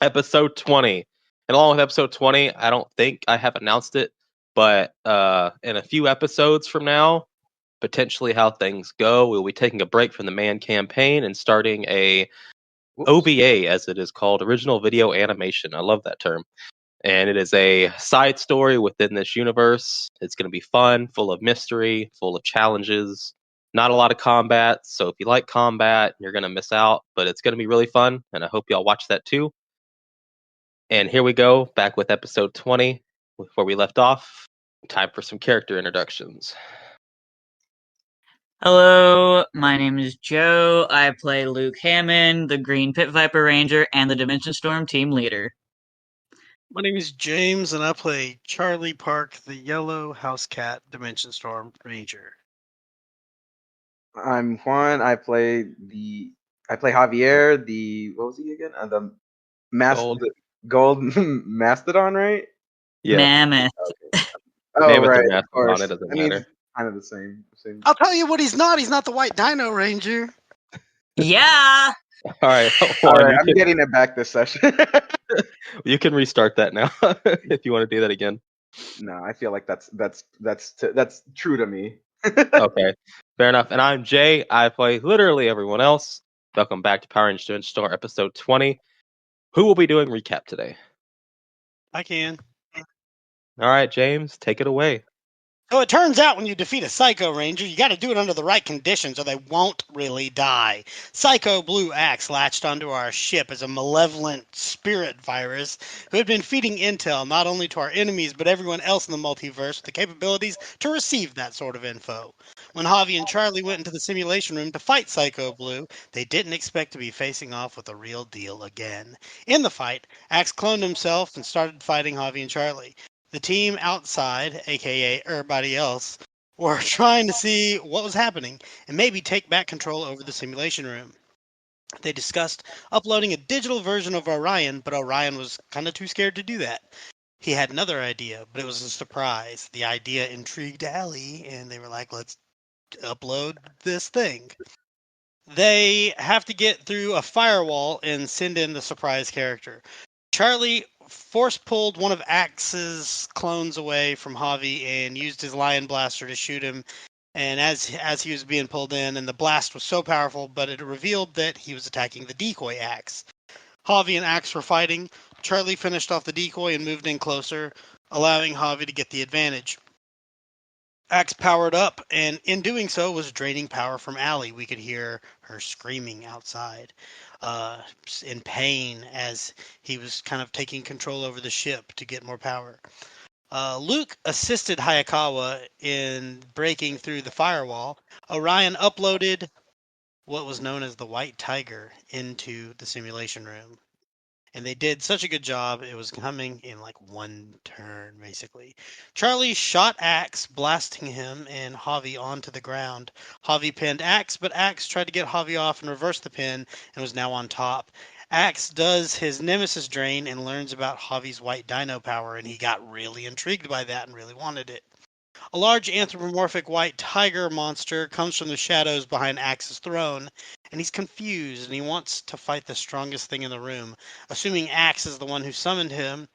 episode 20. And along with episode 20, I don't think I have announced it, but in a few episodes from now, potentially how things go, we'll be taking a break from the Man campaign and starting a Whoops. OVA, as it is called, original video animation. I love that term. And it is a side story within this universe. It's going to be fun, full of mystery, full of challenges, not a lot of combat. So if you like combat, you're going to miss out, but it's going to be really fun. And I hope y'all watch that too. And here we go, back with episode 20, where we left off. Time for some character introductions. Hello, my name is Joe. I play Luke Hammond, the Green Pit Viper Ranger, and the Dimension Storm team leader. My name is James, and I play Charlie Park, the Yellow House Cat Dimension Storm Ranger. I'm Juan. I play Javier, what was he again? The gold mastodon, right? Yeah. Mammoth. Okay. Oh, Mammoth or right. Mastodon, Of course. it doesn't I mean, matter. it's kind of the same. I'll tell you what he's not. He's not the White Dino Ranger. Yeah! All right, All right, I'm getting it back this session. You can restart that now if you want to do that again. No, I feel like that's true to me. Okay, fair enough. And I'm Jay. I play literally everyone else. Welcome back to Power Rangers Store episode 20. Who will be doing recap today? I can. All right, James, take it away. So it turns out when you defeat a Psycho Ranger, you got to do it under the right conditions or they won't really die. Psycho Blue Axe latched onto our ship as a malevolent spirit virus who had been feeding intel not only to our enemies but everyone else in the multiverse with the capabilities to receive that sort of info. When Javi and Charlie went into the simulation room to fight Psycho Blue, they didn't expect to be facing off with the real deal again. In the fight, Axe cloned himself and started fighting Javi and Charlie. The team outside, aka everybody else, were trying to see what was happening and maybe take back control over the simulation room. They discussed uploading a digital version of Orion, but Orion was kind of too scared to do that. He had another idea, but it was a surprise. The idea intrigued Allie, and they were like, let's upload this thing. They have to get through a firewall and send in the surprise character. Charlie force-pulled one of Axe's clones away from Javi and used his Lion Blaster to shoot him. And as he was being pulled in, and the blast was so powerful, but it revealed that he was attacking the decoy Axe. Javi and Axe were fighting. Charlie finished off the decoy and moved in closer, allowing Javi to get the advantage. Axe powered up, and in doing so was draining power from Allie. We could hear her screaming outside in pain as he was kind of taking control over the ship to get more power. Luke assisted Hayakawa in breaking through the firewall. Orion uploaded what was known as the White Tiger into the simulation room. And they did such a good job, it was coming in like one turn, basically. Charlie shot Axe, blasting him and Javi onto the ground. Javi pinned Axe, but Axe tried to get Javi off and reverse the pin and was now on top. Axe does his Nemesis drain and learns about Javi's white dino power, and he got really intrigued by that and really wanted it. A large anthropomorphic white tiger monster comes from the shadows behind Axe's throne, and he's confused and he wants to fight the strongest thing in the room, assuming Axe is the one who summoned him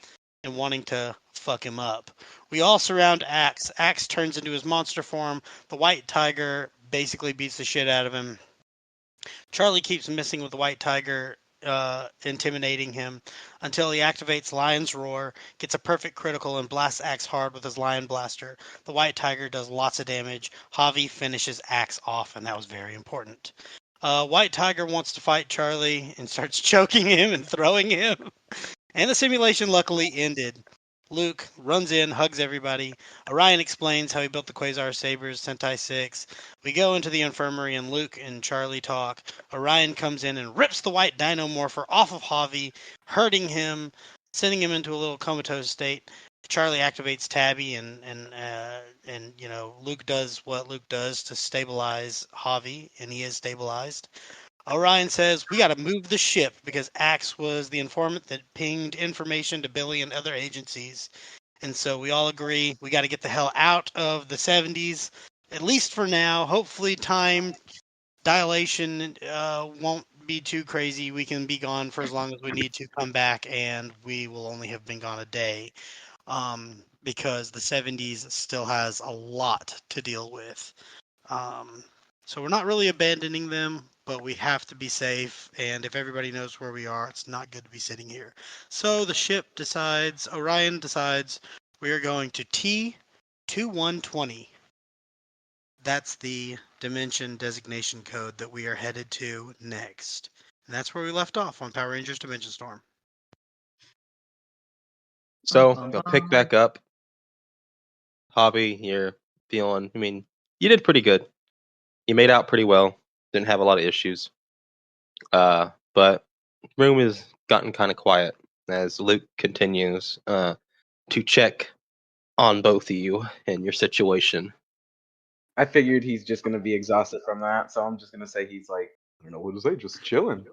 and wanting to fuck him up. We all surround Axe. Axe turns into his monster form. The white tiger basically beats the shit out of him. Charlie keeps messing with the white tiger, intimidating him until he activates Lion's Roar, gets a perfect critical, and blasts Axe hard with his Lion Blaster. The White Tiger does lots of damage. Javi finishes Axe off, and that was very important. White Tiger wants to fight Charlie and starts choking him and throwing him. And the simulation luckily ended. Luke runs in, hugs everybody. Orion explains how he built the Quasar Sabers, Sentai 6. We go into the infirmary and Luke and Charlie talk. Orion comes in and rips the white dino morpher off of Javi, hurting him, sending him into a little comatose state. Charlie activates Tabby and you know, Luke does what Luke does to stabilize Javi, and he is stabilized. Orion says, we got to move the ship because Axe was the informant that pinged information to Billy and other agencies. And so we all agree we got to get the hell out of the 70s, at least for now. Hopefully time dilation won't be too crazy. We can be gone for as long as we need to, come back, and we will only have been gone a day. Because the 70s still has a lot to deal with. So we're not really abandoning them, but we have to be safe. And if everybody knows where we are, it's not good to be sitting here. So the ship decides, Orion decides, we are going to T2120. That's the dimension designation code that we are headed to next. And that's where we left off on Power Rangers Dimension Storm. So we'll pick back up. Hobby, you're feeling. I mean, you did pretty good. You made out pretty well. Didn't have a lot of issues. But room has gotten kind of quiet as Luke continues to check on both of you and your situation. I figured he's just gonna be exhausted from that, so I'm just gonna say he's like, I don't know what to say, just chilling.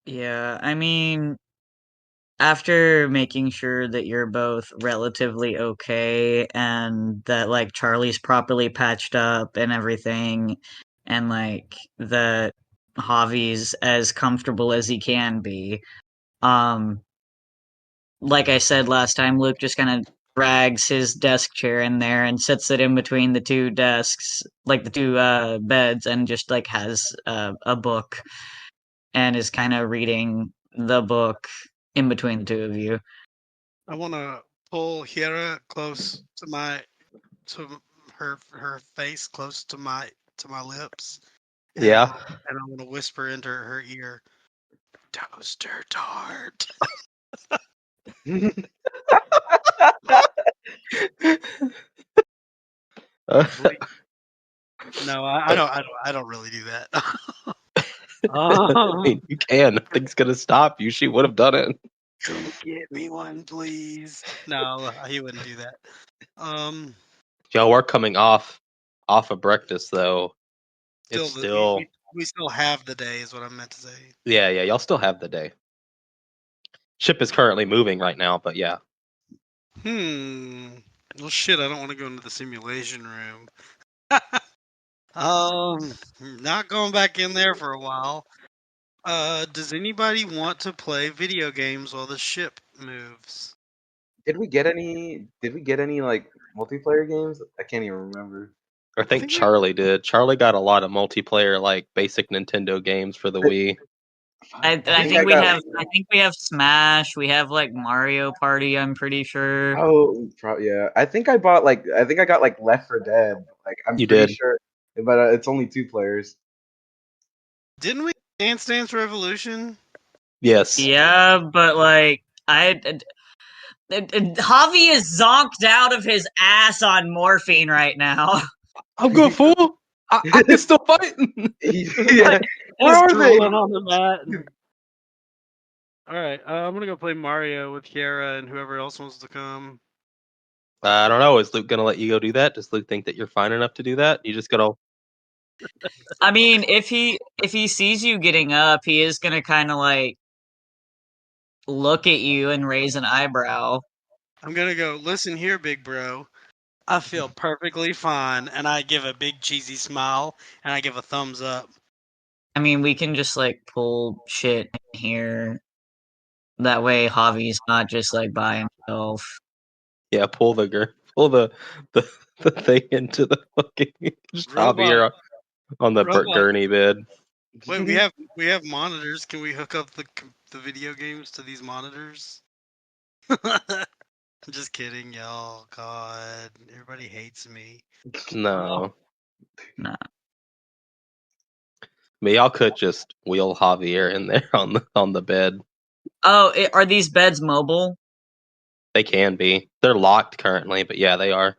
Yeah, I mean, after making sure that you're both relatively okay and that like Charlie's properly patched up and everything, and like that Javi's as comfortable as he can be, like I said last time, Luke just kind of drags his desk chair in there and sits it in between the two desks, like the two beds, and just like has a book and is kind of reading the book in between the two of you. I want to pull Hera close to her face close to my lips. Yeah. And I want to whisper into her ear, "Toaster tart." No, I don't really do that. I mean, you can. Nothing's gonna stop you. She would have done it. Go get me one, please. No, he wouldn't do that. Y'all are coming off of breakfast though. It's still we still have the day, is what I meant to say. yeah. Y'all still have the day. Ship is currently moving right now, but yeah. Well, shit. I don't want to go into the simulation room. Not going back in there for a while. Does anybody want to play video games while the ship moves? Did we get any like multiplayer games? I can't even remember. I think Charlie did. Charlie got a lot of multiplayer, like basic Nintendo games for the Wii. I think we have Smash. We have like Mario Party. I'm pretty sure. Oh, yeah. I think I got like Left 4 Dead. Like I'm pretty sure, but it's only 2 players. Didn't we Dance Dance Revolution? Yes. Yeah, but like Javi is zonked out of his ass on morphine right now. I'm good, fool. I'm still fighting. Yeah. Where are they? On the mat. All right, I'm gonna go play Mario with Kiara and whoever else wants to come. I don't know. Is Luke gonna let you go do that? Does Luke think that you're fine enough to do that? You just gotta. I mean, if he sees you getting up, he is gonna kind of like look at you and raise an eyebrow. I'm gonna go, listen here, big bro. I feel perfectly fine, and I give a big cheesy smile, and I give a thumbs up. I mean, we can just like pull shit here. That way, Javi's not just like by himself. Yeah, pull the thing into the fucking just Javier on the gurney bed. Wait, we have monitors. Can we hook up the video games to these monitors? I'm just kidding, y'all. God, everybody hates me. No. Nah. I mean, y'all could just wheel Javier in there on the bed. Oh, are these beds mobile? They can be. They're locked currently, but yeah, they are.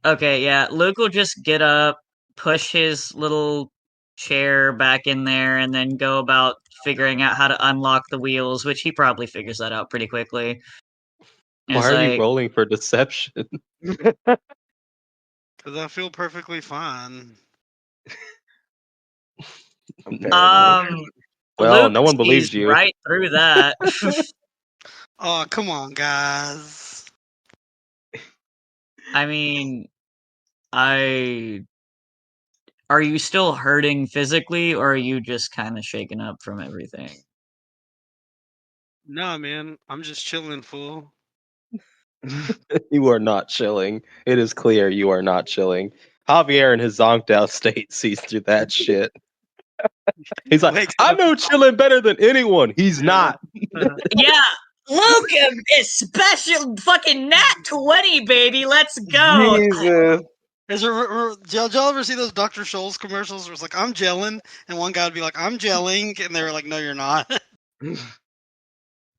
Okay, yeah. Luke will just get up, push his little chair back in there, and then go about figuring out how to unlock the wheels, which he probably figures that out pretty quickly. Why are you rolling for deception? Because I feel perfectly fine. Well, Luke no one believes you. Right through that. Oh, come on, guys. I mean, are are you still hurting physically, or are you just kind of shaken up from everything? Nah, man, I'm just chilling, fool. You are not chilling. It is clear you are not chilling. Javier in his zonked out state sees through that shit. He's like, Wakes I up. know chilling better than anyone. He's not. Yeah, Luke, special fucking nat 20, baby. Let's go. Jesus. Did y'all ever see those Dr. Scholl's commercials where it's like, I'm gelling, and one guy would be like, I'm gelling, and they were like, no, you're not.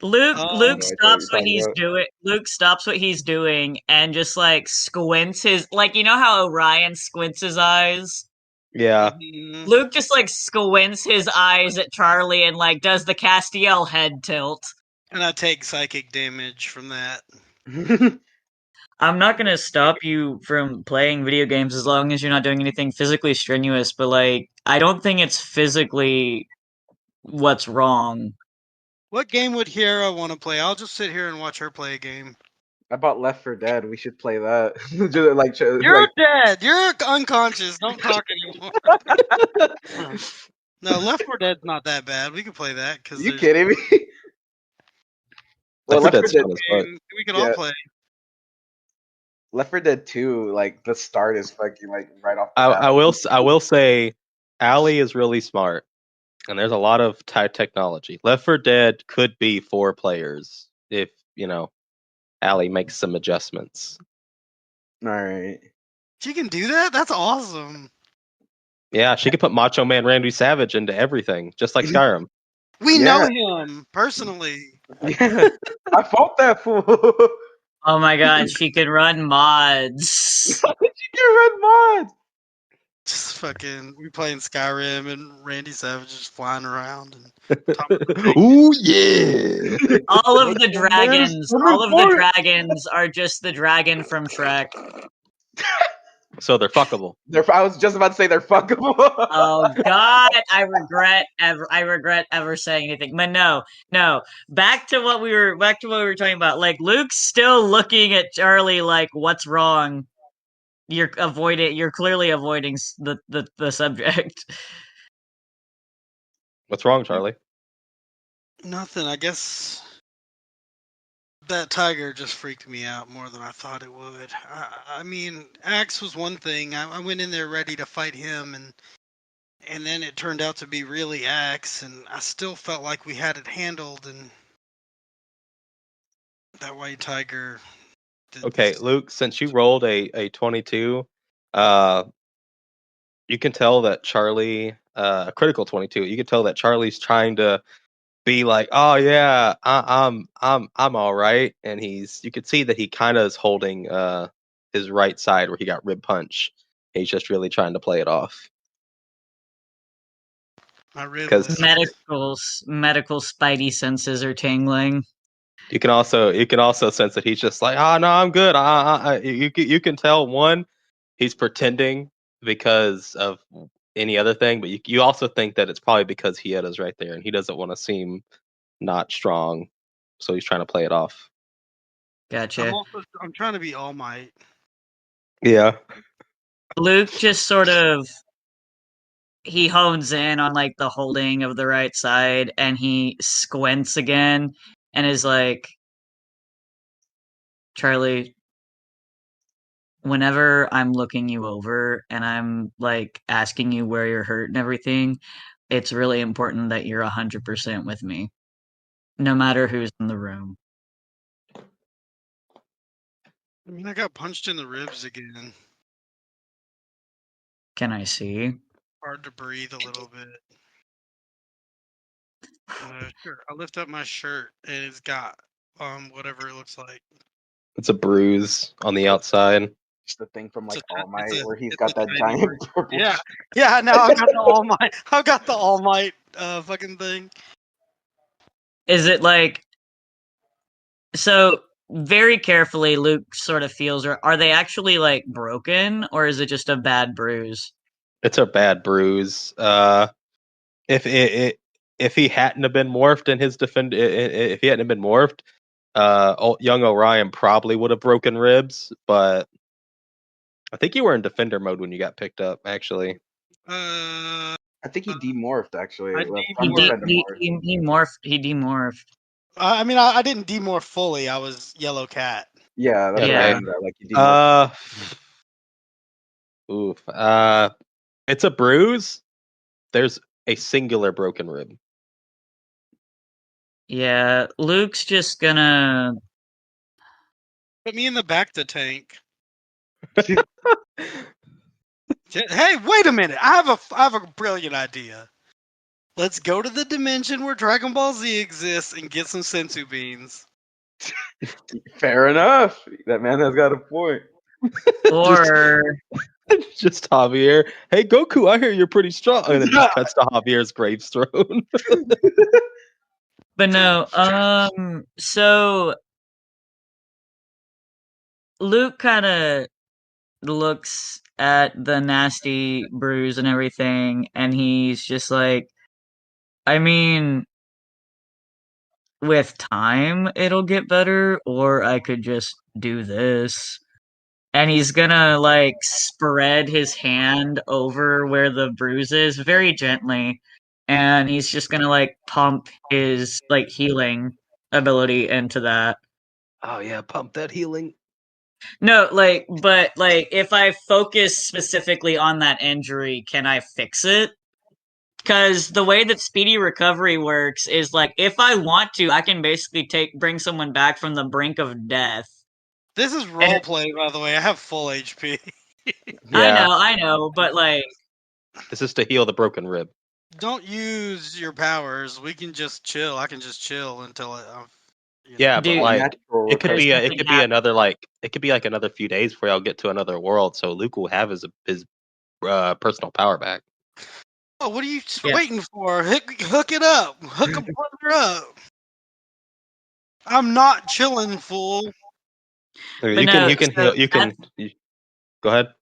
Luke Oh, Luke I know stops what what you're he's talking doing. Luke stops what he's doing and just like squints his like, you know how Orion squints his eyes? Yeah. mhm. Luke just like squints his eyes at Charlie and like does the Castiel head tilt. And I take psychic damage from that. about. I'm not gonna stop you from playing video games as long as you're not doing anything physically strenuous, but like I don't think it's physically what's wrong. What game would Hera want to play? I'll just sit here and watch her play a game. I bought Left 4 Dead. We should play that. Just like, You're like, dead. You're unconscious. Don't talk anymore. No, Left 4 Dead's not that bad. We could play that because you there's kidding me? Well, Left 4 Left 4 Dead's Dead, fun as fuck. game we could all yeah. play. Left 4 Dead 2, like the start is fucking like right off the bat. I will say, Allie is really smart, and there's a lot of technology. Left 4 Dead could be 4 players if Allie makes some adjustments. All right. She can do that? That's awesome. Yeah, she could put Macho Man Randy Savage into everything, just like Skyrim. We Yeah. know him personally. Yeah, I fought that fool. Oh my god, she could run mods. You can run mods. Just fucking, we playing Skyrim and Randy Savage is flying around. And Ooh yeah! All of the What's the dragons, news? all of the dragons are just the dragon from Shrek. So they're fuckable. I was just about to say they're fuckable. Oh god, I regret ever saying anything. But no. Back to what we were talking about. Like Luke's still looking at Charlie like, what's wrong? You're clearly avoiding the subject. What's wrong, Charlie? nothing. I guess that tiger just freaked me out more than I thought it would. I mean, Axe was one thing. I went in there ready to fight him, and then it turned out to be really Axe, and I still felt like we had it handled, and that white tiger. Okay, Luke, since you rolled a 22, you can tell that Charlie, a critical 22, you can tell that Charlie's trying to be like, oh yeah, I'm all right, and you could see that he kind of is holding his right side where he got rib punch. He's just really trying to play it off. My rib 'Cause- was- Medical spidey senses are tingling. You can also sense that he's just like, oh no, I'm good. You can tell one, he's pretending because of any other thing, but you also think that it's probably because Hieda's right there and he doesn't want to seem not strong, so he's trying to play it off. Gotcha. I'm trying to be All Might. Yeah. Luke just sort of he hones in on like the holding of the right side and he squints again and is like, Charlie, whenever I'm looking you over and I'm like asking you where you're hurt and everything, it's really important that you're 100% with me, no matter who's in the room. I mean, I got punched in the ribs again. Can I see? Hard to breathe a little bit. Sure. I lift up my shirt and it's got whatever it looks like. It's a bruise on the outside. Just the thing from like It's a- All Might it's a- where he's it's got a that tiny giant purple. Yeah, yeah. Now I've got the All Might. I've got the All Might fucking thing. Is it like so very carefully Luke sort of feels are they actually like broken or is it just a bad bruise? It's a bad bruise. If he hadn't have been morphed in his if he hadn't have been morphed, young Orion probably would have broken ribs. But I think you were in defender mode when you got picked up. Actually, I think he demorphed actually. I Well, He, Thunder de- had demorphed. he morphed. He demorphed. I mean, I didn't demorph fully. I was Yellow Cat. Yeah, that's what Yeah. I mean. That, like he demorphed. Oof. It's a bruise. There's a singular broken rib. Yeah, Luke's just gonna. Put me in the back to tank. Hey, wait a minute! I have a brilliant idea. Let's go to the dimension where Dragon Ball Z exists and get some sensu beans. Fair enough. That man has got a point. Or Just Javier. Hey Goku, I hear you're pretty strong. And then it just cuts to Javier's gravestone. but no, so Luke kind of looks at the nasty bruise and everything, and he's just like, I mean, with time it'll get better, or I could just do this. And he's gonna like spread his hand over where the bruise is very gently, and he's just gonna like pump his like healing ability into that. Oh yeah, pump that healing. No, like, but like, if I focus specifically on that injury, can I fix it? Because the way that speedy recovery works is like, if I want to, I can basically bring someone back from the brink of death. This is role play, by the way. I have full HP. Yeah. I know, but like, This is to heal the broken rib. Don't use your powers. We can just chill. I can just chill until Yeah, but Dude, like Natural it could recovery. be There's it nothing could be another like it could be like another few days before y'all get to another world, so Luke will have his personal power back. Oh, what are you Yeah. waiting for? Hook it up. Hook a brother up. I'm not chilling, fool. You But can no, you can heal go ahead.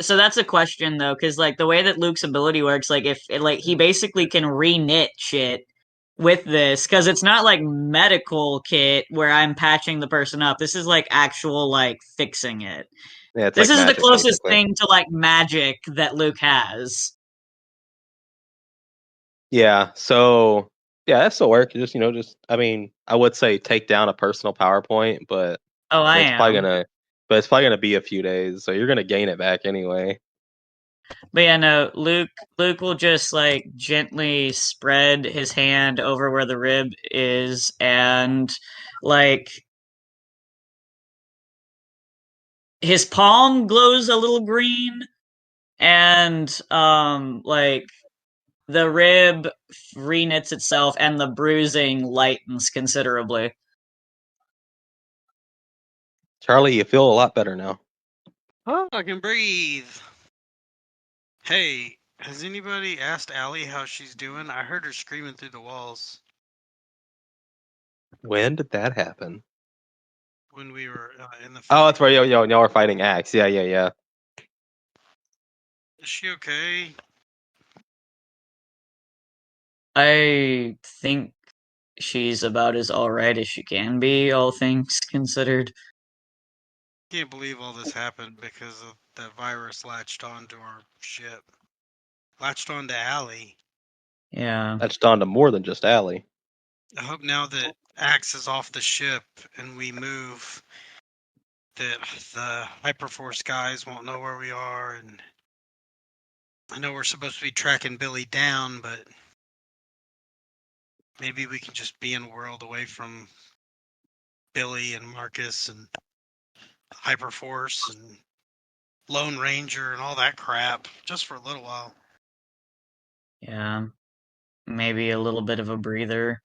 so that's a question though, because like the way that Luke's ability works, like if like he basically can re-knit shit with this, because it's not like medical kit where I'm patching the person up. This is like actual like fixing it. Yeah, it's This like is the magic, closest basically. thing to like magic that Luke has. Yeah, so yeah, that still work. Just I mean, I would say take down a personal PowerPoint, but Oh, I it's probably am. gonna be a few days, so you're gonna gain it back anyway. But yeah, no, Luke will just like gently spread his hand over where the rib is, and like his palm glows a little green, and like the rib reknits itself and the bruising lightens considerably. Charlie, you feel a lot better now. Oh, I can breathe. Hey, has anybody asked Allie how she's doing? I heard her screaming through the walls When did that happen? when we were in the. Oh, that's right. Y'all are fighting Axe. Yeah. Is she okay? I think she's about as alright as she can be, all things considered. Can't believe all this happened because of that virus latched onto our ship. Latched onto Allie. Yeah. That's dawned to more than just Allie. I hope now that Axe is off the ship and we move, that the Hyperforce guys won't know where we are. And I know we're supposed to be tracking Billy down, but maybe we can just be in a world away from Billy and Marcus and Hyperforce and Lone Ranger and all that crap just for a little while. Yeah. Maybe a little bit of a breather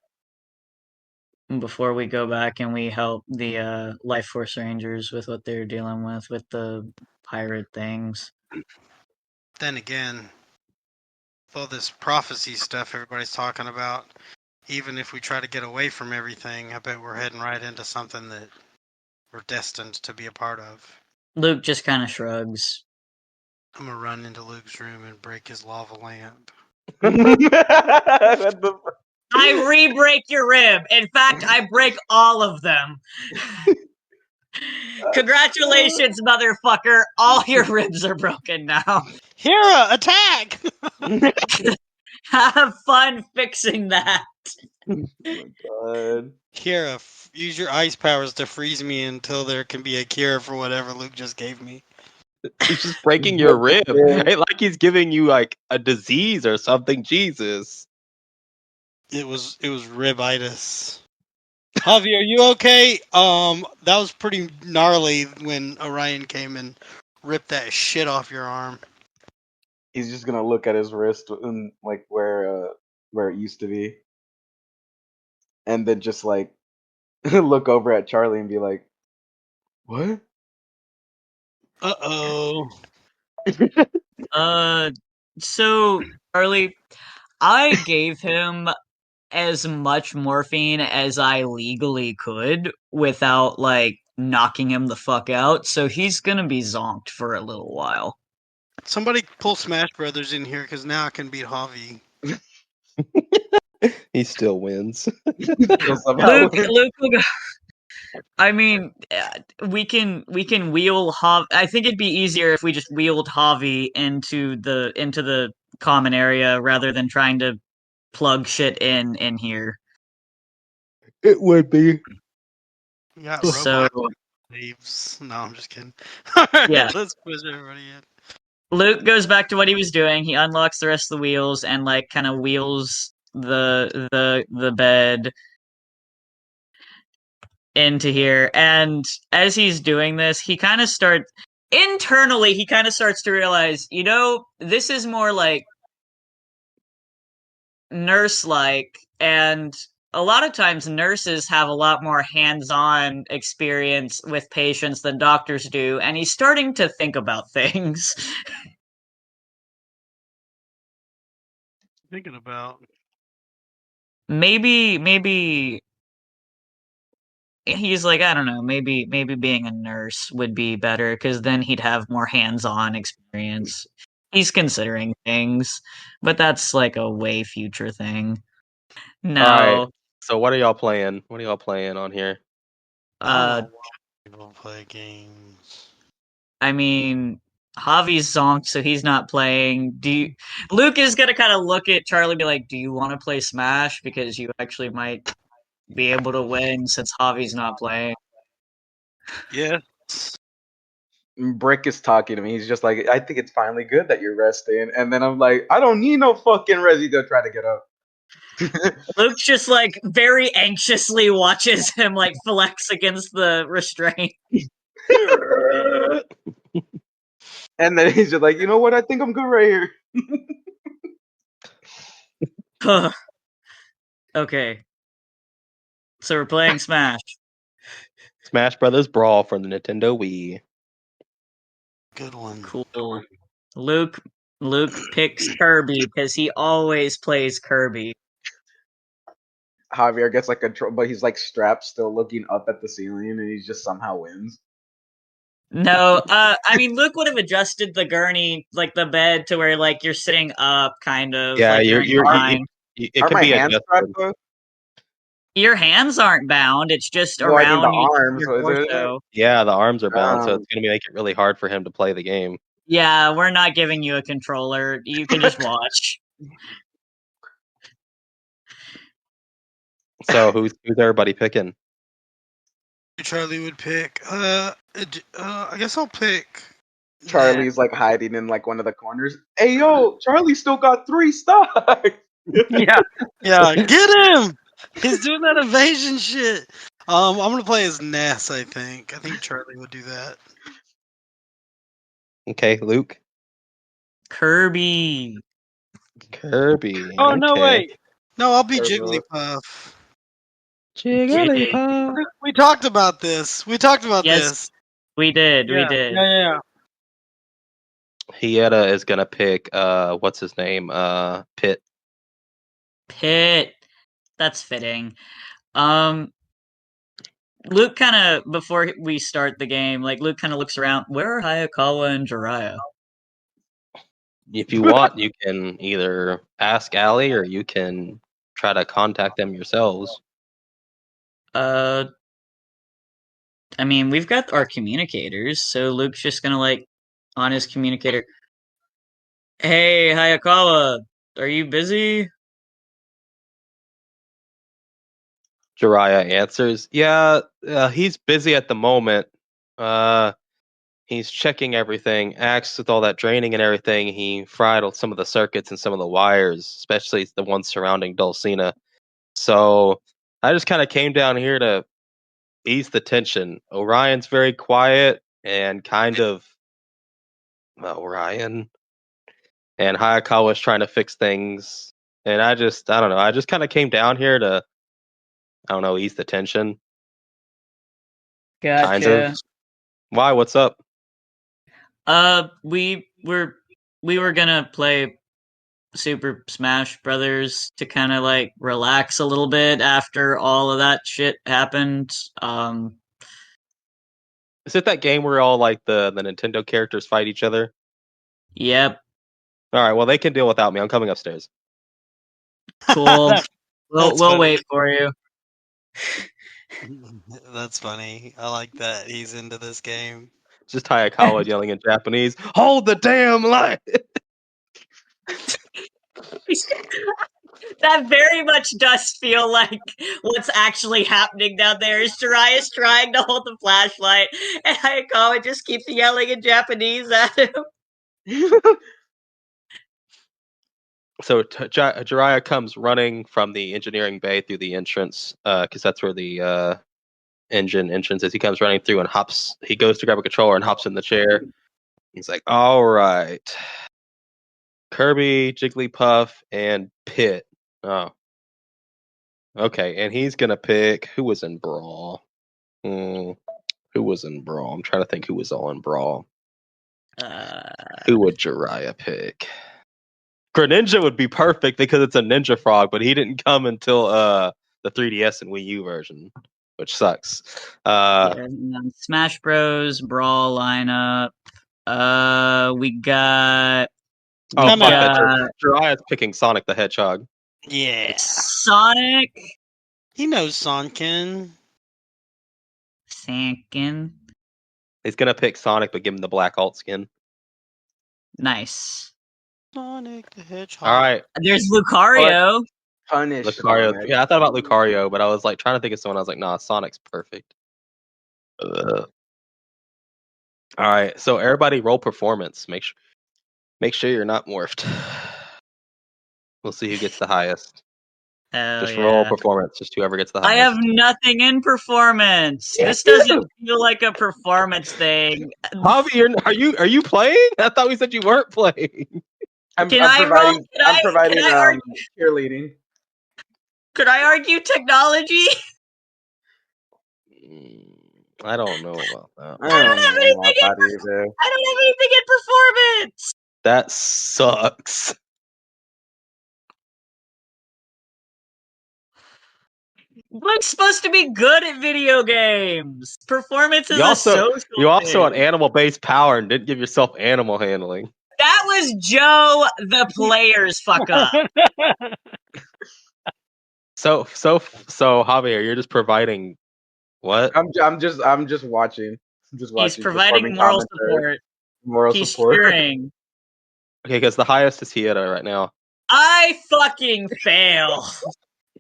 before we go back and we help the Life Force Rangers with what they're dealing with the pirate things. Then again, with all this prophecy stuff everybody's talking about, even if we try to get away from everything, I bet we're heading right into something that we're destined to be a part of. Luke just kind of shrugs. I'm gonna run into Luke's room and break his lava lamp. What the fuck? I re-break your rib. In fact, I break all of them. Congratulations, motherfucker! All your ribs are broken now. Hera, attack! Have fun fixing that. Oh my god. Hera, use your ice powers to freeze me until there can be a cure for whatever Luke just gave me. He's just breaking your rib. Ain't like he's giving you like a disease or something. Jesus. It was ribitis. Javi, are you okay? That was pretty gnarly when Orion came and ripped that shit off your arm. He's just gonna look at his wrist and like where it used to be, and then just like look over at Charlie and be like, "What?" Uh-oh. So Charlie, I gave him as much morphine as I legally could without like knocking him the fuck out, so he's gonna be zonked for a little while. Somebody pull Smash Brothers in here because now I can beat Javi. He still wins. Still somehow Luke will go. I mean, we can wheel Javi. I think it'd be easier if we just wheeled Javi into the common area rather than trying to plug shit in here. It would be. We got So robot leaves. No, I'm just kidding. All right, Yeah. let's push everybody in. Luke goes back to what he was doing. He unlocks the rest of the wheels and like kind of wheels the bed into here. And as he's doing this, he kind of starts to realize, this is more like nurse-like, and a lot of times nurses have a lot more hands-on experience with patients than doctors do, and he's starting to think about things. Thinking about. Maybe he's like, I don't know, maybe being a nurse would be better because then he'd have more hands-on experience. He's considering things, but that's like a way future thing. No. All right. So what are y'all playing? What are y'all playing on here? Uh, People play games. I mean, Javi's zonked, so he's not playing. Luke is gonna kind of look at Charlie and be like, do you want to play Smash? Because you actually might be able to win since Javi's not playing. Yes. Brick is talking to me. He's just like, "I think it's finally good that you're resting." And then I'm like, "I don't need no fucking resi to try to get up." Luke's just like very anxiously watches him like flex against the restraint. And then he's just like, "You know what? I think I'm good right here." Okay. So we're playing Smash. Smash Brothers Brawl for the Nintendo Wii. Good one. Cool. Luke picks Kirby because he always plays Kirby. Javier gets like control, but he's like strapped, still looking up at the ceiling, and he just somehow wins. No, I mean, Luke would have adjusted the gurney, like the bed, to where like you're sitting up, kind of. Yeah, like it Are could my be hands adjusted. strapped though? Your hands aren't bound; it's just Well, I mean, around the arms, your so is it- torso. Yeah, the arms are bound, so Um, it's gonna make it really hard for him to play the game. Yeah, we're not giving you a controller. You can just watch. So who's everybody picking? Charlie would pick. I guess I'll pick. Charlie's like hiding in like one of the corners. Hey, yo, Charlie still got 3 stocks. Yeah, get him! He's doing that evasion shit. I'm gonna play as Ness. I think Charlie would do that. Okay, Luke. Kirby. Kirby. Oh no, okay. wait. No, I'll be Turbo. Jigglypuff. Jigglypuff. We talked about this. Yes, this. we did. Yeah, We did. Yeah. Hieta is gonna pick what's his name? Pit. Pit. That's fitting. Luke kind of, before we start the game, like Luke kind of looks around. Where are Hayakawa and Jiraiya? If you want, you can either ask Allie or you can try to contact them yourselves. I mean, we've got our communicators, so Luke's just gonna like on his communicator. Hey, Hayakawa, are you busy? Jiraiya answers, "Yeah, he's busy at the moment. Uh, he's checking everything. Axe with all that draining and everything. He fried some of the circuits and some of the wires, especially the ones surrounding Dulcina. So I just kind of came down here to ease the tension. Orion's very quiet and kind of Orion, and Hayakawa's trying to fix things. And I don't know. I just kind of came down here to, I don't know, ease the tension. Kind of. Gotcha. Why? What's up? We were gonna play Super Smash Brothers to kind of like relax a little bit after all of that shit happened. Is it that game where all like the Nintendo characters fight each other? Yep, All right. Well, they can deal without me. I'm coming upstairs. cool. That's We'll funny. wait for you. That's funny. I like that he's into this game. Just Hayakawa yelling in Japanese, "Hold the damn line!" That very much does feel like what's actually happening down there is Jiraiya's trying to hold the flashlight, and Hayakawa just keeps yelling in Japanese at him. So Jiraiya comes running from the engineering bay through the entrance, because that's where the engine entrance is. He comes running through and hops. He goes to grab a controller and hops in the chair. He's like, "All right, Kirby, Jigglypuff, and Pit." Oh, okay. And he's gonna pick who was in Brawl. Who was in Brawl? I'm trying to think who was all in Brawl. Who would Jiraiya pick? Greninja would be perfect because it's a Ninja Frog, but he didn't come until the 3DS and Wii U version, which sucks. Yeah, Smash Bros. Brawl lineup. We got. Oh, I'm fuck out. that. Jiraiya's picking Sonic the Hedgehog. Yeah. Sonic. He knows Sonkin. Sankin. He's gonna pick Sonic, but give him the black alt skin. Nice. Sonic the Hedgehog. All right, There's Lucario. Punish Lucario. Sonic. Yeah, I thought about Lucario, but I was like trying to think of someone. I was like, nah, Sonic's perfect. All right, so everybody roll performance. Make sure you're not morphed. We'll see who gets the highest. Hell Just yeah. roll performance. Just whoever gets the I highest. have nothing in performance. This doesn't feel like a performance thing. Javi, are you playing? I thought we said you weren't playing. I'm Can I roll? providing Can I argue? cheerleading. Could I argue technology? I don't know about that. I don't don't have know anything about in that either. I don't have anything in performance. That sucks. Luke's supposed to be good at video games. Performance is You a also social had thing. animal-based power and didn't give yourself animal handling. That was Joe the player's fuck up. So Javier, you're just providing what? I'm just watching. Just watching. He's providing performing moral commentary. support. Moral He's support. cheering. Okay, because the highest is Hieta right now. I fucking fail.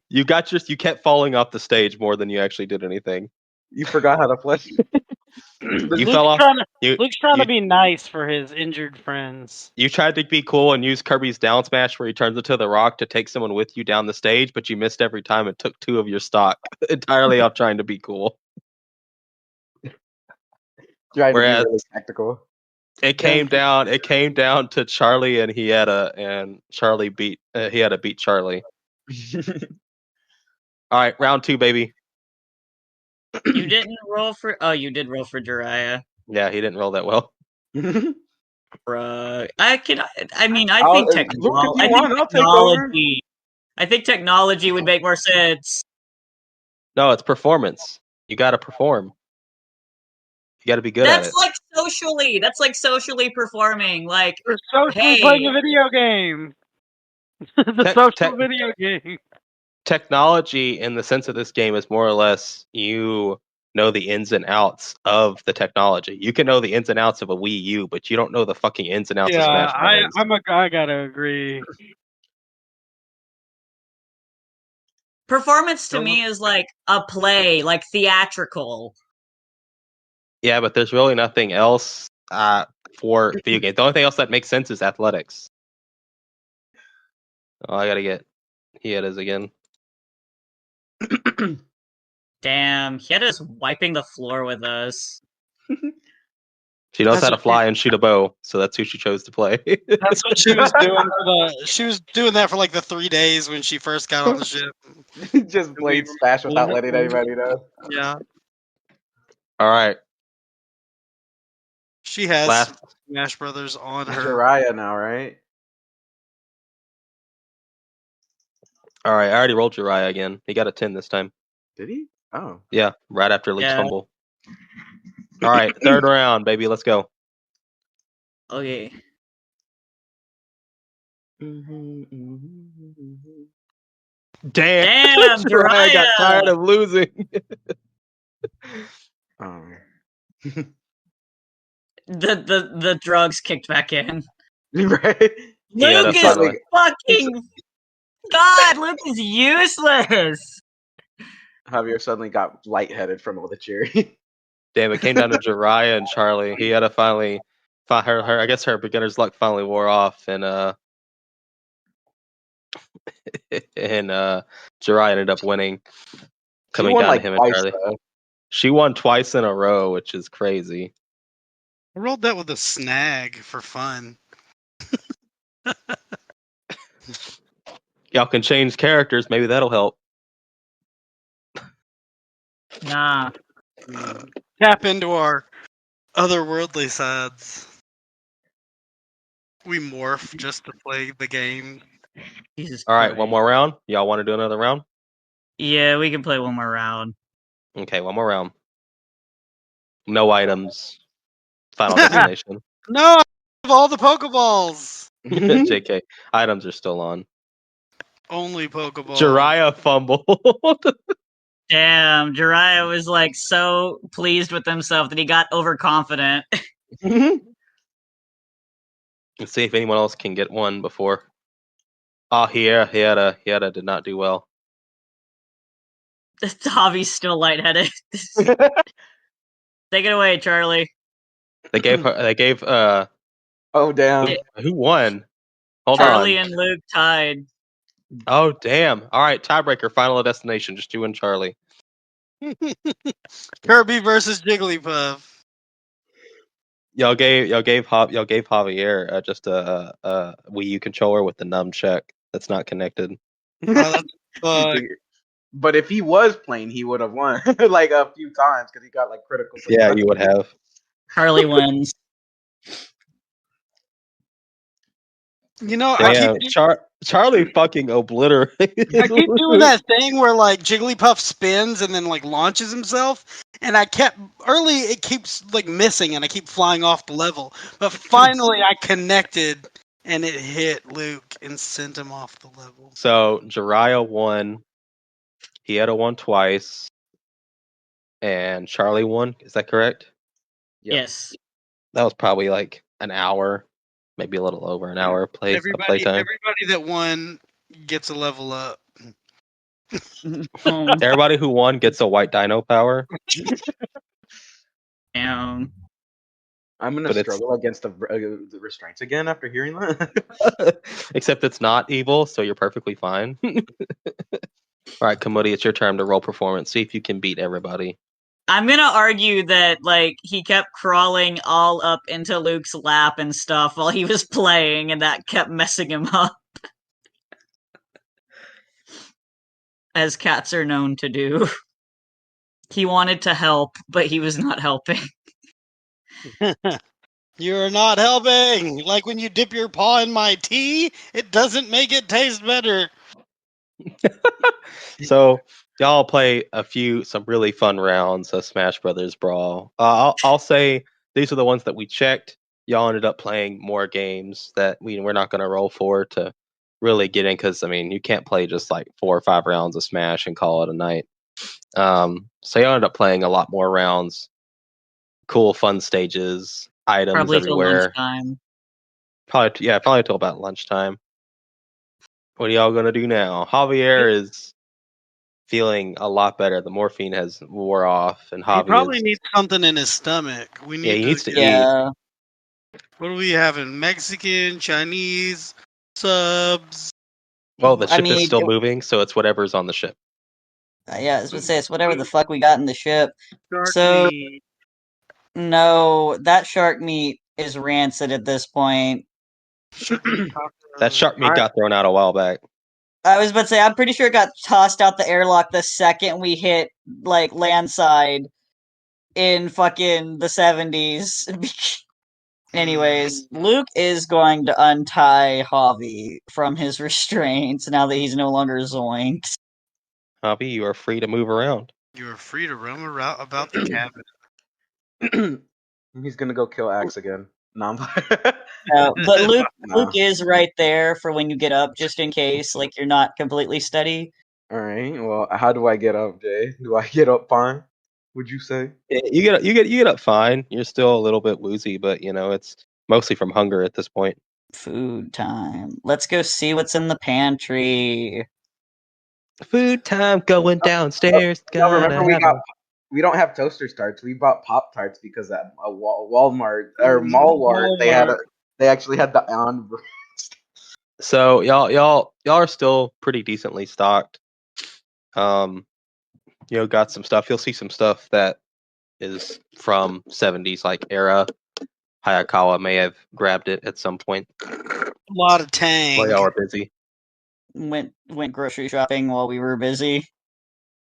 You kept falling off the stage more than you actually did anything. You forgot how to play. You fell off. Luke's trying to be nice for his injured friends. You tried to be cool and use Kirby's down smash where he turns into the rock to take someone with you down the stage, but you missed every time and took 2 of your stock entirely off trying to be cool. Trying Whereas to be really tactical. it came down to Charlie and Hieta, and Charlie beat Hieta beat Charlie. All right, round 2, baby. You didn't roll for. Oh, you did roll for Jiraiya. Yeah, he didn't roll that well. Bruh. I think Luke, if you want, I'll take over. I think technology would make more sense. No, it's performance. You got to perform. You got to be good at it. That's like socially performing. Like, We're socially hey, playing a video game. The social video game. Technology in the sense of this game is more or less you know the ins and outs of the technology. You can know the ins and outs of a Wii U, but you don't know the fucking ins and outs of Smash Brothers. I gotta agree. Performance to me is like a play, like theatrical. Yeah, but there's really nothing else for video games. The only thing else that makes sense is athletics. Oh, I gotta get Hiedas again. Damn, Hieda's wiping the floor with us. She knows That's how to what fly and shoot a bow, so that's who she chose to play. That's what she was doing. She was doing that for like the 3 days when she first got on the ship. Just played Smash without letting anybody know. Yeah, All right, she has last. Smash Brothers on her. Jiraiya now, right? All right, I already rolled Jiraiya again. He got a 10 this time. Did he? Oh. Yeah, right after Luke's Yeah. fumble. All right, third round, baby. Let's go. Okay. Damn, Jiraiya got tired of losing. The drugs kicked back in. Right? Yeah, Luke that's is finally- fucking God. Luke is useless. Javier suddenly got lightheaded from all the cheering. Damn, it came down to Jiraiya and Charlie. He had to finally find her. I guess her beginner's luck finally wore off, and Jiraiya ended up winning, coming down to him and Charlie. Though. She won twice in a row, which is crazy. I rolled that with a snag for fun. Y'all can change characters. Maybe that'll help. Nah. Tap into our otherworldly sides. We morph just to play the game. Jesus All right, Christ. one more round. Y'all want to do another round? Yeah, we can play one more round. Okay, one more round. No items. Final destination. No, I have all the Pokeballs. JK. Items are still on. Only Pokeball. Jiraiya fumbled. Damn, Jiraiya was like so pleased with himself that he got overconfident. Let's see if anyone else can get one before. Oh, Hieta did not do well. Javi's still lightheaded. Take it away, Charlie. They gave Oh damn. who won? Hold Charlie on. and Luke tied. Oh damn. All right, tiebreaker, final destination, just you and Charlie. Kirby versus Jigglypuff. Y'all gave Javier just a Wii U controller with the nunchuck that's not connected. But if he was playing, he would have won like a few times because he got like critical success. Yeah, you would have. Charlie wins. You know, Damn, Charlie fucking obliterated. I keep doing that thing where like Jigglypuff spins and then like launches himself, and it keeps like missing, and I keep flying off the level. But finally, I connected, and it hit Luke and sent him off the level. So Jiraiya won. Hieta won twice, and Charlie won. Is that correct? Yep. Yes. That was probably like an hour, maybe a little over an hour of playtime. Everybody that won gets a level up. Everybody who won gets a white dino power. Damn. I'm gonna struggle against the restraints again after hearing that. Except it's not evil, so you're perfectly fine. All right, Kamudi, it's your turn to roll performance. See if you can beat everybody. I'm gonna argue that like he kept crawling all up into Luke's lap and stuff while he was playing, and that kept messing him up. As cats are known to do. He wanted to help, but he was not helping. You're not helping! Like when you dip your paw in my tea, it doesn't make it taste better. So y'all play some really fun rounds of Smash Brothers Brawl. I'll say these are the ones that we checked. Y'all ended up playing more games that we're not going to roll for to really get in, because I mean you can't play just like 4 or 5 rounds of Smash and call it a night. So you ended up playing a lot more rounds, cool, fun stages, items Probably till everywhere. lunchtime. Probably till about lunchtime. What are y'all gonna do now? Javier is feeling a lot better. The morphine has wore off, and He Javi probably is. needs something in his stomach. We Yeah, need he to needs to get. eat. Yeah. What are we having? Mexican, Chinese, subs. Well, the I ship is mean, still moving, so it's whatever's on the ship. yeah, I was gonna say it's whatever the fuck we got in the ship. Shark So meat. no, that shark meat is rancid at this point. Shark meat That tacos. shark meat Alright. got thrown out a while back. I was about to say, I'm pretty sure it got tossed out the airlock the second we hit, like, landside in fucking the 70s. Anyways, Luke is going to untie Javi from his restraints now that he's no longer zoinked. Javi, you are free to move around. You are free to roam around about the cabin. He's gonna go kill Axe again. No, But Luke No. is right there for when you get up, just in case, like, you're not completely steady. Alright, well, how do I get up, Jay? Do I get up fine? Would you say? You get up fine. You're still a little bit woozy, but it's mostly from hunger at this point. Food time. Let's go see what's in the pantry. Food time, going downstairs. No, remember Gonna have we don't have toaster tarts. We bought Pop Tarts because at a Walmart or Mallwart they actually had the on. So y'all are still pretty decently stocked. Got some stuff. You'll see some stuff that is from 70s like era. Hayakawa may have grabbed it at some point A lot of Tang. while y'all were busy. Went grocery shopping while we were busy.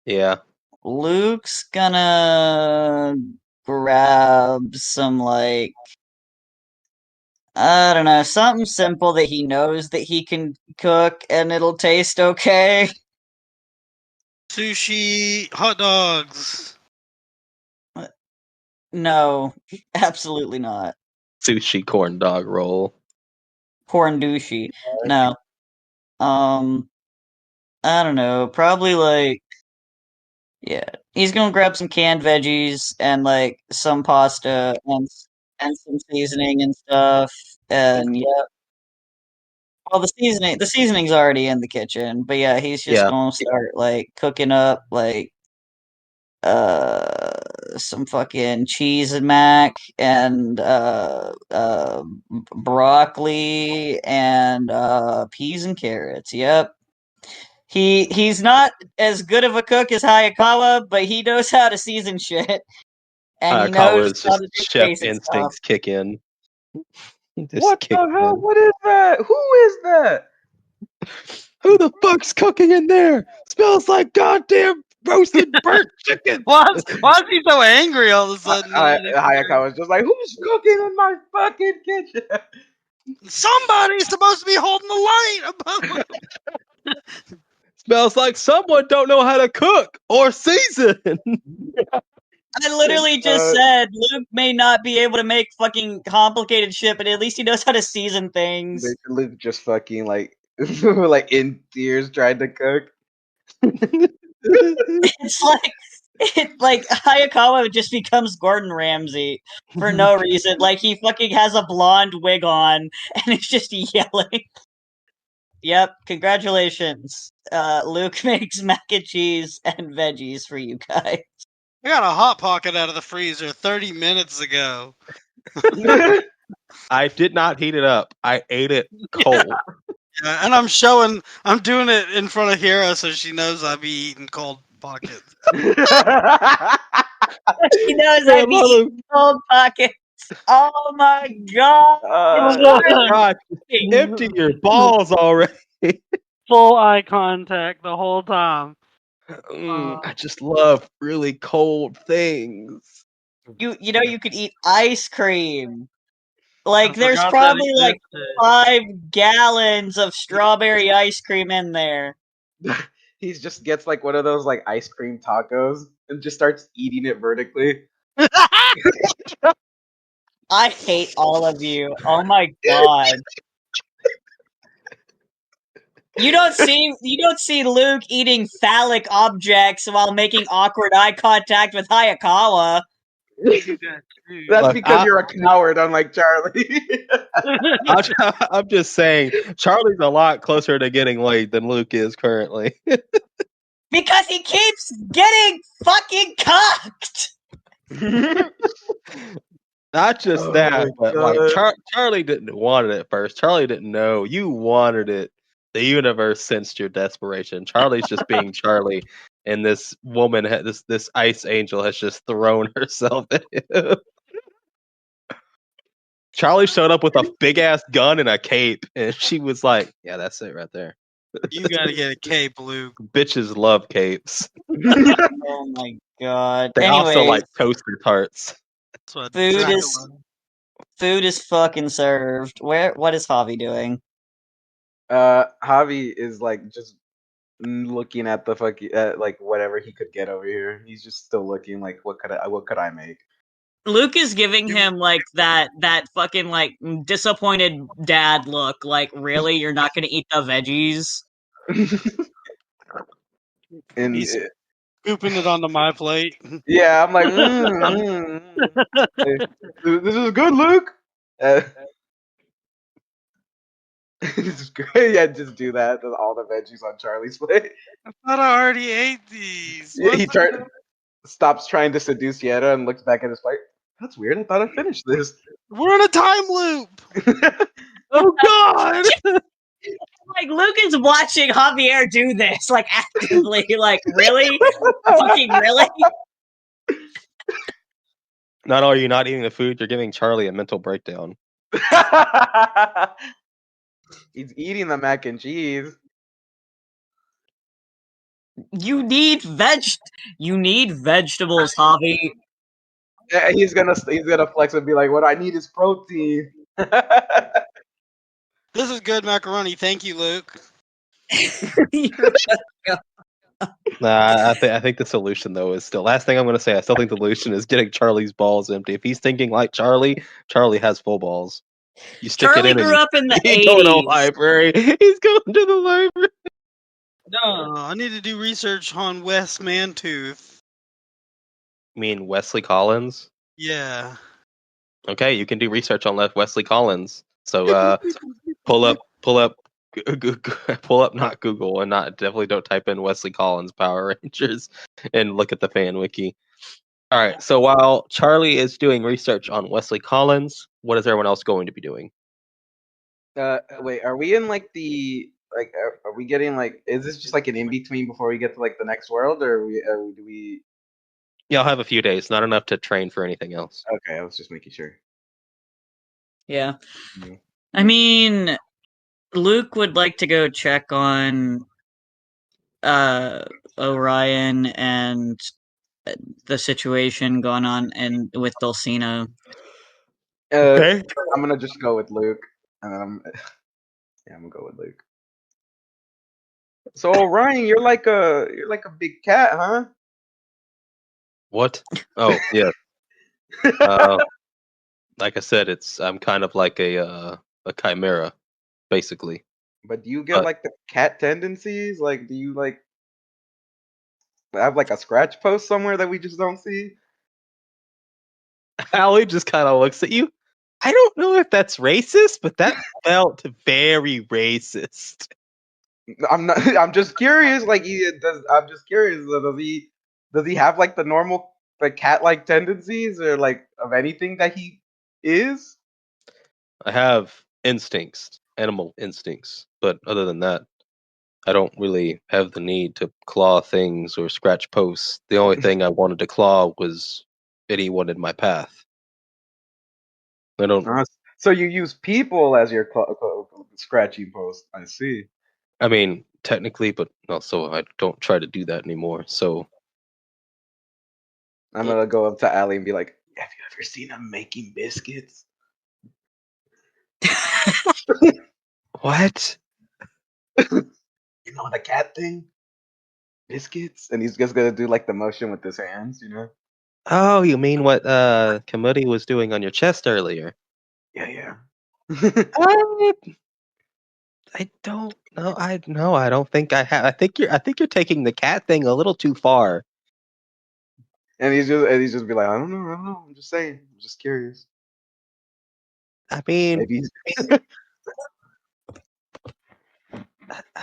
Yeah. Luke's gonna grab some, like, I don't know, something simple that he knows that he can cook and it'll taste okay. Sushi, hot dogs. No, absolutely not. Sushi corn dog roll. Corn douchey. No. I don't know, probably like, yeah, he's gonna grab some canned veggies and like some pasta and some seasoning and stuff. And yeah, well, the seasoning's already in the kitchen, but yeah, he's just Yeah. gonna start like cooking up like some fucking cheese and mac and broccoli and peas and carrots. Yep. He's not as good of a cook as Hayakawa, but he knows how to season shit. And he knows Hayakawa's how just to do chef basic stuff. instincts kick in. What Kick the hell? in. What is that? Who is that? Who the fuck's cooking in there? Smells like goddamn roasted burnt chicken. Why is he so angry all of a sudden? Hayakawa was just like, "Who's cooking in my fucking kitchen?" Somebody's supposed to be holding the light above. Smells like someone don't know how to cook or season. I literally just said Luke may not be able to make fucking complicated shit, but at least he knows how to season things. Luke just fucking like like in tears trying to cook. It's like Hayakawa just becomes Gordon Ramsay for no reason. Like he fucking has a blonde wig on and is just yelling. Yep, congratulations. Luke makes mac and cheese and veggies for you guys. I got a hot pocket out of the freezer 30 minutes ago. I did not heat it up. I ate it cold. Yeah, and I'm doing it in front of Hira so she knows I be eating cold pockets. He knows I be eating cold pockets. Oh my god! God, empty your balls already. Full eye contact the whole time. I just love really cold things. You know you could eat ice cream. Like there's forgot that probably like existed. 5 gallons of strawberry ice cream in there. He just gets like one of those like ice cream tacos and just starts eating it vertically. I hate all of you. Oh my god. You don't see Luke eating phallic objects while making awkward eye contact with Hayakawa. That's Look, because you're a coward, unlike Charlie. I'm just saying, Charlie's a lot closer to getting laid than Luke is currently. Because he keeps getting fucking cocked. Not just Oh that, my but like God. Charlie didn't want it at first. Charlie didn't know. You wanted it. The universe sensed your desperation. Charlie's just being Charlie, and this woman, this ice angel, has just thrown herself at him. Charlie showed up with a big ass gun and a cape, and she was like, "Yeah, that's it right there." You gotta get a cape, Luke. Bitches love capes. Oh my god. They also Anyways, like toaster tarts. That's what food Dracula- is fucking served. What is Javi doing? Javi is like just looking at the fucking like whatever he could get over here. He's just still looking like what could I make? Luke is giving him like that fucking like disappointed dad look. Like, really, you're not gonna eat the veggies? And He's scooping it onto my plate. yeah, I'm like, this is good, Luke. This is great. Yeah, just do that. All the veggies on Charlie's plate. I thought I already ate these. Yeah, What he the- stops trying to seduce Yetta and looks back at his plate. That's weird. I thought I finished this. We're in a time loop. Oh God! Like, Luke is watching Javier do this, like, actively. Like, really? Fucking really? Not only are you not eating the food, you're giving Charlie a mental breakdown. He's eating the mac and cheese. You need vegetables, Javi. Yeah, he's gonna flex and be like, "What I need is protein." This is good macaroni. Thank you, Luke. Nah, I think the solution though is still. Last thing I'm gonna say, I still think the solution is getting Charlie's balls empty. If he's thinking like Charlie, Charlie has full balls. You stick Charlie it in. grew up in the He's going to the 80s. library. He's going to the library. No, I need to do research on Wes Mantooth. You mean Wesley Collins? Yeah. Okay, you can do research on Wesley Collins. So pull up, not Google, and definitely don't type in Wesley Collins Power Rangers, and look at the fan wiki. All right. So while Charlie is doing research on Wesley Collins, what is everyone else going to be doing? Wait, are we in like the like? Are we getting like? Is this just like an in between before we get to like the next world, or do we? Yeah, I'll have a few days, not enough to train for anything else. Okay, I was just making sure. Yeah. Mhm. I mean, Luke would like to go check on Orion and the situation going on and with Dulcina. Okay. I'm gonna just go with Luke, and then I'm gonna go with Luke. So Orion, you're like a big cat, huh? What? Oh, yeah. Like I said, I'm kind of like a chimera, basically. But do you get like the cat tendencies? Like, do you like have like a scratch post somewhere that we just don't see? Allie just kind of looks at you. I don't know if that's racist, but that felt very racist. I'm not. I'm just curious. Like, I'm just curious. Does he have like the normal cat-like tendencies, or like of anything that he is? I have instincts, animal instincts, but other than that, I don't really have the need to claw things or scratch posts. The only thing I wanted to claw was anyone in my path. I don't. So you use people as your scratching post. I see. I mean, technically, but also I don't try to do that anymore. So I'm gonna go up to Allie and be like, "Have you ever seen him making biscuits?" what? You know the cat thing? Biscuits? And he's just gonna do like the motion with his hands, you know? Oh, you mean what Kamudi was doing on your chest earlier? Yeah. I don't No, I don't think I have. I think you're taking the cat thing a little too far. And he's just be like, I don't know. I'm just saying. I'm just curious. I mean, Maybe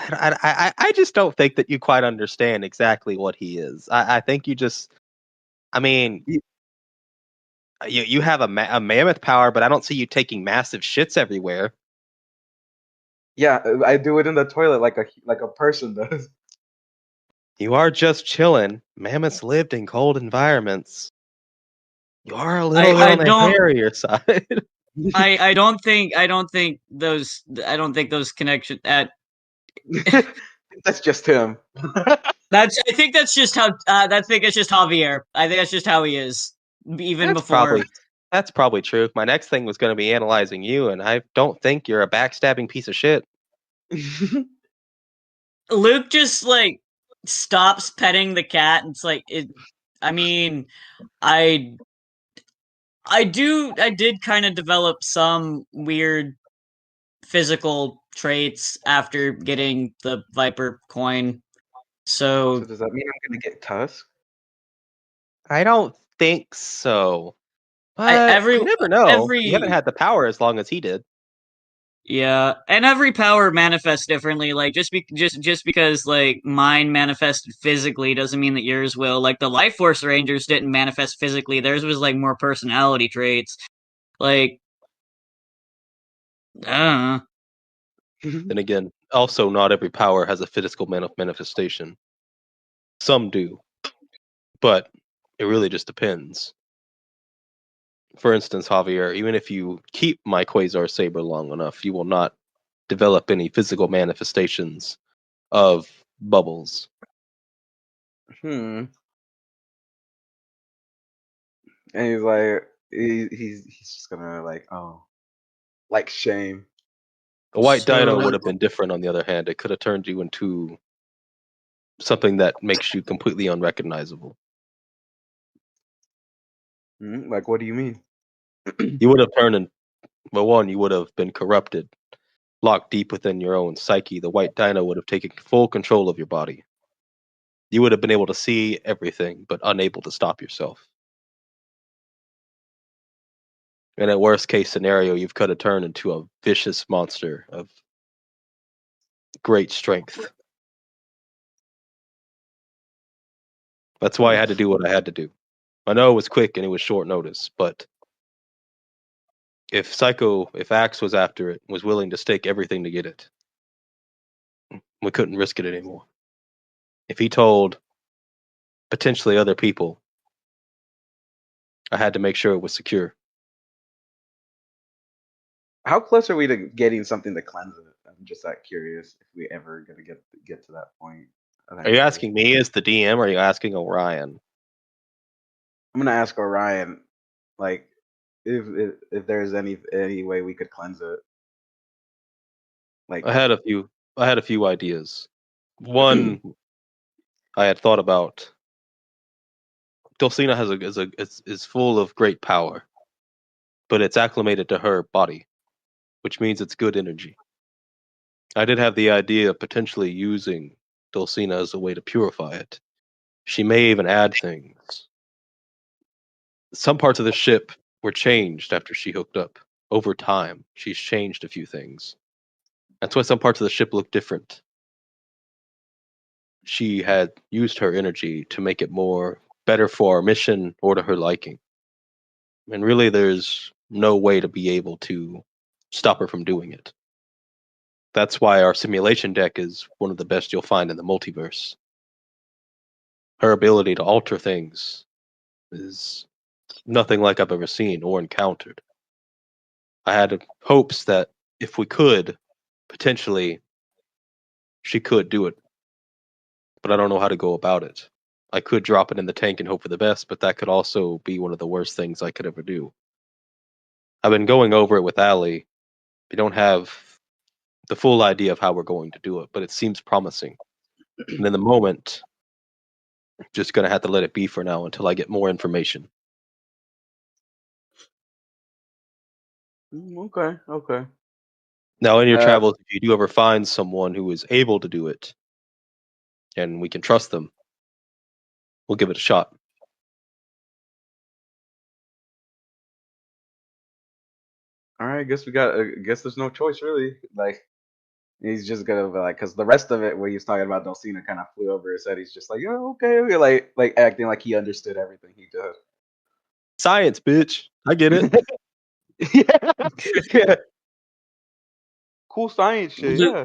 I just don't think that you quite understand exactly what he is. I think you just. I mean, you have a mammoth power, but I don't see you taking massive shits everywhere. yeah, I do it in the toilet like a person does. You are just chilling. Mammoths lived in cold environments. You are a little bit I on the don't hairier side. I don't think those connections at That's just him. that's I think that's just how I think it's just Javier. I think that's just how he is. Even That's before probably true. My next thing was going to be analyzing you, and I don't think you're a backstabbing piece of shit. Luke just like stops petting the cat and it's like it I mean, I I did kind of develop some weird physical traits after getting the Viper coin. So So does that mean I'm gonna get Tusk? I don't think so, I but you never know. You haven't every had the power as long as he did. yeah, and every power manifests differently. Like just because like mine manifested physically doesn't mean that yours will. Like the Life Force Rangers didn't manifest physically. Theirs was like more personality traits. Like I Then again, also not every power has a physical manifestation. Some do, but it really just depends. For instance, Javier, even if you keep my Quasar Saber long enough, you will not develop any physical manifestations of bubbles. Hmm. And he's like, he's just gonna like, oh, like shame. A white dino so would have been different, on the other hand. It could have turned you into something that makes you completely unrecognizable. Like, what do you mean? You would have turned in, well, one, you would have been corrupted, locked deep within your own psyche. The white dino would have taken full control of your body. You would have been able to see everything, but unable to stop yourself. And at worst case scenario, you've could have turned into a vicious monster of great strength. That's why I had to do what I had to do. I know it was quick and it was short notice, but if Axe was after it, was willing to stake everything to get it, we couldn't risk it anymore. If he told potentially other people, I had to make sure it was secure. How close are we to getting something to cleanse it? I'm just that curious if we ever gonna get to that point. Are you Eventually. asking me as the DM, or are you asking Orion? I'm gonna ask Orion, like, if there's any way we could cleanse it. Like, I had a few. I had a few ideas. One I had thought about. Dulcina is full of great power, but it's acclimated to her body, which means it's good energy. I did have the idea of potentially using Dulcina as a way to purify it. She may even add things. Some parts of the ship were changed after she hooked up. Over time, she's changed a few things. That's why some parts of the ship look different. She had used her energy to make it more better for our mission or to her liking. And really, there's no way to be able to stop her from doing it. That's why our simulation deck is one of the best you'll find in the multiverse. Her ability to alter things is nothing like I've ever seen or encountered. I had hopes that if we could, potentially, she could do it, but I don't know how to go about it. I could drop it in the tank and hope for the best, but that could also be one of the worst things I could ever do. I've been going over it with Ali. We don't have the full idea of how we're going to do it, but it seems promising. And in the moment, I'm just going to have to let it be for now until I get more information. okay. Now, in your Uh, travels, if you do ever find someone who is able to do it, and we can trust them, we'll give it a shot. all right, I guess we got. I guess there's no choice really. Like he's just gonna be like, because the rest of it, where he's talking about Dulcina, kind of flew over his head. He's just like, yeah, okay, okay, like acting like he understood everything he did. Science, bitch. I get it. Yeah, yeah, cool science shit. Luke Yeah.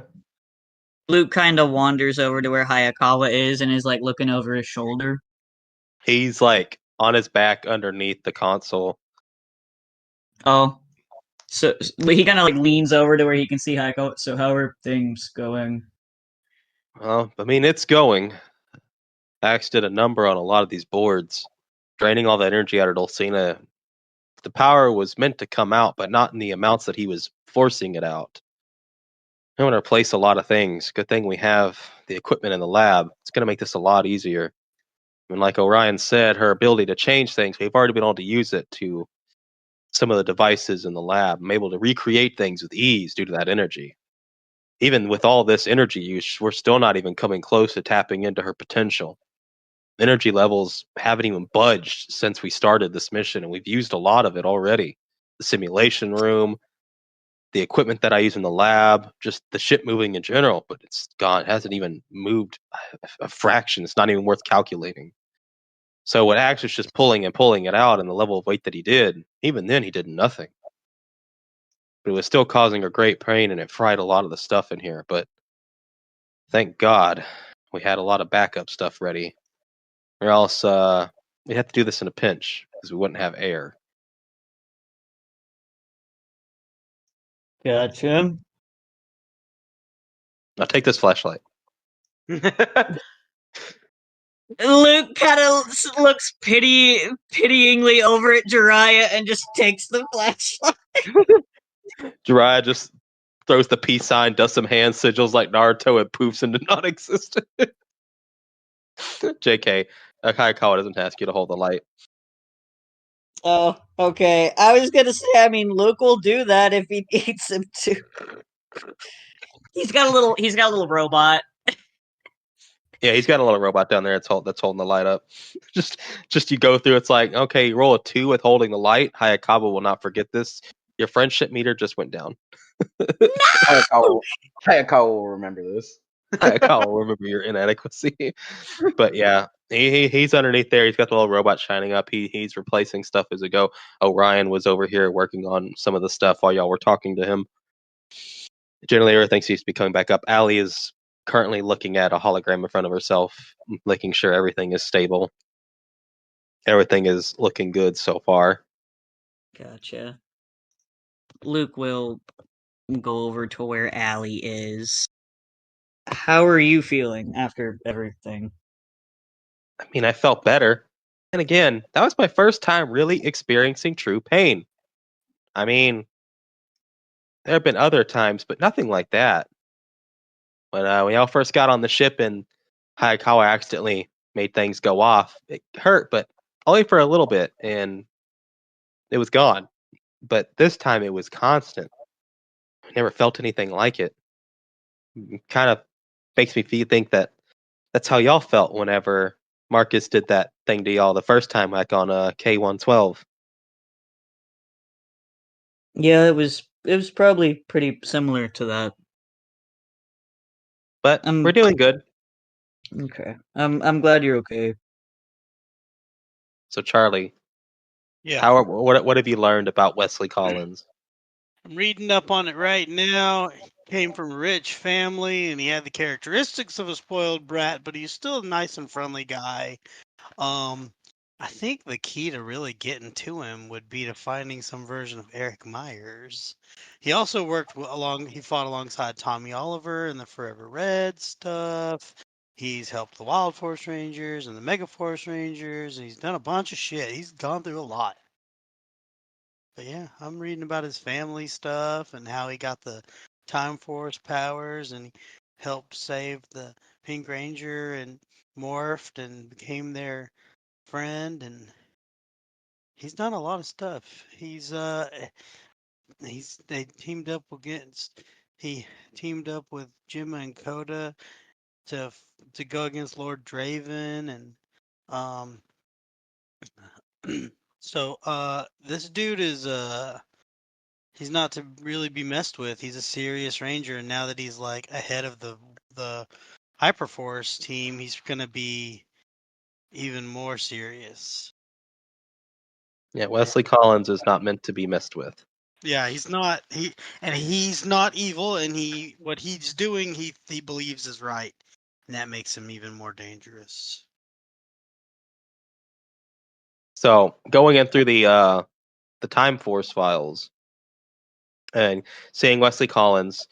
Luke kind of wanders over to where Hayakawa is and is like looking over his shoulder. He's like on his back underneath the console. Oh, so he kind of like leans over to where he can see Hayakawa. So how are things going? Well, I mean, it's going. Axe did a number on a lot of these boards, draining all that energy out of Dulcina. The power was meant to come out, but not in the amounts that he was forcing it out. I'm going to replace a lot of things. Good thing we have the equipment in the lab. It's going to make this a lot easier. And like Orion said, her ability to change things, we've already been able to use it to some of the devices in the lab. I'm able to recreate things with ease due to that energy. Even with all this energy use, we're still not even coming close to tapping into her potential. Energy levels haven't even budged since we started this mission, and we've used a lot of it already. The simulation room, the equipment that I use in the lab, just the ship moving in general, but it's gone. It hasn't even moved a fraction. It's not even worth calculating. So what Axe was just pulling and pulling it out, and the level of weight that he did, even then he did nothing. But it was still causing her great pain, and it fried a lot of the stuff in here. But thank God we had a lot of backup stuff ready, or else we had to do this in a pinch because we wouldn't have air. Gotcha. Now take this flashlight. Luke kind of looks pityingly over at Jiraiya and just takes the flashlight. Jiraiya just throws the peace sign, does some hand sigils like Naruto, and poofs into non-existent. JK, Hayakawa doesn't ask you to hold the light. Oh, okay. I was gonna say, I mean, Luke will do that if he needs him to. He's got a little robot. Yeah, he's got a little robot down there that's holding the light up. just you go through. It's like, okay, you roll a 2 with holding the light. Hayakawa will not forget this. Your friendship meter just went down. Hayakawa, Hayakawa will remember this. Hayakawa will remember your inadequacy. But yeah, he's underneath there. He's got the little robot shining up. He's replacing stuff as we go. Orion was over here working on some of the stuff while y'all were talking to him. Generally, everything seems to be coming back up. Allie is currently looking at a hologram in front of herself, making sure everything is stable. Everything is looking good so far. Gotcha. Luke will go over to where Allie is. How are you feeling after everything? I mean, I felt better. And again, that was my first time really experiencing true pain. I mean, there have been other times, but nothing like that. When we all first got on the ship and Hayakawa accidentally made things go off, it hurt, but only for a little bit, and it was gone. But this time it was constant. I never felt anything like it. Kind of makes me think that that's how y'all felt whenever Marcus did that thing to y'all the first time, like on K112. Yeah, it was probably pretty similar to that. But we're doing good. Okay. I'm glad you're okay. So Charlie, Yeah. what have you learned about Wesley Collins? I'm reading up on it right now. He came from a rich family and he had the characteristics of a spoiled brat, but he's still a nice and friendly guy. Um, I think the key to really getting to him would be to finding some version of Eric Myers. He also he fought alongside Tommy Oliver in the Forever Red stuff. He's helped the Wild Force Rangers and the Mega Force Rangers. And he's done a bunch of shit. He's gone through a lot. But yeah, I'm reading about his family stuff and how he got the Time Force powers and he helped save the Pink Ranger and morphed and became their friend, and he's done a lot of stuff. They teamed up against He teamed up with Jimma and Coda to go against Lord Draven, and um, so this dude is he's not to really be messed with. He's a serious ranger, and now that he's like ahead of the Hyperforce team, he's gonna be even more serious. Yeah, Wesley Collins is not meant to be messed with. Yeah, he's not he's not evil, and what he's doing he believes is right, and that makes him even more dangerous. So going in through the Time Force files and seeing Wesley Collins,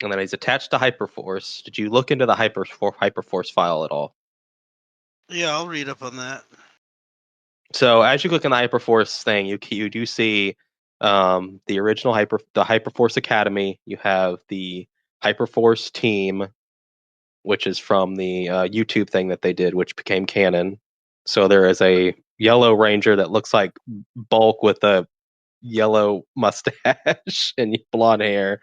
and then he's attached to Hyperforce. Did you look into the Hyperforce file at all? Yeah, I'll read up on that. So as you click on the Hyperforce thing, you do see the original the Hyperforce Academy. You have the Hyperforce team, which is from the YouTube thing that they did, which became canon. So there is a yellow ranger that looks like Bulk with a yellow mustache and blonde hair.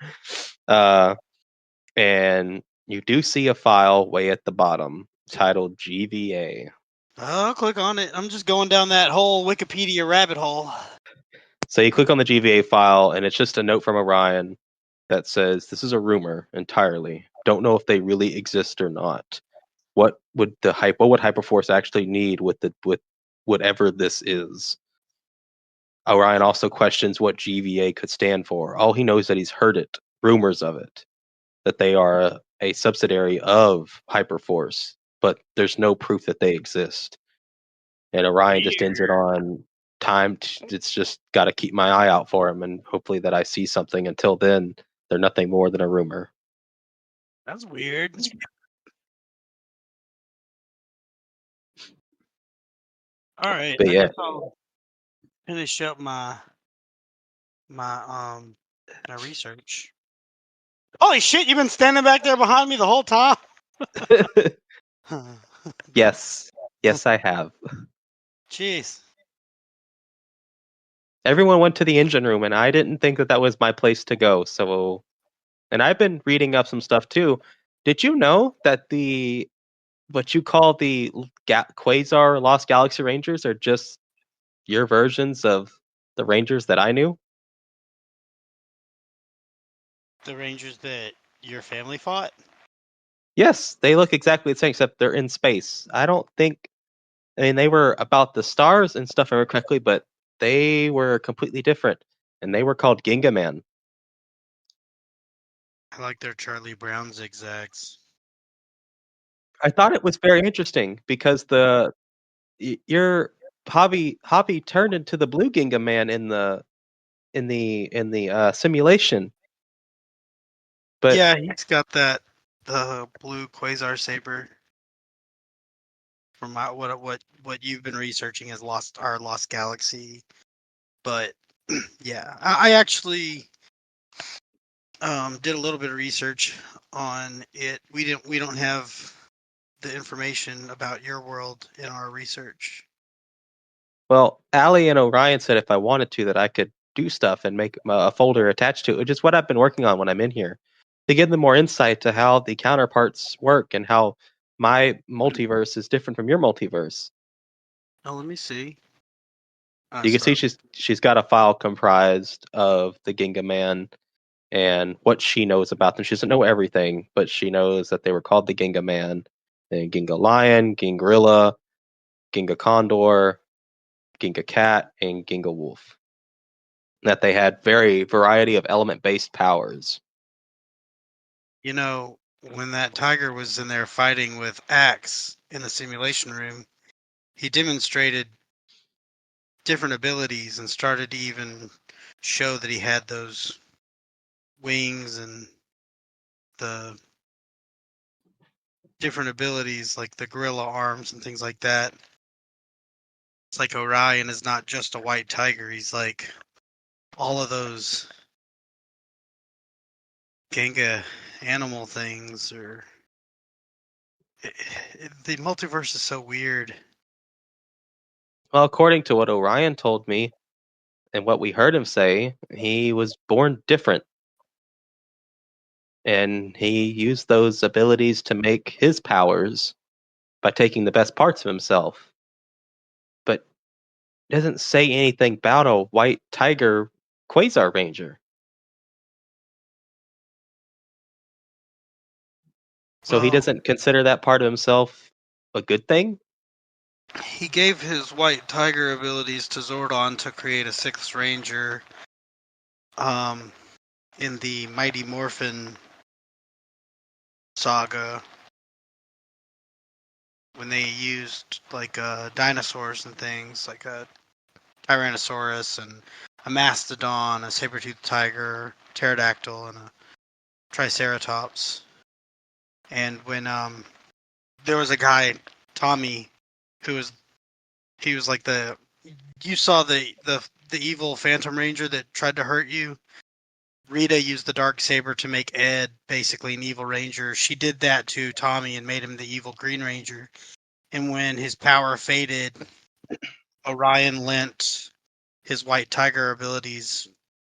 And you do see a file way at the bottom titled GVA. I'll click on it. I'm just going down that whole Wikipedia rabbit hole. So you click on the GVA file, and it's just a note from Orion that says, "This is a rumor entirely. Don't know if they really exist or not. What would Hyperforce actually need with whatever this is?" Orion also questions what GVA could stand for. All he knows that he's heard it, rumors of it, that they are a subsidiary of Hyperforce, but there's no proof that they exist. And Orion just ends it on time. It's just got to keep my eye out for him, and hopefully that I see something. Until then, they're nothing more than a rumor. That's weird. All right, But I yeah, guess I'll finish up my research. Holy shit! You've been standing back there behind me the whole time. yes, I have. Jeez. Everyone went to the engine room, and I didn't think that was my place to go. So, and I've been reading up some stuff too. Did you know that what you call the Quasar Lost Galaxy Rangers are just your versions of the Rangers that I knew? The Rangers that your family fought? Yes, they look exactly the same, except they're in space. I don't think. I mean, they were about the stars and stuff, if I remember correctly, but they were completely different, and they were called Ginga Man. I like their Charlie Brown zigzags. I thought it was very interesting because your hobby turned into the blue Ginga Man in the simulation, but Yeah, he's got the blue quasar saber from what you've been researching as Lost Galaxy. But yeah, I actually did a little bit of research on it. We don't have the information about your world in our research. well, Allie and Orion said if I wanted to that I could do stuff and make a folder attached to it, which is what I've been working on when I'm in here, to give them more insight to how the counterparts work and how my multiverse is different from your multiverse. Oh, let me see. You can see she's got a file comprised of the Ginga Man and what she knows about them. She doesn't know everything, but she knows that they were called the Ginga Man, and Ginga Lion, Gingrilla, Ginga Condor, Ginga Cat, and Ginga Wolf. That they had very variety of element based powers. You know, when that tiger was in there fighting with Axe in the simulation room, he demonstrated different abilities and started to even show that he had those wings and the different abilities like the gorilla arms and things like that. It's like Orion is not just a white tiger, he's like all of those Ganga animal things or the multiverse is so weird. Well, according to what Orion told me and what we heard him say, he was born different. and he used those abilities to make his powers by taking the best parts of himself. But doesn't say anything about a white tiger Quasar Ranger. So he Well, doesn't consider that part of himself a good thing? he gave his white tiger abilities to Zordon to create a sixth ranger in the Mighty Morphin saga when they used like dinosaurs and things like a Tyrannosaurus and a Mastodon, a saber-toothed tiger, pterodactyl, and a Triceratops. And when there was a guy, Tommy, who was he was like you saw the evil Phantom Ranger that tried to hurt you. Rita used the dark saber to make Ed basically an evil ranger. She did that to Tommy and made him the evil Green Ranger. And when his power faded, Orion lent his white tiger abilities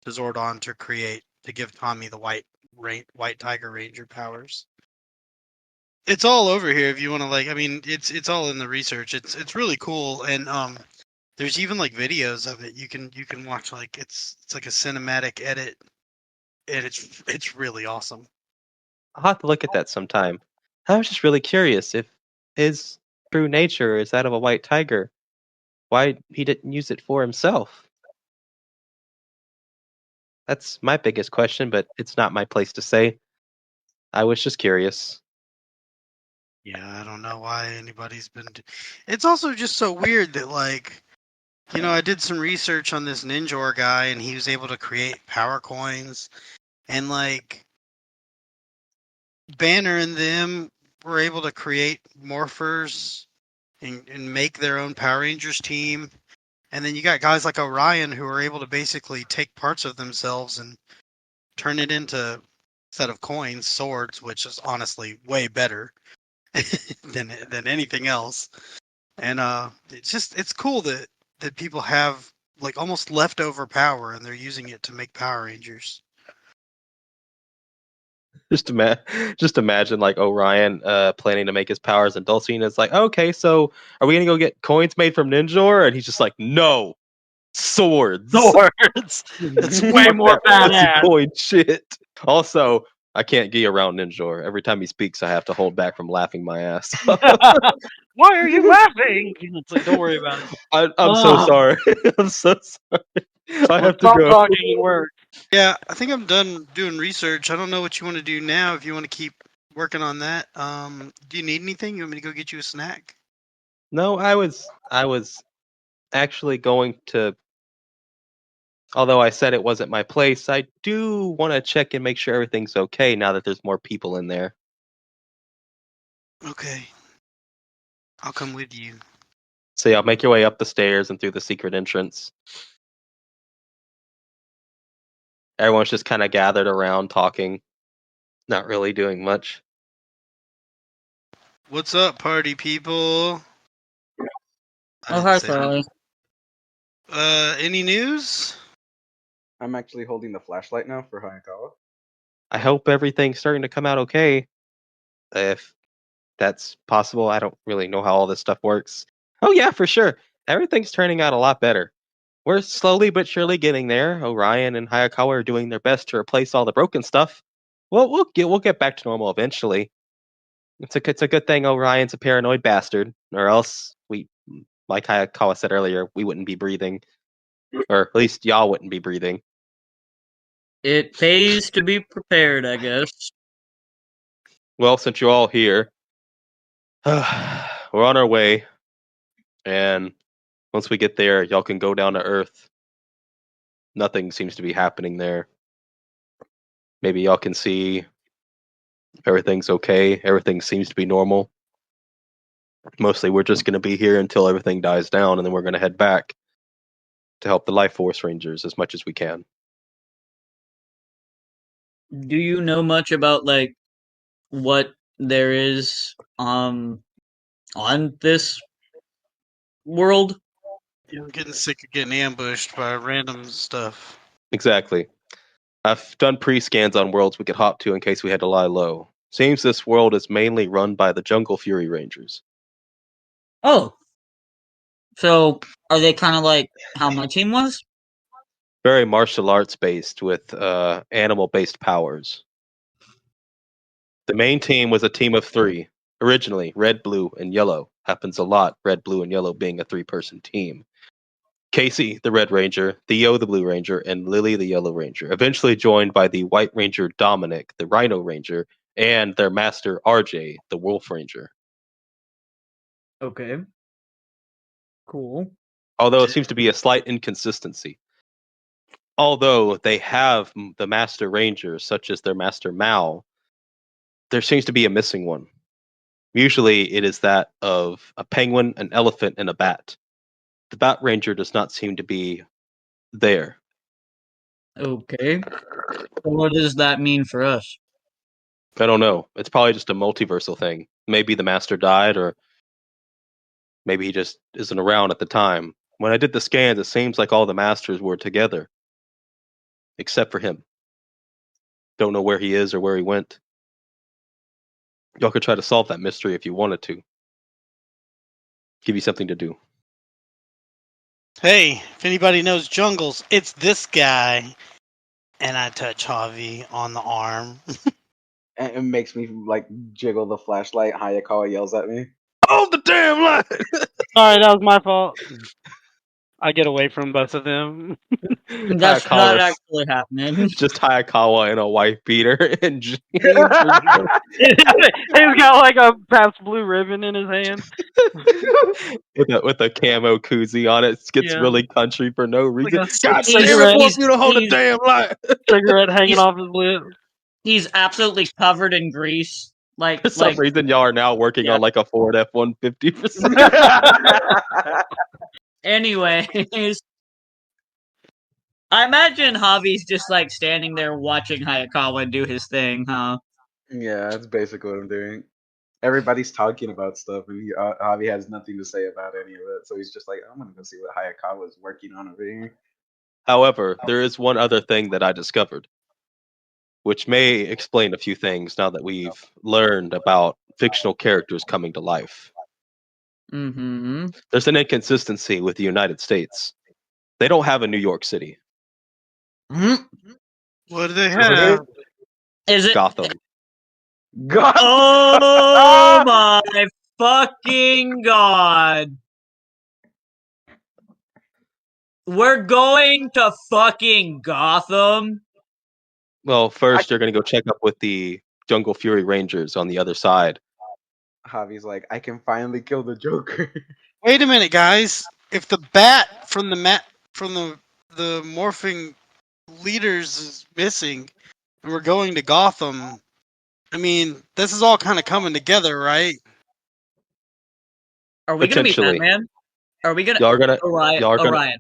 to Zordon to give Tommy the white tiger ranger powers. It's all over here if you want to it's all in the research. It's really cool, and there's even like videos of it. You can watch like it's like a cinematic edit, and it's really awesome. I'll have to look at that sometime. I was just really curious if his true nature is that of a white tiger. Why he didn't use it for himself? That's my biggest question, but it's not my place to say. I was just curious. Yeah, I don't know why anybody's been. It's also just so weird that I did some research on this Ninjor guy, and he was able to create power coins, and Banner and them were able to create morphers and make their own Power Rangers team. And then you got guys like Orion who are able to basically take parts of themselves and turn it into, instead of coins, swords, which is honestly way better than anything else. And it's cool that people have like almost leftover power and they're using it to make Power Rangers. Just imagine like Orion planning to make his powers, and Dulcina's like, okay, so are we gonna go get coins made from Ninjor? And he's just like, no, swords. Swords. It's way Fuck more that pussy badass. coin shit. Also, I can't get around Ninjor. Every time he speaks, I have to hold back from laughing my ass. Why are you laughing? It's like, don't worry about it. I'm so sorry. I'm so sorry. I have to Stop go. talking and work. Yeah, I think I'm done doing research. I don't know what you want to do now. If you want to keep working on that, do you need anything? You want me to go get you a snack? No, I was actually going to. Although I said it wasn't my place, I do want to check and make sure everything's okay now that there's more people in there. Okay, I'll come with you. So yeah, make your way up the stairs and through the secret entrance. Everyone's just kind of gathered around talking, not really doing much. What's up, party people? I Oh, didn't hi, say that. Sally. Any news? I'm actually holding the flashlight now for Hayakawa. I hope everything's starting to come out okay. If that's possible, I don't really know how all this stuff works. Oh yeah, for sure. Everything's turning out a lot better. We're slowly but surely getting there. Orion and Hayakawa are doing their best to replace all the broken stuff. Well, we'll get back to normal eventually. It's a good thing Orion's a paranoid bastard, or else we, like Hayakawa said earlier, we wouldn't be breathing, or at least y'all wouldn't be breathing. It pays to be prepared, I guess. Well, since you're all here, we're on our way, and once we get there, y'all can go down to Earth. Nothing seems to be happening there. Maybe y'all can see everything's okay. Everything seems to be normal. Mostly, we're just going to be here until everything dies down, and then we're going to head back to help the Life Force Rangers as much as we can. Do you know much about what there is on this world? I'm getting sick of getting ambushed by random stuff. Exactly. I've done pre-scans on worlds we could hop to in case we had to lie low. Seems this world is mainly run by the Jungle Fury Rangers. Oh, so are they kind of like how my team was? Very martial arts based with animal based powers. The main team was a team of 3. Originally, red, blue, and yellow. Happens a lot, red, blue, and yellow being a 3-person team. Casey, the Red Ranger, Theo, the Blue Ranger, and Lily, the Yellow Ranger, eventually joined by the White Ranger Dominic, the Rhino Ranger, and their master RJ, the Wolf Ranger. Okay. Cool. Although it seems to be a slight inconsistency. Although they have the Master Rangers, such as their Master Mal, there seems to be a missing one. Usually it is that of a penguin, an elephant, and a bat. The Bat Ranger does not seem to be there. Okay. So what does that mean for us? I don't know. It's probably just a multiversal thing. Maybe the Master died, or maybe he just isn't around at the time. When I did the scans, it seems like all the Masters were together. Except for him. Don't know where he is or where he went. Y'all could try to solve that mystery if you wanted to. Give you something to do. Hey, if anybody knows jungles, it's this guy. And I touch Javi on the arm. And it makes me like jiggle the flashlight. Hayakawa yells at me. Oh, the damn line! Sorry, that was my fault. I get away from both of them. That's not actually happening. Just Hayakawa in a white beater and jeans. He's got like a Pabst Blue Ribbon in his hand. with a camo koozie on it. It gets Yeah. really country for no reason. a God damn cigarette. it, wants you to hold a He's- damn line. Cigarette hanging off his lip. He's absolutely covered in grease. For some reason, y'all are now working on like a Ford F-150 for some Anyways, I imagine Javi's just like standing there watching Hayakawa do his thing, huh? Yeah, that's basically what I'm doing. Everybody's talking about stuff, and Javi has nothing to say about any of it. So he's just like, I'm gonna go see what Hayakawa is working on over here. However, there is one other thing that I discovered, which may explain a few things now that we've learned about fictional characters coming to life. Mm-hmm. There's an inconsistency with the United States. They don't have a New York City. What do they have? Is it Gotham. God. Oh my fucking god. We're going to fucking Gotham? Well, first you're going to go check up with the Jungle Fury Rangers on the other side. Javi's like, I can finally kill the Joker. Wait a minute, guys. If the bat from the morphing leaders is missing, and we're going to Gotham, I mean, this is all kind of coming together, right? Are we gonna be Potentially. Batman? Are we gonna Y'all are gonna. Orion? Y'all are gonna. Orion.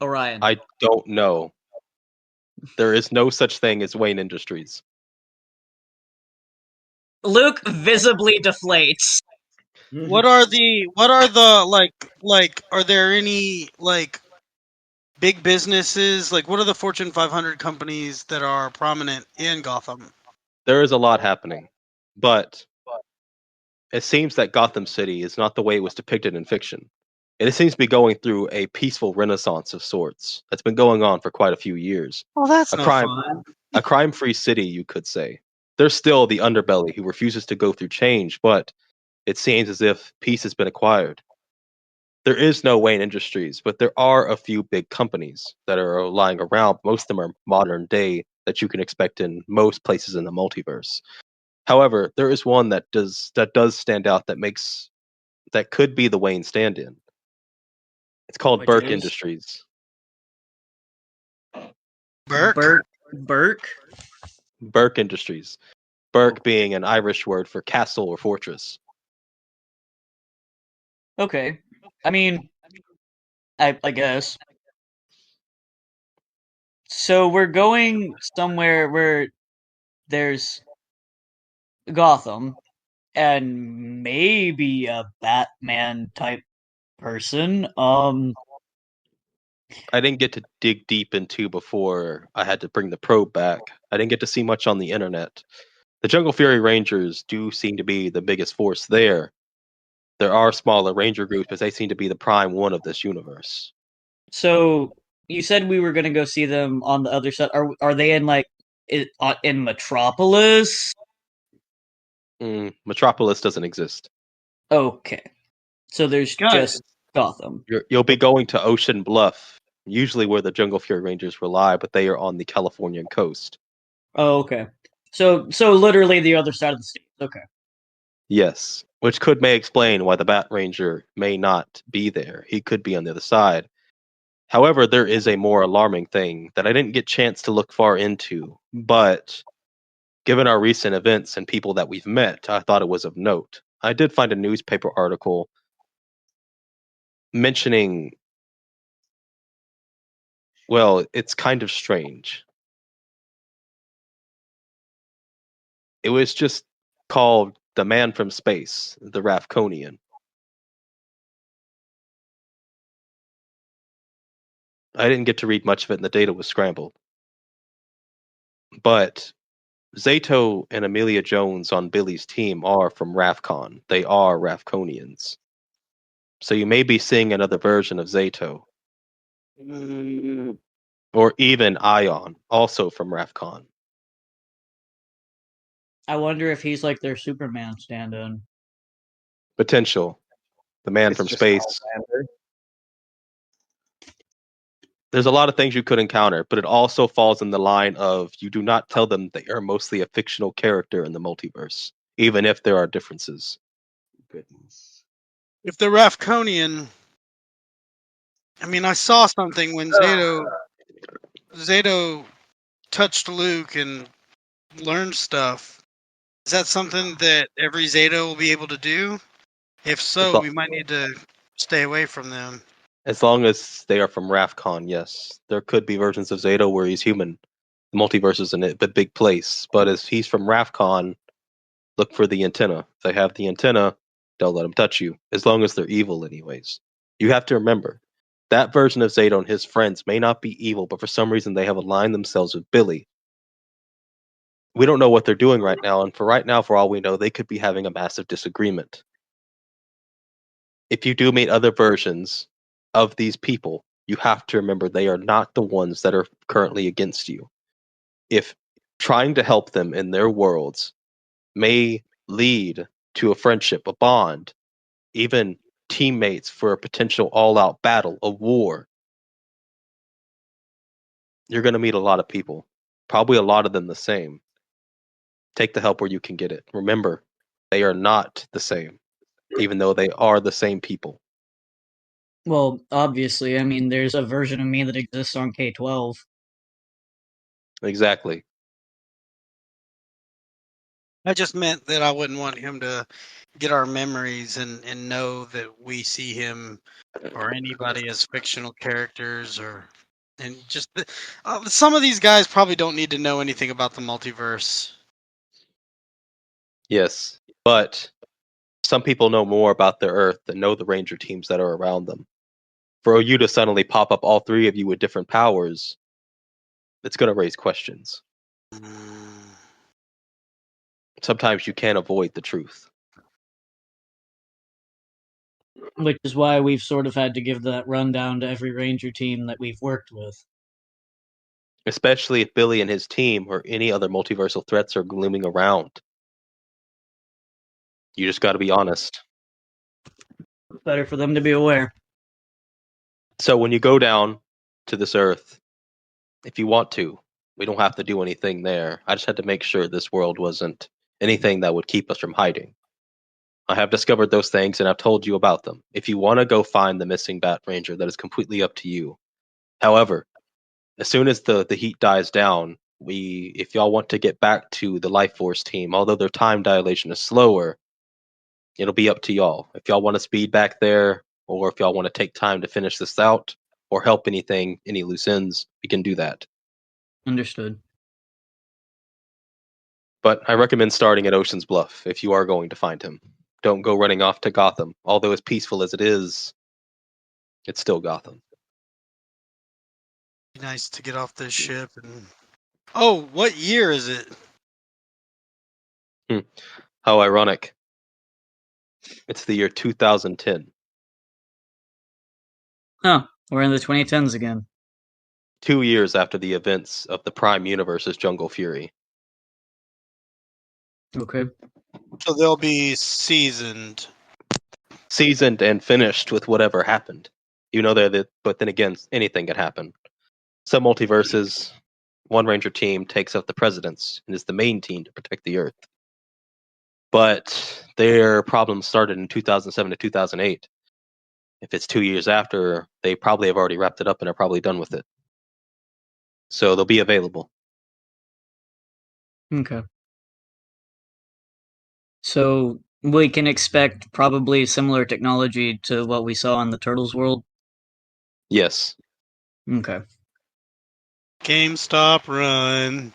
Orion. I don't know. There is no such thing as Wayne Industries. Luke visibly deflates. What are the like are there any like big businesses, like what are the Fortune 500 companies that are prominent in Gotham? There is a lot happening, but it seems that Gotham City is not the way it was depicted in fiction. And it seems to be going through a peaceful renaissance of sorts that's been going on for quite a few years. Well, that's A no crime- fun. A crime-free city, you could say. There's still the underbelly who refuses to go through change, but it seems as if peace has been acquired. There is no Wayne Industries, but there are a few big companies that are lying around. Most of them are modern day that you can expect in most places in the multiverse. However, there is one that does stand out that could be the Wayne stand-in. It's called Which Burke is? Industries. Burke? Burke? Burke Industries. Burke being an Irish word for castle or fortress. Okay. I mean, I guess. So we're going somewhere where there's Gotham and maybe a Batman type person. I didn't get to dig deep into before I had to bring the probe back. I didn't get to see much on the internet. The Jungle Fury Rangers do seem to be the biggest force there. There are smaller ranger groups, but they seem to be the prime one of this universe. So you said we were gonna go see them on the other side. Are they in like in Metropolis? Metropolis doesn't exist. Okay, so there's Guys, just Gotham. You'll be going to Ocean Bluff, usually where the Jungle Fury Rangers rely, but they are on the Californian coast. Oh, okay. So literally the other side of the state. Okay. Yes, which may explain why the Bat Ranger may not be there. He could be on the other side. However, there is a more alarming thing that I didn't get chance to look far into, but given our recent events and people that we've met, I thought it was of note. I did find a newspaper article mentioning, well, it's kind of strange. It was just called The Man from Space, the Rafconian. I didn't get to read much of it, and the data was scrambled. But Zato and Amelia Jones on Billy's team are from Rafcon. They are Rafconians. So you may be seeing another version of Zato. Or even Ion, also from Rafcon. I wonder if he's like their Superman stand-in. Potential. The man It's from just space. Homelander. There's a lot of things you could encounter, but it also falls in the line of you do not tell them they are mostly a fictional character in the multiverse, even if there are differences. Goodness. if they're Rafconian, I mean, I saw something when Zato touched Luke and learned stuff. Is that something that every Zato will be able to do? If As, so, lo- we might need to stay away from them. as long as they are from Rafcon, yes. There could be versions of Zato where he's human. The multiverse is in a big place, but as he's from Rafcon, look for the antenna. If they have the antenna, don't let them touch you, as long as they're evil, anyways. You have to remember, that version of Zato and his friends may not be evil, but for some reason they have aligned themselves with Billy. We don't know what they're doing right now, and for right now, for all we know, they could be having a massive disagreement. If you do meet other versions of these people, you have to remember they are not the ones that are currently against you. If trying to help them in their worlds may lead to a friendship, a bond, even teammates for a potential all out battle, a war, you're going to meet a lot of people. Probably a lot of them the same. Take the help where you can get it. Remember, they are not the same, even though they are the same people. Well, obviously, I mean, there's a version of me that exists on K-12. Exactly. I just meant that I wouldn't want him to get our memories and know that we see him or anybody as fictional characters and just some of these guys probably don't need to know anything about the multiverse. Yes. But some people know more about the Earth than know the Ranger teams that are around them. For you to suddenly pop up all three of you with different powers, it's going to raise questions. Sometimes you can't avoid the truth. Which is why we've sort of had to give that rundown to every Ranger team that we've worked with. Especially if Billy and his team or any other multiversal threats are looming around. You just got to be honest. Better for them to be aware. So when you go down to this Earth, if you want to, we don't have to do anything there. I just had to make sure this world wasn't anything that would keep us from hiding. I have discovered those things and I've told you about them. If you want to go find the missing Bat Ranger, that is completely up to you. However, as soon as the heat dies down, if y'all want to get back to the Life Force team, although their time dilation is slower, it'll be up to y'all. If y'all want to speed back there, or if y'all want to take time to finish this out, or help any loose ends, we can do that. Understood. But I recommend starting at Ocean's Bluff if you are going to find him. Don't go running off to Gotham. Although as peaceful as it is, it's still Gotham. Be nice to get off this ship and. Oh, what year is it? How ironic. It's the year 2010. Huh. We're in the 2010s again. 2 years after the events of the Prime Universe's Jungle Fury. Okay. So they'll be seasoned. Seasoned and finished with whatever happened. You know but then again, anything could happen. Some multiverses, one Ranger team takes up the precedence and is the main team to protect the Earth. But their problems started in 2007 to 2008. If it's 2 years after, they probably have already wrapped it up and are probably done with it. So they'll be available. Okay. So we can expect probably similar technology to what we saw in the Turtles world? Yes. Okay. GameStop run.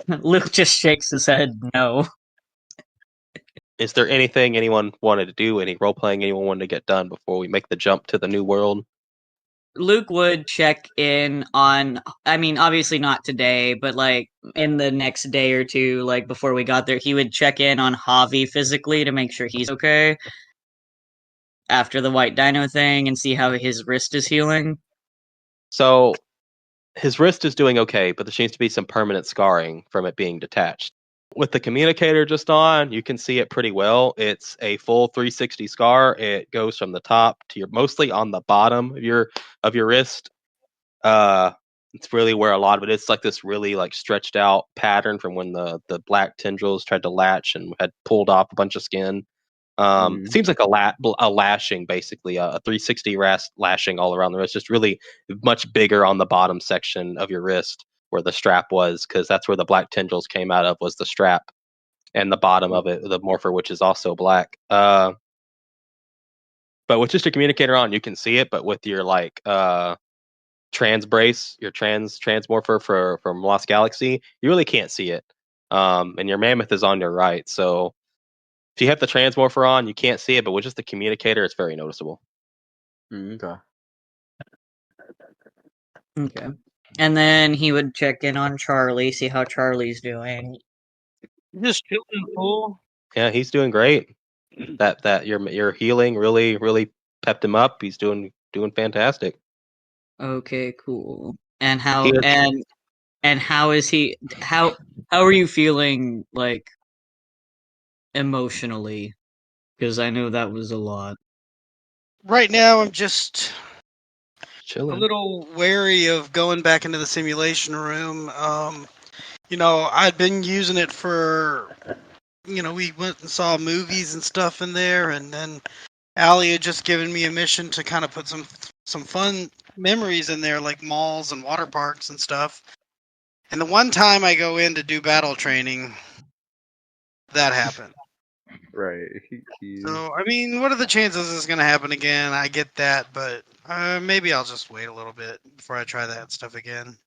Luke just shakes his head no. Is there anything anyone wanted to do, any role playing anyone wanted to get done before we make the jump to the new world? Luke would check in on, I mean, obviously not today, but like in the next day or two, like before we got there, he would check in on Javi physically to make sure he's okay after the white dino thing and see how his wrist is healing. So his wrist is doing okay, but there seems to be some permanent scarring from it being detached. With the communicator just on, you can see it pretty well. It's a full 360 scar. It goes from the top to your mostly on the bottom of your wrist. It's really where a lot of it is. It's like this really like stretched out pattern from when the black tendrils tried to latch and had pulled off a bunch of skin. It seems like a lashing, basically a 360 lashing all around the wrist. Just really much bigger on the bottom section of your wrist where the strap was, because that's where the black tendrils came out of, was the strap, and the bottom of it, the morpher, which is also black. But with just a communicator on, you can see it. But with your like trans brace, your transmorpher from Lost Galaxy, you really can't see it. And your mammoth is on your right, so if you have the transmorpher on, you can't see it, but with just the communicator, it's very noticeable. Okay. Okay. And then he would check in on Charlie, see how Charlie's doing. Just chilling, fool. Yeah, he's doing great. That your healing really pepped him up. He's doing fantastic. Okay, cool. And He how is, and how is he how are you feeling like emotionally? Because I know that was a lot. Right now, I'm just a chilling. little wary of going back into the simulation room. You know, I'd been using it for, we went and saw movies and stuff in there, and then Allie had just given me a mission to kind of put some fun memories in there, like malls and water parks and stuff. And the one time I go in to do battle training, that happened. Right. So, I mean, what are the chances this is going to happen again? I get that, but maybe I'll just wait a little bit before I try that stuff again.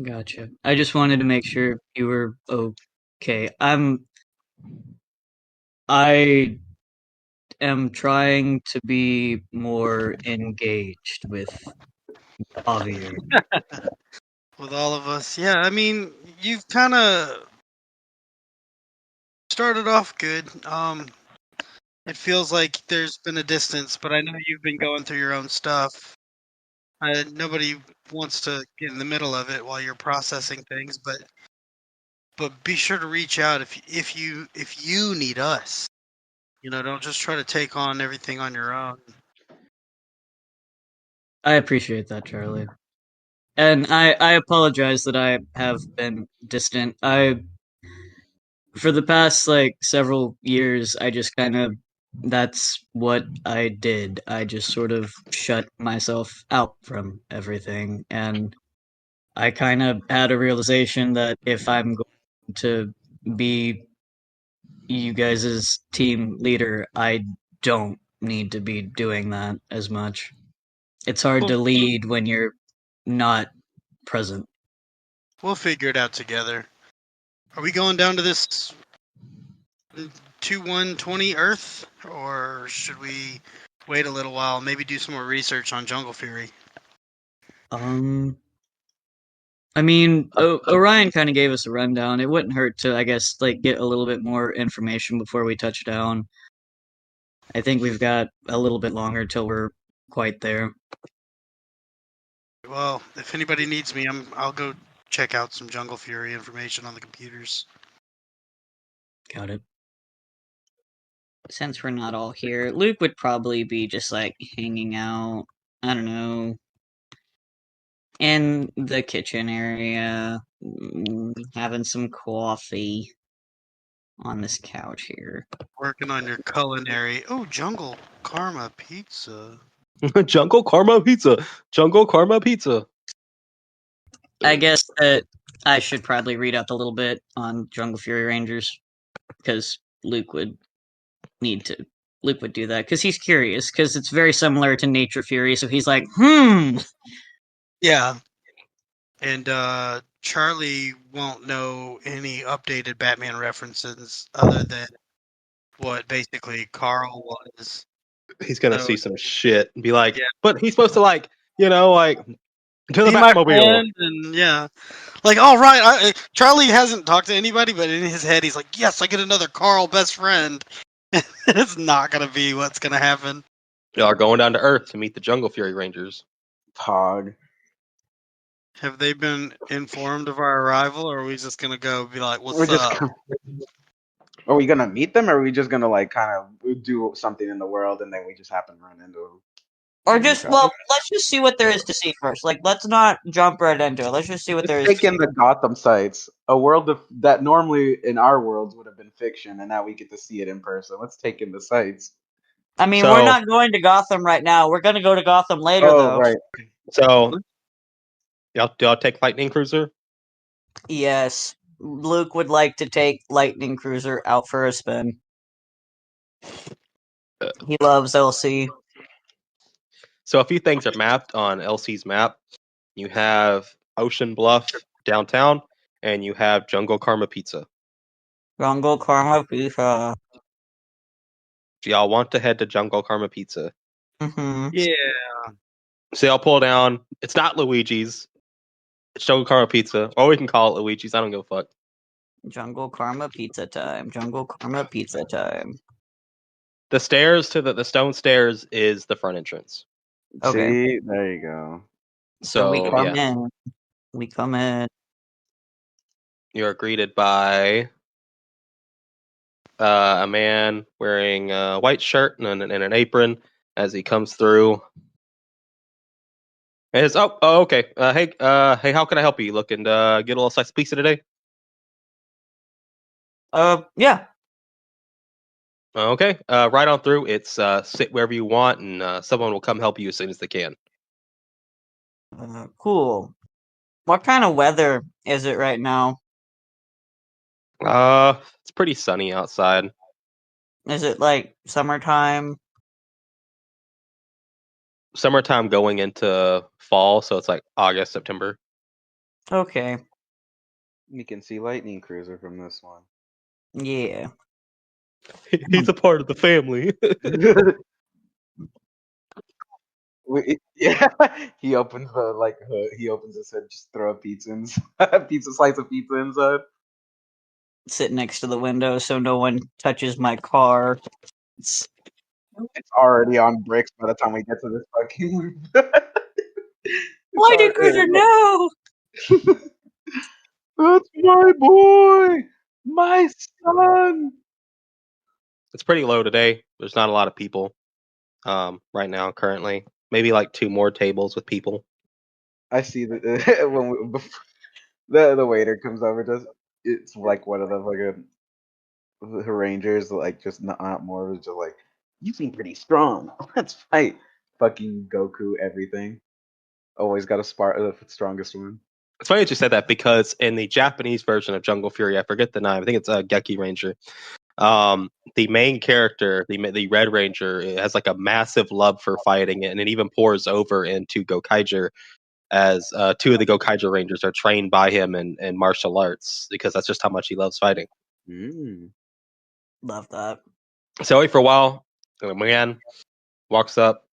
Gotcha. I just wanted to make sure you were okay. I am trying to be more engaged with Javier. With all of us, yeah. I mean, you've kind of started off good. It feels like there's been a distance, but I know you've been going through your own stuff. Nobody wants to get in the middle of it while you're processing things, but be sure to reach out if you need us. Don't just try to take on everything on your own. I appreciate that, Charlie. And I apologize that I have been distant. For the past like several years, I just kind of that's what I did. I just sort of shut myself out from everything, and I kind of had a realization that if I'm going to be you guys' team leader, I don't need to be doing that as much. It's hard to lead when you're not present. We'll figure it out together. Are we going down to this 2120 Earth, or should we wait a little while, maybe do some more research on Jungle Fury? I mean, Orion kind of gave us a rundown. It wouldn't hurt to, I guess, like get a little bit more information before we touch down. I think we've got a little bit longer till we're quite there. Well, if anybody needs me, I'll go check out some Jungle Fury information on the computers. Got it. Since we're not all here, Luke would probably be just like hanging out. I don't know, in the kitchen area, having some coffee on this couch here. Working on your culinary. Oh, Jungle Karma Pizza. Jungle Karma Pizza. Jungle Karma Pizza. I guess that I should probably read up a little bit on Jungle Fury Rangers because Luke would need to. Luke would do that because he's curious because it's very similar to Nature Fury. So he's like, Yeah. And Charlie won't know any updated Batman references other than what basically Carl was. He's gonna So, see some shit and be like, yeah. but he's supposed to like, to the Be my Batmobile. friend, and yeah, like all right. Charlie hasn't talked to anybody, but in his head, he's like, "Yes, I get another Carl best friend." It's not gonna be what's gonna happen. Y'all are going down to Earth to meet the Jungle Fury Rangers. Pog. Have they been informed of our arrival, or are we just gonna go be like, "What's We're just. up?" Are we gonna meet them, or are we just gonna like kind of do something in the world, and then we just happen to run into them? or just let's just see what there is to see first. Like, let's not jump right into it. Let's just see what there Let's is. take in the Gotham sites, a world that normally in our worlds would have been fiction, and now we get to see it in person. Let's take in the sites. I mean, So- we're not going to Gotham right now. We're going to go to Gotham later, Oh, though. right. So, y'all take Lightning Cruiser? Yes, Luke would like to take Lightning Cruiser out for a spin. He loves LC. So a few things are mapped on LC's map. You have Ocean Bluff downtown, and you have Jungle Karma Pizza. Jungle Karma Pizza. Do y'all want to head to Jungle Karma Pizza? Mm-hmm. Yeah. So y'all pull down. It's not Luigi's. It's Jungle Karma Pizza. Or we can call it Luigi's. I don't give a fuck. Jungle Karma Pizza time. Jungle Karma Pizza time. The stairs to the stone stairs is the front entrance. Okay. See, there you go. So we So, come yeah. in. We come in. You're greeted by a man wearing a white shirt and an apron as he comes through. And it's, okay. Hey, how can I help you? Looking to get a little slice of pizza today? Yeah. Okay. Right on through. It's sit wherever you want, and someone will come help you as soon as they can. Cool. What kind of weather is it right now? It's pretty sunny outside. Is it like summertime? Summertime going into fall, so it's like August, September. Okay. You can see Lightning Cruiser from this one. Yeah. He's a part of the family. Yeah, he opens the hood. He opens his head, just throw a pizza slice of pizza inside. Sit next to the window so no one touches my car. It's already on bricks by the time we get to this fucking. Lightning Cruiser, no! That's my boy, my son. It's pretty low today. There's not a lot of people right now currently. Maybe like 2 more tables with people. I see that when the waiter comes over, it's like one of the fucking Rangers, like just not more. It's just like, you seem pretty strong. Let's fight. Fucking Goku, everything. Always got to spar the strongest one. It's funny that you said that because in the Japanese version of Jungle Fury, I forget the name. I think it's Geki Ranger. The main character, the Red Ranger, has like a massive love for fighting, and it even pours over into Gokaiger, as 2 of the Gokaiger Rangers are trained by him in martial arts because that's just how much he loves fighting. Love that. So wait for a while. A man walks up,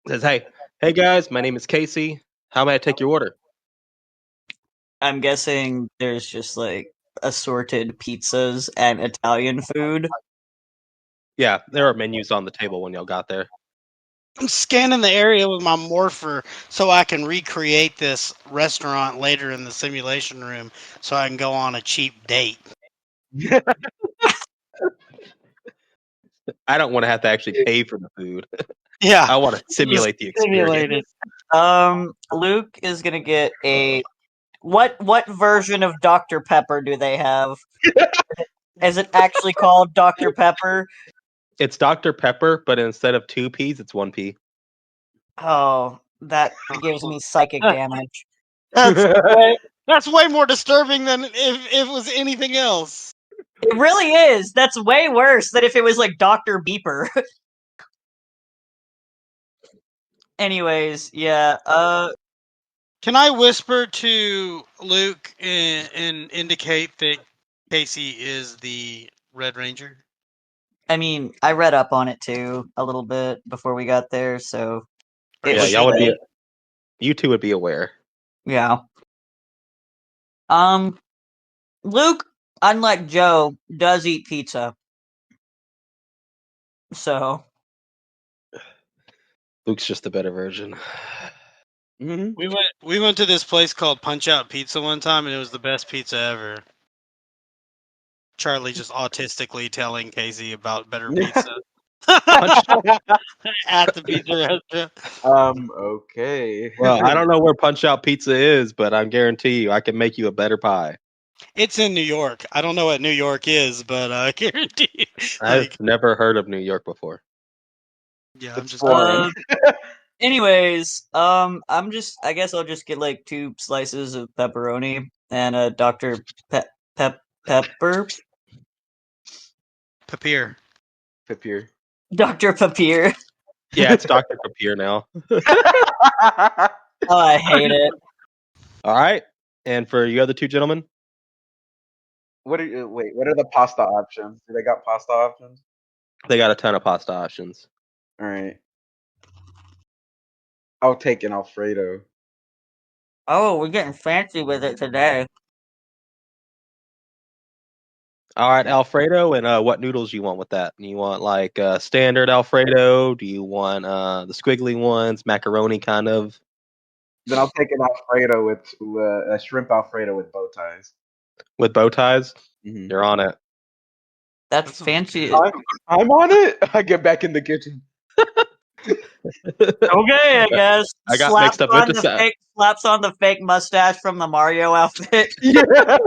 says, "Hey guys, my name is Casey. How may I take your order? I'm guessing there's just like assorted pizzas and Italian food. Yeah, there are menus on the table when y'all got there. I'm scanning the area with my morpher so I can recreate this restaurant later in the simulation room so I can go on a cheap date. I don't want to have to actually pay for the food. Yeah. I want to simulate the experience. Luke is gonna get a what version of Dr. Pepper do they have? Is it actually called Dr. Pepper? It's Dr. Pepper, but instead of 2 P's, it's 1 P. Oh, that gives me psychic damage. That's way more disturbing than if it was anything else. It really is. That's way worse than if it was like Dr. Beeper. Anyways, yeah. Can I whisper to Luke and indicate that Casey is the Red Ranger? I mean, I read up on it too a little bit before we got there, so it Yeah, was y'all would be. safe. You two would be aware. Yeah. Luke, unlike Joe, does eat pizza. So Luke's just the better version. Mhm. We went to this place called Punch Out Pizza one time, and it was the best pizza ever. Charlie just autistically telling Casey about better pizza at the pizza restaurant. Okay. Well, I don't know where Punch Out Pizza is, but I guarantee you I can make you a better pie. It's in New York. I don't know what New York is, but I guarantee you, I've never heard of New York before. yeah, I'm It's just foreign. anyways, I guess I'll just get like 2 slices of pepperoni and a Dr. Pepper. Papier. Papier. Dr. Papier. Yeah, it's Dr. Papier now. Oh, I hate it. All right. And for you other 2 gentlemen, What are the pasta options? Do they got pasta options? they got a ton of pasta options. All right. I'll take an Alfredo. Oh, we're getting fancy with it today. All right, Alfredo, and what noodles you want with that? You want like standard Alfredo? Do you want the squiggly ones, macaroni kind of Then I'll take an Alfredo with a shrimp Alfredo with bow ties. with bow ties? Mhm. You're on it. That's That sounds fancy. good. I'm on it. I get back in the kitchen. Okay, I guess. I got mixed up with Slaps on the fake mustache from the Mario outfit. Yeah.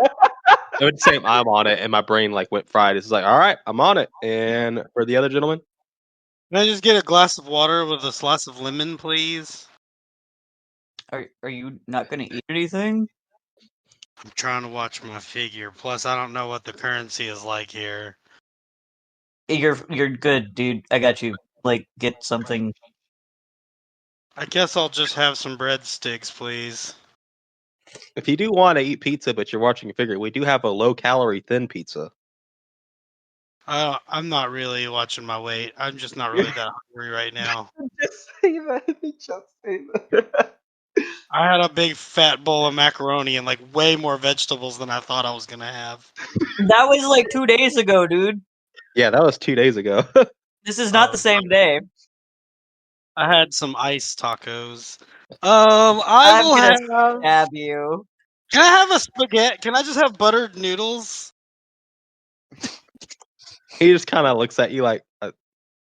I would say I'm on it, and my brain like went fried. It's like, all right, I'm on it. And for the other gentleman, Can I just get a glass of water with a slice of lemon, please? Are you not gonna eat anything? I'm trying to watch my figure. Plus, I don't know what the currency is like here. You're good, dude. I got you. Like, get something. I guess I'll just have some breadsticks, please. if you do want to eat pizza, but you're watching your figure, we do have a low calorie thin pizza. I'm not really watching my weight. I'm just not really that hungry right now. Just say that. Just say that. I had a big fat bowl of macaroni and like way more vegetables than I thought I was gonna have. That was like 2 days ago, dude. Yeah, that was 2 days ago. This is not the same day. I had some ice tacos. I I'm will gonna have. stab you. Can I have a spaghetti? Can I just have buttered noodles? He just kind of looks at you like,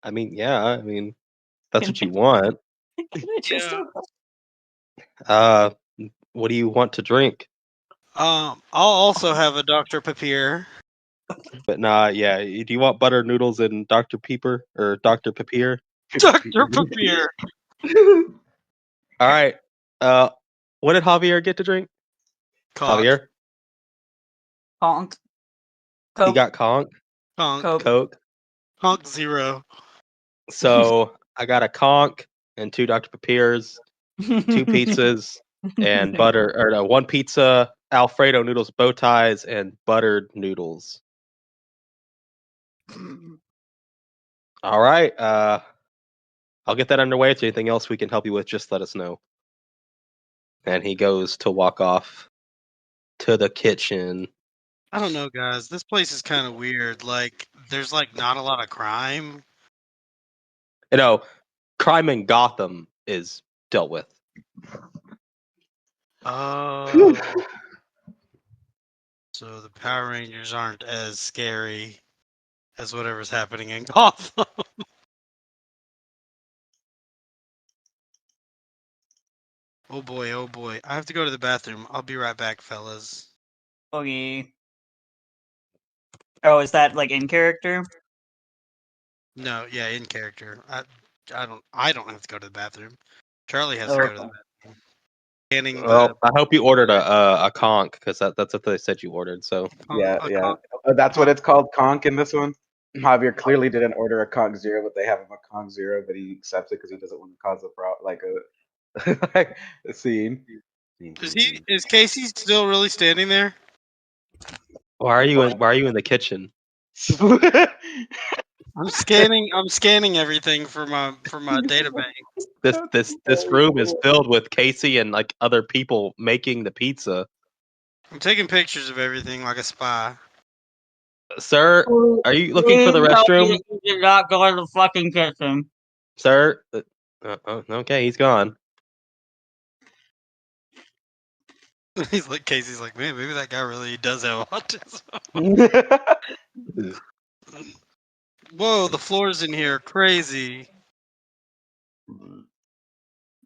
I mean, yeah, I mean, that's what you want. Can I just Yeah. Uh, what do you want to drink? I'll also have a Dr. Papier. But nah, yeah. Do you want butter noodles and Dr. Peeper or Dr. Papier? Dr. Papier. All right. What did Javier get to drink? Conk. Javier, honk? he Coke. got conch, Conk. Coke. Coke. Conk zero. So I got a conch and 2 Dr. Papiers, 2 pizzas, and butter, or no, 1 pizza, Alfredo noodles, bow ties, and buttered noodles. All right. I'll get that underway. If there's anything else we can help you with, just let us know. and he goes to walk off to the kitchen. I don't know, guys. This place is kind of weird. Like, there's like not a lot of crime. You know, crime in Gotham is dealt with. Oh, so the Power Rangers aren't as scary as whatever's happening in Gotham. Oh boy, oh boy. I have to go to the bathroom. I'll be right back, fellas. Okay. Oh, is that like in character? No, yeah, in character. I don't have to go to the bathroom. Charlie has Oh, to go to the okay. bathroom. Scanning Well, the I hope you ordered a conch because that's what they said you ordered. So Yeah, a yeah. con- That's what it's called, conch in this one. Javier clearly didn't order a conch zero, but they have him a conch zero, but he accepts it because he doesn't want to cause like a scene. Is Casey still really standing there? why are you in the kitchen? I'm scanning everything for my database. This room is filled with Casey and like other people making the pizza. I'm taking pictures of everything like a spy. Sir, are you looking for the Please tell me restroom? that you did not go to the fucking kitchen. Sir? Okay, he's gone. He's like Casey's like, man, maybe that guy really does have autism. Whoa, the floors in here are crazy.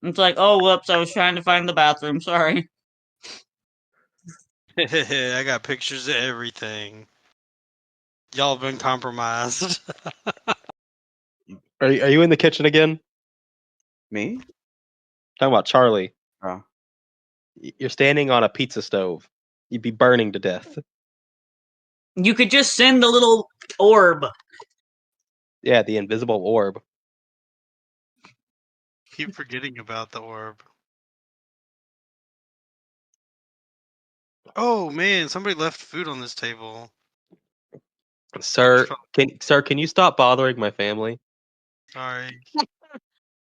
It's like, oh, whoops, I was trying to find the bathroom. Sorry. I got pictures of everything. Y'all have been compromised. Are you in the kitchen again? Me? Talking about Charlie. Oh. You're standing on a pizza stove. You'd be burning to death. You could just send the little orb. Yeah, the invisible orb. Keep forgetting about the orb. Oh man, somebody left food on this table. Sir, can you stop bothering my family? Sorry.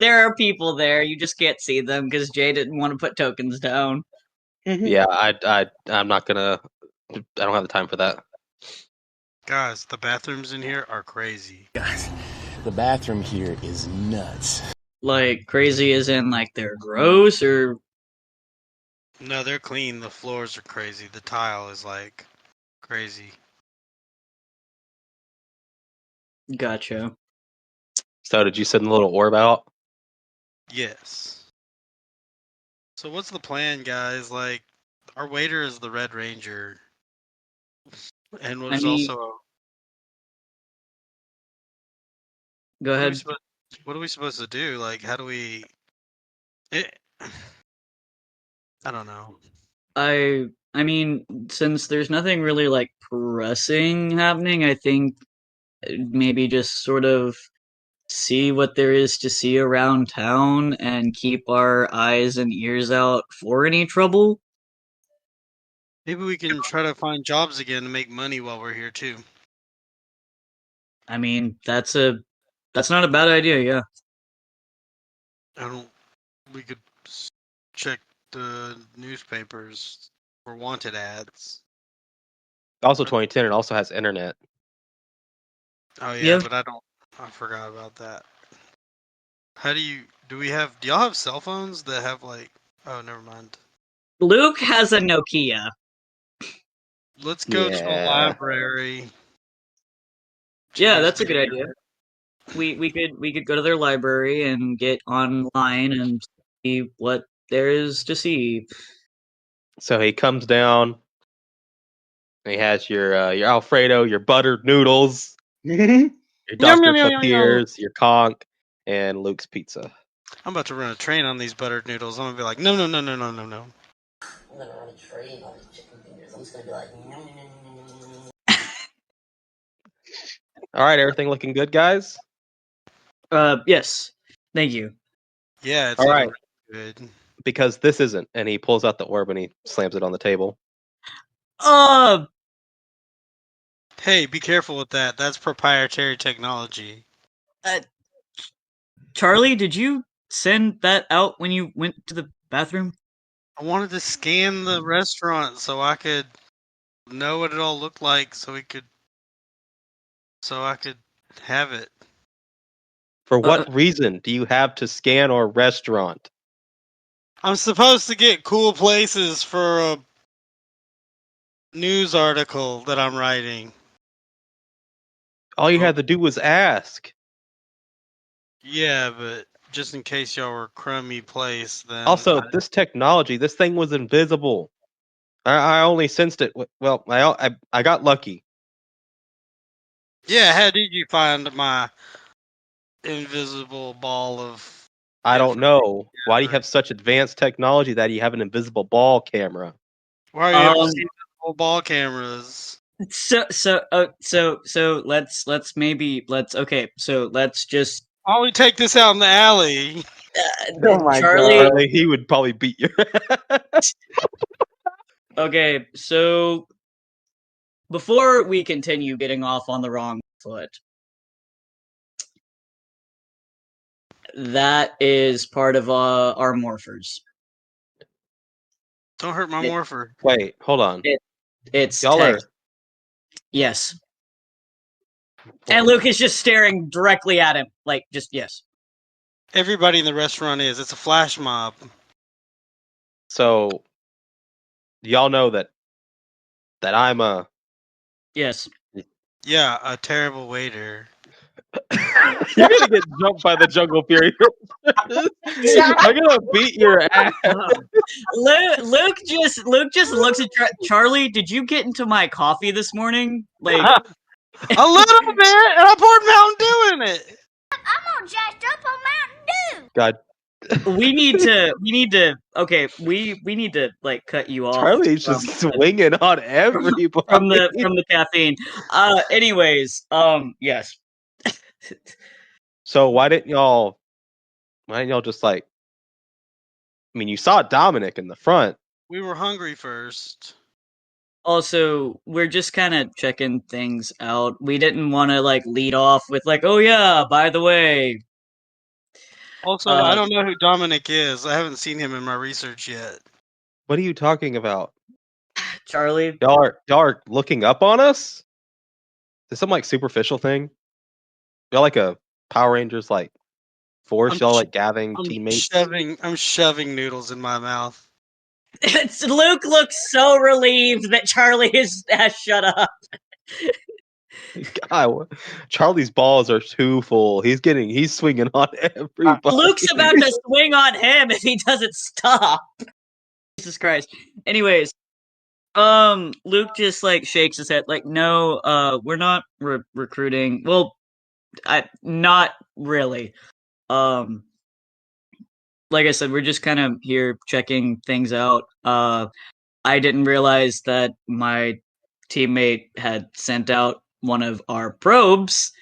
There are people there. You just can't see them because Jay didn't want to put tokens down. Yeah, I'm not gonna. I don't have the time for that. Guys, the bathrooms in here are crazy. Guys, the bathroom here is nuts. Like, crazy as in, like, they're gross or. No, they're clean. The floors are crazy. The tile is like crazy. Gotcha. So did you send the little orb out? Yes. So what's the plan, guys? Like, our waiter is the Red Ranger, and I there's mean, also go ahead. what are we supposed to do? Like, how do we? It, I don't know. I mean, since there's nothing really like pressing happening, I think maybe just sort of see what there is to see around town and keep our eyes and ears out for any trouble. Maybe we can try to find jobs again to make money while we're here too. I mean, that's not a bad idea, yeah. I don't. We could check the newspapers for wanted ads. Also 2010. It also has internet. Oh yeah, Yeah. but I forgot about that. How do y'all have cell phones that have like? Oh, never mind. Luke has a Nokia. Let's go to the Yeah. library. Yeah, Jeez, that's a good man. idea. We could go to their library and get online and see what there is to see. So he comes down. And he has your Alfredo, your buttered noodles, your Yum, Dr. yum, yum, yum, yum. Papiers, your conch, and Luke's pizza. I'm about to run a train on these buttered noodles. I'm gonna be like, no, no, no, no, no, no, no. I'm gonna run a train on these chicken fingers. I'm just gonna be like, All right, everything looking good, guys? Yes. Thank you. Yeah, it's All looking right. really good. Because this isn't. And he pulls out the orb and he slams it on the table. Hey, be careful with that. That's proprietary technology. Charlie, did you send that out when you went to the bathroom? I wanted to scan the restaurant so I could know what it all looked like, so I could have it. For what reason do you have to scan our restaurant? I'm supposed to get cool places for a news article that I'm writing. All you had to do was ask. Yeah, but just in case y'all were a crummy place, then Also, this technology, this thing was invisible. I only sensed it. Well, I got lucky. yeah. How did you find my invisible ball of? I don't know. Why do you right. have such advanced technology that you have an invisible ball camera? Why are you have invisible ball cameras? So let's maybe okay. So let's just Why don't we take this out in the alley? Oh my Charlie. god. Charlie, he would probably beat you. Okay, so before we continue getting off on the wrong foot, that is part of our morphers. Don't hurt my morpher. Wait, hold on. It's Y'all text. are. Yes. And Luke is just staring directly at him, like just yes. Everybody in the restaurant is. It's a flash mob. So, y'all know that I'm a. Yes. Yeah, a terrible waiter. You're gonna get jumped by the jungle fury. I'm gonna beat your ass. Luke just looks at Charlie. Did you get into my coffee this morning? Like a little bit, and I poured Mountain Dew in it. I'm all jacked up on Mountain Dew. God, we need to okay, we need to like cut you off. Charlie's just swinging on everybody from the caffeine. Anyways, yes. So why didn't y'all just like? I mean, you saw Dominic in the front. We were hungry first. Also, we're just kind of checking things out. We didn't want to like lead off with like, oh yeah, by the way. Also, I don't know who Dominic is. I haven't seen him in my research yet. What are you talking about? Charlie? Y'all are looking up on us? Is this some like superficial thing? Y'all like a Power Rangers like force? Y'all like gathering teammates? I'm shoving noodles in my mouth. Luke looks so relieved that Charlie has shut up. God, Charlie's balls are too full. He's swinging on everybody. Luke's about to swing on him if he doesn't stop. Jesus Christ. Anyways, Luke just like shakes his head like, no, we're not recruiting. Well, not really. Like I said, we're just kind of here checking things out. I didn't realize that my teammate had sent out one of our probes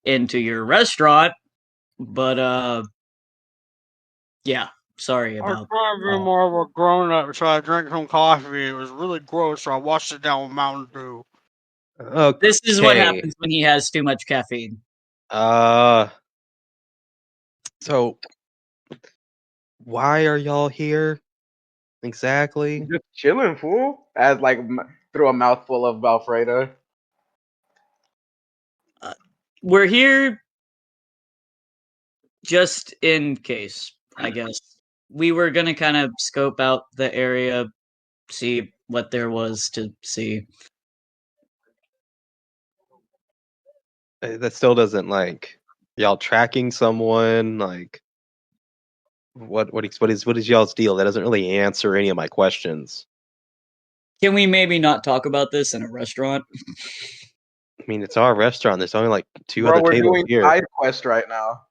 into your restaurant, but yeah, sorry about I was trying to be more of a grown up, so I drank some coffee. It was really gross, so I washed it down with Mountain Dew. Okay. This is what happens when he has too much caffeine. So why are y'all here exactly? Just chilling, fool. As like through a mouthful of Alfredo. We're here just in case, I guess. We were gonna kind of scope out the area, see what there was to see. That still doesn't like y'all tracking someone like what is y'all's deal? That doesn't really answer any of my questions. Can we maybe not talk about this in a restaurant? I mean, it's our restaurant. There's only like two Bro, other we're tables doing here. side quest right now.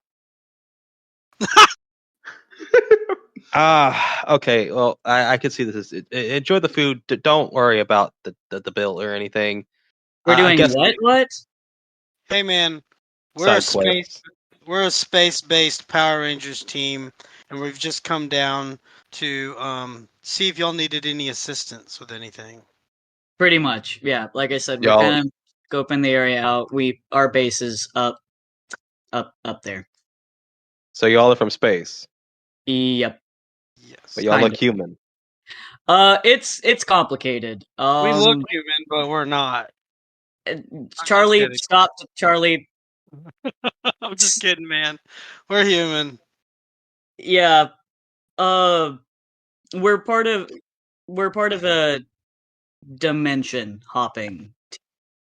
Okay. Well, I can see this. Enjoy the food. Don't worry about the bill or anything. We're doing I guess what? Hey man, Side quest. we're a space-based Power Rangers team, and we've just come down to see if y'all needed any assistance with anything. Pretty much, yeah. Like I said, we're Y'all- kind of scoping the area out. Our base is up there. So y'all are from space, Yep. Yes. but y'all Kinda. look human. It's complicated. We look human, but we're not. Charlie, kidding. stop, Charlie. I'm just kidding, man. We're human. Yeah. We're part of a dimension hopping.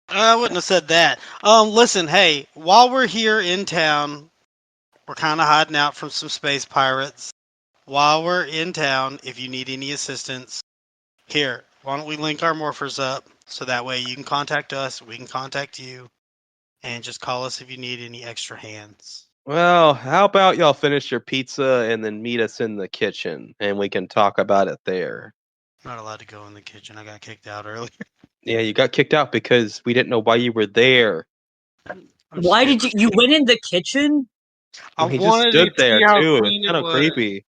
I wouldn't have said that. Listen, hey, while we're here in town, we're kind of hiding out from some space pirates. While we're in town, if you need any assistance, here, why don't we link our morphers up so that way you can contact us, we can contact you, and just call us if you need any extra hands. Well, how about y'all finish your pizza and then meet us in the kitchen and we can talk about it there. I'm not allowed to go in the kitchen. I got kicked out earlier. Yeah, you got kicked out because we didn't know why you were there. Why did you went in the kitchen? I He just wanted to stood there see how too. It's clean it kind of was. creepy.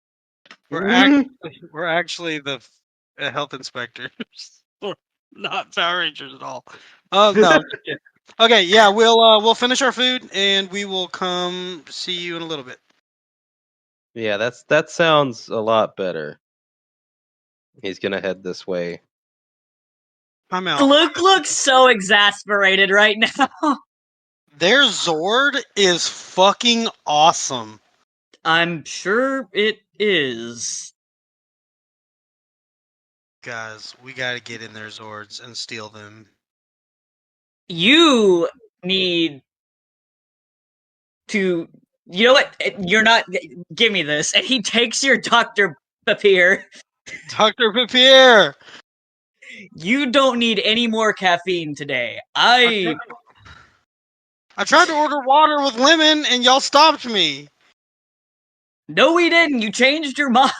We're actually the health inspectors. We're not Power Rangers at all. Oh no. I'm just kidding. Okay, yeah, we'll finish our food and we will come see you in a little bit. Yeah, that sounds a lot better. He's gonna head this way. I'm out. Luke looks so exasperated right now. Their Zord is fucking awesome. I'm sure it is. Guys, we gotta get in their Zords and steal them. You need to. You know what? You're not. Give me this. And he takes your Dr. Papier. Dr. Papier! You don't need any more caffeine today. I tried to order water with lemon and y'all stopped me. No, we didn't. You changed your mind.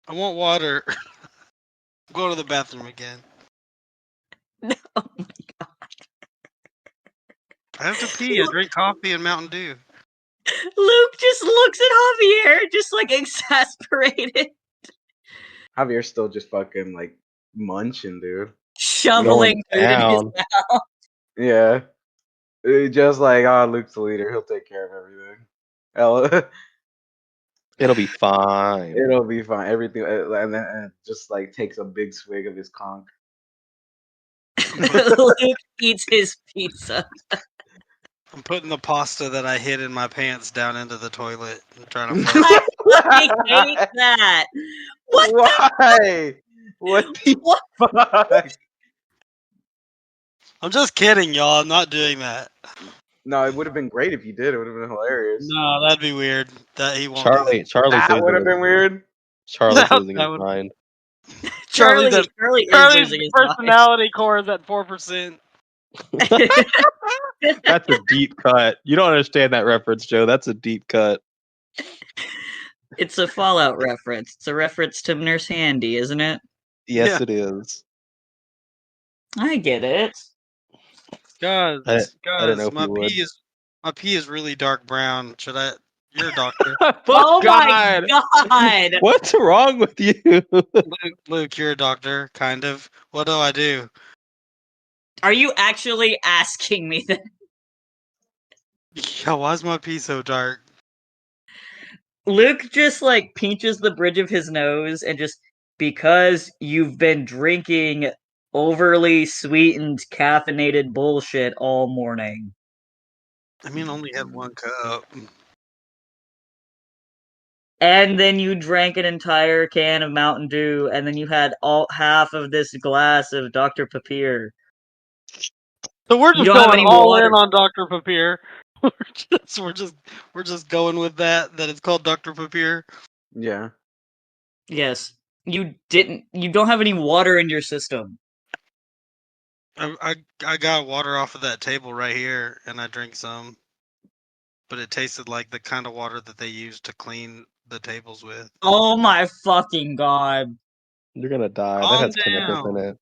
I want water. Go to the bathroom again. No, oh my god. I have to pee. I drink coffee and Mountain Dew. Luke just looks at Javier, just like exasperated. Javier's still just fucking like munching, dude. Shoveling food in his down. mouth. Yeah. Just like, oh, Luke's the leader. He'll take care of everything. Hell, It'll be fine. it'll be fine. Everything, and then just like takes a big swig of his conch. Luke eats his pizza. I'm putting the pasta that I hid in my pants down into the toilet and trying to I fucking hate that. What Why? What the What? fuck? I'm just kidding, y'all. I'm not doing that. No, it would have been great if you did. It would have been hilarious. No, that'd be weird. That he won't. Charlie's That would have losing been his, weird. Charlie's That- losing that his would- mind. Charlie is Charlie's losing his mind. personality core is at 4%. That's a deep cut. You don't understand that reference, Joe. That's a deep cut. It's a Fallout reference. It's a reference to Nurse Handy, isn't it? Yes, Yeah. it is. I get it. Guys, I didn't know if my you would. pee is really dark brown. Should I? You're a doctor. Oh my god! What's wrong with you? Luke, you're a doctor, kind of. What do I do? Are you actually asking me that? Yeah, why's my pee so dark? Luke just like pinches the bridge of his nose and just because you've been drinking overly sweetened caffeinated bullshit all morning. I mean, I only had one cup. And then you drank an entire can of Mountain Dew, and then you had all half of this glass of Dr. Papier. So we're You just don't have going any all water. in on Dr. Papier. We're just going with that it's called Dr. Papier. Yeah. Yes. You don't have any water in your system. I got water off of that table right here, and I drank some, but it tasted like the kind of water that they use to clean the tables with. Oh my fucking god. You're gonna die. Calm that has chemicals down. in it.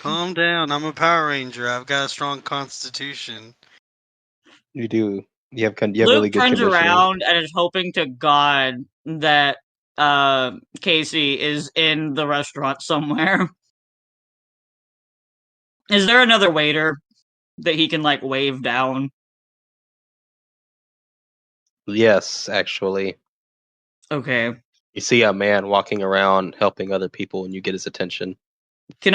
Calm down. I'm a Power Ranger. I've got a strong constitution. You do. You have Luke really good turns conditioning. around and is hoping to God that Casey is in the restaurant somewhere. Is there another waiter that he can like wave down? Yes, actually. Okay. You see a man walking around helping other people, and you get his attention. Can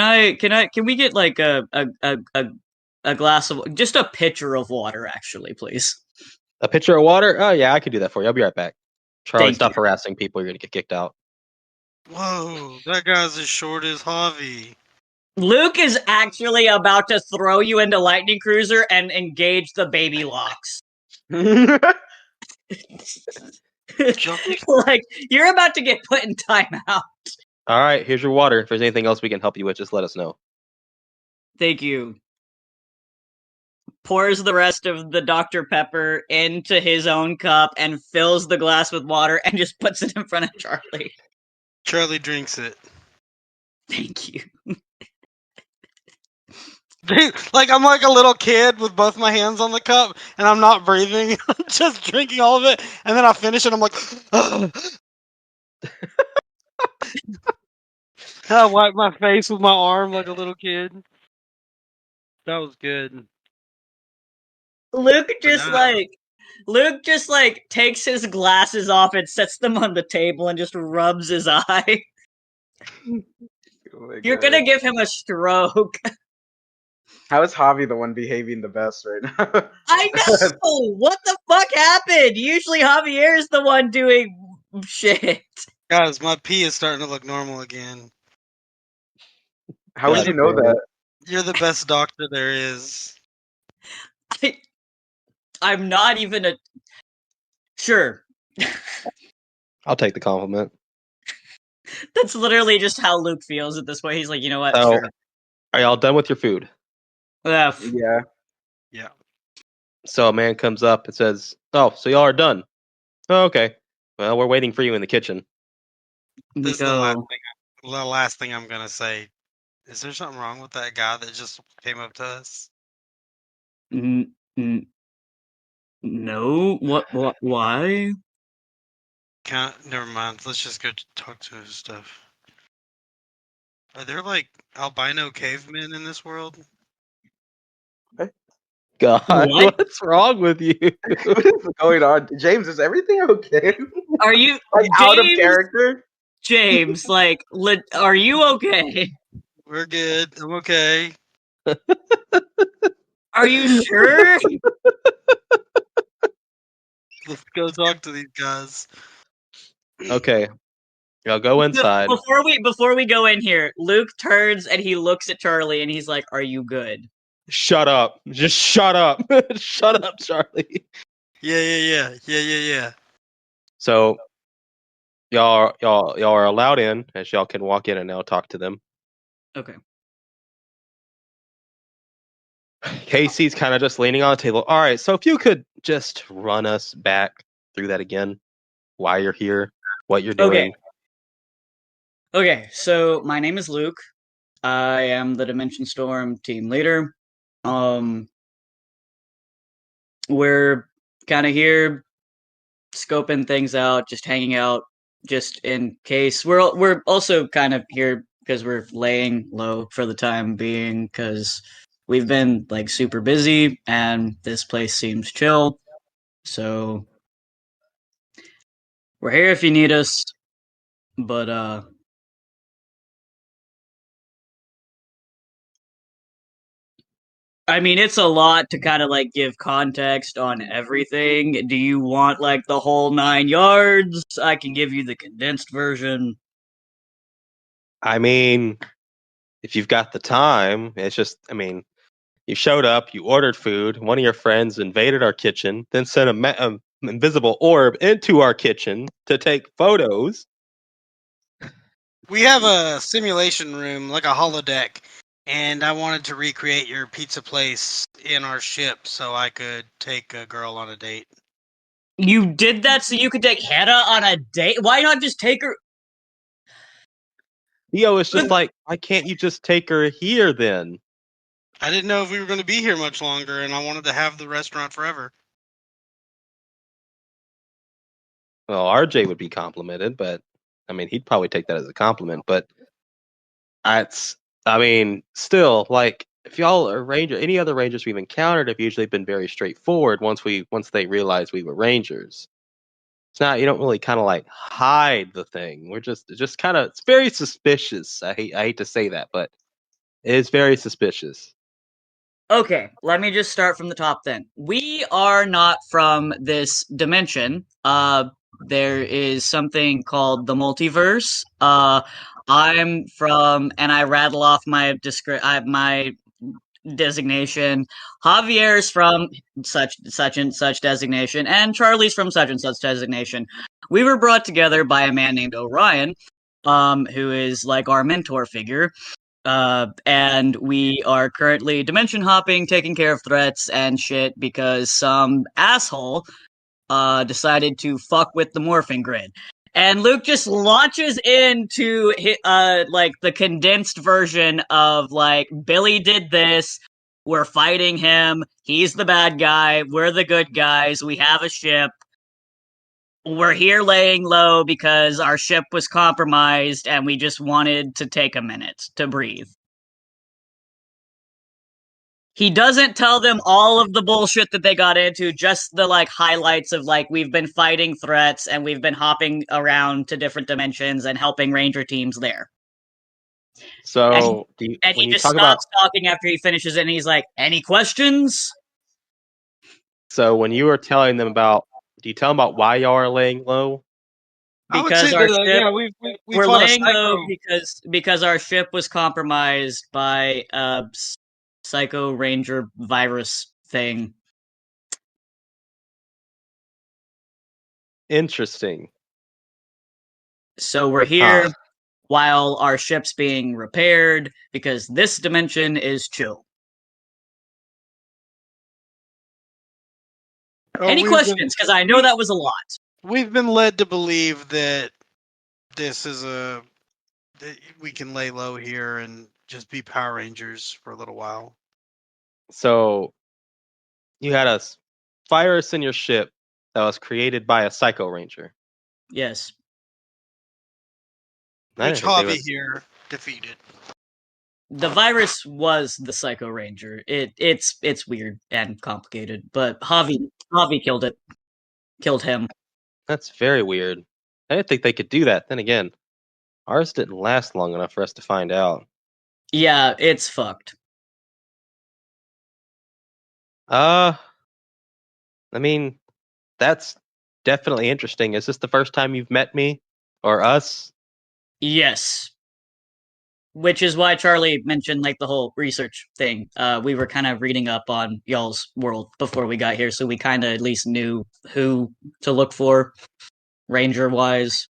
we get like a glass of just a pitcher of water, actually, please? A pitcher of water? Oh yeah, I can do that for you. I'll be right back. Charlie, Thank stop you. harassing people. You're gonna get kicked out. Whoa, that guy's as short as Javi. Luke is actually about to throw you into Lightning Cruiser and engage the baby locks. Like, you're about to get put in timeout. All right, here's your water. If there's anything else we can help you with, just let us know. Thank you. Pours the rest of the Dr. Pepper into his own cup and fills the glass with water and just puts it in front of Charlie. Charlie drinks it. Thank you. Like I'm like a little kid with both my hands on the cup and I'm not breathing. I'm just drinking all of it, and then I finish it. I'm like, I wipe my face with my arm like a little kid. That was good. Luke just like takes his glasses off and sets them on the table and just rubs his eye. Oh You're gonna give him a stroke. How is Javi the one behaving the best right now? I know! What the fuck happened? Usually Javier is the one doing shit. Guys, my pee is starting to look normal again. How would you know that? You're the best doctor there is. I'm not even a... Sure. I'll take the compliment. That's literally just how Luke feels at this point. He's like, you know what? So, Sure. are y'all done with your food? Yeah. Yeah. So a man comes up and says, "Oh, so y'all are done? Oh, okay. Well, we're waiting for you in the kitchen." This is the last thing I'm gonna say. Is there something wrong with that guy that just came up to us? No. What? Why? Never mind. Let's just go talk to his stuff. Are there like albino cavemen in this world? God, What? what's wrong with you? What is going on? James, is everything okay? Are you like out of character? James, like, are you okay? We're good. I'm okay. Are you sure? Let's go talk to these guys. Okay, y'all go inside. Before we go in here, Luke turns and he looks at Charlie and he's like, "Are you good?" Shut up! Just shut up! Shut up, Charlie. Yeah. So y'all are allowed in, as y'all can walk in and now talk to them. Okay. Casey's kind of just leaning on the table. All right, so if you could just run us back through that again, why you're here, what you're doing. Okay, so my name is Luke. I am the Dimension Storm team leader. We're kind of here scoping things out, just hanging out, just in case. We're also kind of here because we're laying low for the time being because we've been like super busy and this place seems chill. So we're here if you need us. But I mean, it's a lot to kind of like give context on everything. Do you want like the whole 9 yards? I can give you the condensed version. I mean, if you've got the time, it's just, I mean, you showed up, you ordered food, one of your friends invaded our kitchen, then sent a invisible orb into our kitchen to take photos. We have a simulation room, like a holodeck, and I wanted to recreate your pizza place in our ship so I could take a girl on a date. You did that so you could take Hannah on a date? Why not just take her? Theo is just like, why can't you just take her here then? I didn't know if we were going to be here much longer, and I wanted to have the restaurant forever. Well, RJ would be complimented, but I mean, he'd probably take that as a compliment. But I mean, still, like, if y'all are ranger, any other rangers we've encountered have usually been very straightforward once they realized we were rangers. It's not. You don't really kind of like hide the thing. We're just kind of. It's very suspicious. I hate to say that, but it is very suspicious. Okay, let me just start from the top then. We are not from this dimension. There is something called the multiverse. I'm from, and I rattle off my my designation. Javier's from such and such designation, and Charlie's from such and such designation. We were brought together by a man named Orion, who is like our mentor figure. And we are currently dimension hopping, taking care of threats and shit because some asshole decided to fuck with the morphing grid. And Luke just launches into like the condensed version of like Billy did this. We're fighting him. He's the bad guy. We're the good guys. We have a ship. We're here laying low because our ship was compromised and we just wanted to take a minute to breathe. He doesn't tell them all of the bullshit that they got into, just the like highlights of like we've been fighting threats and we've been hopping around to different dimensions and helping ranger teams there. So, And when he you just talk about, stops talking after he finishes it and he's like, "Any questions?" so when you were telling them about, do you tell them about why y'all are laying low? I would Because say our that ship we we're fought a laying low psycho. because our ship was compromised by a psycho ranger virus thing. Interesting. So we're here while our ship's being repaired because this dimension is chill. Any questions? Because I know that was a lot. We've been led to believe that this is that we can lay low here and just be Power Rangers for a little while. So you had a virus in your ship that was created by a Psycho Ranger. Yes. I Which didn't think Javi here defeated. The virus was the Psycho Ranger. It's weird and complicated, but Javi killed it. Killed him. That's very weird. I didn't think they could do that. Then again, ours didn't last long enough for us to find out. Yeah, it's fucked. I mean, that's definitely interesting. Is this the first time you've met me or us? Yes. Which is why Charlie mentioned like the whole research thing. We were kind of reading up on y'all's world before we got here, so we kind of at least knew who to look for, ranger wise.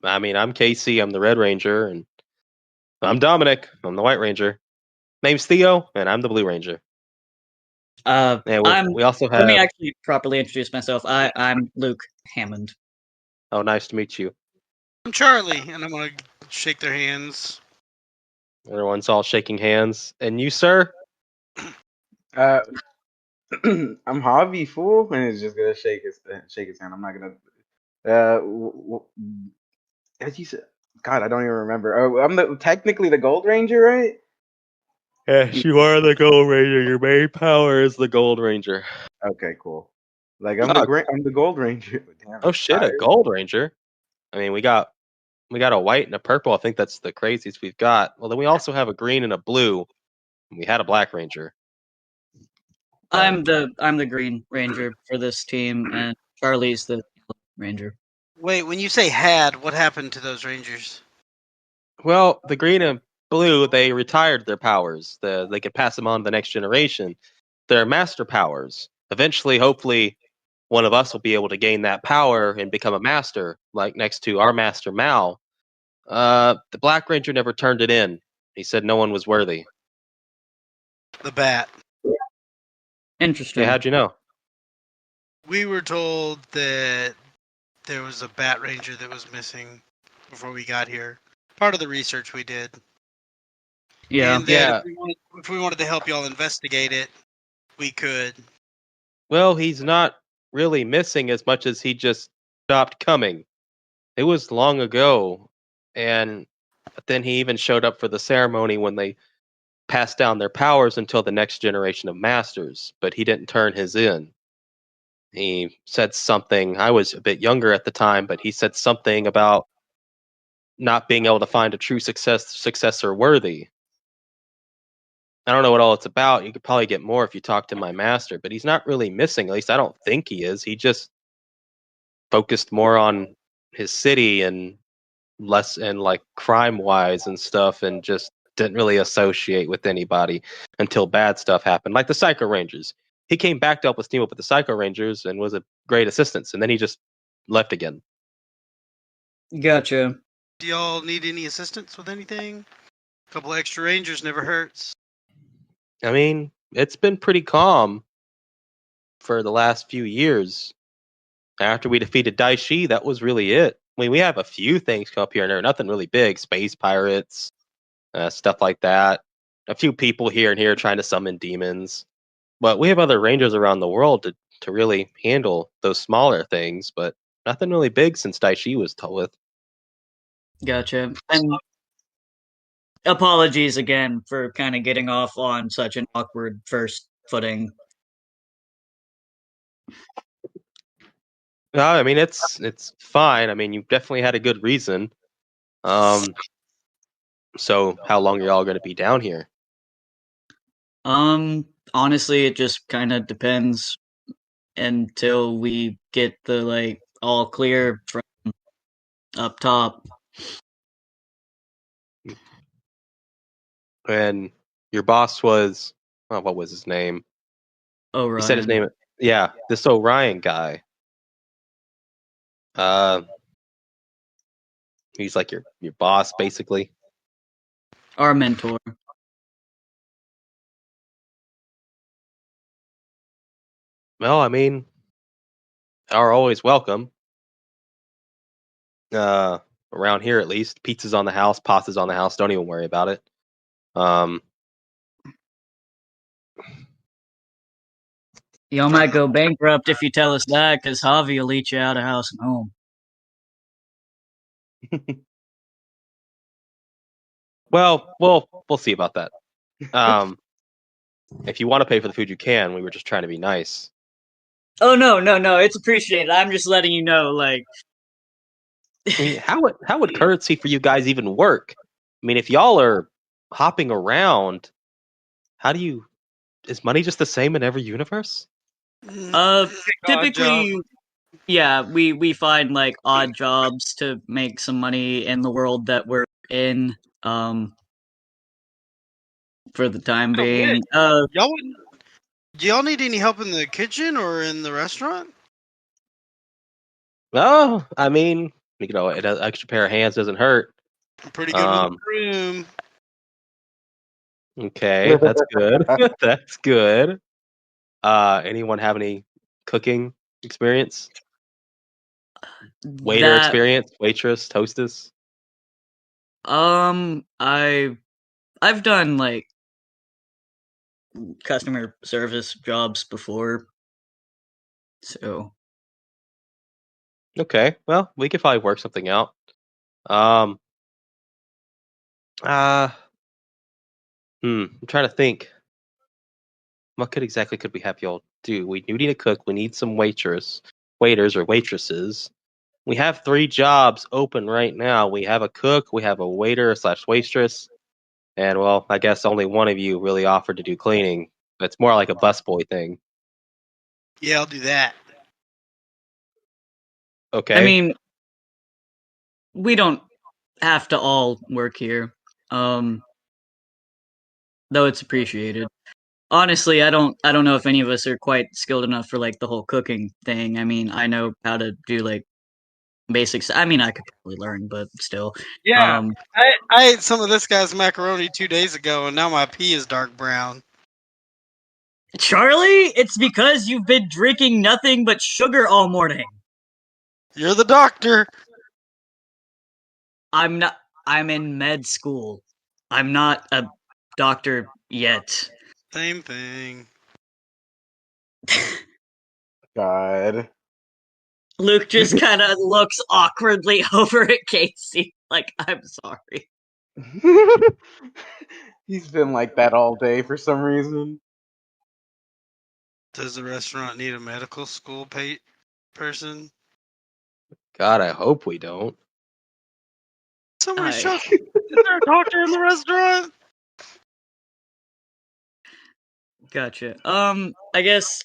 I'm Casey. I'm the Red Ranger, and I'm Dominic. I'm the White Ranger. Name's Theo, and I'm the Blue Ranger. And we also have. Let me actually properly introduce myself. I'm Luke Hammond. Oh, nice to meet you. I'm Charlie, and I'm gonna shake their hands. Everyone's all shaking hands. And you, sir? I'm Javi, fool, and he's just gonna shake his hand. I'm not gonna. As you said, God, I don't even remember. Oh, I'm technically the Gold Ranger, right? Yes, you are the Gold Ranger. Your main power is the Gold Ranger. Okay, cool. Like I'm the Gold Ranger. Damn, Oh shit, a Gold Ranger. I mean, we got a white and a purple. I think that's the craziest we've got. Well, then we also have a green and a blue. We had a Black Ranger. I'm the Green Ranger for this team, and Charlie's the Ranger. Wait, when you say had, what happened to those Rangers? Well, the green and blue, they retired their powers. They could pass them on to the next generation. They're master powers. Eventually, hopefully, one of us will be able to gain that power and become a master, like next to our master Mal. The Black Ranger never turned it in. He said no one was worthy. The Bat. Interesting. Yeah, how'd you know? We were told that there was a Bat Ranger that was missing before we got here. Part of the research we did. Yeah. And then if we wanted to help y'all investigate it, we could. Well, he's not really missing as much as he just stopped coming. It was long ago, and then he even showed up for the ceremony when they passed down their powers until the next generation of masters, but he didn't turn his in. He said something. I was a bit younger at the time, but he said something about not being able to find a true successor worthy. I don't know what all it's about. You could probably get more if you talk to my master, but he's not really missing. At least I don't think he is. He just focused more on his city and less and like crime wise and stuff, and just didn't really associate with anybody until bad stuff happened, like the Psycho Rangers. He came back to help us team up with the Psycho Rangers and was a great assistance, and then he just left again. Gotcha. Do y'all need any assistance with anything? A couple extra rangers never hurts. I mean, it's been pretty calm for the last few years. After we defeated Daishi, that was really it. I mean, we have a few things come up here and there, nothing really big. Space pirates, stuff like that. A few people here and here trying to summon demons. But we have other rangers around the world to really handle those smaller things, but nothing really big since Daishi was dealt with. Gotcha. And apologies again for kind of getting off on such an awkward first footing. No, I mean it's fine. I mean, you definitely had a good reason. So how long are y'all going to be down here? Honestly, it just kind of depends until we get the like all clear from up top. And your boss was, oh, what was his name? Orion. He said his name. Yeah, this Orion guy. He's like your boss, basically. Our mentor. Well, I mean, are always welcome. Around here at least, pizza's on the house, pasta's on the house. Don't even worry about it. Y'all might go bankrupt if you tell us that, because Javi will eat you out of house and home. Well, we'll see about that. If you want to pay for the food, you can. We were just trying to be nice. Oh no, it's appreciated. I'm just letting you know, like. I mean, how would currency for you guys even work? I mean, if y'all are hopping around, how do you? Is money just the same in every universe? Typically, yeah, we find like odd jobs to make some money in the world that we're in. For the time being. Y'all wouldn't. Do y'all need any help in the kitchen or in the restaurant? Oh, I mean, an extra pair of hands doesn't hurt. I'm pretty good with the broom. Okay, that's good. That's good. Anyone have any cooking experience? Waiter experience? Waitress, hostess? I've done like customer service jobs before. So okay, well, we could probably work something out. I'm trying to think. What could we have y'all do? We need a cook. We need some waiters or waitresses. We have 3 jobs open right now. We have a cook, we have a waiter / waitress, and well, I guess only one of you really offered to do cleaning. It's more like a busboy thing. Yeah, I'll do that. Okay. I mean, we don't have to all work here. Though it's appreciated. Honestly, I don't know if any of us are quite skilled enough for like the whole cooking thing. I mean, I know how to do like basics. I mean, I could probably learn, but still. Yeah, I ate some of this guy's macaroni 2 days ago, and now my pee is dark brown. Charlie, it's because you've been drinking nothing but sugar all morning. You're the doctor. I'm not. I'm in med school. I'm not a doctor yet. Same thing. God. Luke just kind of looks awkwardly over at Casey, like, I'm sorry. He's been like that all day for some reason. Does the restaurant need a medical school person? God, I hope we don't. Somebody I- shot. Is there a doctor in the restaurant? Gotcha. I guess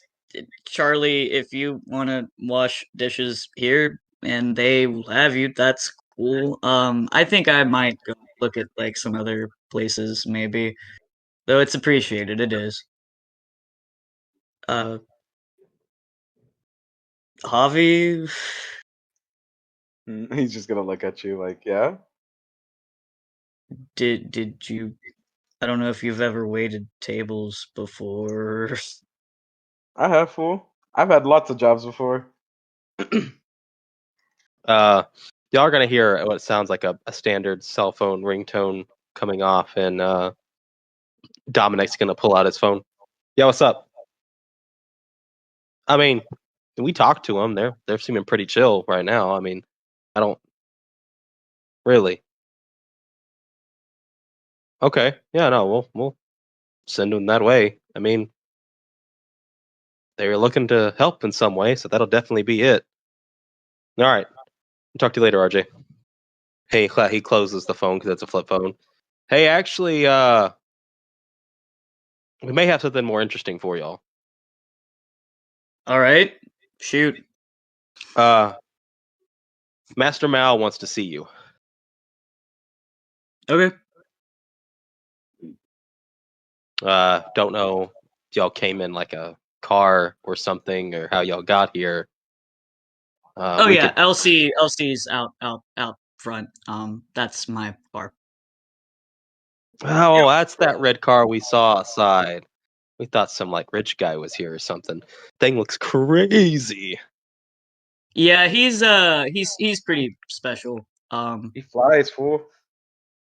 Charlie, if you want to wash dishes here and they will have you, that's cool. I think I might go look at like some other places maybe. Though it's appreciated, it is. Javi, He's just gonna look at you like, yeah. did you I don't know if you've ever waited tables before. I have, fool. I've had lots of jobs before. Y'all are gonna hear what sounds like a standard cell phone ringtone coming off, and Dominic's gonna pull out his phone. Yeah, what's up? I mean, we talked to them. They're seeming pretty chill right now. I mean, I don't really. Okay, yeah, no, we'll send them that way. I mean, they were looking to help in some way, so that'll definitely be it. All right, talk to you later, RJ. Hey, he closes the phone because it's a flip phone. Hey, actually, we may have something more interesting for y'all. All right, shoot. Master Mal wants to see you. Okay. Don't know if y'all came in like a car or something, or how y'all got here. Oh yeah, LC's out front. That's my car. Oh, that's that red car we saw outside. We thought some like rich guy was here or something. Thing looks crazy. Yeah, he's pretty special. He flies, fool.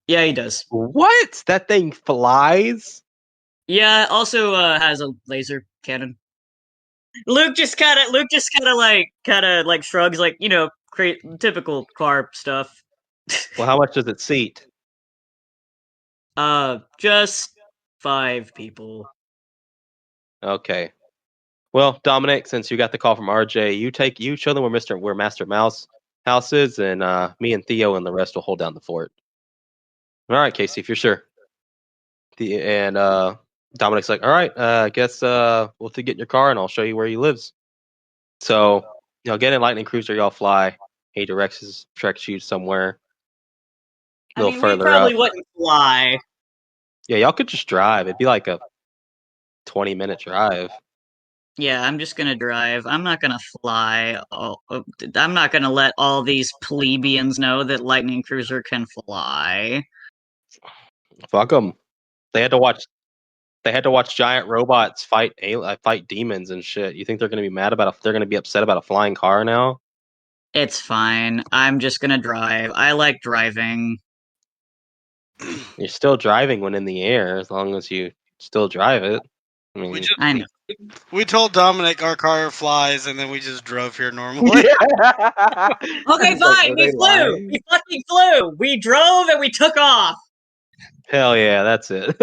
Yeah, he does. What? That thing flies? Yeah, also has a laser cannon. Luke just kind of like shrugs, like typical car stuff. Well, how much does it seat? Just 5 people. Okay. Well, Dominic, since you got the call from RJ, you show them where Master Mouse house is, and me and Theo and the rest will hold down the fort. All right, Casey, if you're sure. And Dominic's like, all right, I guess we'll get in your car and I'll show you where he lives. So, get in Lightning Cruiser, y'all fly. He directs you somewhere a little We further probably up. wouldn't fly. Yeah, y'all could just drive. It'd be like a 20-minute drive. Yeah, I'm just gonna drive. I'm not gonna fly. I'm not gonna let all these plebeians know that Lightning Cruiser can fly. Fuck them. They had to watch. They had to watch giant robots fight demons and shit. You think they're gonna be mad about they're gonna be upset about a flying car now? It's fine. I'm just gonna drive. I like driving. You're still driving when in the air, as long as you still drive it. I mean, I know. We told Dominic our car flies, and then we just drove here normally. Okay, He's like, fine. "Were We they flew. lying?" We fucking flew. We drove and we took off. hell yeah, that's it.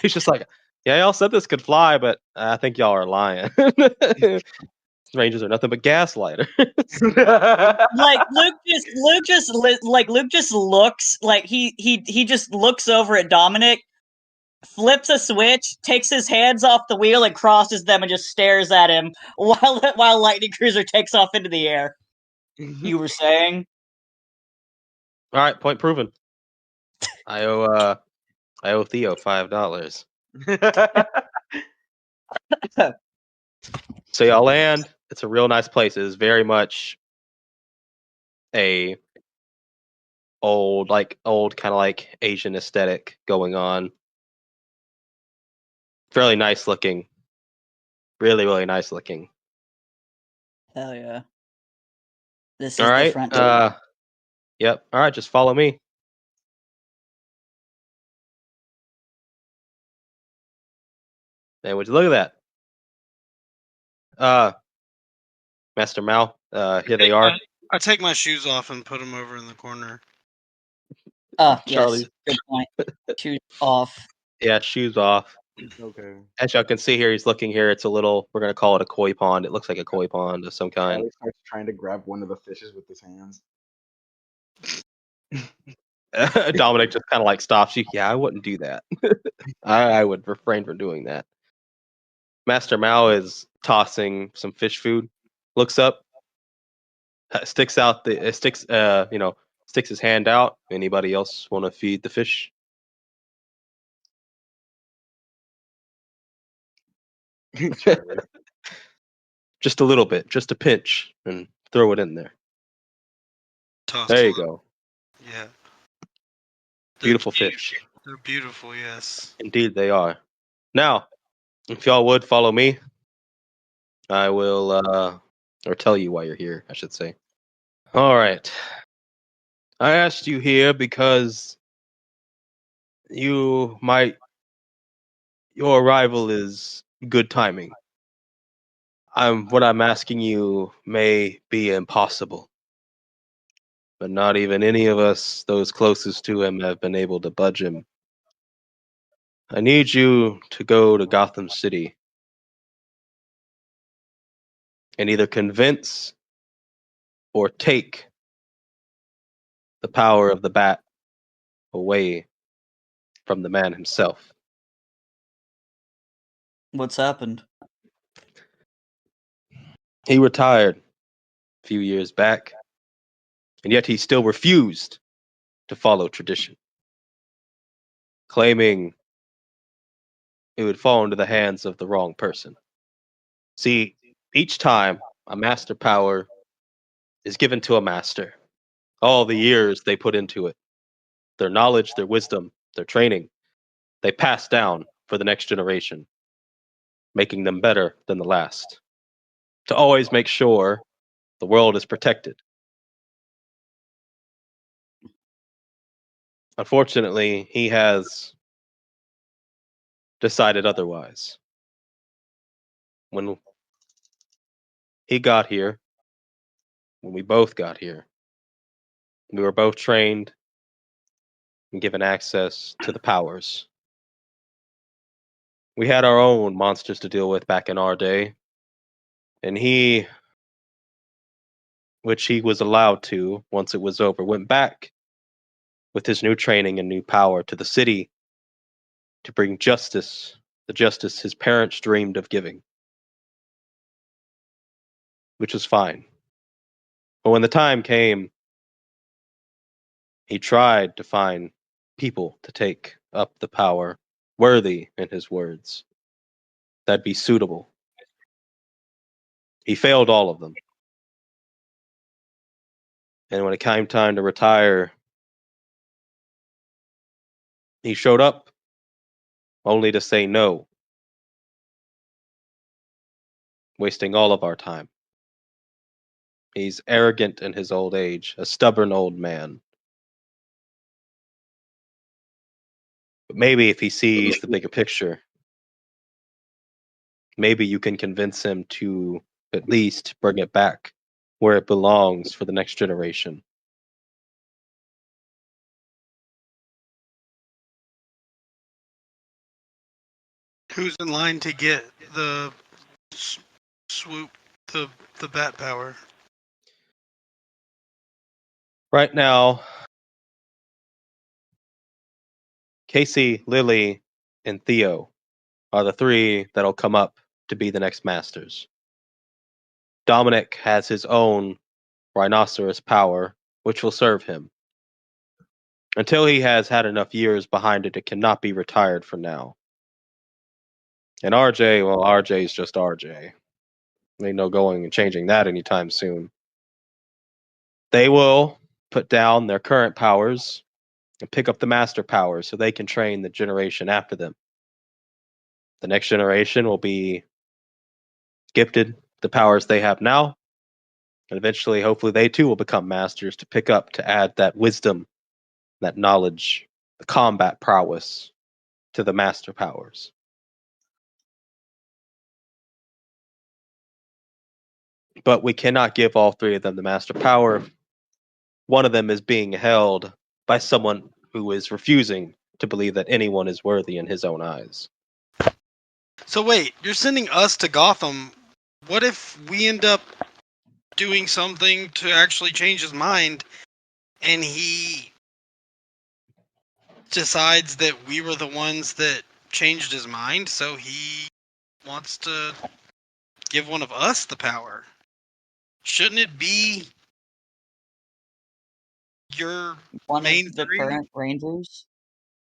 He's just like, yeah, y'all said this could fly, but I think y'all are lying. Rangers are nothing but gaslighters. Like Luke just looks like he just looks over at Dominic, flips a switch, takes his hands off the wheel and crosses them and just stares at him while Lightning Cruiser takes off into the air. You were saying? All right, point proven. I owe Theo $5. So y'all land. It's a real nice place. It is very much a old kind of like Asian aesthetic going on. Fairly nice looking. Really, really nice looking. Hell yeah. This is All right. the front door. Yep. All right, just follow me. And would you look at that? Master Mal, here they are. I take my shoes off and put them over in the corner. Oh, yes. Charlie's. Good point. Shoes off. Yeah, shoes off. Okay. As y'all can see here, he's looking here. It's a little, we're going to call it a koi pond. It looks like a koi pond of some kind. Charlie starts trying to grab one of the fishes with his hands. Dominic just kind of like stops you. Yeah, I wouldn't do that. I would refrain from doing that. Master Mao is tossing some fish food. Looks up, sticks out the sticks his hand out. Anybody else want to feed the fish? Charlie. Just a little bit, just a pinch, and throw it in there. Toss There a you little. go. Yeah. Beautiful fish. They're beautiful, yes. Indeed, they are. Now, if y'all would follow me, I will, or tell you why you're here, I should say. All right. I asked you here because your arrival is good timing. What I'm asking you may be impossible, but not even any of us, those closest to him, have been able to budge him. I need you to go to Gotham City and either convince or take the power of the bat away from the man himself. What's happened? He retired a few years back, and yet he still refused to follow tradition, claiming it would fall into the hands of the wrong person. See, each time a master power is given to a master, all the years they put into it, their knowledge, their wisdom, their training, they pass down for the next generation, making them better than the last, to always make sure the world is protected. Unfortunately, he has decided otherwise. When he got here, when we both got here, we were both trained and given access to the powers. We had our own monsters to deal with back in our day, and he, which he was allowed to once it was over, went back with his new training and new power to the city to bring justice, the justice his parents dreamed of giving, which was fine. But when the time came, he tried to find people to take up the power, worthy, in his words, that'd be suitable. He failed all of them. And when it came time to retire, he showed up only to say no, wasting all of our time. He's arrogant in his old age, a stubborn old man. But maybe if he sees the bigger picture, maybe you can convince him to at least bring it back where it belongs for the next generation. Who's in line to get the swoop, the bat power? Right now, Casey, Lily, and Theo are the three that'll come up to be the next masters. Dominic has his own rhinoceros power, which will serve him. Until he has had enough years behind it, it cannot be retired for now. And RJ, well, RJ's just RJ. Ain't no going and changing that anytime soon. They will put down their current powers and pick up the master powers so they can train the generation after them. The next generation will be gifted the powers they have now, and eventually, hopefully, they too will become masters to pick up to add that wisdom, that knowledge, the combat prowess to the master powers. But we cannot give all three of them the master power. One of them is being held by someone who is refusing to believe that anyone is worthy in his own eyes. So wait, you're sending us to Gotham. What if we end up doing something to actually change his mind, and he decides that we were the ones that changed his mind, so he wants to give one of us the power? Shouldn't it be your One main of the three? current Rangers?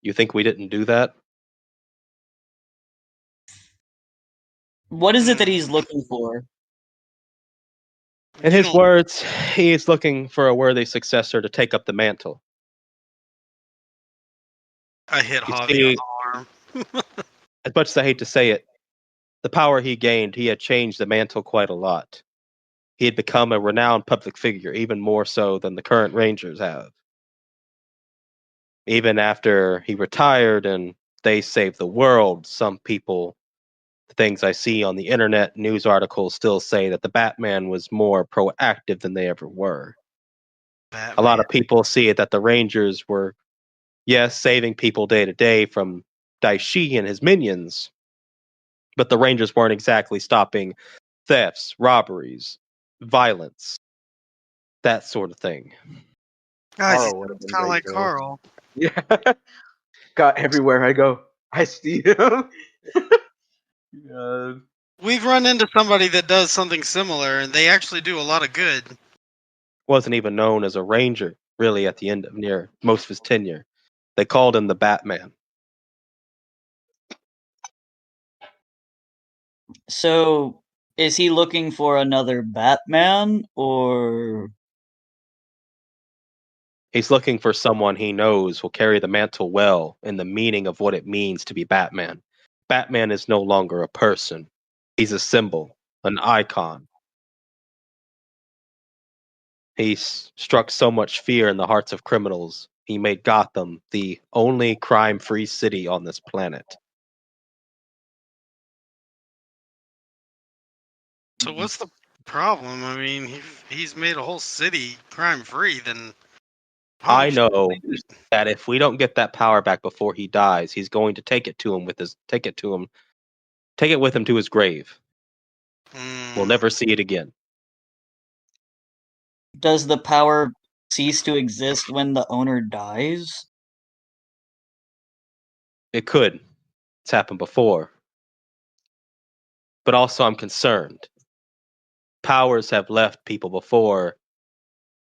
You think we didn't do that? What is it that he's looking for? In You his don't- words, he is looking for a worthy successor to take up the mantle. I hit You Javi see, on the arm. as much as I hate to say it, the power he gained, he had changed the mantle quite a lot. He had become a renowned public figure, even more so than the current Rangers have. Even after he retired and they saved the world, some people, the things I see on the internet, news articles still say that the Batman was more proactive than they ever were. A lot of people see it that the Rangers were, yes, saving people day to day from Daishi and his minions, but the Rangers weren't exactly stopping thefts, robberies, violence, that sort of thing. Guys, Carl would have it's been kind of great like though. Carl. Yeah. God, everywhere I go, I see him. God. We've run into somebody that does something similar, and they actually do a lot of good. Wasn't even known as a Ranger, really, at the end of near most of his tenure. They called him the Batman. So, is he looking for another Batman, or He's looking for someone he knows will carry the mantle well in the meaning of what it means to be Batman. Batman is no longer a person. He's a symbol, an icon. He's struck so much fear in the hearts of criminals. He made Gotham the only crime-free city on this planet. So what's the problem? I mean, he's made a whole city crime-free, then... I know that if we don't get that power back before he dies, he's going to take it with him to his grave. We'll never see it again. does the power cease to exist when the owner dies? It could. It's happened before. But also I'm concerned. Powers have left people before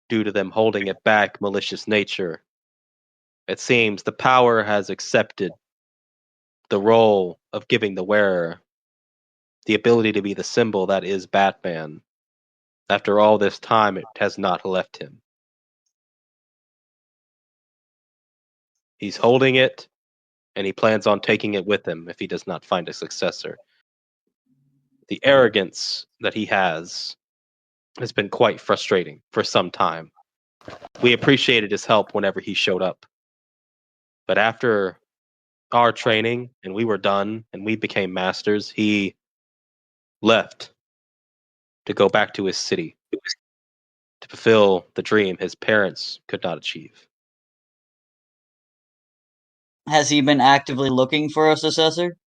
due to them holding it back, malicious nature. It seems the power has accepted the role of giving the wearer the ability to be the symbol that is Batman. After all this time, it has not left him. He's holding it, and he plans on taking it with him if he does not find a successor. The arrogance that he has been quite frustrating for some time. We appreciated his help whenever he showed up. But after our training and we were done and we became masters, he left to go back to his city to fulfill the dream his parents could not achieve. Has he been actively looking for a successor?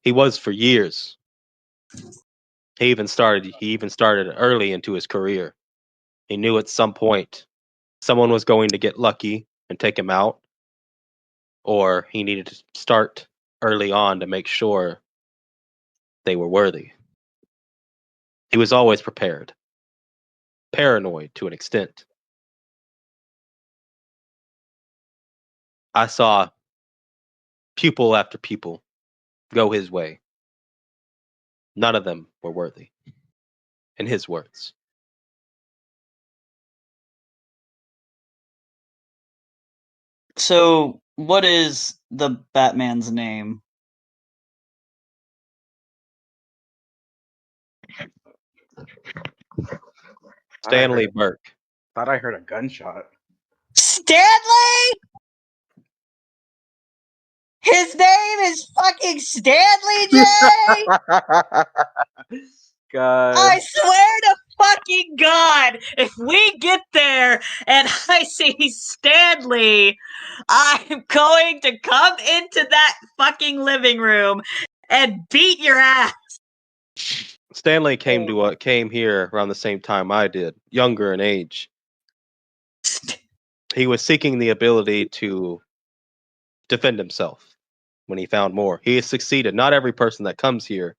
He was for years. He even started early into his career. He knew at some point someone was going to get lucky and take him out, or he needed to start early on to make sure they were worthy. He was always prepared, paranoid to an extent. I saw pupil after pupil go his way. None of them were worthy, in his words. So, what is the Batman's name? Stanley Burke. Thought I heard a gunshot. Stanley? His name is fucking Stanley, Jay! God. I swear to fucking God, if we get there and I see Stanley, I'm going to come into that fucking living room and beat your ass. Stanley came here around the same time I did, younger in age. He was seeking the ability to defend himself when he found more. He has succeeded. Not every person that comes here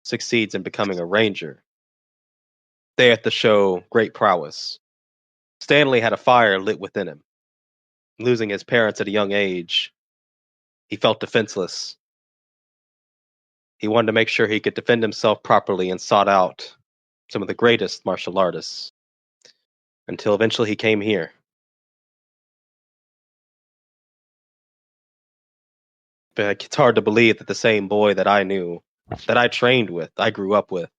succeeds in becoming a ranger. They have to show great prowess. Stanley had a fire lit within him. Losing his parents at a young age, he felt defenseless. He wanted to make sure he could defend himself properly and sought out some of the greatest martial artists until eventually he came here. But it's hard to believe that the same boy that I knew, that I trained with, I grew up with,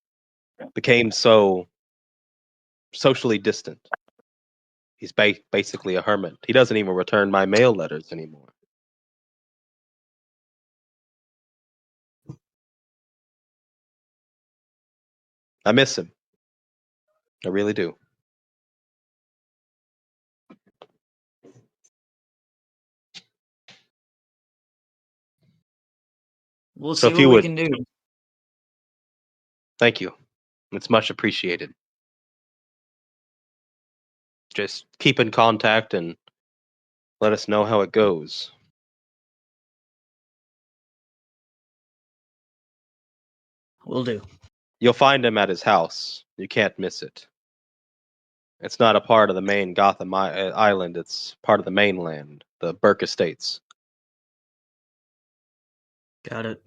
became so socially distant. He's basically a hermit. He doesn't even return my mail letters anymore. I miss him. I really do. We'll So see if you what we would, can do. thank you. It's much appreciated. Just keep in contact and let us know how it goes. We'll do. You'll find him at his house. You can't miss it. It's not a part of the main Gotham island. It's part of the mainland, the Burke Estates. Got it.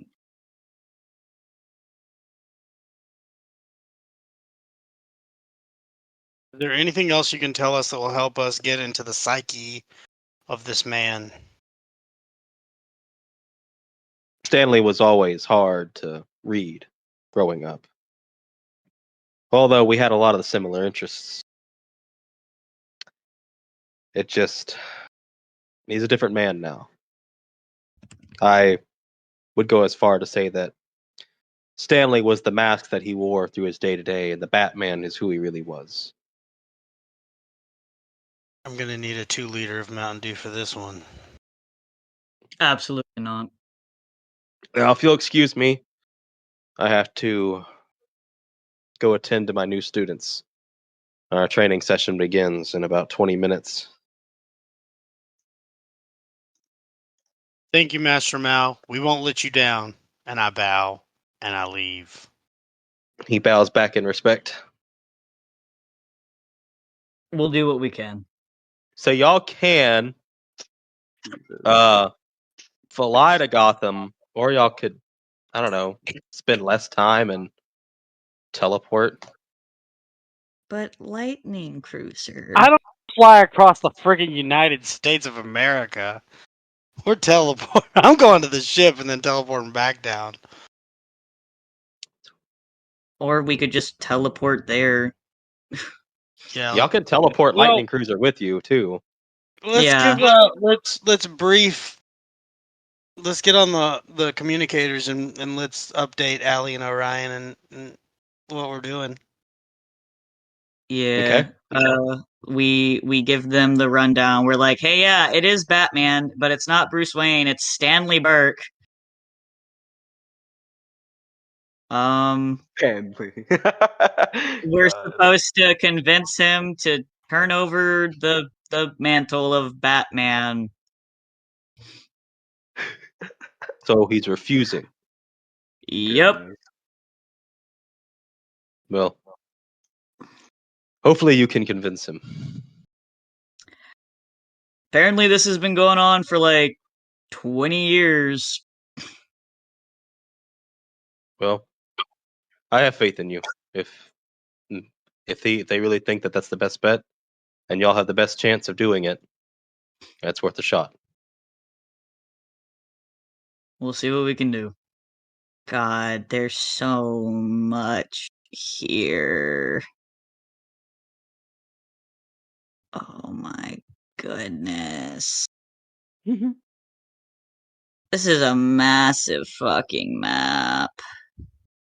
Is there anything else you can tell us that will help us get into the psyche of this man? Stanley was always hard to read growing up. Although we had a lot of the similar interests. It just, he's a different man now. I would go as far to say that Stanley was the mask that he wore through his day to day, and the Batman is who he really was. I'm gonna need a 2-liter of Mountain Dew for this one. Absolutely not. Now, if you'll excuse me, I have to go attend to my new students. Our training session begins in about 20 minutes. Thank you, Master Mao. We won't let you down. And I bow and I leave. He bows back in respect. We'll do what we can. So y'all can fly to Gotham, or y'all could, I don't know, spend less time and teleport. But lightning cruiser. I don't fly across the friggin' United States of America. We're teleporting. I'm going to the ship and then teleporting back down. Or we could just teleport there. Yeah. Y'all can teleport Well- Lightning Cruiser with you too. Let's Yeah. let's brief. Let's get on the communicators and let's update Allie and Orion and what we're doing. Yeah. We give them the rundown. We're like, hey, yeah, it is Batman, but it's not Bruce Wayne. It's Stanley Burke. Stanley. We're supposed to convince him to turn over the mantle of Batman. So he's refusing. Yep. Well, hopefully you can convince him. Apparently this has been going on for like 20 years. Well, I have faith in you. If they really think that that's the best bet, and y'all have the best chance of doing it, that's worth a shot. We'll see what we can do. God, there's so much here. Oh my goodness. This is a massive fucking map.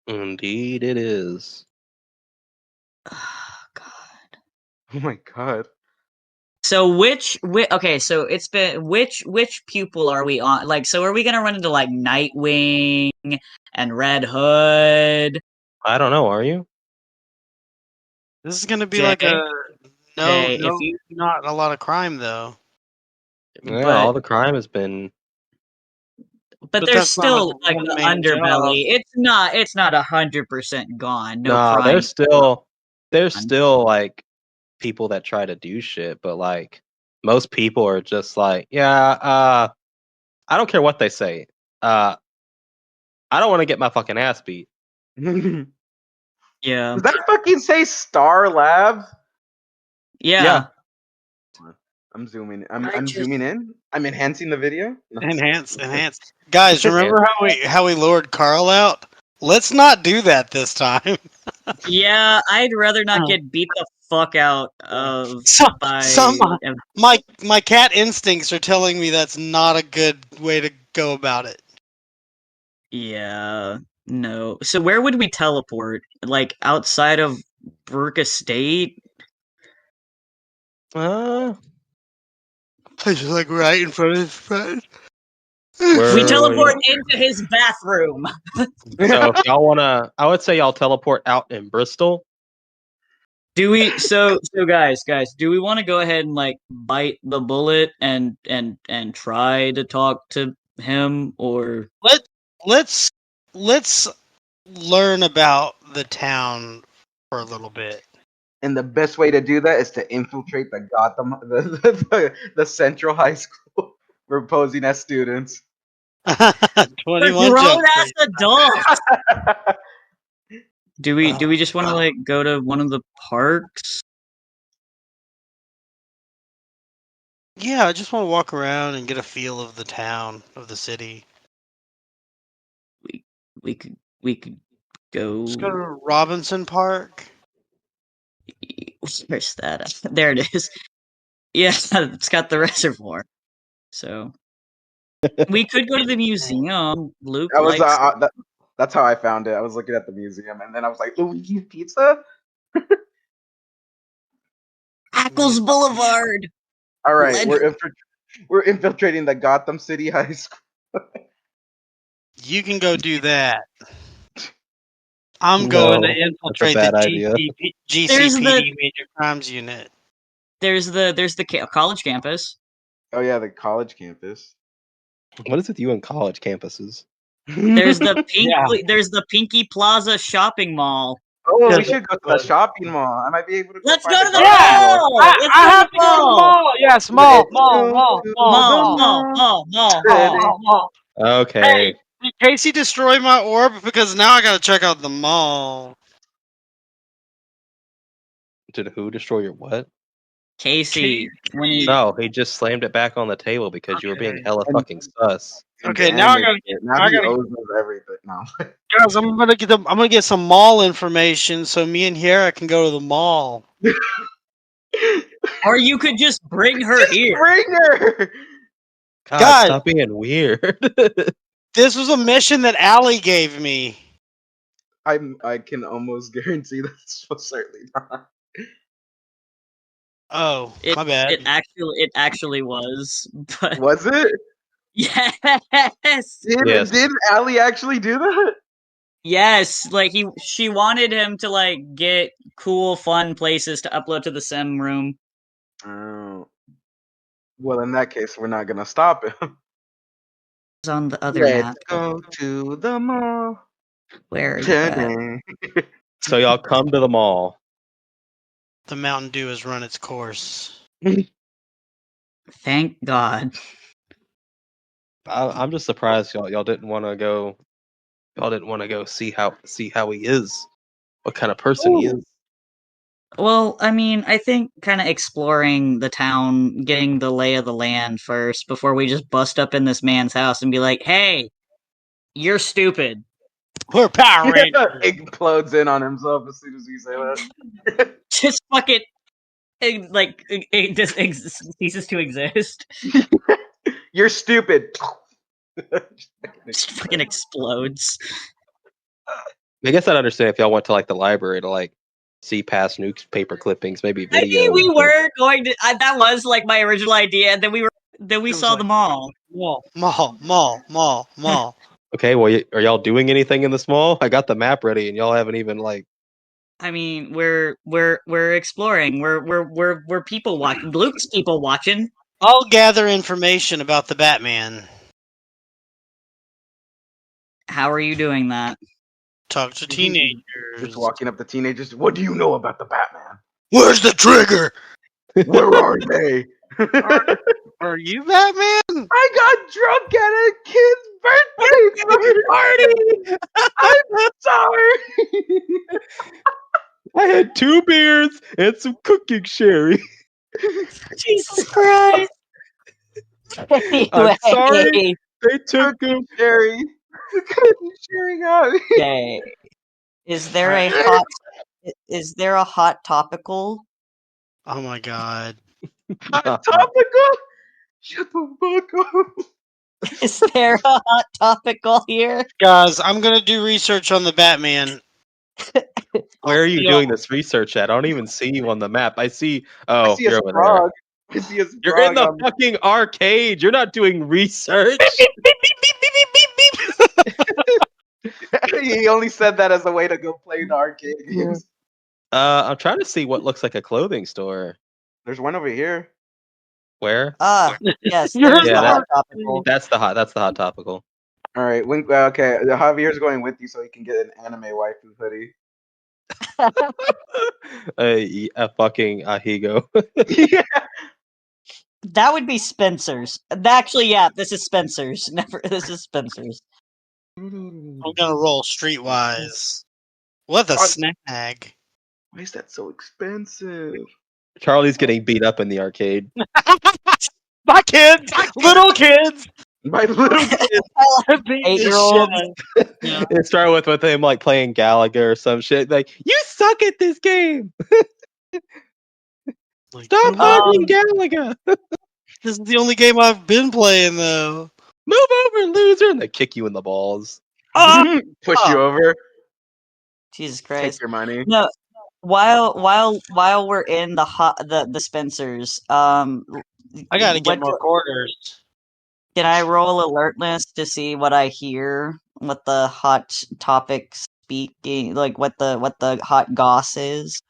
Indeed, it is. Oh, God. Oh my god. So okay, so it's been which pupil are we on? Like, so are we gonna run into like Nightwing and Red Hood? I don't know. Are you? This is gonna be Jay, like a Jay, if you not a lot of crime though. Yeah, but all the crime has been. but But there's that's not still a like the one-man job. underbelly. It's not 100% gone. No No, crime. there's still like people that try to do shit, but like most people are just like, yeah, I don't care what they say. I don't want to get my fucking ass beat. Does Yeah. that fucking say Star Lab? Yeah. I'm zooming. I'm zooming in. I'm enhancing the video. No. Enhance. Guys, remember how we lured Carl out? Let's not do that this time. Yeah, I'd rather not get beat the fuck out of My cat instincts are telling me that's not a good way to go about it. Yeah. No. So where would we teleport? Like outside of Brook Estate? Just like right in front of his friend. We teleport into his bathroom. So if y'all wanna, I would say y'all teleport out in Bristol. Do we so guys, do we want to go ahead and like bite the bullet and try to talk to him, or Let's learn about the town for a little bit. And the best way to do that is to infiltrate the Gotham, the Central High School. We're posing as students. 21 grown ass adults. Do we just want to like go to one of the parks? Yeah, I just want to walk around and get a feel of the town, of the city. We could go. Just go to Robinson Park. Where's that? There it is. Yeah, it's got the reservoir. So we could go to the museum. Luke likes. That's how I found it. I was looking at the museum, and then I was like, Luigi's Pizza? Ackles Boulevard! All right, we're infiltrating the Gotham City High School. You can go do that. I'm going to infiltrate the GCPD Major Crimes Unit. There's the college campus. Oh yeah, the college campus. What is with you and college campuses? There's the Pinky Plaza shopping mall. Oh, we should go to the shopping mall. I might be able to. Let's go to the mall. I have to go to the mall. Yes, mall. Okay. Hey, Casey destroy my orb because now I gotta check out the mall. Did who destroy your what? Casey. No, he just slammed it back on the table because you were being hella fucking sus. Okay, now I gotta owes us everything now. Guys, I'm gonna get some mall information so me and Hera can go to the mall. Or you could just bring her here. Bring her. God, Guys, stop being weird. This was a mission that Allie gave me. I can almost guarantee that's certainly not. Oh, my bad. It actually was. But was it? Yes. Did Allie actually do that? Yes, like she wanted him to like get cool, fun places to upload to the sim room. Oh. Well, in that case, we're not gonna stop him. It's on the other Let's map. go to the mall. Where are you at? So y'all come to the mall. The Mountain Dew has run its course. Thank God. I'm just surprised y'all didn't want to go. Y'all didn't want to go see how he is, what kind of person he is. Well, I mean, I think kind of exploring the town, getting the lay of the land first before we just bust up in this man's house and be like, "Hey, you're stupid. We're Power Rangers." Explodes in on himself as soon as we say that. Just fucking it just ceases to exist. You're stupid. Just fucking explodes. I guess I'd understand if y'all went to like the library to like see past newspaper clippings, maybe I video. mean, we were going to. that was like my original idea, and then we saw the mall. Mall. Okay, well, are y'all doing anything in the small? I got the map ready, and y'all haven't even like. I mean, we're exploring. We're people watching. Luke's people watching. I'll gather information about the Batman. How are you doing that? Talk to teenagers. Just walking up to teenagers. What do you know about the Batman? Where's the trigger? Where are they? Are you Batman? I got drunk at a kid's birthday party. I'm sorry. I had 2 beers and some cooking sherry. Jesus Christ! I'm sorry. They took Cooking sherry. Cooking sherry out. Okay. Is there a hot topical? Oh my god. Hot topical. Shut the fuck up. Is there a hot topical here? Guys, I'm gonna do research on the Batman. Where are you doing this research at? I don't even see you on the map. I see. I Oh, see a you're over frog. there. I see a You're in frog the fucking arcade. You're not doing research. He only said that as a way to go play the arcade games. I'm trying to see what looks like a clothing store. There's one over here. Where? Yes, You're there's Yeah, the that- hot topical. That's the hot topical. All right. Okay. Javier's going with you so he can get an anime waifu hoodie. A fucking ahigo. Yeah. That would be Spencer's. Actually, yeah, this is Spencer's. This is Spencer's. I'm gonna roll streetwise. What the snag? Why is that so expensive? Charlie's getting beat up in the arcade. My kids! Little kids! My little kid. 8-year-old. It started with him like playing Gallagher or some shit. Like, you suck at this game. Like, Stop hugging Gallagher. this is the only game I've been playing, though. Move over, loser. And they kick you in the balls. Push you over. Jesus Take Christ! your money. No, while we're in the Spencers, I gotta get what more quarters. can I roll alertness to see what I hear, what the hot topic speaking, like what the hot goss is?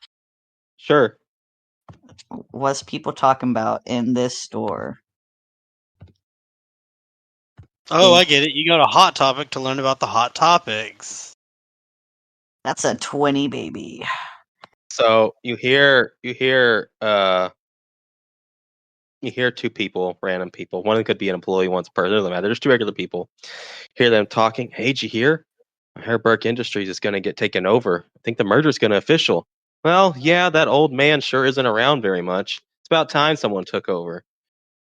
Sure. What's people talking about in this store? Oh, I get it. You go to Hot Topic to learn about the hot topics. That's a 20, baby. So you hear 2 people, random people. One could be an employee, one's a person. Doesn't matter. There's 2 regular people. Hear them talking. Hey, did you hear? I heard Burke Industries is going to get taken over. I think the merger's going to official. Well, yeah, that old man sure isn't around very much. It's about time someone took over.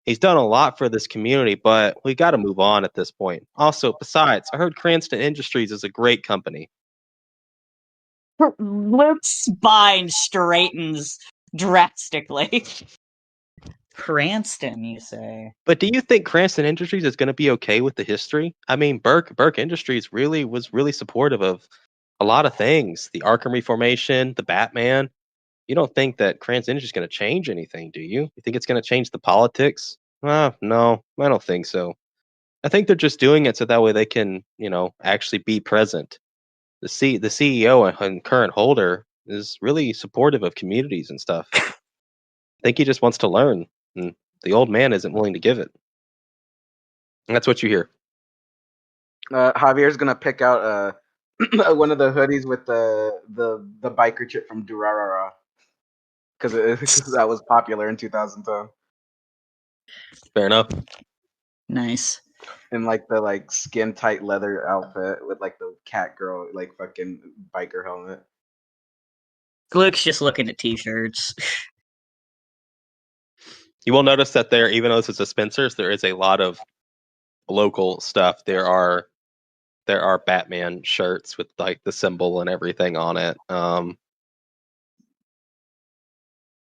He's done a lot for this community, but we got to move on at this point. Also, besides, I heard Cranston Industries is a great company. Luke's spine straightens drastically. Cranston, you say? But do you think Cranston Industries is going to be okay with the history? I mean, Burke Industries was really supportive of a lot of things. The Arkham Reformation, the Batman. You don't think that Cranston Industries is going to change anything, do you? You think it's going to change the politics? No, I don't think so. I think they're just doing it so that way they can, actually be present. The CEO and current holder is really supportive of communities and stuff. I think he just wants to learn, and the old man isn't willing to give it. And that's what you hear. Javier's gonna pick out one of the hoodies with the biker chip from Durarara because that was popular in 2010. Fair enough. Nice. In like the skin tight leather outfit with like the cat girl fucking biker helmet. Luke's just looking at t-shirts. You will notice that there, even though this is a Spencer's, there is a lot of local stuff. There are Batman shirts with like the symbol and everything on it.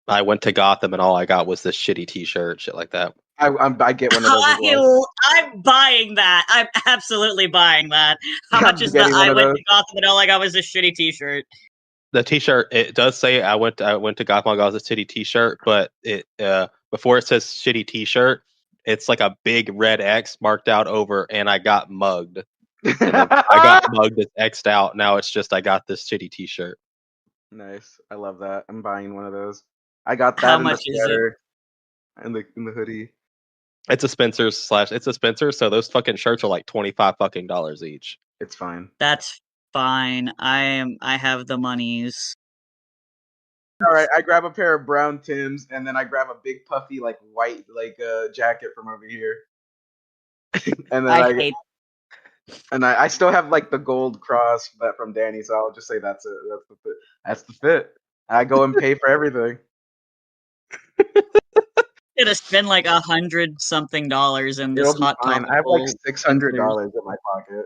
I went to Gotham and all I got was this shitty T-shirt, shit like that. I get one of those as well. I'm buying that. I'm absolutely buying that. How I'm much is that? getting one I of went those. to Gotham and all I got was this shitty t-shirt. The T-shirt, it does say I went to Gotham Gaza City T-shirt, but it before it says shitty T-shirt, it's like a big red X marked out over, and I got mugged. And then I got mugged. It's X'd out. Now it's just I got this shitty T-shirt. Nice. I love that. I'm buying one of those. I got How that in the much is it? sweater and the hoodie. It's a Spencer's it's a Spencer, so those fucking shirts are like $25 each. It's fine. That's fine. I have the monies. All right, I grab a pair of brown Tims, and then I grab a big puffy like white jacket from over here, and then I hate. I still have like the gold cross from Danny, so I'll just say that's it. That's the fit. That's the fit. I go and pay for everything. Gonna spend like $100-something in this It'll be hot fine. topic. I have like $600 in my pocket.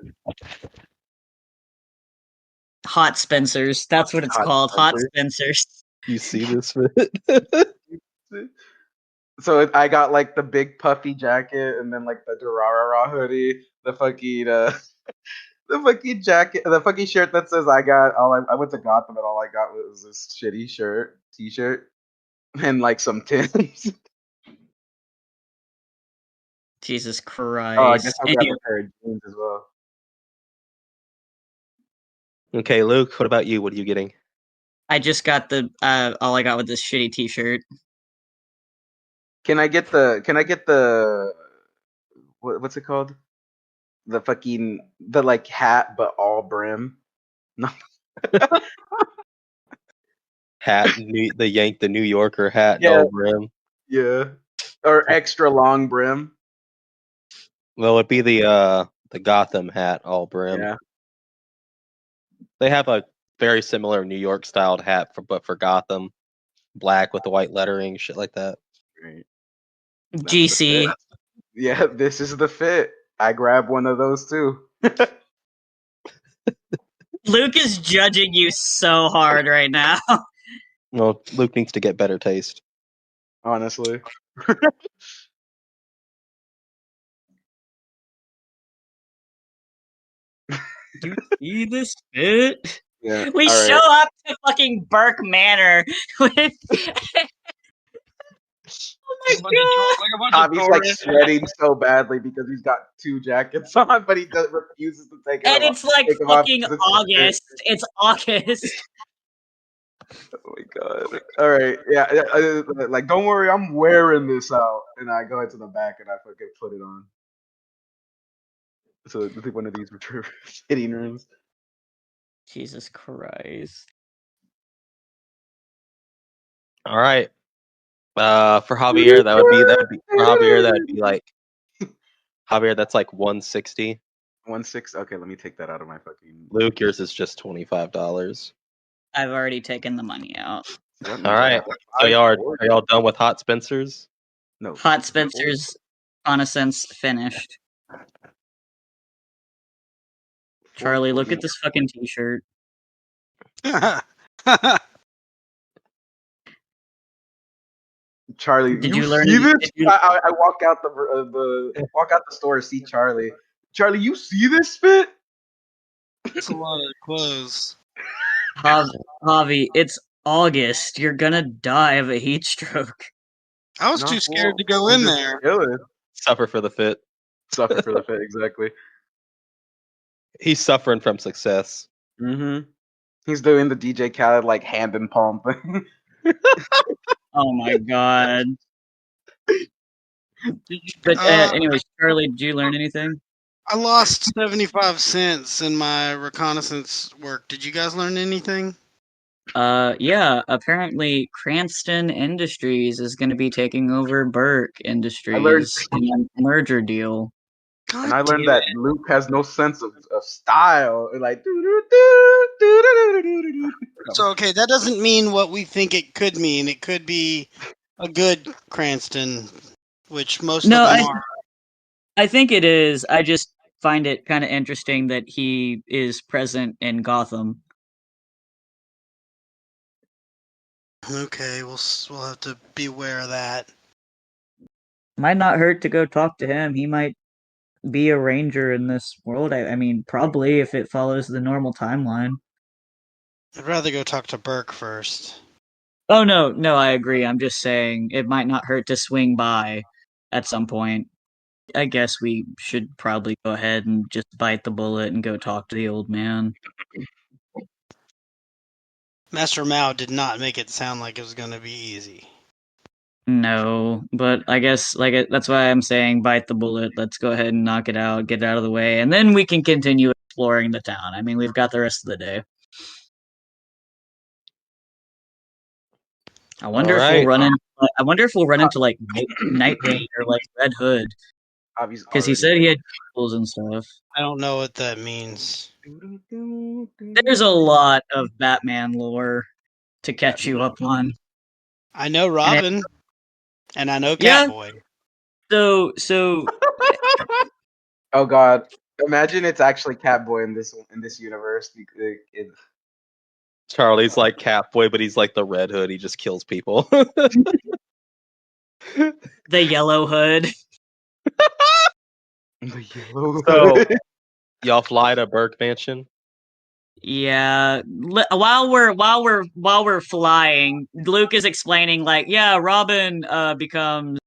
Hot Spencers. That's what it's Hot called. Hot Spencers. Spencers. You see this fit? So I got like the big puffy jacket, and then like the Durarara hoodie, the fucking the fucking jacket, the fucking shirt that says I went to Gotham and all I got was this shitty t-shirt, and like some Tims. Jesus Oh, I Christ. guess I'll grab a pair of jeans as well. Okay, Luke, what about you? What are you getting? I just got the all I got with this shitty T-shirt. Can I get what's it called? The like hat but all brim. No. Hat, the New Yorker hat, Yeah. no brim. Yeah. Or extra long brim. Well, it'd be the Gotham hat, all brim. Yeah. They have a very similar New York styled hat but for Gotham, black with the white lettering, shit like that. Right. GC. Yeah, this is the fit. I grab one of those too. Luke is judging you so hard right now. Well, Luke needs to get better taste. Honestly. You see this fit? Yeah. We all show right. up to fucking Burke Manor with. Oh my god! Javi's like sweating so badly because he's got 2 jackets on, but he refuses to take it off. And it's like fucking August. It's August. Oh my god! All right, yeah. Like, don't worry, I'm wearing this out, and I go into the back and I fucking put it on. So I think one of these fitting rooms. Jesus Christ! All right. For Javier, that would be for Javier. That would be like Javier. That's like 160. 160. Okay, let me take that out of my fucking. Luke, yours is just $25. I've already taken the money out. All right. So are y'all done with Hot Spencers? No. Hot Spencers, on a sense, finished. Charlie, look at this fucking T-shirt. Charlie, Did you you learn? see this? I walk out the store to see Charlie. Charlie, you see this fit? It's a lot of clothes. Javi, it's August. You're gonna die of a heat stroke. I was too scared to go in there. Suffer for the fit. Suffer for the fit, exactly. He's suffering from success. Mm-hmm. He's doing the DJ Khaled like hand and palm thing. Oh my god. But anyways, Charlie, did you learn anything? I lost 75 cents in my reconnaissance work. Did you guys learn anything? Yeah, apparently Cranston Industries is going to be taking over Burke Industries in a merger deal. God and I learned damn that it. Luke has no sense of style. Like, So, okay, that doesn't mean what we think it could mean. It could be a good Cranston, which most of them are. I think it is. I just find it kind of interesting that he is present in Gotham. Okay, we'll have to be aware of that. Might not hurt to go talk to him. He might be a ranger in this world. I mean, probably if it follows the normal timeline. I'd rather go talk to Burke first. Oh no, I agree. I'm just saying it might not hurt to swing by at some point. I guess we should probably go ahead and just bite the bullet and go talk to the old man. Master Mao did not make it sound like it was going to be easy. No, but I guess that's why I'm saying bite the bullet. Let's go ahead and knock it out, get it out of the way, and then we can continue exploring the town. I mean, we've got the rest of the day. I wonder if we'll Alright. run in. I wonder if we'll run into like Nightwing or like Red Hood Javi's because he already said he like, had tools and stuff. I don't know what that means. There's a lot of Batman lore to catch you up on. I know And Robin, and I know Yeah. Catboy. So Oh God! Imagine it's actually Catboy in this universe. Charlie's like Catboy, but he's like the Red Hood. He just kills people. the Yellow Hood. The yellow. So, y'all fly to Burke Mansion? Yeah, while we're flying, Luke is explaining like, yeah, Robin becomes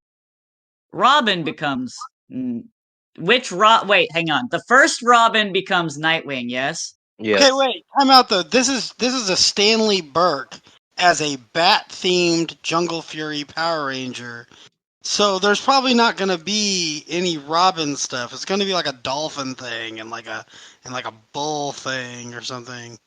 wait, hang on. The first Robin becomes Nightwing, yes? Yes. Okay, wait. Time out though. This is a Stanley Burke as a bat-themed Jungle Fury Power Ranger. So there's probably not going to be any Robin stuff. It's going to be like a dolphin thing and like a bull thing or something.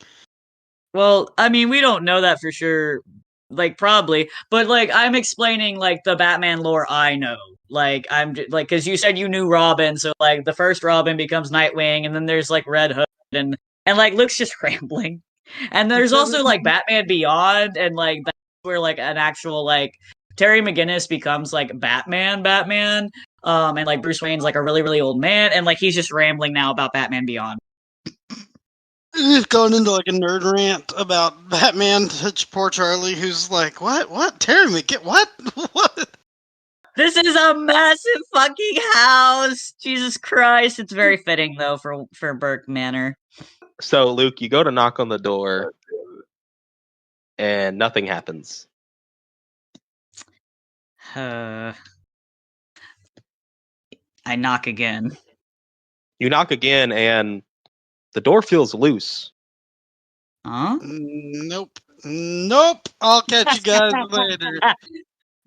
Well, I mean, we don't know that for sure. Like probably, but like I'm explaining like the Batman lore I know. Like I'm like because you said you knew Robin, so like the first Robin becomes Nightwing, and then there's like Red Hood, and like Luke's just rambling, and there's also like Batman Beyond, and like that's where like an actual like Terry McGinnis becomes like Batman, and like Bruce Wayne's like a really old man, and like he's just rambling now about Batman Beyond. Just going into like a nerd rant about Batman to poor Charlie, who's like, what? Terry McGinnis, what? What? This is a massive fucking house. Jesus Christ! It's very fitting though for Burke Manor. So, Luke, you go to knock on the door, and nothing happens. I knock again. You knock again, and the door feels loose. Huh? Nope. I'll catch you guys later.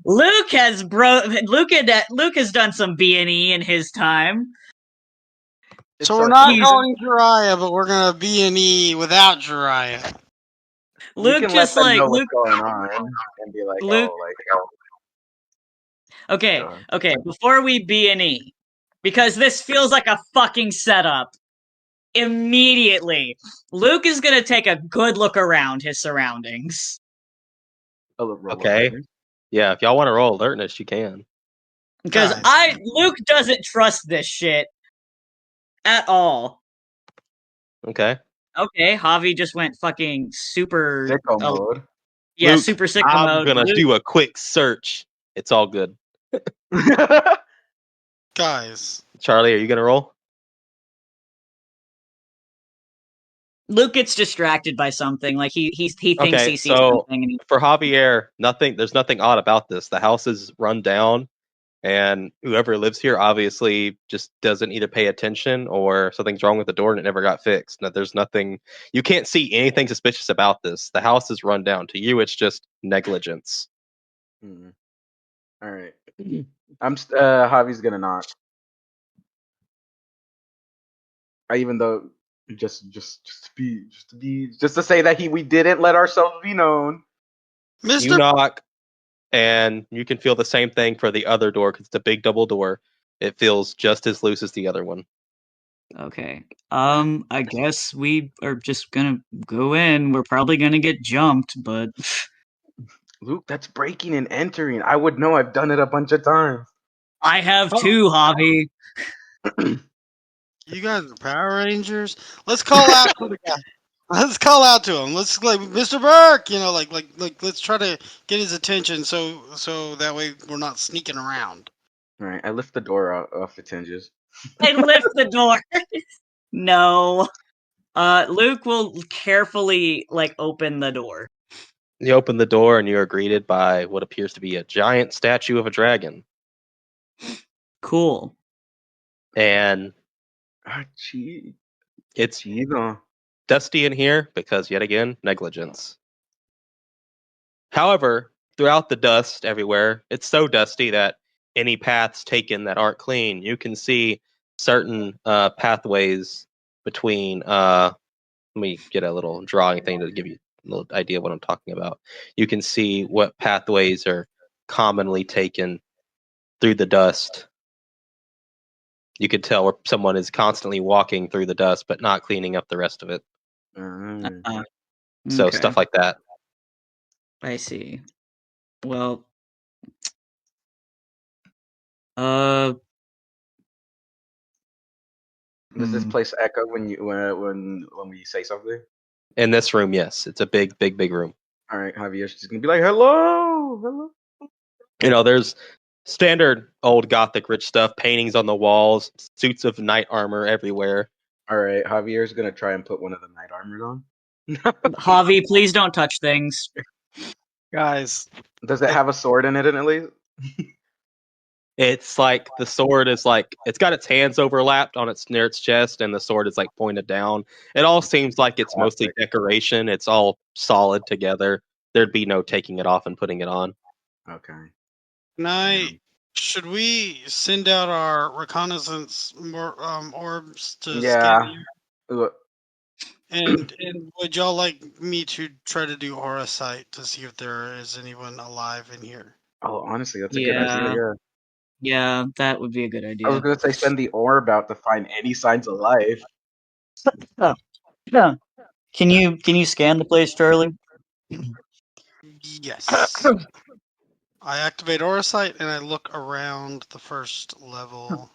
Luke has Luke has done some B&E in his time. So we're not calling Jiraiya, but we're gonna B&E without Jiraiya. Luke can just let them like know Luke what's going on and be like, Luke. Okay. Before we B&E, because this feels like a fucking setup. Immediately, Luke is gonna take a good look around his surroundings. Okay. Yeah, if y'all want to roll alertness, you can. Because Luke doesn't trust this shit at all. Okay. Okay, Javi just went fucking super sicko mode. Yeah, Luke, super sicko mode. I'm gonna do a quick search. It's all good. Guys. Charlie, are you gonna roll? Luke gets distracted by something. Like he thinks he sees something. And for Javier, there's nothing odd about this. The house is run down, and whoever lives here obviously just doesn't either pay attention or something's wrong with the door and it never got fixed. Now, there's nothing. You can't see anything suspicious about this. The house is run down. To you, it's just negligence. All right. Javi's gonna knock. Even though just to say that we didn't let ourselves be known. You knock, and you can feel the same thing for the other door because it's a big double door. It feels just as loose as the other one. Okay. I guess we are just gonna go in. We're probably gonna get jumped, but Luke, that's breaking and entering. I would know. I've done it a bunch of times. I have too, Javi. You guys are Power Rangers. Let's call out to the guy. Let's call out to him. Let's like Mr. Burke. You know, like let's try to get his attention so that way we're not sneaking around. All right, I lift the door off its hinges. I lift the door. No. Luke will carefully open the door. You open the door and you are greeted by what appears to be a giant statue of a dragon. Cool. And it's Chido. dusty in here because, yet again, negligence. However, throughout the dust everywhere, it's so dusty that any paths taken that aren't clean, you can see certain pathways between. Let me get a little drawing thing to give you a little idea of what I'm talking about. You can see what pathways are commonly taken through the dust. You could tell where someone is constantly walking through the dust, but not cleaning up the rest of it. So Okay. stuff like that. I see. Well, Does this place echo when we say something? In this room, yes, it's a big room. All right, Javier's just gonna be like, hello. There's standard old Gothic rich stuff, paintings on the walls, suits of knight armor everywhere. All right, Javier's gonna try and put one of the knight armors on. Javi, please don't touch things. Guys, Does it have a sword in it at least? It's like the sword is it's got its hands overlapped on near its chest, and the sword is pointed down. It all seems like it's mostly decoration. It's all solid together. There'd be no taking it off and putting it on. Okay. Should we send out our reconnaissance orbs to Yeah. scan? And would y'all like me to try to do aura sight to see if there is anyone alive in here? Oh, honestly, that's a good idea. Yeah. Yeah, that would be a good idea. I was gonna say send the orb out to find any signs of life. Yeah. Can you scan the place, Charlie? Yes. I activate aura sight and I look around the first level.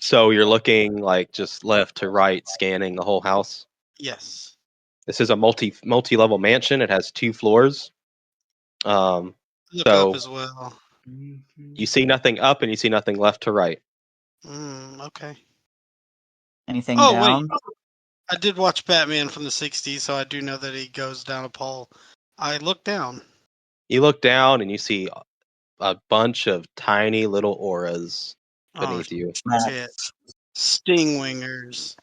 So you're looking just left to right, scanning the whole house. Yes. This is a multi-level mansion. It has 2 floors. Look up as well. You see nothing up and you see nothing left to right. Okay. Anything down? Wait. I did watch Batman from the 60s, so I do know that he goes down a pole. I look down. You look down and you see a bunch of tiny little auras beneath you. Shit. Stingwingers.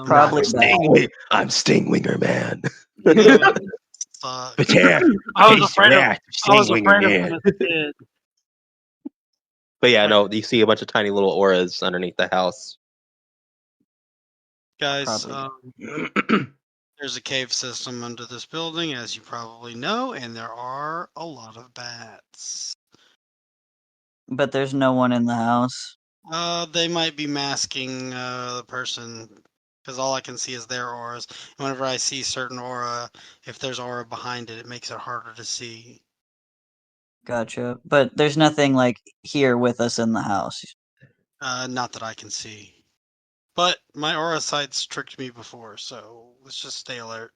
Probably I'm Stingwinger Man. Fuck. Yeah, I was afraid of Stingwinger Man. him as a kid. But yeah, no, you see a bunch of tiny little auras underneath the house. Guys, there's a cave system under this building, as you probably know, and there are a lot of bats. But there's no one in the house. They might be masking the person, because all I can see is their auras. And whenever I see certain aura, if there's aura behind it, it makes it harder to see. Gotcha. But there's nothing here with us in the house. Not that I can see. But my aura sight's tricked me before, so let's just stay alert.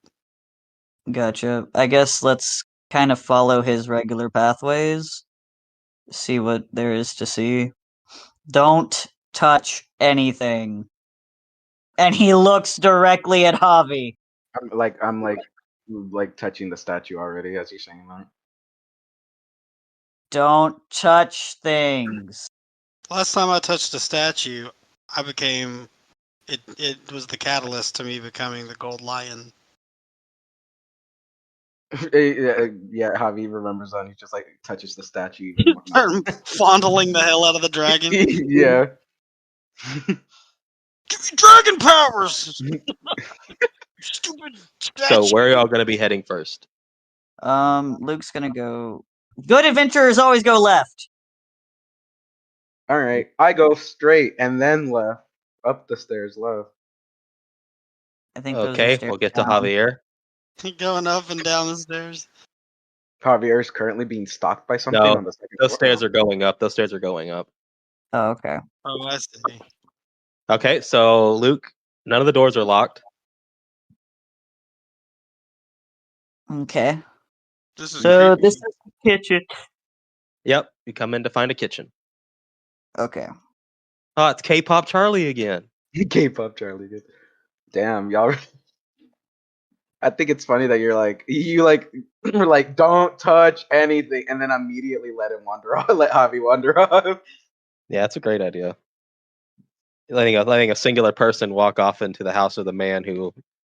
Gotcha. I guess let's kind of follow his regular pathways. See what there is to see. Don't touch anything. And he looks directly at Javi. I'm touching the statue already as you're saying that. Don't touch things. Last time I touched a statue, I became... It was the catalyst to me becoming the gold lion. Yeah, Javi remembers that. He just touches the statue. Even Fondling the hell out of the dragon. Yeah. Give me dragon powers! Stupid statue! So where are y'all going to be heading first? Luke's gonna go... Good adventurers always go left! Alright, I go straight and then left. Up the stairs left. I think those are Okay, stairs we'll get to down. Javier. Going up and down the stairs. Javier is currently being stalked by something No, on the second those floor. stairs are going up. Those stairs are going up. Oh, okay. Oh, I see. Okay, so Luke, none of the doors are locked. Okay. This is So creepy. this is the kitchen. Yep, you come in to find a kitchen. Okay. Oh, it's K-pop Charlie again. K-pop Charlie. Good. Damn, y'all. I think it's funny that you're like you like were like don't touch anything, and then immediately let him wander off, let Javi wander off. Yeah, that's a great idea. Letting a singular person walk off into the house of the man who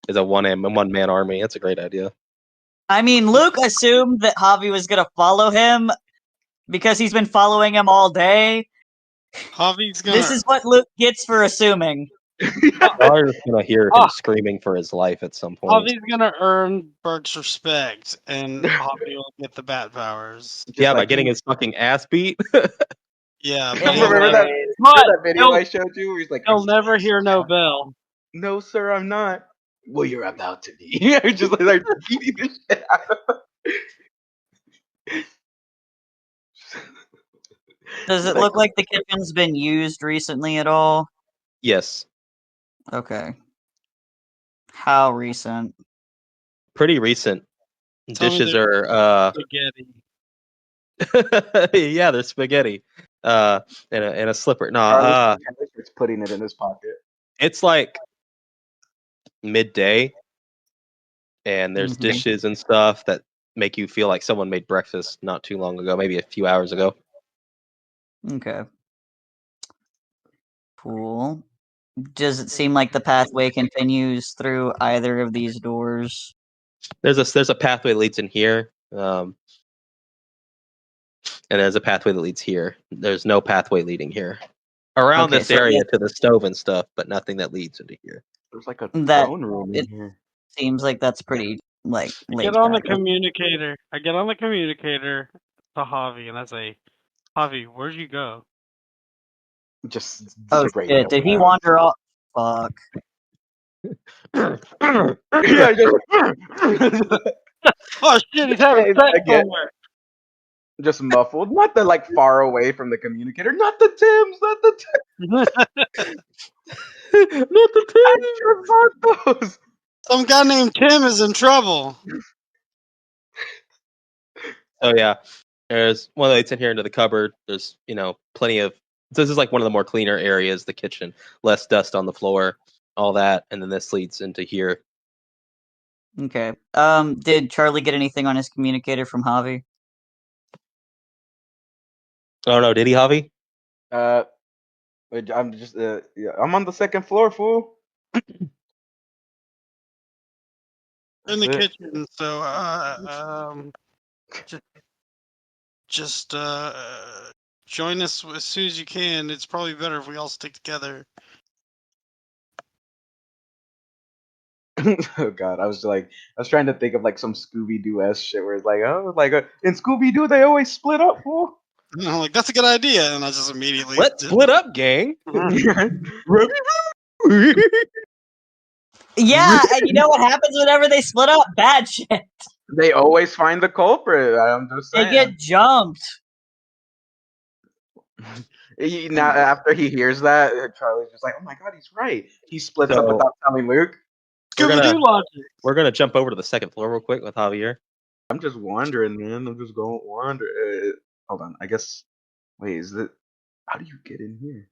is a one man army. That's a great idea. I mean, Luke assumed that Javi was gonna follow him because he's been following him all day. Javi's gonna. This is what Luke gets for assuming. Y'all are gonna hear him screaming for his life at some point. Javi's gonna earn Bert's respect, and Javi will get the bat powers. Yeah, by getting his fucking ass beat. Yeah, but Remember that video I showed you? Where he's like, he'll never hear no bell. "No, sir, I'm not." Well, you're about to be. Yeah, just like beating the shit out of him. Does it look like the kitchen's been used recently at all? Yes. Okay. How recent? Pretty recent. Tell me Dishes they're are spaghetti. yeah, they're spaghetti. And a slipper. No, It's putting it in his pocket. it's like midday, and there's Mhm. dishes and stuff that make you feel like someone made breakfast not too long ago, maybe a few hours ago. Okay. Cool. Does it seem like the pathway continues through either of these doors? There's a pathway that leads in here, and there's a pathway that leads here. There's no pathway leading here. Around Okay, this so area to the stove and stuff, but nothing that leads into here. There's like a That- throne room in here. Seems like that's pretty like late. Get on the back. communicator. I get on the communicator to Javi, and I say, "Javi, where'd you go?" Just Oh straight shit! up Did he down. wander off? Fuck. Yeah, Oh shit! He's having sex again. somewhere. Just muffled, not the like far away from the communicator, not the Tims, not the Tims, not the Tims, not those. Some guy named Tim is in trouble. Oh yeah, there's one that leads in here into the cupboard. There's plenty of. This is like one of the more cleaner areas, the kitchen, less dust on the floor, all that, and then this leads into here. Okay. Did Charlie get anything on his communicator from Javi? Oh no, did he, Javi? I'm just yeah, I'm on the second floor, fool. In the That's it. kitchen. So, just join us as soon as you can. It's probably better if we all stick together. Oh god, I was trying to think of like some Scooby Doo s shit where it's like, oh, like in Scooby Doo they always split up, fool. And I'm like, that's a good idea, and I just immediately Let's split up, gang. Yeah, and you know what happens whenever they split up? Bad shit. They always find the culprit. I'm just They saying. get jumped. Now after he hears that, Charlie's just like, "Oh my god, he's right." He splits up So- without telling Luke. Scooby-Doo logic. We're gonna jump over to the second floor real quick with Javier. I'm just wandering, man. I'm just going wander. Hold on. I guess. Wait, is it? How do you get in here?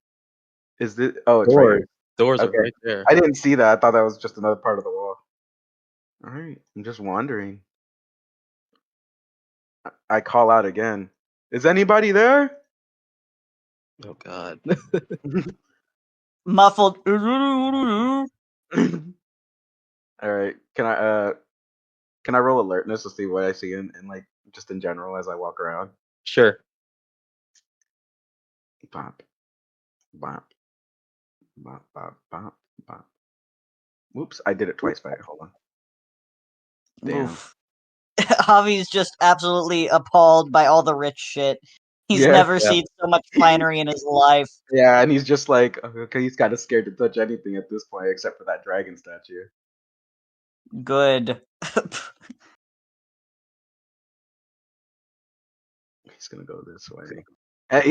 Is it? Oh, it's right Doors. here. Doors Okay. are right there. I didn't see that. I thought that was just another part of the wall. All right. I'm just wandering. I call out again. Is anybody there? Oh god. Muffled. All right. Can I roll alertness to see what I see in like just in general as I walk around? Sure. Bop, bop, bop, bop, bop, bop. Whoops! I did it twice. Back. Hold on. Damn. Oof. Javi's just absolutely appalled by all the rich shit. He's Yeah. never seen so much finery in his life. Yeah, and he's just like, okay, he's kind of scared to touch anything at this point except for that dragon statue. Good. He's gonna go this way. And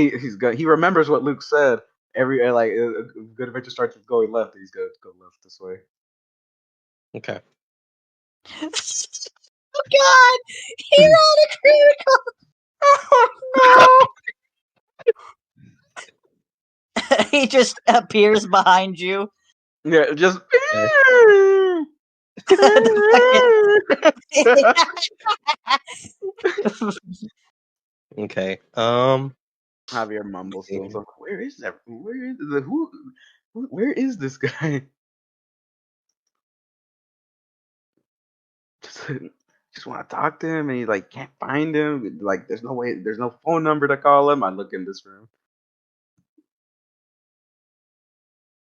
he remembers what Luke said. Every like a good adventure starts with going left. He's gonna go left this way. Okay. Oh god! He rolled a critical! Oh no! He just appears behind you. Yeah, just. Okay. Javier mumbles to himself. Where is that? Where is the who? Where is this guy? Just, just want to talk to him, and he like can't find him. Like, there's no way. There's no phone number to call him. I look in this room.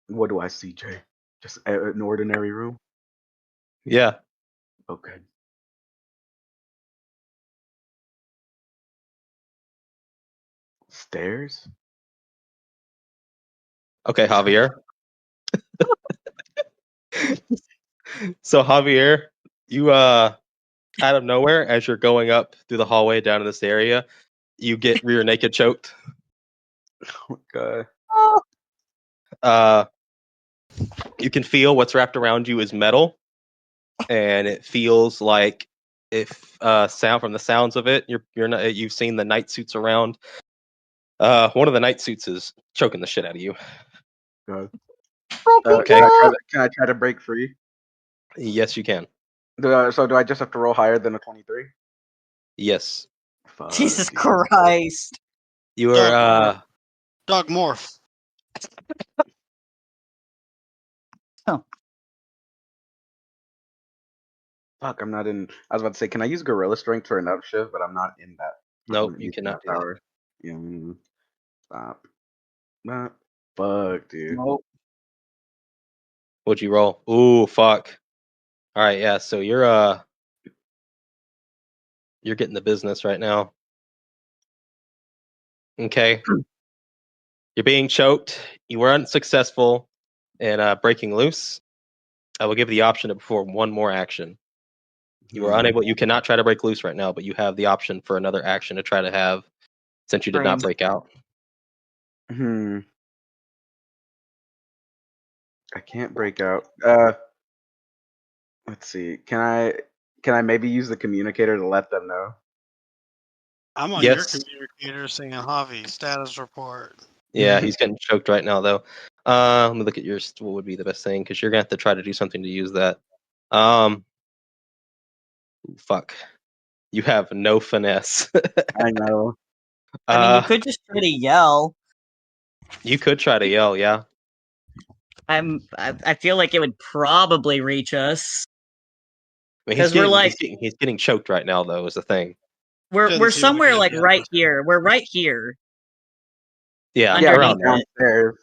What do I see, Jay? Just an ordinary room. Yeah. Okay. Stairs. Okay, Javier. So Javier, you out of nowhere, as you're going up through the hallway down to this area, you get rear naked choked. Okay. You can feel what's wrapped around you is metal, and it feels like if sound from the sounds of it, you're not, you've seen the night suits around. One of the night suits is choking the shit out of you. Good. Okay. Can I try to break free? Yes, you can. So do I just have to roll higher than a 23? Yes. Fuck, Jesus dude. Christ. You are Dog morph. Fuck, I'm not in. I was about to say, can I use Gorilla Strength for an upshift? But I'm not in that. nope, I'm you using cannot that do that. power. Yeah. Stop. Not. Fuck, dude. Nope. What'd you roll? Ooh, fuck. All right, yeah. So you're getting the business right now. Okay. You're being choked. You were unsuccessful in breaking loose. I will give you the option to perform one more action. You are unable. You cannot try to break loose right now, but you have the option for another action to try to have, since you did not break out. I can't break out. Let's see. Can I maybe use the communicator to let them know? I'm on your Yes. communicator saying Javi status report. Yeah, he's getting choked right now, though. Let me look at yours. What would be the best thing? Because you're gonna have to try to do something to use that. Fuck. You have no finesse. I know. I mean, you could just try to yell. You could try to yell, yeah. I feel like it would probably reach us. I mean, 'Cause we're like- he's getting choked right now, though. Is the thing. We're Doesn't seem like somewhere it'd like be right enough. here. We're right here. Yeah, Underneath around there. it. Downstairs.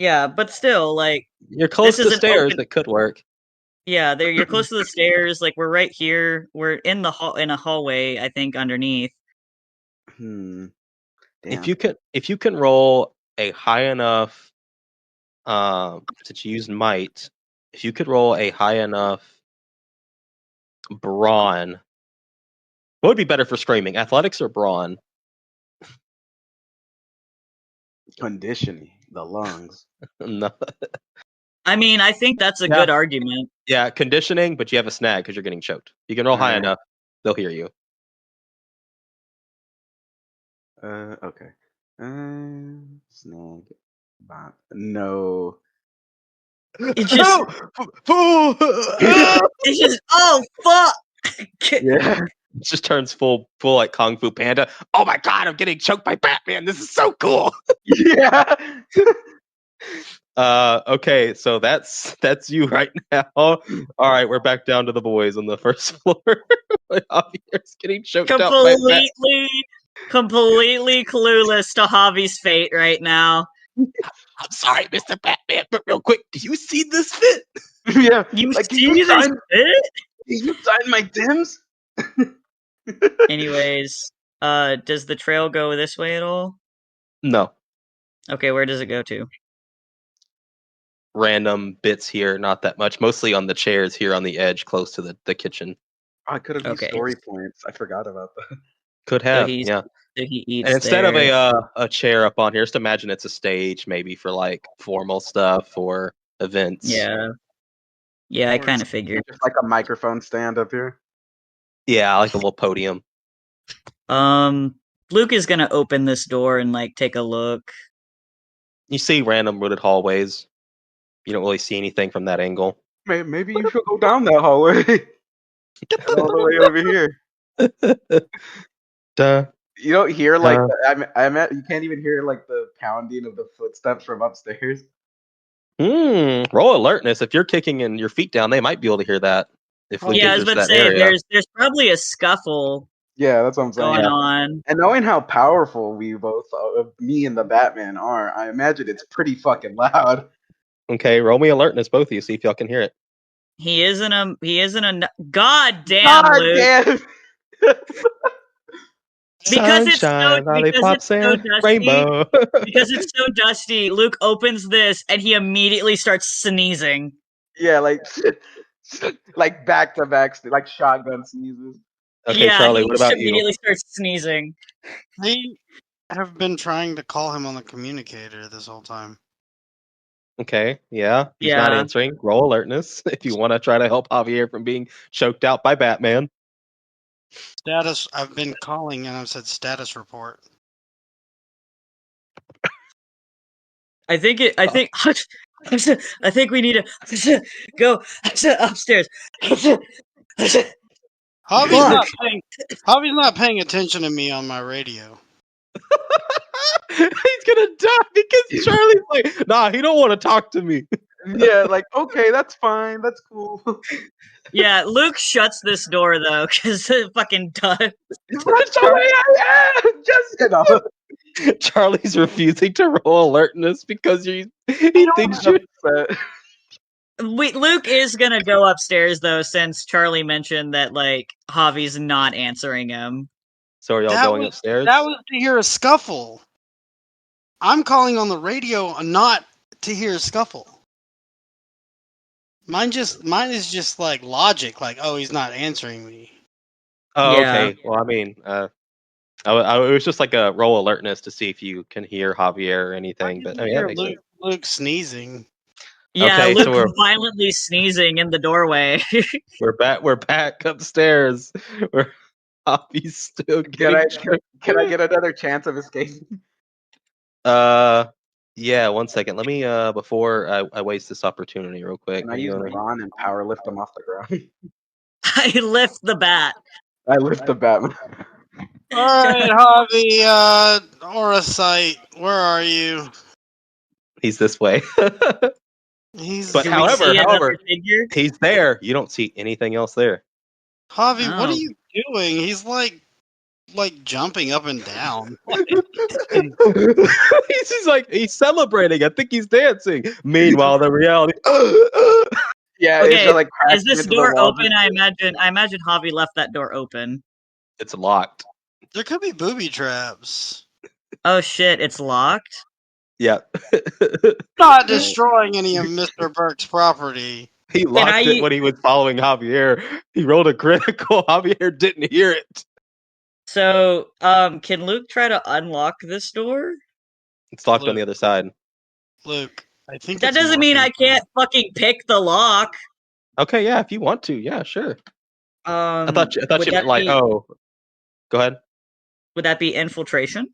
Yeah, but still, like, You're close this to is an stairs. open- It could work. yeah, you're close to the stairs. Like, we're right here. We're in the in a hallway, I think, underneath. Damn. If you can roll a high enough, since you used might, if you could roll a high enough brawn, what would be better for screaming, athletics or brawn? Conditioning the lungs. No. I mean, I think that's a good argument. Yeah, conditioning, but you have a snag because you're getting choked. You can roll high enough, they'll hear you. Okay. Snag. No. It's just, it's just, oh fuck! Yeah. It just turns full like Kung Fu Panda. Oh my god, I'm getting choked by Batman. This is so cool. Yeah. Okay, so that's you right now. All right, we're back down to the boys on the first floor. Javier's getting choked out by Batman. Completely clueless to Javi's fate right now. I'm sorry, Mr. Batman, but real quick, do you see this fit? Yeah. You like, see this fit? Can you sign my Dims? Anyways, does the trail go this way at all? No. Okay, where does it go to? Random bits here, not that much. Mostly on the chairs here on the edge, close to the kitchen. I could have used Okay. story points. I forgot about that. Could have, So yeah. he eats And instead of there. a chair up on here, just imagine it's a stage, maybe for like formal stuff or events. Yeah, I kind of figured. Just like a microphone stand up here. Yeah, like a little podium. Luke is gonna open this door and like take a look. You see random rooted hallways. You don't really see anything from that angle. Maybe you should go down that hallway. And all the way over here. Duh. You don't hear like Uh. you can't even hear like the pounding of the footsteps from upstairs. Roll alertness. If you're kicking and your feet down, they might be able to hear that. If Luke Yeah, I was enters about to that say area. there's probably a scuffle Yeah, that's what I'm saying. going on. And knowing how powerful we both, me and the Batman, are, I imagine it's pretty fucking loud. Okay, roll me alertness, both of you. See if y'all can hear it. He isn't a God damn, God Luke. damn! Because it's so Sunshine, lollipops, and dusty. rainbow. Because it's so dusty, Luke opens this and he immediately starts sneezing. Yeah, like back to back, like shotgun sneezes. Okay, yeah, Charlie, he what just about you? immediately starts sneezing. I have been trying to call him on the communicator this whole time. Okay, yeah, he's not Yeah. answering. Roll alertness if you want to try to help Javier from being choked out by Batman. Status. I've been calling and I've said status report. I think I think we need to go upstairs. Javi's not paying attention to me on my radio. He's gonna die because Charlie's like, nah, he don't want to talk to me. Yeah, like, okay, that's fine, that's cool. Yeah, Luke shuts this door though, because it fucking does. That's the way I am! Just, you know. Charlie's refusing to roll alertness because he thinks you're upset. Luke is gonna go upstairs though, since Charlie mentioned that like Javi's not answering him. So are y'all going upstairs? That was to hear a scuffle. I'm calling on the radio not to hear a scuffle. Mine is just like logic, like, oh, he's not answering me. Oh, Yeah. okay. Well, I mean, it was just like a roll alertness to see if you can hear Javier or anything. But I mean, that makes sense. Luke sneezing. Yeah, Okay, Luke so we're violently sneezing in the doorway. we're back upstairs. Where Javi's still Can I getting get another chance of escaping? Yeah, 1 second. Let me before I waste this opportunity real quick. Can I use Ron and power lift him off the ground? I lift the bat. I lift the Batman. All right, Javi, Orasite, where are you? He's this way. He's But Do we however, see another figure? he's there. You don't see anything else there. Javi, what Oh. are you doing? He's like jumping up and down. He's like he's celebrating. I think he's dancing. Meanwhile, the reality. Yeah, Okay, it's just, like, crashed is this into the door wall. open? I imagine Javi left that door open. It's locked. There could be booby traps. Oh shit, it's locked? Yeah. Not destroying any of Mr. Burke's property. He locked it when he was following Javier. He rolled a critical. Javier didn't hear it. So, can Luke try to unlock this door? It's locked on the other side. Luke, I think that doesn't mean I can't fucking pick the lock. Okay, yeah, if you want to, yeah, sure. I thought you would meant that like, be- oh, go ahead. Would that be infiltration?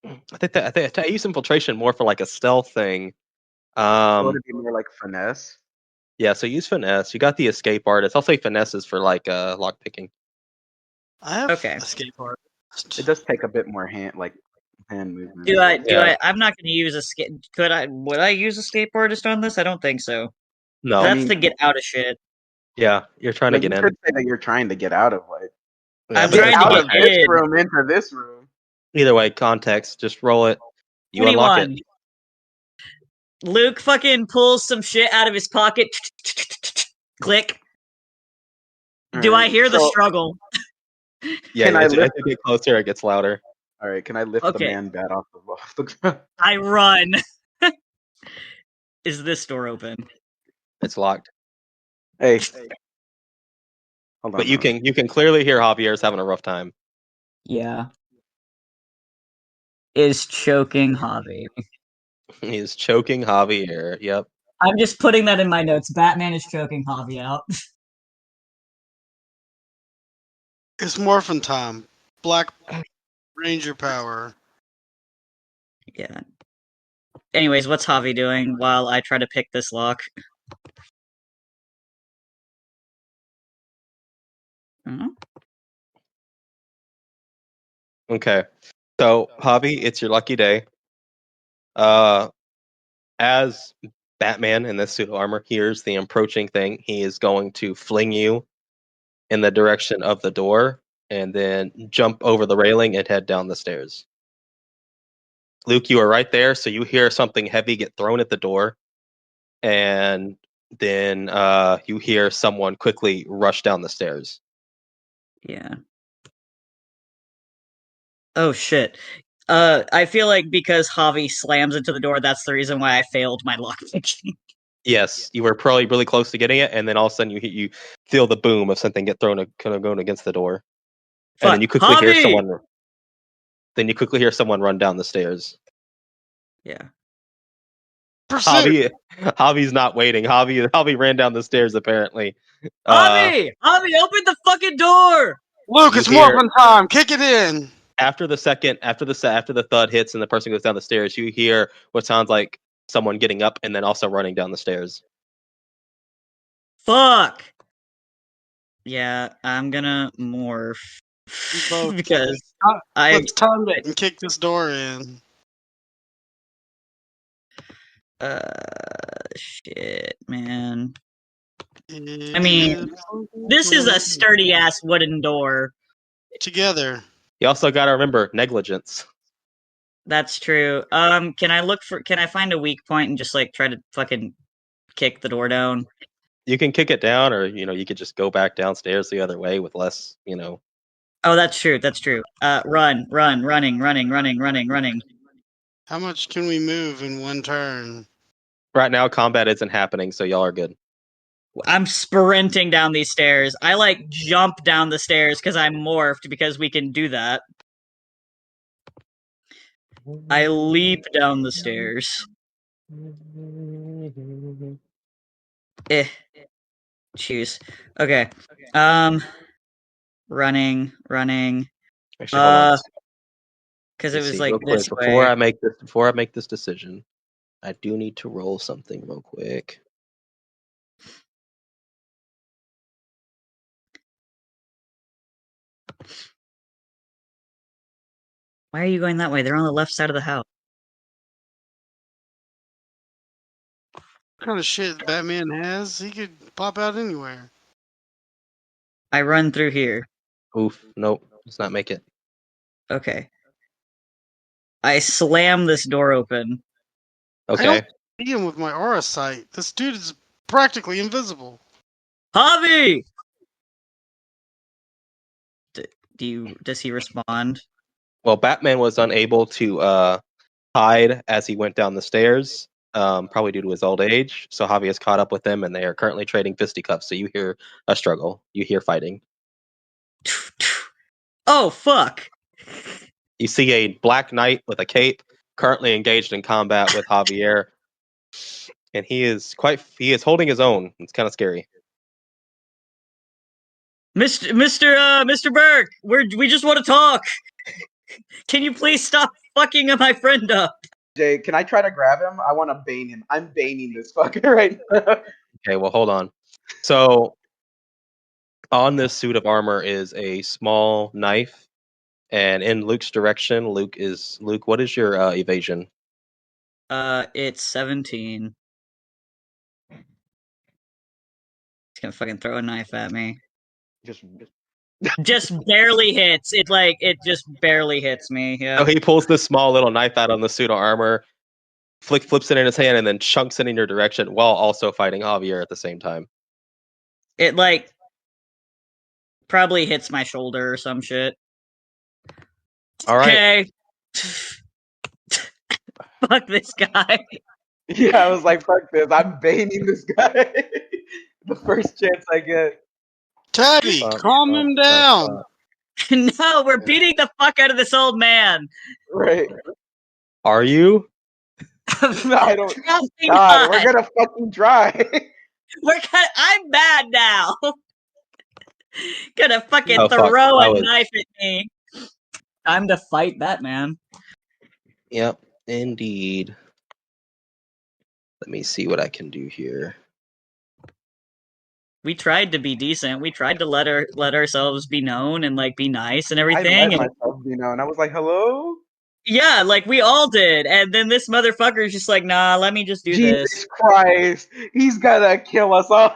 I think I use infiltration more for like a stealth thing. Would it be more like finesse? Yeah, so use finesse. You got the escape artist. I'll say finesse is for like lock picking. I have Okay. escape artist. It does take a bit more hand movement. Do I? I'm not going to use would I use a escape artist on this? I don't think so. No, That's to get out of shit. Yeah, you're trying to get you in. could say that you're trying to get out of like. Yeah, I'm trying to out get of this in. room into this room. Either way, context. Just roll it. You unlock 21. it. Luke fucking pulls some shit out of his pocket. Click. Do I hear the struggle? Yeah, as you get closer, it gets louder. All right, can I lift the man bat off the ground? I run. Is this door open? It's locked. Hey. Hold on. But you can clearly hear Javier's having a rough time. Yeah. Is choking Javi. He's choking Javier. Yep. I'm just putting that in my notes. Batman is choking Javi out. It's Morphin time. Black Ranger power. Yeah. Anyways, what's Javi doing while I try to pick this lock? Hmm? Okay. So, Javi, it's your lucky day. As Batman in this suit of armor hears the approaching thing, he is going to fling you in the direction of the door and then jump over the railing and head down the stairs. Luke, you are right there, so you hear something heavy get thrown at the door, and then you hear someone quickly rush down the stairs. Yeah. Oh shit. I feel like because Javi slams into the door, that's the reason why I failed my lockpicking. Yes, you were probably really close to getting it, and then all of a sudden you feel the boom of something get thrown kind of going against the door, and then you quickly hear Javi! someone. Then you quickly hear someone run down the stairs. Yeah. Pursuit. Javi's not waiting. Javi ran down the stairs apparently. Javi! Javi, open the fucking door! Luke, You it's hear- Morphin time. Kick it in. After the thud hits and the person goes down the stairs, you hear what sounds like someone getting up and then also running down the stairs. Fuck! Yeah, I'm gonna morph. Both. Because I Let's time it and kick this door in. shit, man. I mean, this is a sturdy ass wooden door. Together. You also got to remember negligence. That's true. Can I find a weak point and just like try to fucking kick the door down? You can kick it down, or you could just go back downstairs the other way with less. Oh, that's true. That's true. Running. How much can we move in one turn? Right now, combat isn't happening, so y'all are good. I'm sprinting down these stairs. I like jump down the stairs because I'm morphed because we can do that. I leap down the stairs. Choose. Okay. Running. Actually, hold on. Because Let it me was see, like real this quick, way. before I make this decision, I do need to roll something real quick. Why are you going that way? They're on the left side of the house. What kind of shit Batman has? He could pop out anywhere. I run through here. Oof, nope, let's not make it. Okay. I slam this door open. Okay. I don't see him with my aura sight. This dude is practically invisible. Javi! Does he respond? Well, Batman was unable to hide as he went down the stairs, probably due to his old age. So Javi has caught up with him, and they are currently trading fisticuffs. So you hear a struggle. You hear fighting. Oh, fuck! You see a black knight with a cape currently engaged in combat with Javier, and he is holding his own. It's kind of scary. Mr. Burke, we just want to talk. Can you please stop fucking my friend up? Jay, can I try to grab him? I want to bane him. I'm baning this fucker right now. Okay, well, hold on. So on this suit of armor is a small knife, and in Luke's direction, Luke, what is your evasion? It's 17. He's gonna fucking throw a knife at me. Just barely hits. It just barely hits me. Yeah. So he pulls this small little knife out on the suit of armor, flips it in his hand, and then chunks it in your direction while also fighting Javier at the same time. It probably hits my shoulder or some shit. All right. Okay. Fuck this guy. Yeah, I was like, fuck this. I'm baning this guy. The first chance I get. Tabby, calm him down. No, we're beating the fuck out of this old man. Right. Are you? No, I don't. Trust me God, not. we're gonna fucking try. I'm bad now. Gonna fucking Oh, fuck. throw That a was- knife at me. Time to fight Batman. Yep, indeed. Let me see what I can do here. We tried to be decent. We tried to let ourselves be known and like be nice and everything. I let and myself be known. I was like, "Hello, yeah, like we all did. And then this motherfucker is just like, nah, let me just do Jesus this. Christ, he's gonna kill us all."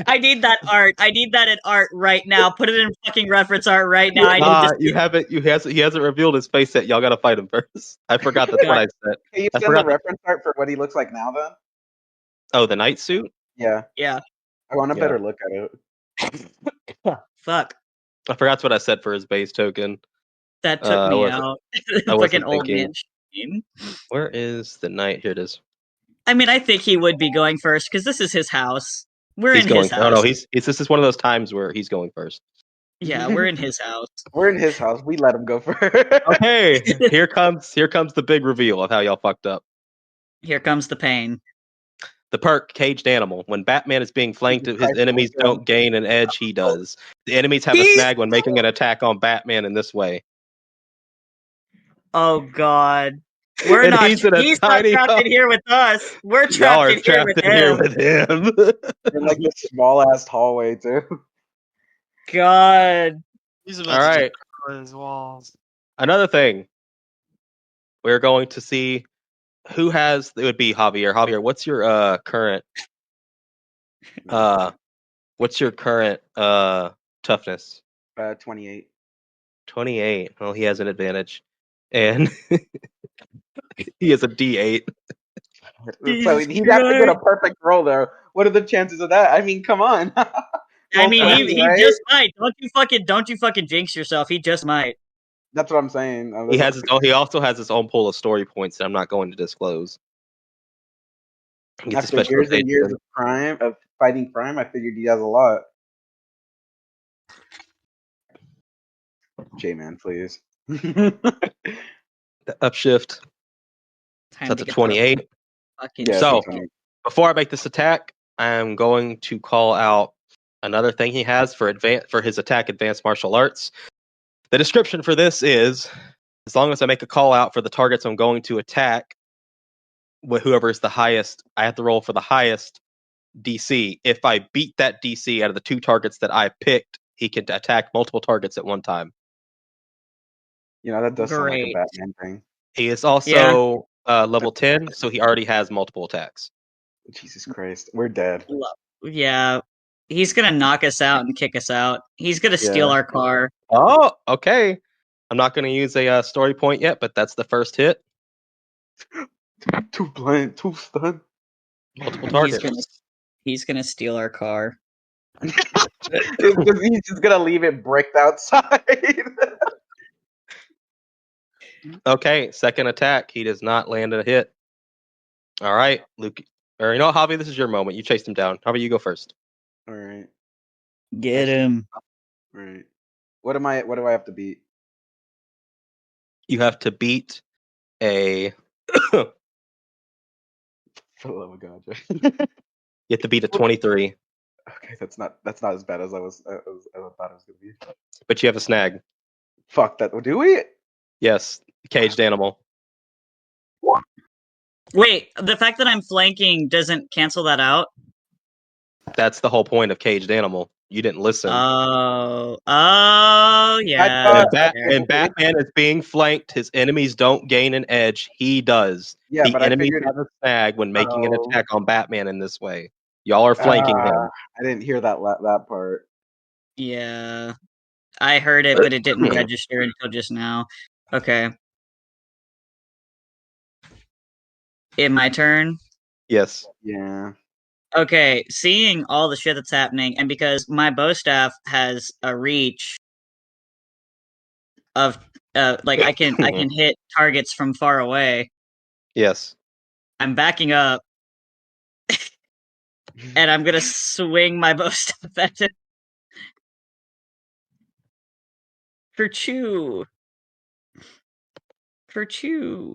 I need that art. I need that in art right now. Put it in fucking reference art right now. I need to You haven't. He hasn't revealed his face yet. Y'all gotta fight him first. I forgot that's what I said. Can you I send the forgot. reference art for what he looks like now, then? Oh, the night suit. Yeah, Yeah. I want a Yeah. better look at it. Fuck. I forgot what I said for his base token. That took I me wasn't- out. I It's like wasn't an old thinking. man shame. Where is the knight? Here it is. I mean, I think he would be going first because this is his house. We're He's in going. his house. Oh no, he's. This is one of those times where he's going first. Yeah, we're in his house. We're in his house. We let him go first. Okay, here comes the big reveal of how y'all fucked up. Here comes the pain. The perk, caged animal. When Batman is being flanked, Jesus his Christ, enemies Mantle. don't gain an edge. He does. The enemies have a He's- snag when making an attack on Batman in this way. Oh God. We're And not. he's in a He's not tiny trapped home. in here with us. We're Y'all trapped are in here with trapped in here him. with him. In like this small ass hallway too. God. He's All about to right. destroy his walls. Another thing. We're going to see who has. It would be Javier. Javier, what's your current? What's your current toughness? 28. 28. Well, he has an advantage, and he is a D8. So Jesus he'd have to get a Christ. perfect roll there. What are the chances of that? I mean, come on. I mean, Roll he 20, right? just might. Don't you fucking jinx yourself. He just might. That's what I'm saying. He has his own. He also has his own pool of story points that I'm not going to disclose. He gets a After years and years specialization. of fighting crime, I figured he has a lot. J-Man, please. The upshift. Time That's to a get 28. fucking Yeah, So- it's a 20. Before I make this attack, I'm going to call out another thing he has for his attack, advanced martial arts. The description for this is: as long as I make a call out for the targets I'm going to attack, with whoever is the highest, I have to roll for the highest DC. If I beat that DC out of the two targets that I picked, he can attack multiple targets at one time. You know, that does sound like a Great. Batman thing. He is also level 10, so he already has multiple attacks. Jesus Christ. We're dead. Yeah. He's gonna knock us out and kick us out. He's gonna steal Yeah. our car. Oh, okay. I'm not going to use a story point yet, but that's the first hit. Too blind, too stunned. Multiple He's targets. gonna steal our car. He's just gonna leave it bricked outside. Okay, second attack. He does not land a hit. All right, Luke. Or you know what, Javi, this is your moment. You chased him down. How about you go first? All right. Get him. All right. What do I have to beat? You have to beat a. For the love of God, Jay. You have to beat a 23, Okay, that's not as bad as I thought it was gonna be. but you have a snag. Fuck that. Do we? Yes, caged animal. Wait, the fact that I'm flanking doesn't cancel that out? That's the whole point of caged animal. You didn't listen. Oh, yeah. thought- When Batman is being flanked, his enemies don't gain an edge. He does. Yeah, The but I enemies figured. have a snag when making an Oh. attack on Batman in this way. Y'all are flanking him. I didn't hear that part. Yeah. I heard it, but it didn't register until just now. Okay. My turn? Yes. Yeah. Okay, seeing all the shit that's happening, and because my bow staff has a reach of like I can hit targets from far away, Yes. I'm backing up and I'm gonna swing my bow staff at it. Kerchoo. Kerchoo.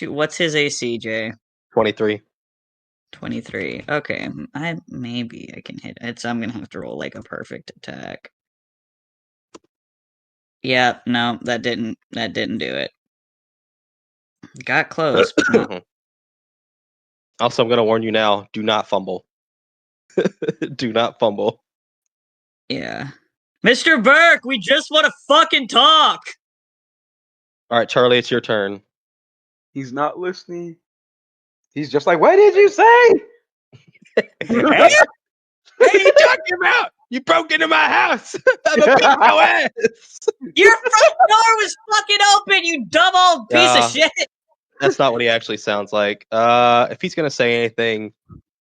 What's his AC, Jay? 23. 23. Okay, maybe I can hit it. So I'm gonna have to roll like a perfect attack. Yeah, no, that didn't do it. Got close, but not Also, I'm gonna warn you now: do not fumble. Do not fumble. Yeah. Mr. Burke, we just want to fucking talk. All right, Charlie, it's your turn. He's not listening. He's just like, what did you say? Hey, what are you talking about? You broke into my house. I'm a beat your ass. Your front door was fucking open, you dumb old piece of shit. That's not what he actually sounds like. If he's gonna say anything,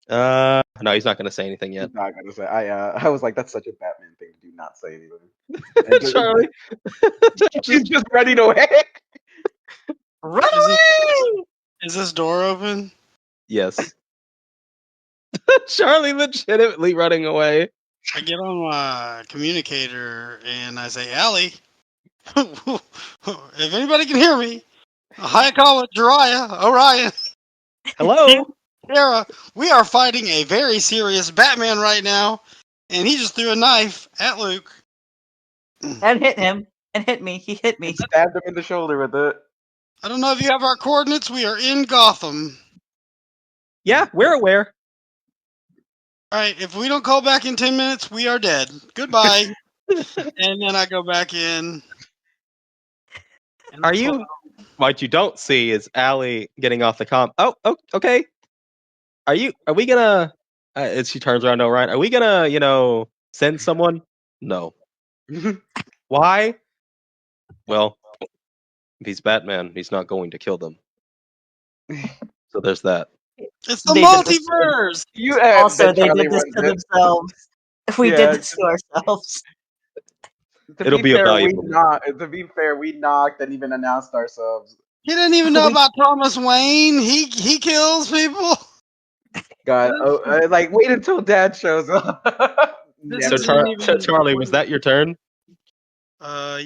no, he's not gonna say anything yet. He's not gonna say. I was like, that's such a Batman thing to do, not say anything. Charlie, he's just running away. Run away! Is this door open? yes. Charlie legitimately running away. I get on my communicator and I say, Allie, if anybody can hear me, hi, call it Orion, Hello. Sarah, we are fighting a very serious Batman right now, and he just threw a knife at Luke. And hit him. And hit me. He hit me. And stabbed him in the shoulder with it. I don't know if you have our coordinates. We are in Gotham. Yeah, we're aware. All right, if we don't call back in 10 minutes, we are dead. Goodbye. And then I go back in. Are you? What you don't see is Allie getting off the comm. Oh, okay. Are we gonna? She turns around to Orion. Are we gonna, send someone? No. Why? Well, if he's Batman, he's not going to kill them. So there's that. It's the multiverse. Also, they did this to themselves. We did this to ourselves. It'll be a valuable. To be fair, we knocked and even announced ourselves. He didn't even know about Thomas Wayne. He kills people. God, wait until Dad shows up. So Charlie, was that your turn? Try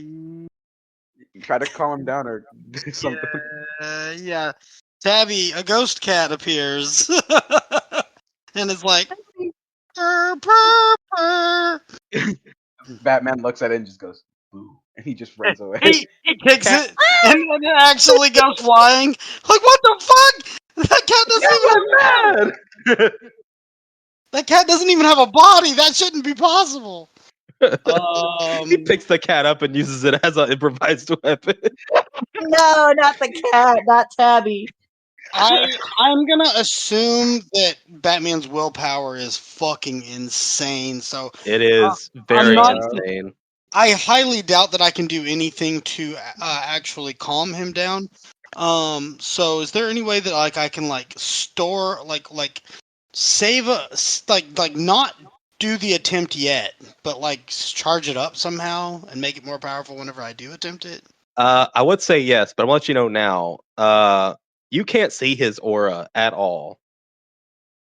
to calm him down or do something. Yeah. Tabby, a ghost cat appears, and it's like, purr, purr, purr. Batman looks at it and just goes, boo, and he just runs away. He kicks it, and then it actually goes flying. Like, what the fuck? That cat doesn't even. That cat doesn't even have a body. That shouldn't be possible. He picks the cat up and uses it as an improvised weapon. No, not the cat, not Tabby. I'm gonna assume that Batman's willpower is fucking insane. So it is very insane. I highly doubt that I can do anything to actually calm him down. So is there any way that I can store save not do the attempt yet, but charge it up somehow and make it more powerful whenever I do attempt it? I would say yes, but I'm gonna let you know now. You can't see his aura at all.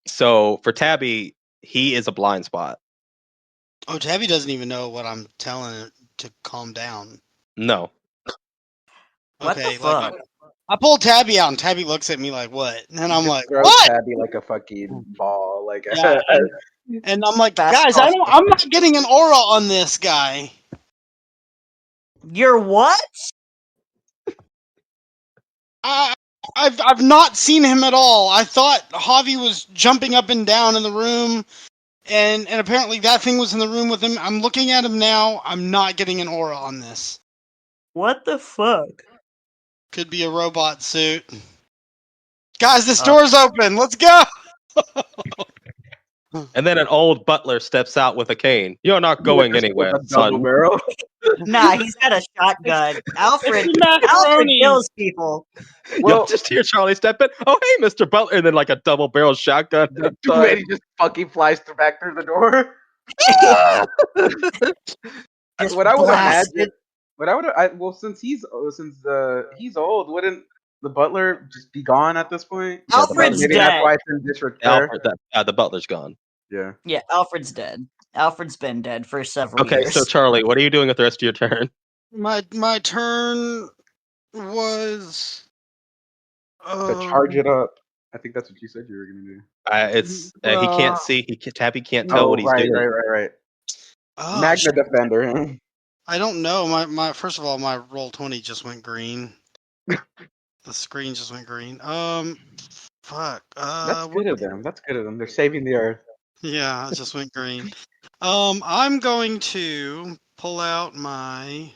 So for Tabby, he is a blind spot. Oh, Tabby doesn't even know what I'm telling it to calm down. No. What the fuck? I pull Tabby out, and Tabby looks at me like, "What?" And I'm like, throws "What?" Tabby like a fucking ball, and I'm like, "Guys, I'm not getting an aura on this guy." You're what? I've not seen him at all. I thought Javi was jumping up and down in the room, and apparently that thing was in the room with him. I'm looking at him now. I'm not getting an aura on this. What the fuck? Could be a robot suit. Guys, this door's open. Let's go. And then an old butler steps out with a cane. You're not going anywhere, son. Nah, he's got a shotgun. Alfred kills people. Well, you'll just hear Charlie step in. Oh, hey, Mr. Butler, and then a double-barrel shotgun. And he just fucking flies back through the door. What I would imagine. Since he's old, wouldn't the butler just be gone at this point? Alfred's maybe dead. That's why it's in disrepair. The butler's gone. Yeah. Yeah, Alfred's dead. Alfred's been dead for several years. Okay, so Charlie, what are you doing with the rest of your turn? My turn was to charge it up. I think that's what you said you were gonna do. He can't see. Tabby can't tell what he's doing. Right. Oh, Magna Defender. I don't know. My first of all, my roll 20 just went green. The screen just went green. Fuck. That's What? good of them. That's good of them. They're saving the earth. Yeah, I just went green. I'm going to pull out my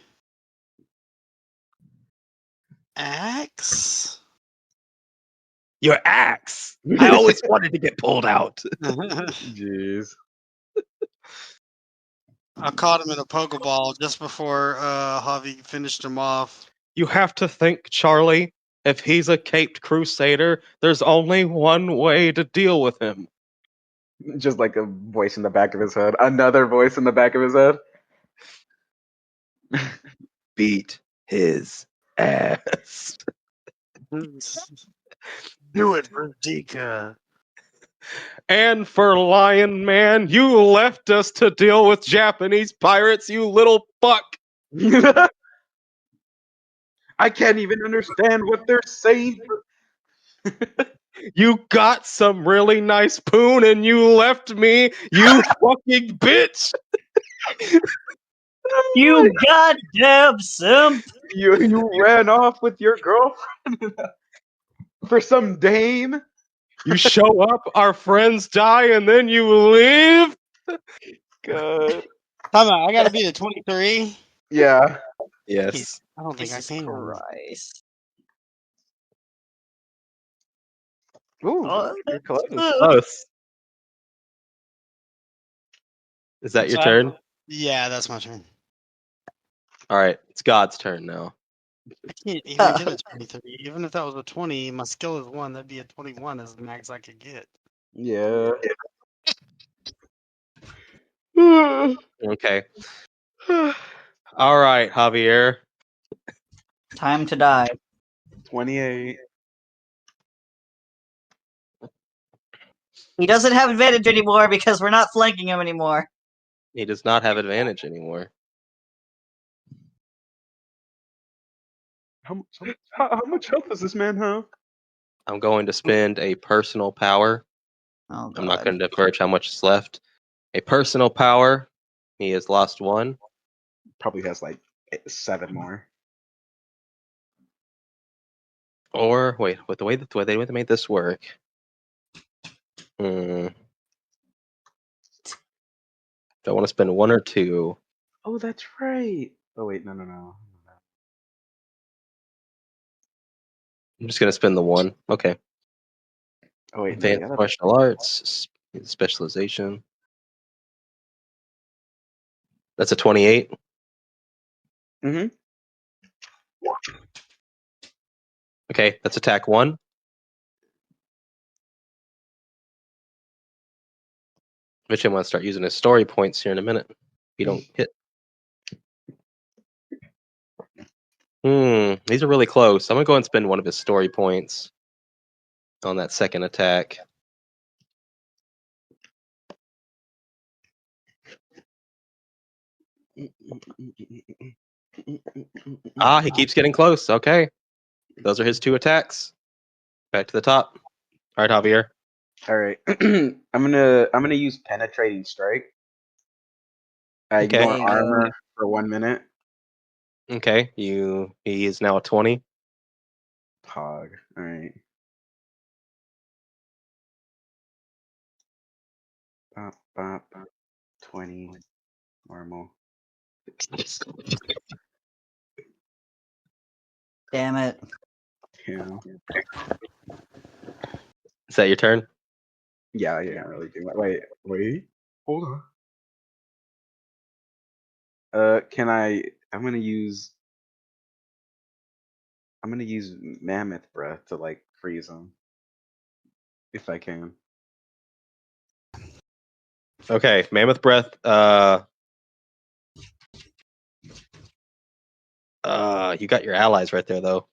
axe. Your axe. I always wanted to get pulled out. Jeez. I caught him in a Pokeball just before Javi finished him off. You have to think, Charlie. If he's a caped crusader, there's only one way to deal with him. Just like a voice in the back of his head. Another voice in the back of his head. Beat his ass. Do it for Dika. And for Lion Man, you left us to deal with Japanese pirates, you little fuck. I can't even understand what they're saying. You got some really nice poon and you left me, you fucking bitch. You goddamn simp! You ran off with your girlfriend for some dame. You show up, our friends die, and then you leave? God. Time out. I got to be the 23. Yeah. Yes. I don't think Jesus I can. Christ. Ooh, Oh, you're close. Close. Is that your So turn? Yeah, that's my turn. All right, it's God's turn now. I can't even get a 23. Even if that was a 20, my skill is 1. That'd be a 21 is the max I could get. Yeah. Okay. All right, Javier. time to die. 28. He doesn't have advantage anymore because we're not flanking him anymore. He does not have advantage anymore. How much health does this man have? I'm going to spend a personal power. Oh, God. I'm not going to diverge how much is left. A personal power. He has lost 1. Probably has like 7 more. Or wait, with the way they made this work. Do I want to spend 1 or 2? Oh, that's right. Oh wait, no. I'm just going to spend the 1. Okay. Oh wait, no. Advanced Yeah, martial arts, specialization. That's a 28. Mm-hmm. Okay, that's attack 1. Mitch, I'm going to start using his story points here in a minute. If you don't hit. These are really close. I'm going to go and spend 1 of his story points on that second attack. He keeps getting close. Okay. Those are his 2 attacks. Back to the top. All right, Javier. All right. I'm gonna use penetrating strike. Okay. Ignore armor for 1 minute. Okay. He is now a 20. Pog. All right. Bop, bop, 20. Normal. Damn it. Yeah. Is that your turn? Yeah, I can't really do that. Wait. Hold on. Can I? I'm gonna use mammoth breath to like freeze him, if I can. Okay. Mammoth breath. You got your allies right there, though.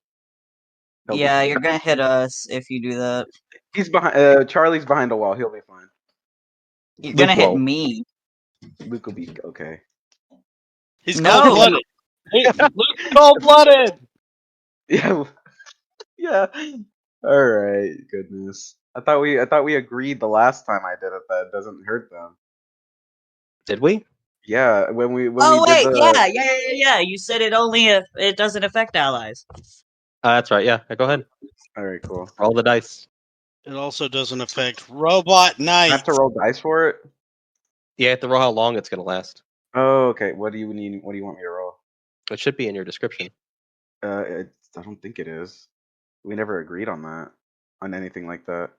Yeah, you're gonna hit us if you do that. He's behind. Charlie's behind a wall. He'll be fine. You're gonna hit won't. me. Luke will be okay. He's No. cold-blooded. Luke's cold-blooded. Yeah. Yeah. All right. Goodness. I thought we agreed the last time I did it that it doesn't hurt them. Did we? Yeah. When we Oh did wait, the yeah. You said it only if it doesn't affect allies. That's right. Yeah. Go ahead. All right. Cool. Roll the dice. It also doesn't affect Robot I Knight. have to roll dice for it. Yeah, you have to roll how long it's gonna last. Oh, okay. What do you need? What do you want me to roll? It should be in your description. I don't think it is. We never agreed on that, on anything like that.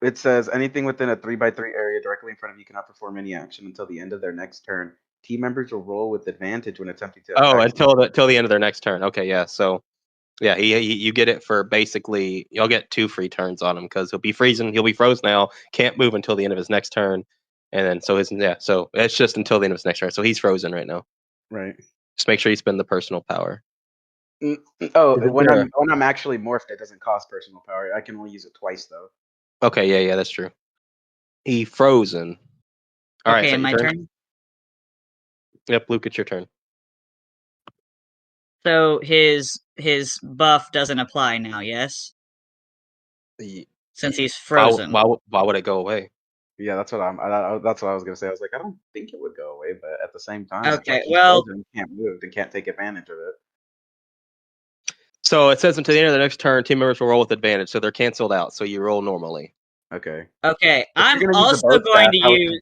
It says anything within a 3x3 area directly in front of you cannot perform any action until the end of their next turn. Team members will roll with advantage when attempting to Oh, attack. until the end of their next turn. Okay, yeah. So, yeah, you get it for basically you'll get 2 free turns on him because he'll be freezing. He'll be frozen now. Can't move until the end of his next turn, and then so So it's just until the end of his next turn. So he's frozen right now. Right. Just make sure you spend the personal power. Oh, Is it when there? I'm actually morphed, it doesn't cost personal power. I can only use it twice though. Okay, yeah, that's true. He frozen. All right, Okay, is that and your my turn? turn. Yep, Luke, it's your turn. So his buff doesn't apply now, yes? Since he's frozen. Why would it go away? Yeah, that's what that's what I was gonna say. I was like, I don't think it would go away, but at the same time, it's Okay, like he's well- frozen, he can't move, and can't take advantage of it. So it says until the end of the next turn, team members will roll with advantage, so they're canceled out. So you roll normally. Okay. Okay, I'm you're gonna use the also bow going to staff, use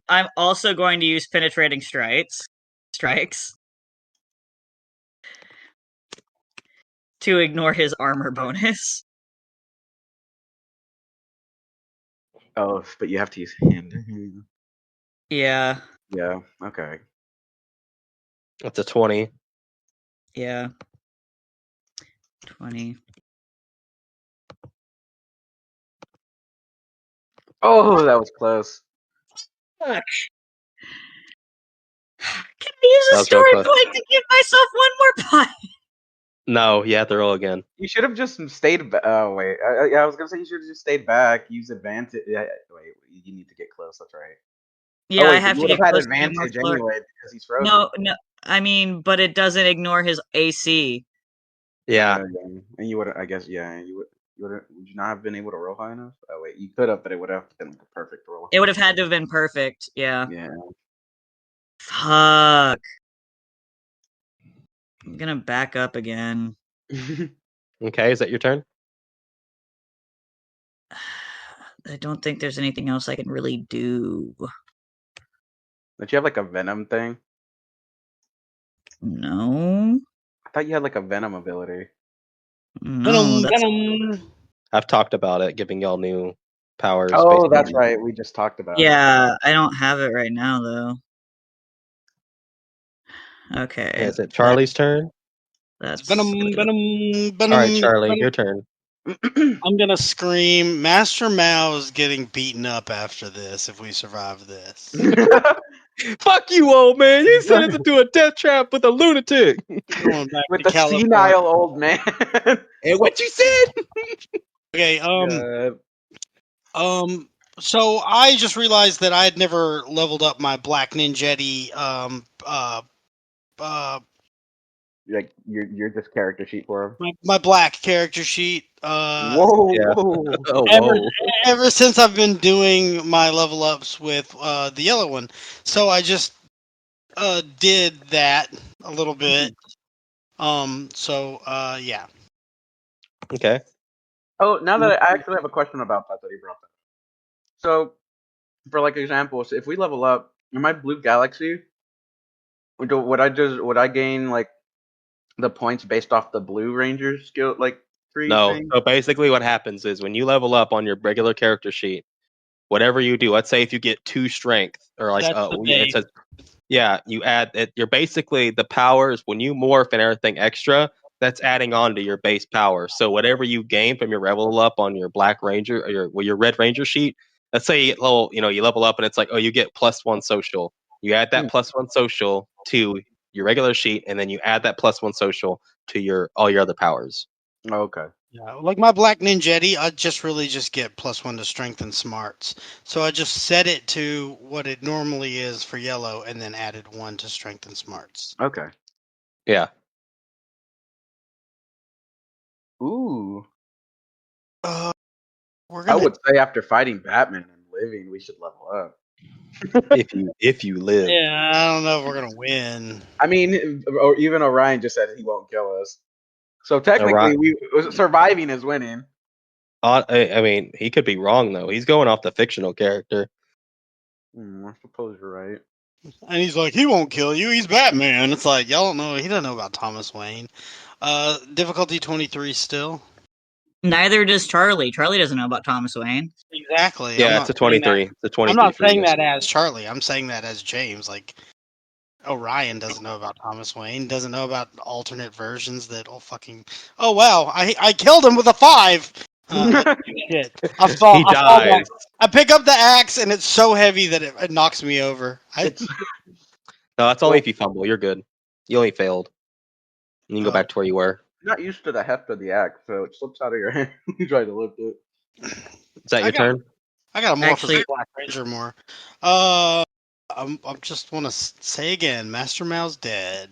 I'm also going to use penetrating strikes to ignore his armor bonus. Oh, but you have to use hand. Yeah, Yeah. Okay. That's a 20. yeah. 20. Oh, that was close. Fuck. Can I use That a was real story close. point to give myself one more point? No, you have to roll again. You should have just stayed. Oh wait, I was gonna say you should have just stayed back. Use advantage. Yeah, wait, you need to get close. That's right. Yeah, oh, wait, I have you to would have get had close to get more advantage flurry. anyway because he's frozen. No. I mean, but it doesn't ignore his AC. Yeah. And you would, I guess, yeah, would you not have been able to roll high enough? Oh wait, you could have, but it would have been a perfect roll. It would have had to have been perfect. Yeah. Yeah. Fuck. I'm gonna back up again. Okay, is that your turn? I don't think there's anything else I can really do. Don't you have like a venom thing? No. I thought you had like a venom ability. No, that's I've talked about it, giving y'all new powers. Oh, that's right. We just talked about it. yeah. I don't have it right now though. Okay. Is it Charlie's turn? That's All right, Charlie, your turn. I'm gonna scream, Master Mao is getting beaten up after this if we survive this. Fuck you, old man. You sent us into a death trap with a lunatic. Going back With to the California. senile old man. And what you said? Okay, so I just realized that I had never leveled up my Black Ninjetti like you're just character sheet for him. my black character sheet. Whoa, Yeah. whoa. Oh, Ever since I've been doing my level ups with the yellow one, so I just did that a little bit. Yeah. Okay. Oh, now that I actually have a question about that you brought that up. So, for like example, so if we level up in my blue galaxy, would I gain like the points based off the blue ranger skill like tree No. thing? So basically, what happens is when you level up on your regular character sheet, whatever you do, let's say if you get 2 strength, or like That's the it base. says, yeah, you add it. You're basically the powers when you morph and everything extra. That's adding on to your base power. So whatever you gain from your level up on your Black Ranger or your Red Ranger sheet, let's say you level up and it's like, oh, you get +1 social. You add that +1 social to your regular sheet, and then you add that +1 social to all your other powers. Okay. Yeah, like my Black Ninjetti, I just get +1 to strength and smarts. So I just set it to what it normally is for yellow, and then added 1 to strength and smarts. Okay. Yeah. Ooh. We're I would say after fighting Batman and living, we should level up. if you live. Yeah, I don't know if we're gonna win. I mean, or even Orion just said he won't kill us. So technically, Orion- surviving is winning. I mean, he could be wrong though. He's going off the fictional character. I suppose you're right. And he's like, he won't kill you. He's Batman. It's like, y'all don't know. He doesn't know about Thomas Wayne. Difficulty 23 still. Neither does Charlie. Charlie doesn't know about Thomas Wayne. Exactly. Yeah, it's a 23. It's a 23. I'm not for saying you. that as Charlie. I'm saying that as James. Like, Orion doesn't know about Thomas Wayne. Doesn't know about alternate versions that fucking. Oh wow! I killed him with a 5. Shit! He dies. I pick up the axe and it's so heavy that it knocks me over. No, that's only if you fumble. You're good. You only failed. You can go back to where you were. I'm not used to the heft of the axe, so it slips out of your hand when you try to lift it. Is that your turn? I got a more for Actually- Black Ranger more. I just want to say again, Master Mao's dead.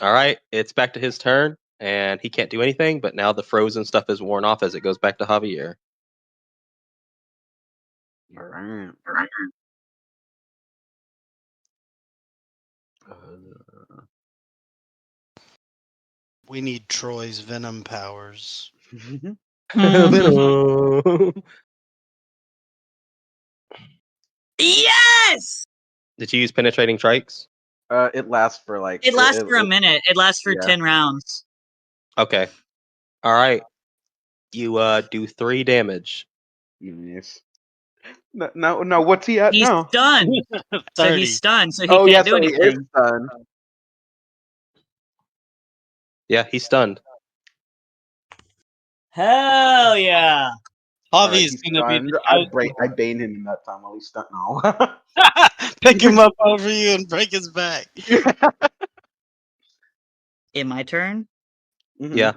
All right, it's back to his turn, and he can't do anything. But now the frozen stuff is worn off as it goes back to Javier. All right. We need Troy's venom powers. Yes! Did you use penetrating strikes? It lasts for like. It lasts for a minute. It lasts for yeah. 10 rounds. Okay. All right. You do 3 damage. Yes. No. What's he at He's now? stunned. So 30. he's stunned, so he Oh can't yeah, do so he is anything. stunned. Yeah, he's stunned. Hell yeah. Alright, Javi's he's gonna be stunned. I bane him in that time while he's stunned now. pick him up over you and break his back. In my turn? Yeah.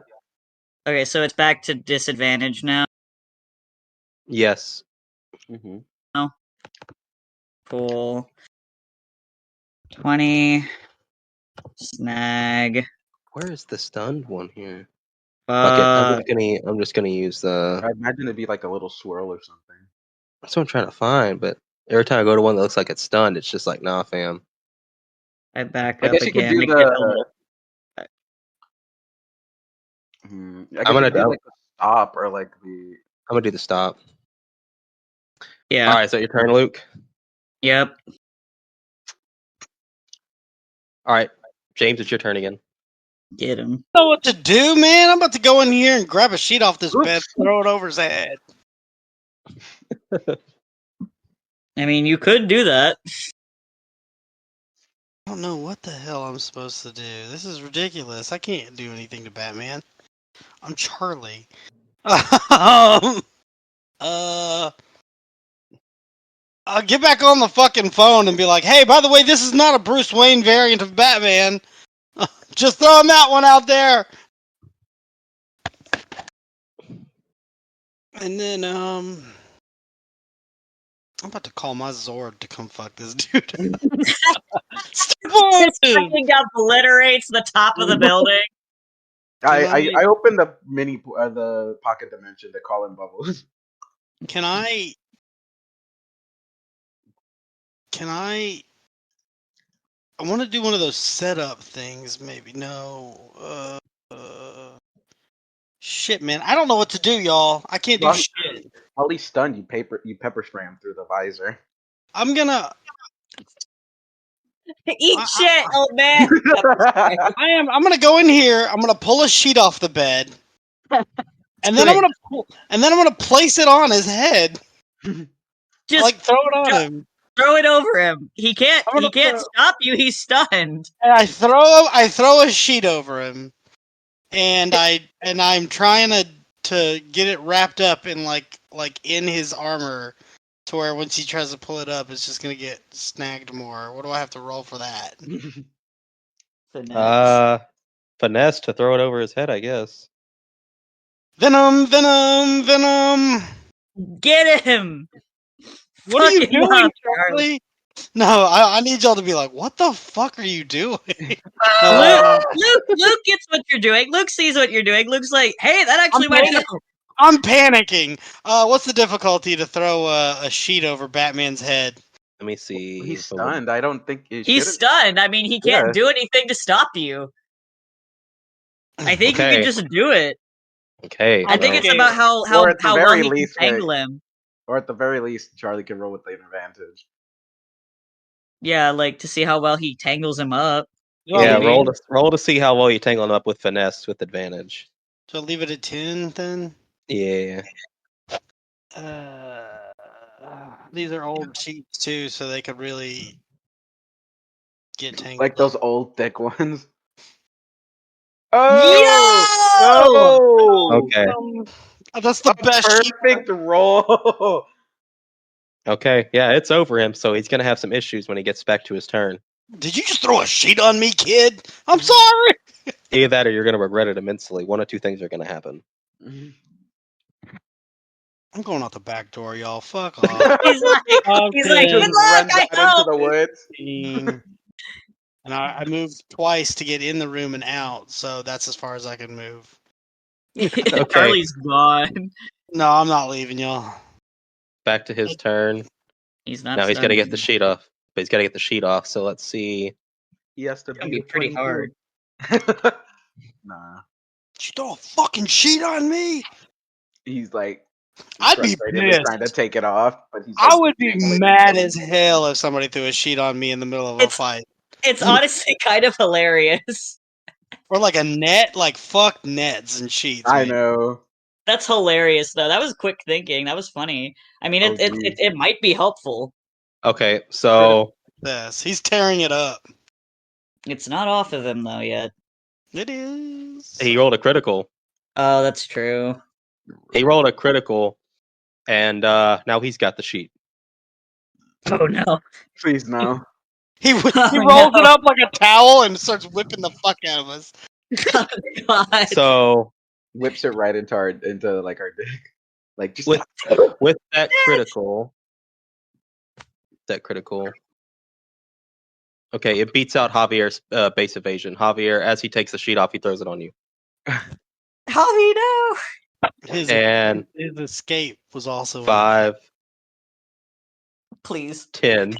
Okay, so it's back to disadvantage now. Yes. Cool. 20. Snag. Where is the stunned one here? Fuck it. I'm just gonna use the. I imagine it'd be like a little swirl or something. That's what I'm trying to find, but every time I go to one that looks like it's stunned, it's just like, nah, fam. I back I up guess you could again. do to get a little- I guess you could do like the stop or like the. I'm gonna do the stop. Yeah. All right, is that your turn, Luke? Yep. All right, James, it's your turn again. Get him. I don't know what to do, man. I'm about to go in here and grab a sheet off this bed, throw it over his head. I mean, you could do that. I don't know what the hell I'm supposed to do. This is ridiculous. I can't do anything to Batman. I'm Charlie. I'll get back on the fucking phone and be like, hey, by the way, this is not a Bruce Wayne variant of Batman. Just throwing that one out there. And then, I'm about to call my Zord to come fuck this dude. This fucking obliterates the top of the building. I opened the the pocket dimension to call in Bubbles. Can I want to do one of those setup things, maybe. No. Shit, man. I don't know what to do, y'all. I can't do shit. While he's stunned, you pepper spray him through the visor. I'm gonna Eat shit, old man. I'm gonna go in here, I'm gonna pull a sheet off the bed. And then I'm gonna place it on his head. Just like throw it on him. Throw it over him. He can't stop you, he's stunned. And I throw a sheet over him. And I'm trying to get it wrapped up in like in his armor, to where once he tries to pull it up, it's just gonna get snagged more. What do I have to roll for that? Finesse to throw it over his head, I guess. Venom. Get him. What are you Fuck him doing, up, Charlie? No, I need y'all to be like, what the fuck are you doing? Luke gets what you're doing. Luke sees what you're doing. Luke's like, hey, that actually might help. I'm panicking. What's the difficulty to throw a sheet over Batman's head? Let me see. He's stunned. I don't think he's stunned. I mean, he can't do anything to stop you. I think you can just do it. Okay. I think well, it's about how Or at the well very he can least, tangle him. Or at the very least, Charlie can roll with the advantage. Yeah, like to see how well he tangles him up. yeah, maybe. roll to see how well you tangle him up with finesse with advantage. So leave it at 10 then. Yeah. These are old sheets too, so they could really get tangled. Like those up. old thick ones. Oh! No! Okay. That's the best sheet. Perfect roll. Okay. Yeah, it's over him, so he's gonna have some issues when he gets back to his turn. Did you just throw a sheet on me, kid? I'm sorry. Either that or you're gonna regret it immensely. One of two things are gonna happen. I'm going out the back door, y'all. Fuck off. He's like, Just good luck, runs I out into hope. the woods. And I moved twice to get in the room and out, so that's as far as I can move. Okay. Charlie's gone. No, I'm not leaving, y'all. Back to his turn. He's not. Now he's got to get the stunned. sheet off. But he's got to get the sheet off. So let's see. He has to It's gonna be be pretty 22. hard. Nah. Did you throw a fucking sheet on me? He's like I'd be frustratedly pissed. trying to take it off, but he's I like, would be mad as hell if somebody threw a sheet on me in the middle of a fight. It's honestly kind of hilarious. Or like a net, like fuck nets and sheets. I man. know. That's hilarious, though. That was quick thinking. That was funny. I mean, Oh, it might be helpful. Okay. So Yes, he's tearing it up. It's not off of him though yet. It is. he rolled a critical. Oh, that's true. He rolled a critical, and now he's got the sheet. Oh no. Please no. He Oh, rolls no. it up like a towel and starts whipping the fuck out of us. Oh, God. So Whips it right into our dick. Like just with that critical. Okay, it beats out Javier's base evasion. Javier, as he takes the sheet off, he throws it on you. Javi, no. His escape was also 5, Please. 10.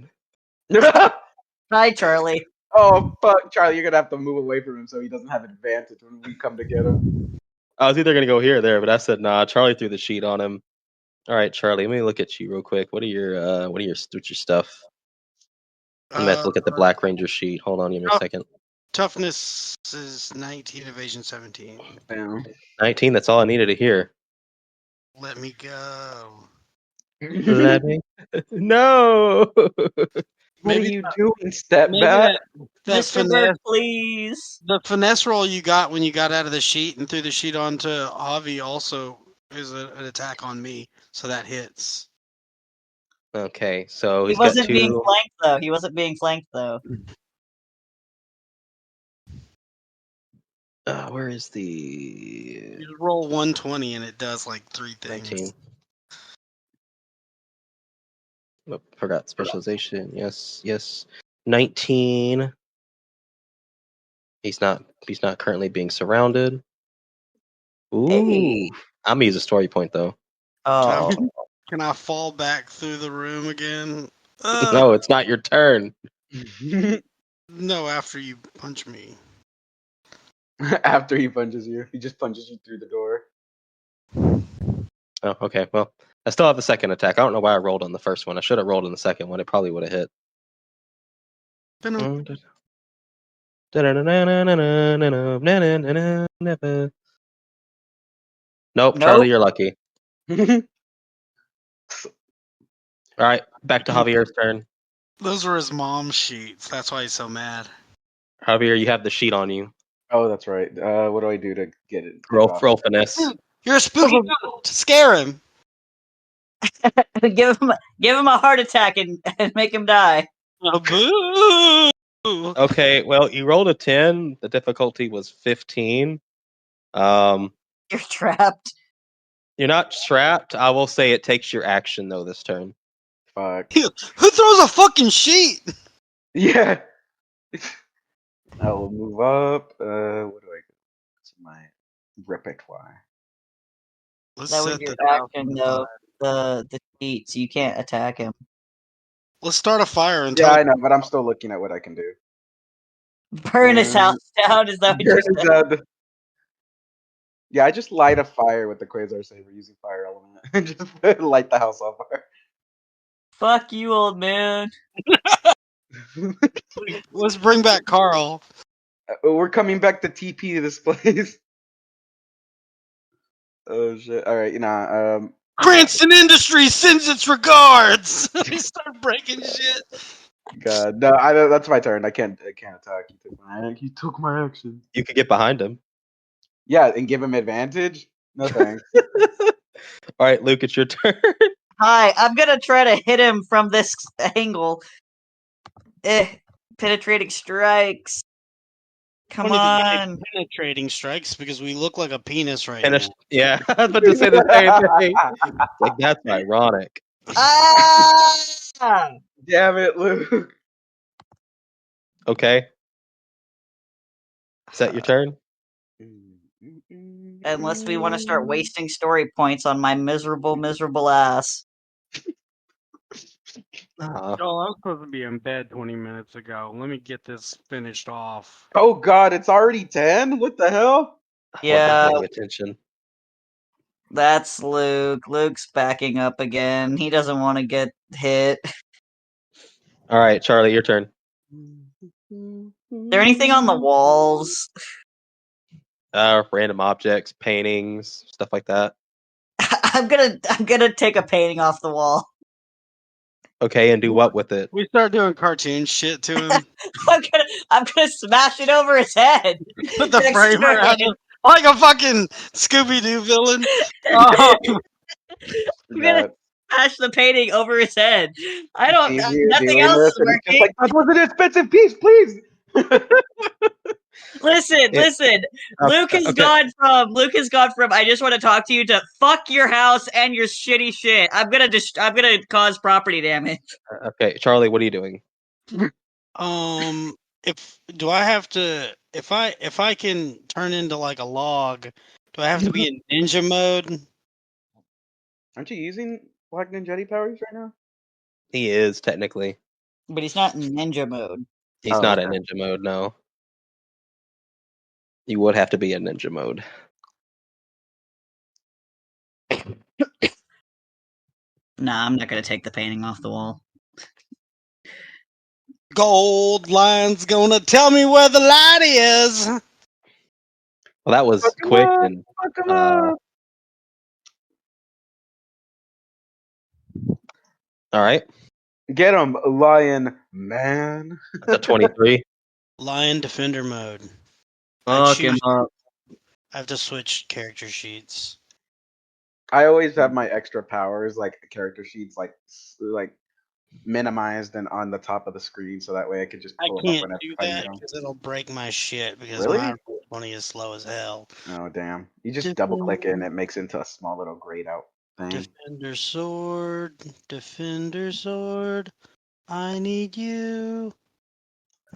Hi, Charlie. Oh fuck, Charlie, you're gonna have to move away from him so he doesn't have advantage when we come to get him. I was either gonna go here or there, but I said nah. Charlie threw the sheet on him. All right, Charlie. Let me look at you real quick. What's your stuff? I'm gonna have to look at the Black Ranger sheet. Hold on, give me a second. Toughness is 19, evasion 17. Damn. 19. That's all I needed to hear. Let me go. Let me. No. What are you doing? Step maybe back. That Mr. finesse, Bird, please. the finesse roll you got when you got out of the sheet and threw the sheet onto Javi also is an attack on me, so that hits. Okay, so He he's got wasn't being 2. flanked though. He wasn't being flanked though. Where is the You just roll 120 and it does like 3 things. 19? Oh, forgot specialization. Yes. 19. He's not currently being surrounded. Ooh. Hey. I'm gonna use a story point though. Oh. Can I fall back through the room again? No, it's not your turn. No, after you punch me. After he punches you, he just punches you through the door. Oh, okay. Well, I still have the second attack. I don't know why I rolled on the first one. I should have rolled on the second one. It probably would have hit. Nope, Charlie, you're lucky. All right, back to Javier's turn. Those were his mom's sheets. That's why he's so mad. Javier, you have the sheet on you. Oh, that's right. What do I do to get it? Roll finesse. You're a spooky dude. Scare him. give him a heart attack and make him die. Boo! Okay, well, you rolled a 10. The difficulty was 15. You're trapped. You're not trapped. I will say it takes your action though this turn. Fuck. Who throws a fucking sheet? Yeah. I will move up. What do I go? What's my repertoire? Let's That was set your this out action on though. fire. The cheats. You can't attack him. Let's start a fire and Yeah, tell I know, but I'm still looking at what I can do. Burn his house down. Is that what you Burn said? his head. Yeah, I just light a fire with the Quasar Saber using fire element and just light the house on fire. Fuck you, old man. Let's bring back Carl. We're coming back to TP this place. Oh shit! All right, Cranston Industries sends its regards. They start breaking shit. God, no, that's my turn. I can't attack. He took my action. You could get behind him. Yeah, and give him advantage. No thanks. All right, Luke, it's your turn. Hi, I'm gonna try to hit him from this angle. Penetrating strikes. Come Don't even say on. penetrating strikes because we look like a penis right Finish. now. Yeah, I was about to say the same thing. Like that's ironic. Ah! Damn it, Luke. Okay. Is that your turn? Unless we want to start wasting story points on my miserable, miserable ass. Uh, Oh, I was supposed to be in bed 20 minutes ago. Let me get this finished off. Oh God, it's already 10. What the hell? Yeah, wasn't paying attention. that's Luke. Luke's backing up again. He doesn't want to get hit. All right, Charlie, your turn. Is there anything on the walls? Random objects, paintings, stuff like that. I'm gonna take a painting off the wall. Okay, and do what with it? We start doing cartoon shit to him. I'm gonna smash it over his head. Put the Next frame turn. around him like a fucking Scooby Doo villain. Oh, I'm gonna God. smash the painting over his head. I don't. Easier Nothing doing else this, is and he's just working. like, that was an expensive piece, please. Listen. Luke has okay. gone from I just want to talk to you to fuck your house and your shitty shit. I'm gonna cause property damage. Okay, Charlie, what are you doing? if I can turn into like a log, do I have to be in ninja mode? Aren't you using Black Ninja powers right now? He is technically. But he's not in ninja mode. He's Oh, not okay. in ninja mode. No. You would have to be in ninja mode. Nah, I'm not gonna take the painting off the wall. Gold line's gonna tell me where the light is. Well, that was Fuck him quick up, and fuck him up. all right. Get him, lion man. That's a 23. Lion defender mode. Fuck him up. I have to switch character sheets. I always have my extra powers, like character sheets, like minimized and on the top of the screen, so that way I could just I pull them up can't whenever do I need that them. because it'll break my shit because Really? my Roll20 is slow as hell. Oh damn! You just double click it and it makes it into a small little grayed out thing. Defender sword. I need you.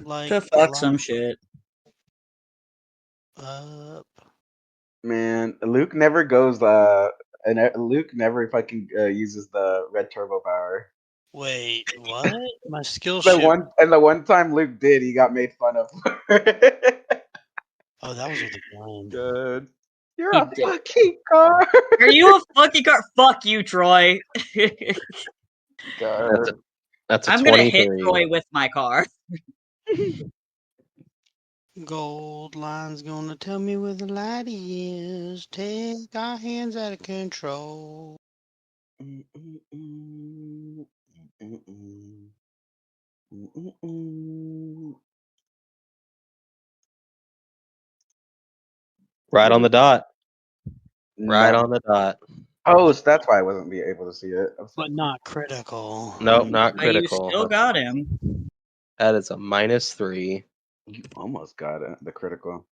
Like To fuck some shit. up. Man, Luke never goes. Luke never fucking uses the red turbo power. Wait, what? My skill The shift. one time Luke did, he got made fun of. Oh, that was with the gun. Good. You're He a did. fucking car. Are you a fucking car? Fuck you, Troy. God. That's a I'm gonna hit 23. Troy with my car. Gold line's gonna tell me where the light is. Take our hands out of control. Right on the dot. Right No. on the dot. Oh, so that's why I wasn't able to see it. I was But like, not critical. Nope, not But you critical. still got him. That is a -3. you almost got it, the critical.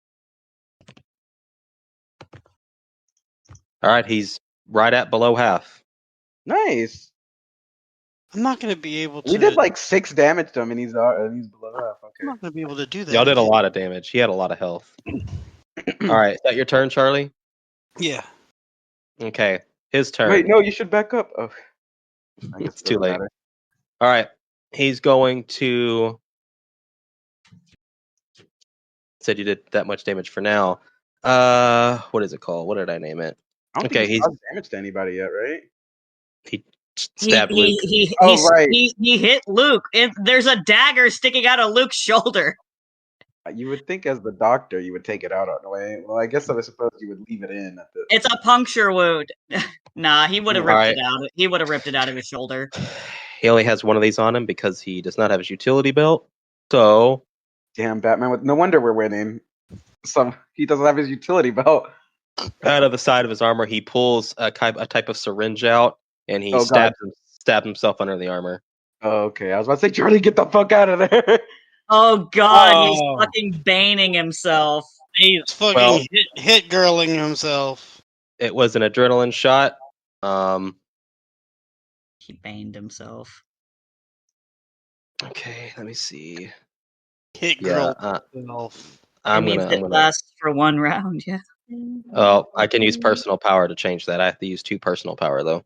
All right, he's right at below half. Nice. I'm not gonna be able to. We did like 6 damage to him, and he's below half. I'm Okay. not gonna be able to do that. Y'all did a again. lot of damage. He had a lot of health. All right, is that your turn, Charlie? Yeah. Okay, his turn. Wait, no, you should back up. Oh, I guess It's it too doesn't late. matter. All right, he's going to. Said you did that much damage for now. What is it called? What did I name it? I don't think he's caused damage to anybody yet, right? He stabbed Luke. He hit Luke. There's a dagger sticking out of Luke's shoulder. You would think, as the doctor, you would take it out on the way. Well, I guess I was supposed you would leave it in. It's a puncture wound. Nah, he would have ripped Alright. it out. He would have ripped it out of his shoulder. He only has one of these on him because he does not have his utility belt. So, Damn, Batman! No wonder we're winning. He doesn't have his utility belt. out of the side of his armor, he pulls a type of syringe out, and he Oh, stabs himself under the armor. Oh, okay, I was about to say, Charlie, get the fuck out of there. Oh god, Oh. he's fucking baning himself. He's fucking Well- hit girling himself. It was an adrenaline shot. He baned himself. Okay, let me see. Hit Yeah, girl himself. I'm it means gonna. it lasts for one round, yeah. Oh, I can use personal power to change that. I have to use 2 personal power though.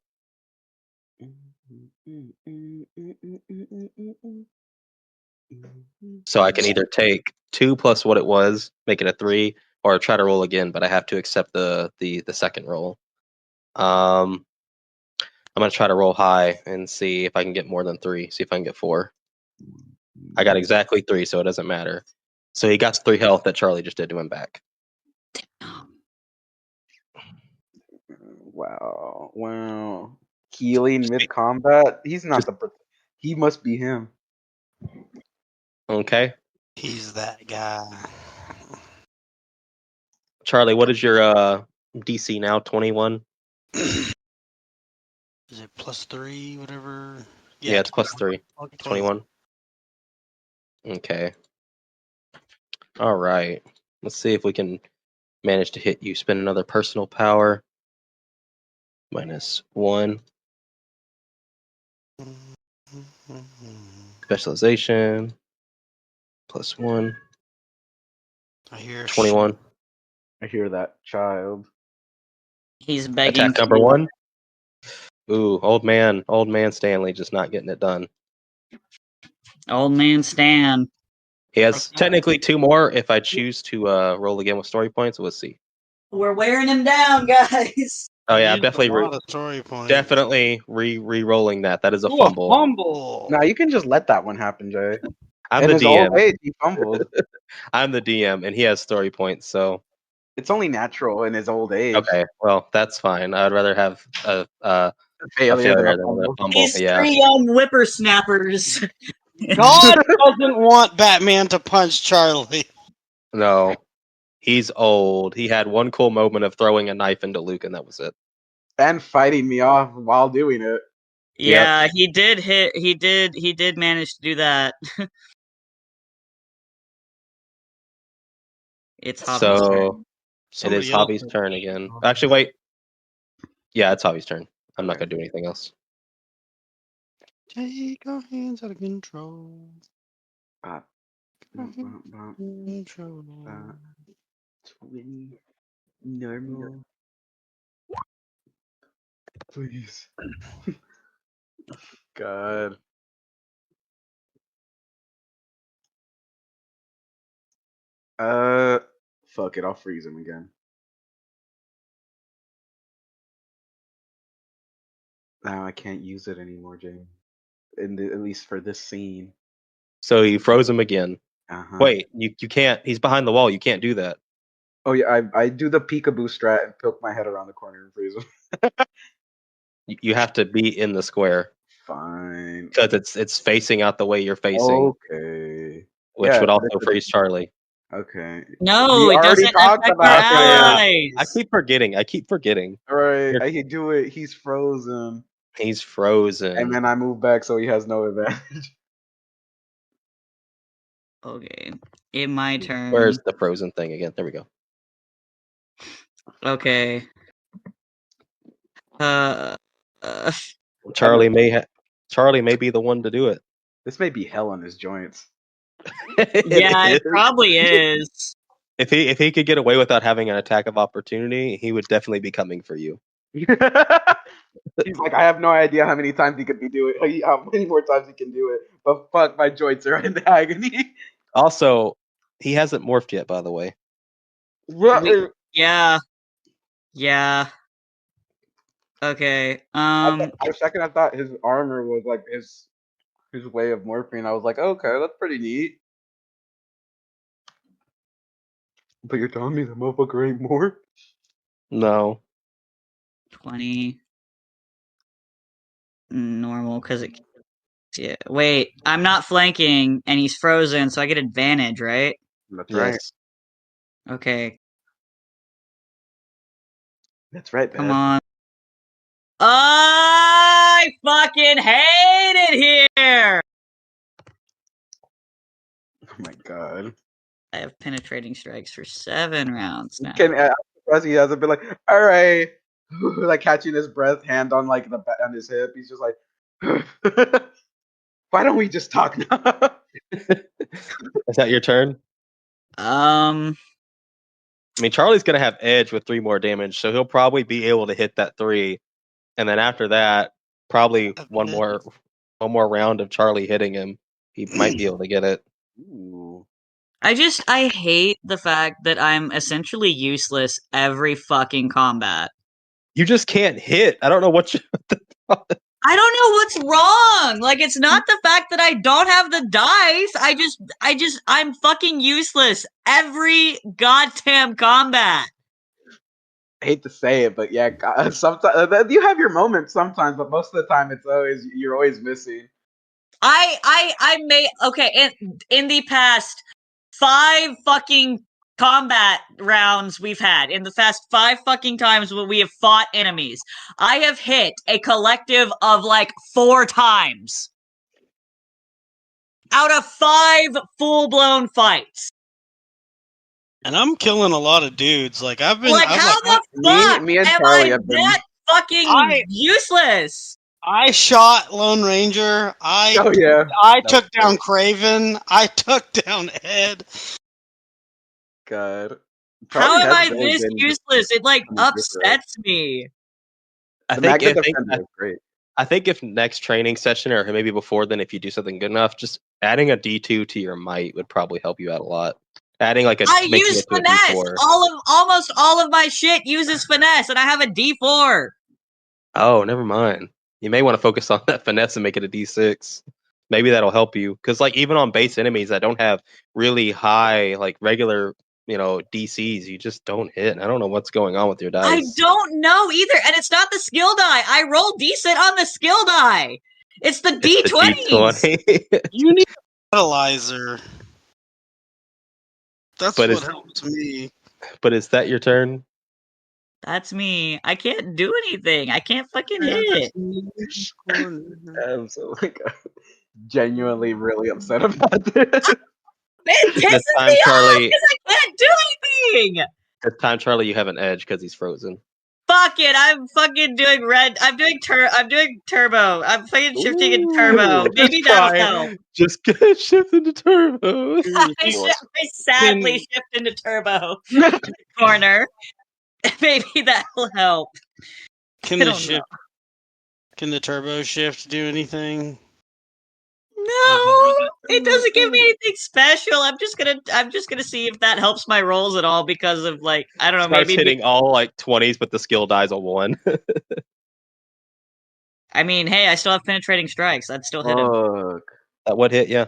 So I can either take 2 plus what it was, make it a 3, or try to roll again, but I have to accept the second roll. I'm gonna try to roll high and see if I can get more than 3. See if I can get 4. I got exactly 3, so it doesn't matter. So he got 3 health that Charlie just did to him back. Wow. Healing mid combat. He's not he must be him. Okay, He's that guy. Charlie, what is your DC now? 21. Is it +3, whatever? Yeah, it's +3. 21. Okay. All right. Let's see if we can manage to hit you. Spend another personal power. -1. Specialization. +1. I hear 21. I hear that child. He's begging. Attack number 1. Ooh, old man Stanley just not getting it done. Old man Stan. He has technically 2 more if I choose to roll again with story points. We'll see. We're wearing him down, guys. Oh yeah, I'm Used definitely a lot of story points. definitely re-rolling that. That is a Ooh, fumble. fumble. Nah, you can just let that one happen, Jay. I'm In the his old DM. age, he fumbled. I'm the DM, and he has story points. So It's only natural in his old age. okay, well that's fine. I'd rather have a Failure than a than a fumble. fumble. These Yeah. 3 young whippersnappers. God doesn't want Batman to punch Charlie. No, he's old. He had one cool moment of throwing a knife into Luke, and that was it. And fighting me off while doing it. Yeah, he did hit. He did manage to do that. It's Hobby's turn. So it Somebody is else Hobby's has- turn again. Actually, wait. Yeah, it's Hobby's turn. I'm not gonna do anything else. Take our hands out of control. Bop, bop, bop, bop, Control. bop. 20 normal. Please. God. Fuck it, I'll freeze him again. Now I can't use it anymore, James. At least for this scene. So you froze him again. Uh-huh. Wait, you can't. He's behind the wall. You can't do that. Oh yeah, I do the peekaboo strat and poke my head around the corner and freeze him. You have to be in the square Fine. because it's facing out the way you're facing, Okay. which Yeah, would also that's- freeze Charlie. Okay. No, We it already doesn't talked affect about your that. allies. I keep forgetting. Alright, Here. I can do it. He's frozen. He's frozen. And then I move back so he has no advantage. Okay, in my turn. Where's the frozen thing again? There we go. Okay. Charlie may be the one to do it. This may be hell on his joints. Yeah, it is. probably is. If he could get away without having an attack of opportunity, he would definitely be coming for you. He's like, I have no idea how many times he could be doing how many more times he can do it. But fuck, my joints are in agony. Also, he hasn't morphed yet, by the way. Yeah. Yeah. Okay. For a second, I thought his armor was like his way of morphing. I was like, okay, that's pretty neat. But you're telling me the motherfucker ain't more? No. 20 normal because it. Yeah. Wait, I'm not flanking and he's frozen, so I get advantage, right? That's right. Yes. Okay, That's right, come Beth. on. I fucking hate it here! Oh my god. I have penetrating strikes for 7 rounds now. I'm surprised he hasn't been like, all right, like catching his breath, hand on like on his hip. He's just like, why don't we just talk now? Is that your turn? Um, I mean, Charlie's gonna have edge with 3 more damage, so he'll probably be able to hit that 3, and then after that, probably one more round of Charlie hitting him, he might be able to get it. Ooh. I hate the fact that I'm essentially useless every fucking combat. You just can't hit. I don't know what you. I don't know what's wrong. Like, it's not the fact that I don't have the dice. I'm fucking useless every goddamn combat. I hate to say it, but yeah, sometimes you have your moments sometimes, but most of the time you're always missing. I may okay in the past 5 fucking combat rounds we've had, in the past 5 fucking times when we have fought enemies, I have hit a collective of like 4 times out of 5 full-blown fights. And I'm killing a lot of dudes. Like how Me and am Charlie I have been. that fucking useless? I shot Lone Ranger. Oh yeah. I took down Craven. I took down Ed. God. How am I this useless? It like upsets me. I think if next training session or maybe before then, if you do something good enough, just adding a D2 to your might would probably help you out a lot. Adding like I use finesse. Almost all of my shit uses finesse, and I have a D4. Oh, never mind. You may want to focus on that finesse and make it a D6. Maybe that'll help you, because like even on base enemies that don't have really high like regular DCs, you just don't hit. I don't know what's going on with your dice. I don't know either, and it's not the skill die. I roll decent on the skill die. It's the D20s. You need a fertilizer. That's what helps me. But is that your turn? That's me. I can't do anything. I can't fucking hit. I'm so like genuinely really upset about this. It pisses me off because I can't do anything. This time, Charlie, you have an edge because he's frozen. Fuck it! I'm fucking doing red. I'm doing turbo. I'm fucking shifting into turbo. Maybe that'll help. Just shift into turbo. I sadly shift into turbo corner. Maybe that'll help. Can the turbo shift do anything? No, it doesn't give me anything special. I'm just gonna see if that helps my rolls at all because of like I don't know. Starts maybe hitting all like 20s, but the skill dies a 1. I mean, hey, I still have penetrating strikes. I'd still hit him. That would hit, yeah.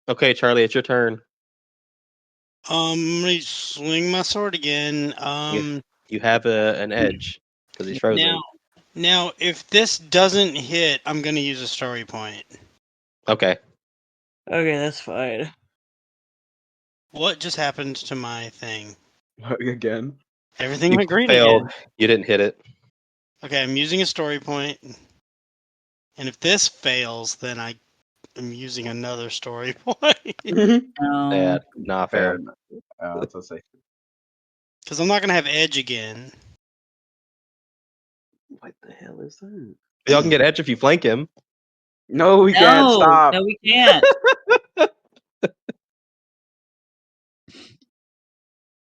Okay, Charlie, it's your turn. Let me swing my sword again. You have an edge because he's frozen. Now, if this doesn't hit, I'm gonna use a story point. Okay. Okay, that's fine. What just happened to my thing? Again? Everything went green failed. again. You didn't hit it. Okay, I'm using a story point. And if this fails, then I am using another story point. Bad. Not fair. That's a safe. Because I'm not going to have edge again. What the hell is that? Y'all can get edge if you flank him. No, we can't. Stop. No, we can't.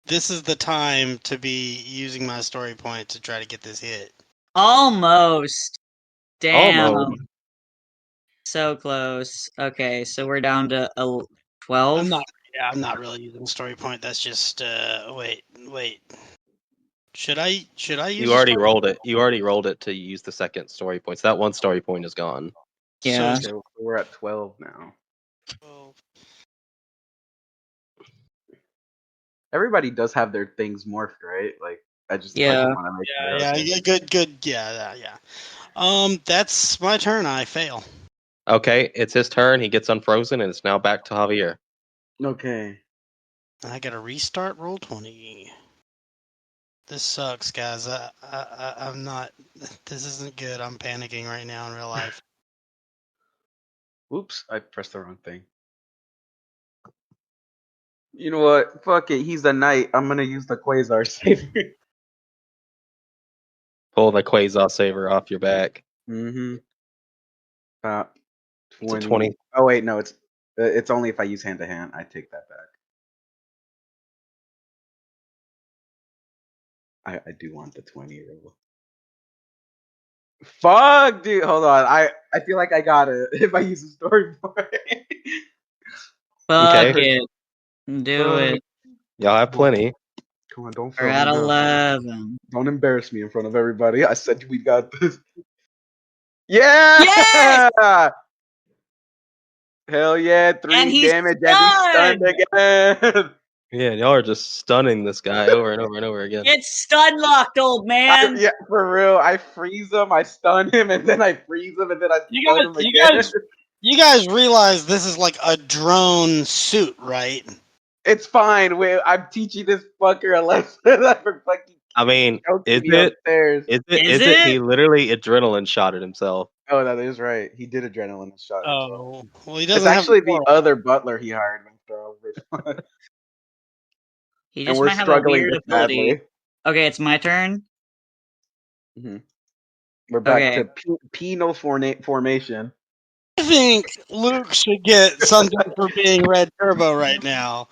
This is the time to be using my story point to try to get this hit. Almost. Damn. Almost. So close. Okay, so we're down to 12. Yeah, I'm not really using story point. That's just wait. Should I use? You a already story rolled point? it. You already rolled it to use the second story point. So that one story point is gone. Yeah. So Okay, well, we're at 12 now. Everybody does have their things morphed, right? Like, I just Yeah. want to make sure. yeah, Okay. yeah, good. Yeah. That's my turn. I fail. Okay, it's his turn. He gets unfrozen, and it's now back to Javier. Okay. I got to restart roll 20. This sucks, guys. I'm not. This isn't good. I'm panicking right now in real life. Whoops, I pressed the wrong thing. You know what? Fuck it. He's a knight. I'm gonna use the Quasar Saber. Pull the Quasar Saber off your back. Mm-hmm. About It's a 20. 20. Oh wait, no, it's only if I use hand to hand. I take that back. I do want the 20 roll. Fuck, dude. Hold on. I feel like I got it if I use a storyboard. Fuck Okay. it. Do it. Y'all have plenty. Come on, don't We're fail me at now. 11. Don't embarrass me in front of everybody. I said we got this. Yeah! Yes! Hell yeah, 3 And he's damage and he's stunned again. Yeah, y'all are just stunning this guy over and over and over again. Get stun locked, old man. Yeah, for real. I freeze him, I stun him, and then I freeze him, and then I stun him again. You guys realize this is like a drone suit, right? It's fine. I'm teaching this fucker a lesson for fucking I mean, choking is me it? upstairs. Is it? Is Is it? it? He literally adrenaline shotted himself. Oh, that is right. He did adrenaline shot himself. Oh, well, he It's doesn't have. actually the other butler he hired after all this. He And just we're might have a struggling weird this ability. badly. Okay, it's my turn. We're back Okay. to penal formation. I think Luke should get something for being Red Turbo right now.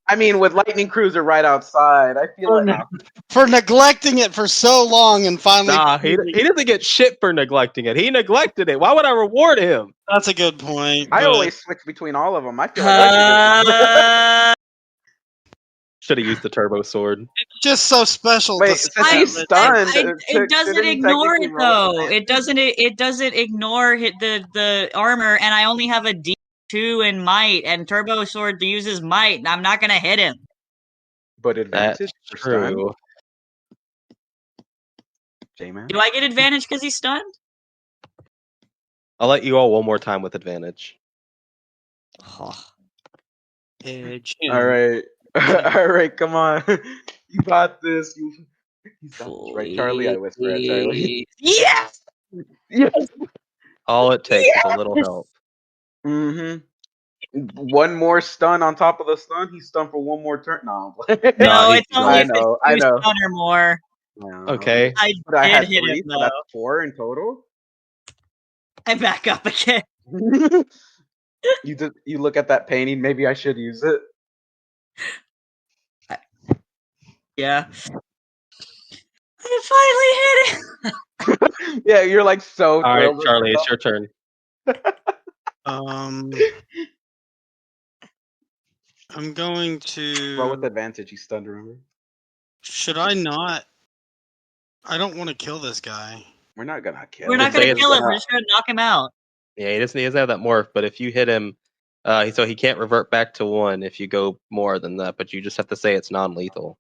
I mean, with Lightning Cruiser right outside, I feel like For neglecting it for so long and finally. Nah, he doesn't get shit for neglecting it. He neglected it. Why would I reward him? That's a good point. I but- always switch between all of them. I feel like I Should have used the turbo sword. just so special. Wait, to since say he's that- stunned, It doesn't shouldn't he ignore technically it roll though. It doesn't ignore the armor, and I only have a D2 in might, and Turbo Sword uses might, and I'm not gonna hit him. But advantage for stun? True. J-Man? Do I get advantage because he's stunned? I'll let you all one more time with advantage. All right. All right, come on. You got this. You got this, right, Charlie? I whisper at Charlie. Yes! Yes! All it takes is a little help. Mm-hmm. One more stun on top of the stun. He's stunned for one more turn. No, No, it's only I if know. it's 2 stun or more. Okay. I But I did had hit 3, him so though. that's 4 in total. I back up again. You look at that painting. Maybe I should use it. Yeah. I finally hit him. Yeah, you're like so All right, thrilled with Charlie, yourself. it's your turn. I'm going Roll with to. advantage. He's stunned, remember? Should I not? I don't want to kill this guy. We're not gonna kill We're him. not gonna It's- kill him. We're just gonna knock him out. Yeah, he doesn't have that morph, but if you hit him, so he can't revert back to 1 if you go more than that, but you just have to say it's non-lethal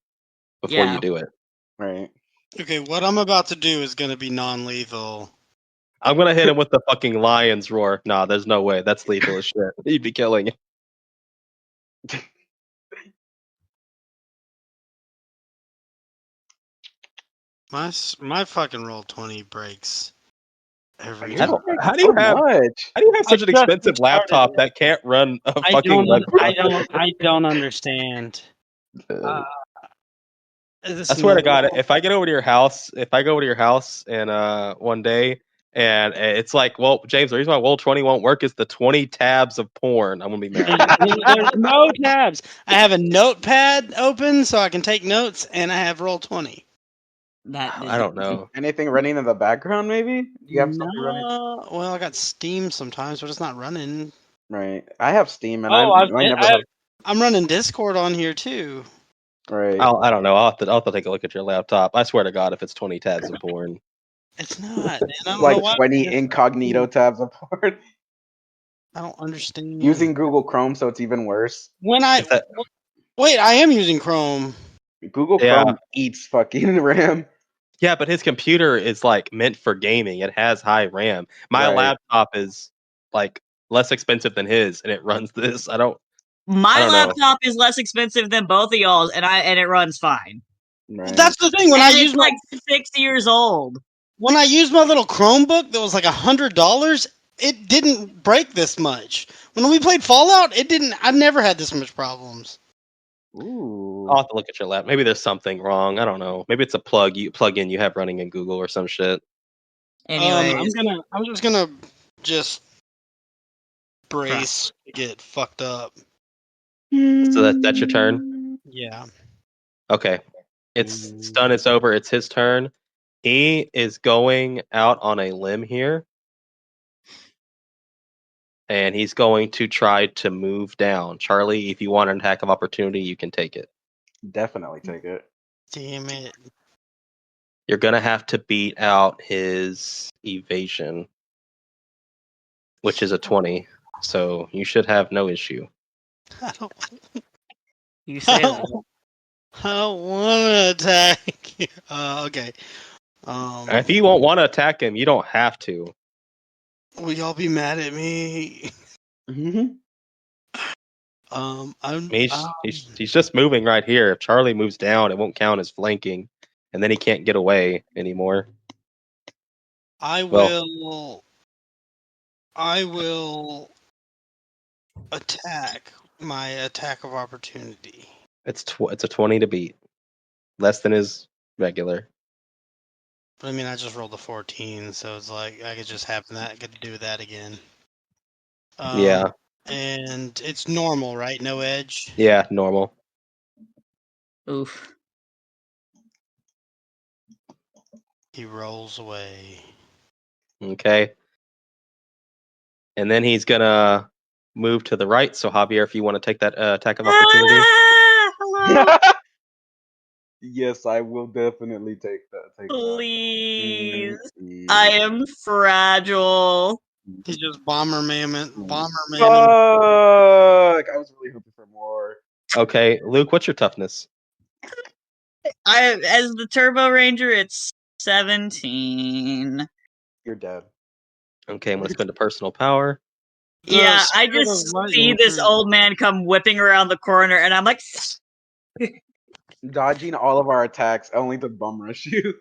before Yeah. you do it. Right. Okay, what I'm about to do is going to be non-lethal. I'm gonna hit him with the fucking lion's roar. Nah, there's no way. That's lethal as shit. He'd be killing him. My fucking roll 20 breaks every How time. How do you have such an just expensive laptop that can't run a fucking web browser? I don't understand. I swear to God, if I go over to your house and one day and it's like, well, James, the reason why Roll 20 won't work is the 20 tabs of porn. I'm gonna be mad. There's no tabs. I have a notepad open so I can take notes, and I have roll 20. I don't know. Anything running in the background, maybe? Do you have something running? Well, I got Steam sometimes, but it's not running. Right. I have Steam, and Oh, I never have. I'm running Discord on here too. Right. I don't know. I'll have to take a look at your laptop. I swear to God, if it's 20 tabs of porn. It's not, man. I don't know Like why. 20 incognito tabs apart. I don't understand. Using Google Chrome, so it's even worse. When I Is that- wait, I am using Chrome. Google Yeah. Chrome eats fucking RAM. Yeah, but his computer is like meant for gaming. It has high RAM. My Right. laptop is like less expensive than his, and it runs this. I don't My know. laptop is less expensive than both of y'all's, and it runs fine. Right. That's the thing. And it's like 6 years old. When I used my little Chromebook that was like $100, it didn't break this much. When we played Fallout, it didn't. I never had this much problems. Ooh. I'll have to look at your lap. Maybe there's something wrong. I don't know. Maybe it's a plug-in you have running in Google or some shit. Anyways, I'm just gonna brace to get fucked up. So that's your turn. Yeah. Okay. It's stun is over. It's his turn. He is going out on a limb here. And he's going to try to move down. Charlie, if you want an attack of opportunity, you can take it. Definitely take it. Damn it. You're going to have to beat out his evasion, which is a 20. So you should have no issue. I don't, you say that. I don't want to attack you. Okay. If you won't want to attack him, you don't have to. Will y'all be mad at me? Mm-hmm. He's just moving right here. If Charlie moves down, it won't count as flanking, and then he can't get away anymore. I will attack my attack of opportunity. It's a 20 to beat, less than his regular. But I mean, I just rolled a 14, so it's like I could just have that. Get to do that again. Yeah. And it's normal, right? No edge. Yeah, normal. Oof. He rolls away. Okay. And then he's gonna move to the right. So Javier, if you want to take that attack of opportunity. Hello. Yes, I will definitely take that. Please. Mm-hmm. I am fragile. He's just bomber man. Fuck! I was really hoping for more. Okay, Luke, what's your toughness? As the Turbo Ranger, it's 17. You're dead. Okay, I'm gonna spend a personal power. Yeah, I just see this old man come whipping around the corner, and I'm like, dodging all of our attacks only to bum rush you.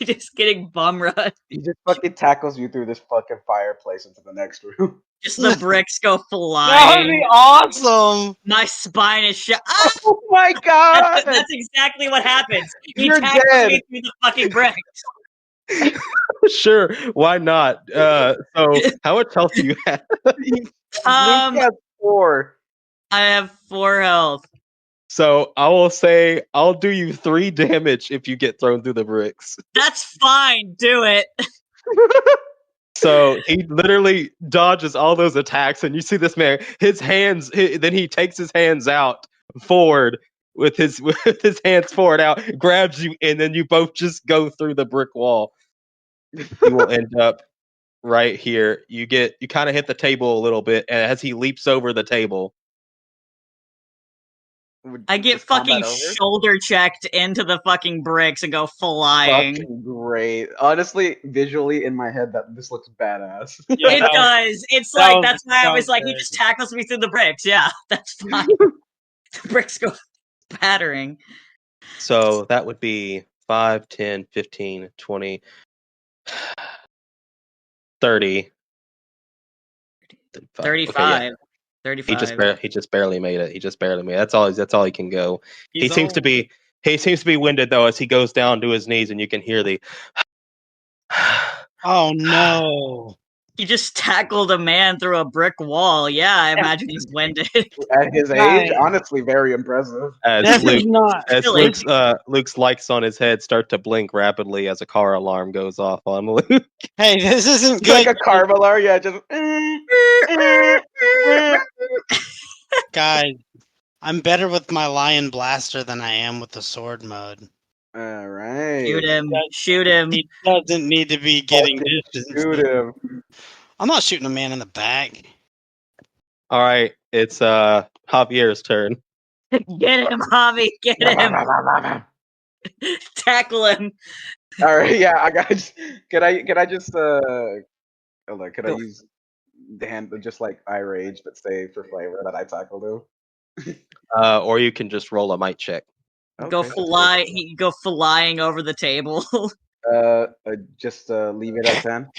just getting bum rushed. He just fucking tackles you through this fucking fireplace into the next room. Just the bricks go flying. That would be awesome. My spine is shut. Ah! Oh my god! That's exactly what happens. He You're tackles dead. me through the fucking bricks. Sure, why not? So how much health do you have? Luke has 4. I have 4 health. So I will say I'll do you 3 damage if you get thrown through the bricks. That's fine. Do it. So he literally dodges all those attacks, and you see this man, his hands. Then he takes his hands out forward with his hands forward out, grabs you, and then you both just go through the brick wall. You will end up right here. You kind of hit the table a little bit, and as he leaps over the table, I get fucking shoulder checked into the fucking bricks and go flying. Fucking great. Honestly, visually in my head, this looks badass. Yeah, it does. It's like that's why I was like, he just tackles me through the bricks. Yeah, that's fine. The bricks go battering. So that would be 5, 10, 15, 20, 30. 35. Okay, yeah. 35. He just barely made it. That's all he can go. He seems to be winded though as he goes down to his knees, and you can hear the Oh no. He just tackled a man through a brick wall. Yeah, I imagine he's winded. At his age, honestly, very impressive. As Luke's lights on his head start to blink rapidly as a car alarm goes off on Luke. Hey, this isn't good. Like a car alarm, yeah, just. Guys, I'm better with my lion blaster than I am with the sword mode. All right. Shoot him! Shoot him! He doesn't need to be getting Fucking distance. shoot him. I'm not shooting a man in the back. All right, it's Javier's turn. Get him, Javi! Get him! Tackle him! All right, yeah, I got. Can I just hold on, can I Go. use the hand just like I rage but say for flavor that I tackled him? Or you can just roll a might check. Go Okay. fly! He go flying over the table. Just leave it at 10.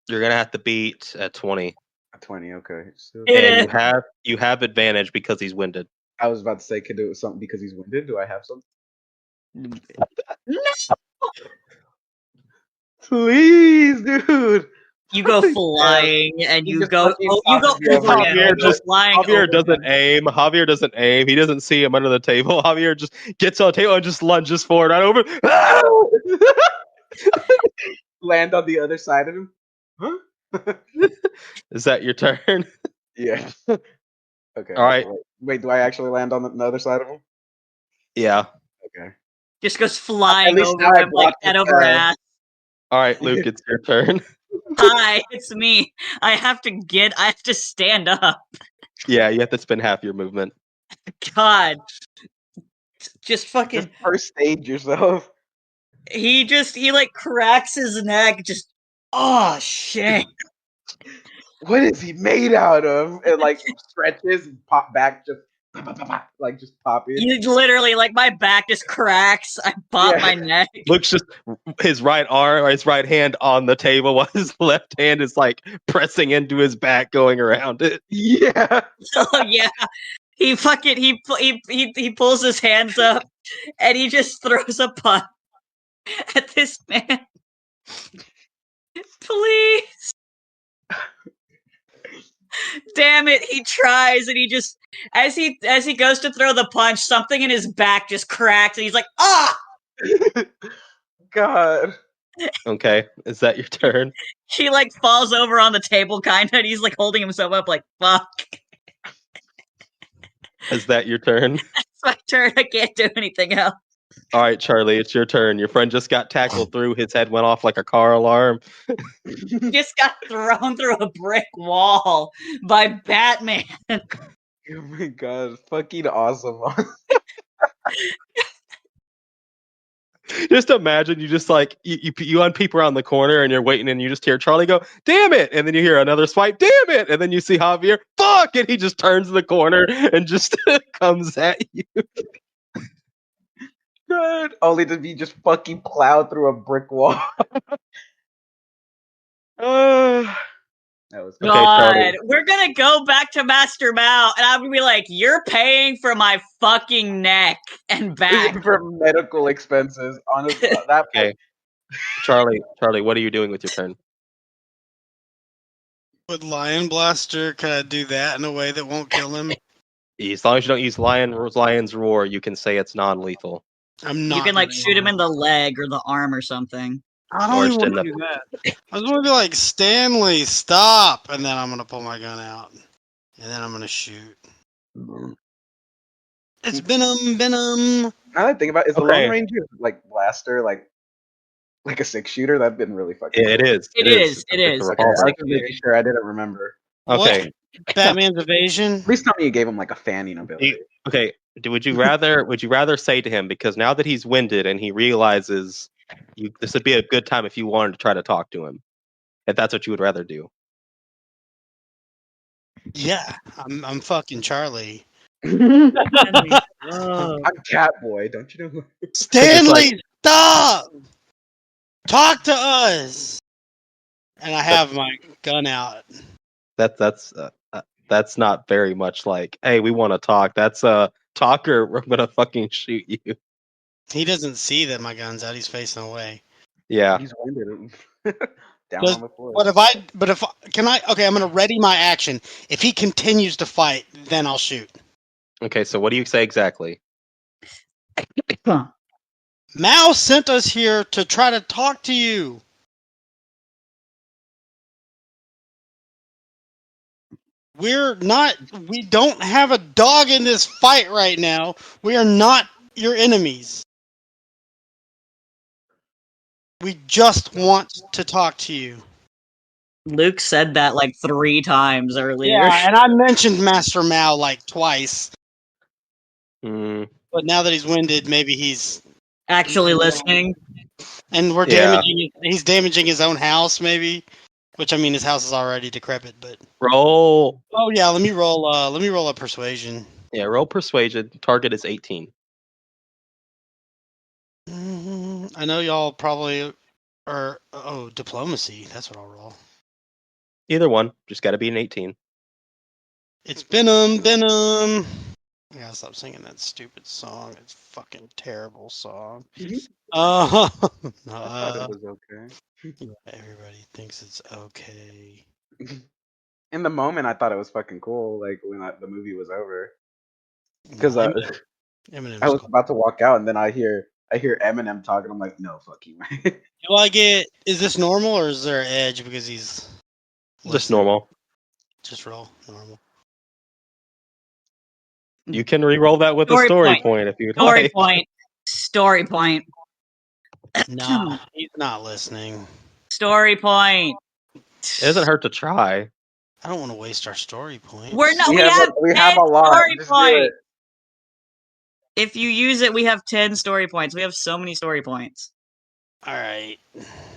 You're gonna have to beat at 20, 20. Okay. So, Hit and it. you have advantage because he's winded. I was about to say, could do something because he's winded. Do I have something? Please, dude. You go flying, and He you just go. fucking Oh, you go tosses me over the overhead. Javier You go just- flying. Javier over doesn't him. aim. Javier doesn't aim. He doesn't see him under the table. Javier just gets on the table and just lunges forward right over. Ah! Land on the other side of him. Huh? Is that your turn? Yeah. Okay. All right. Wait, do I actually land on the other side of him? Yeah. Okay. Just goes flying least now over I him like blocked head his over head. ass. All right, Luke, it's your turn. Hi, it's me. I have to stand up. Yeah, you have to spend half your movement. God. Just fucking. Just first aid yourself. He like cracks his neck. Just. Oh, shit. What is he made out of? And like stretches and pop back, just like just popping. You literally, like, my back just cracks. I pop Yeah. my neck. Luke's just his right arm or his right hand on the table while his left hand is like pressing into his back, going around it. Yeah. Oh, yeah. He fucking. He pulls his hands up and he just throws a punch at this man. Please. Damn it, he tries and he just as he goes to throw the punch, something in his back just cracks and he's like, ah! God. Okay, is that your turn? He like falls over on the table kinda and he's like holding himself up like, fuck. Is that your turn? It's my turn, I can't do anything else. All right, Charlie, it's your turn. Your friend just got tackled through. His head went off like a car alarm. Just got thrown through a brick wall by Batman. Oh my god, fucking awesome. Just imagine you just like you unpeep around the corner and you're waiting and you just hear Charlie go, "Damn it!" And then you hear another swipe, "Damn it!" And then you see Javier, "Fuck!" And he just turns the corner and just comes at you. God. Only to be just fucking plowed through a brick wall. That was Okay, Charlie. God, we're gonna go back to Master Mao, and I'm gonna be like, "You're paying for my fucking neck and back." for medical expenses. Honestly, that Okay, Charlie, what are you doing with your turn? With Lion Blaster, can I do that in a way that won't kill him? As long as you don't use Lion's Roar, you can say it's non-lethal. I'm not. You can like doing shoot him that. in the leg or the arm or something. I or don't just even want in to do that. I just want to be like, Stanley, stop! And then I'm gonna pull my gun out, and then I'm gonna shoot. It's Venom. Now that I think about it, is the Okay. long range like blaster like a 6-shooter? That'd been really fucking. Yeah, it is. It is. It's a Okay, I was revolver. just making sure I didn't remember. Okay. Batman's evasion. Please tell me you gave him like a fanning ability. Okay. Would you rather say to him, because now that he's winded and he realizes this would be a good time if you wanted to try to talk to him, if that's what you would rather do. Yeah, I'm fucking Charlie. I'm Catboy, don't you know? Stanley, stop! Talk to us. And I have my gun out. That's not very much like, hey, we want to talk. That's talker. We're gonna fucking shoot you. He doesn't see that my gun's out. He's facing away. Yeah. He's winded. Down Does- on the floor. Can I? Okay, I'm gonna ready my action. If he continues to fight, then I'll shoot. Okay. So what do you say exactly? Mao sent us here to try to talk to you. We're not. We don't have a dog in this fight right now. We are not your enemies. We just want to talk to you. Luke said that like 3 times earlier. Yeah, and I mentioned Master Mao like twice. Mm, But now that he's winded, maybe he's Actually listening. and we're Yeah. damaging. He's damaging his own house, maybe. Which I mean, his house is already decrepit. But roll. oh yeah, let me roll. Let me roll a persuasion. Yeah, roll persuasion. Target is 18. I know y'all probably are. Oh, diplomacy. That's what I'll roll. Either one. Just got to be an 18. It's Venom. I gotta stop singing that stupid song. It's a fucking terrible song. I thought it was okay. Everybody thinks it's okay. In the moment, I thought it was fucking cool. Like when the movie was over, No, because Eminem's I was cool. about to walk out, and then I hear Eminem talking. I'm like, no, fuck you, man. Do I get? Is this normal or is there an edge because he's Just listening? normal. Just roll normal. You can re-roll that with a story point if you'd Story like. point. Story point. Nah, he's not listening. Story point. It doesn't hurt to try. I don't want to waste our story points. We're not. we We have have we 10 have a lot. story Just do points. it. If you use it, we have 10 story points. We have so many story points. All right.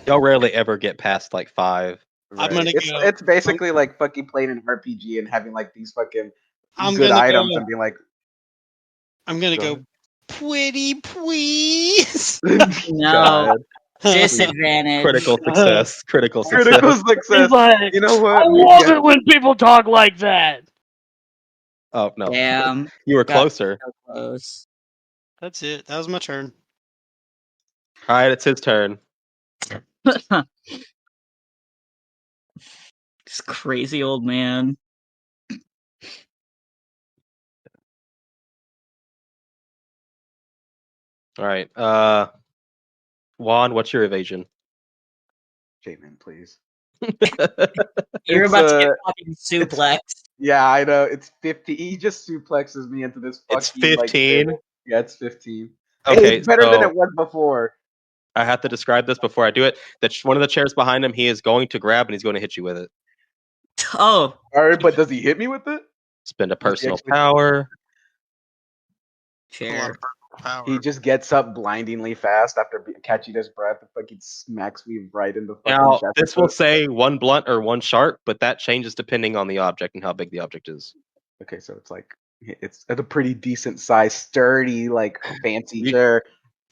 Y'all rarely ever get past like 5. I'm gonna It's go. it's basically like fucking playing an RPG and having like these fucking I'm good gonna items go. and being like, I'm gonna Go go. Pretty please. No. God. Disadvantage. Critical success. Critical success. critical success. He's like, You know what? I We love get- it when people talk like that. Oh no. Damn. You were Got closer. so close. That's it. That was my turn. All right, it's his turn. This crazy old man. All right. Juan, what's your evasion? Jamin, please. You're It's, about to get fucking suplexed. Yeah, I know. It's 50. He just suplexes me into this fucking It's 15. table. Yeah, it's 15. Okay, Hey, it's better than so it was before. I have to describe this before I do it. One of the chairs behind him, he is going to grab and he's going to hit you with it. Oh. All right, but does he hit me with it? Spend a Does he personal actually- power. Sure. Power. He just gets up blindingly fast after catching his breath and fucking smacks me right in the fucking Now, chest. this will say one blunt or one sharp, but that changes depending on the object and how big the object is. Okay, so it's like it's at a pretty decent size, sturdy, like fancy You- chair.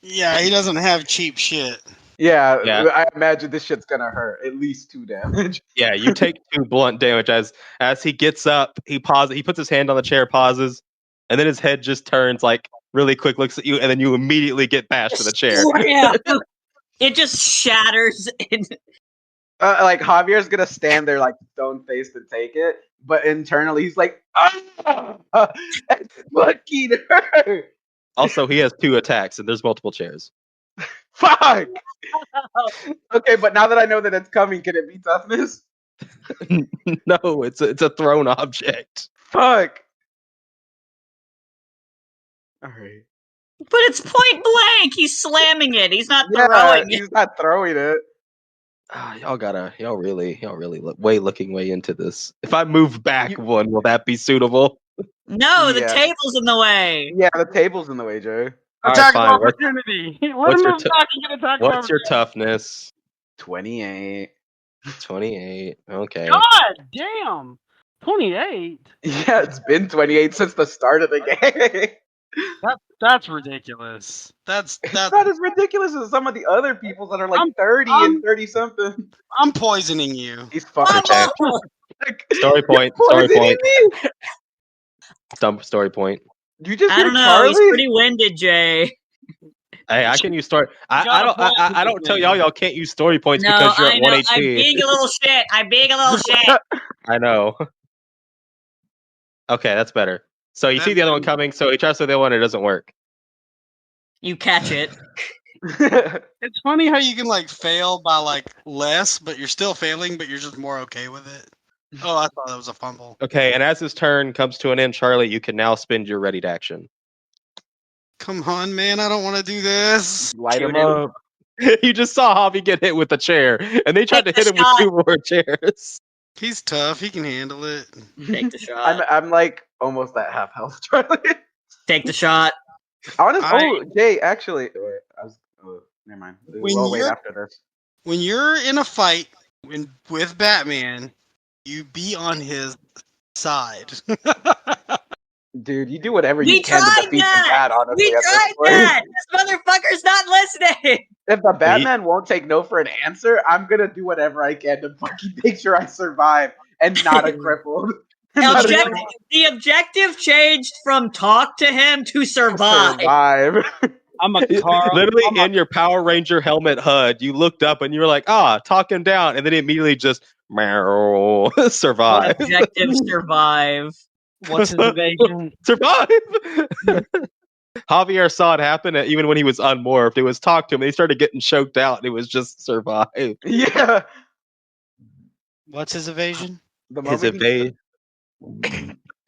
Yeah, he doesn't have cheap shit. Yeah, Yeah. I imagine this shit's gonna hurt at least 2 damage. Yeah, you take 2 blunt damage as he gets up. He pauses. He puts his hand on the chair, pauses, and then his head just turns like really quick, looks at you, and then you immediately get bashed to the chair. Yeah. It just shatters. Like Javier's gonna stand there like stone faced and take it, but internally he's like, "Ah, it's fucking hurt." Also, he has 2 attacks, and there's multiple chairs. Fuck. Okay, but now that I know that it's coming, can it be toughness? No, it's a thrown object. Fuck. All right. But it's point blank. He's slamming it. He's not Yeah, throwing it. he's not throwing it. Y'all really looking way into this. If I move back one, will that be suitable? No, the Yeah. table's in the way. Yeah, the table's in the way, Joe. All right, Attack of fine. opportunity. Let what's him your move t- back and get attack of What's your toughness? 28. 28. Okay. God damn. 28. Yeah, it's been 28 since the start of the game. That's ridiculous. That's It's not as ridiculous as some of the other people that are like 30 and 30 something. I'm poisoning you. He's fucking. Okay. Story point. You're Story poisoning point. me? Dump story point. You just I hear don't know. Charlie? He's pretty winded, Jay. Hey, I can use story. I got a don't. point, I don't tell y'all can't use story points No, because you're I at know. 1 I'm HP. being a little shit. I'm being a little shit. I know. Okay, that's better. So you see the other one coming. So he tries to the other one. It doesn't work. You catch it. It's funny how you can like fail by like less, but you're still failing, but you're just more okay with it. Oh, I thought that was a fumble. Okay, and as his turn comes to an end, Charlie, you can now spend your ready to action. Come on, man. I don't want to do this. Light Shoot him him. up. You just saw Javi get hit with a chair, and they tried to Take the hit him with shot. 2 more chairs. He's tough. He can handle it. Take the shot. I'm like almost at half health, Charlie. Take the shot. Jay, actually, wait, never mind. When We'll wait you're- after this. When you're in a fight with Batman, you be on his side. Dude, you do whatever We you can to tried defeat the that! Bat, honestly. We at this tried point. that! This motherfucker's not listening! If the Batman won't take no for an answer, I'm gonna do whatever I can to fucking make sure I survive and not a crippled. The objective changed from talk to him to survive. I'm a car. Literally in your Power Ranger helmet HUD, you looked up and you were like, talk him down, and then immediately just meow, survive. Objective survive. What's his evasion? Survive! Javier saw it happen even when he was unmorphed. It was talk to him, and he started getting choked out, and it was just survive. Yeah. What's his evasion? His evasion.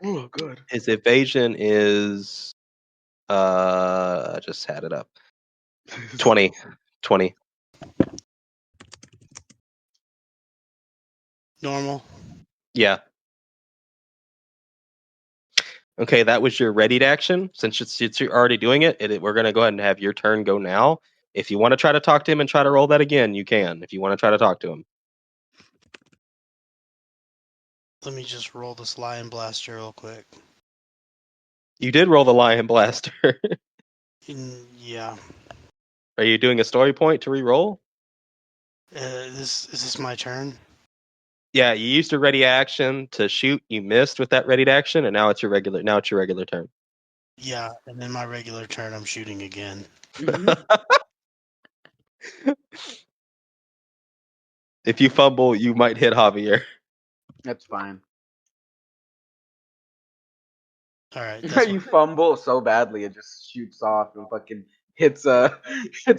Oh, good. His evasion is. I just had it up. 20. Normal. Yeah. Okay, that was your ready to action. Since you're already doing it, we're going to go ahead and have your turn go now. If you want to try to talk to him and try to roll that again, you can. If you want to try to talk to him. Let me just roll this Lion Blaster real quick. You did roll the Lion Blaster. Yeah. Are you doing a story point to re-roll? Is this my turn? Yeah, you used a ready action to shoot. You missed with that ready to action, and now it's your regular. Now it's your regular turn. Yeah, and then my regular turn, I'm shooting again. If you fumble, you might hit Javier. That's fine. All right. You fumble so badly, it just shoots off and fucking hits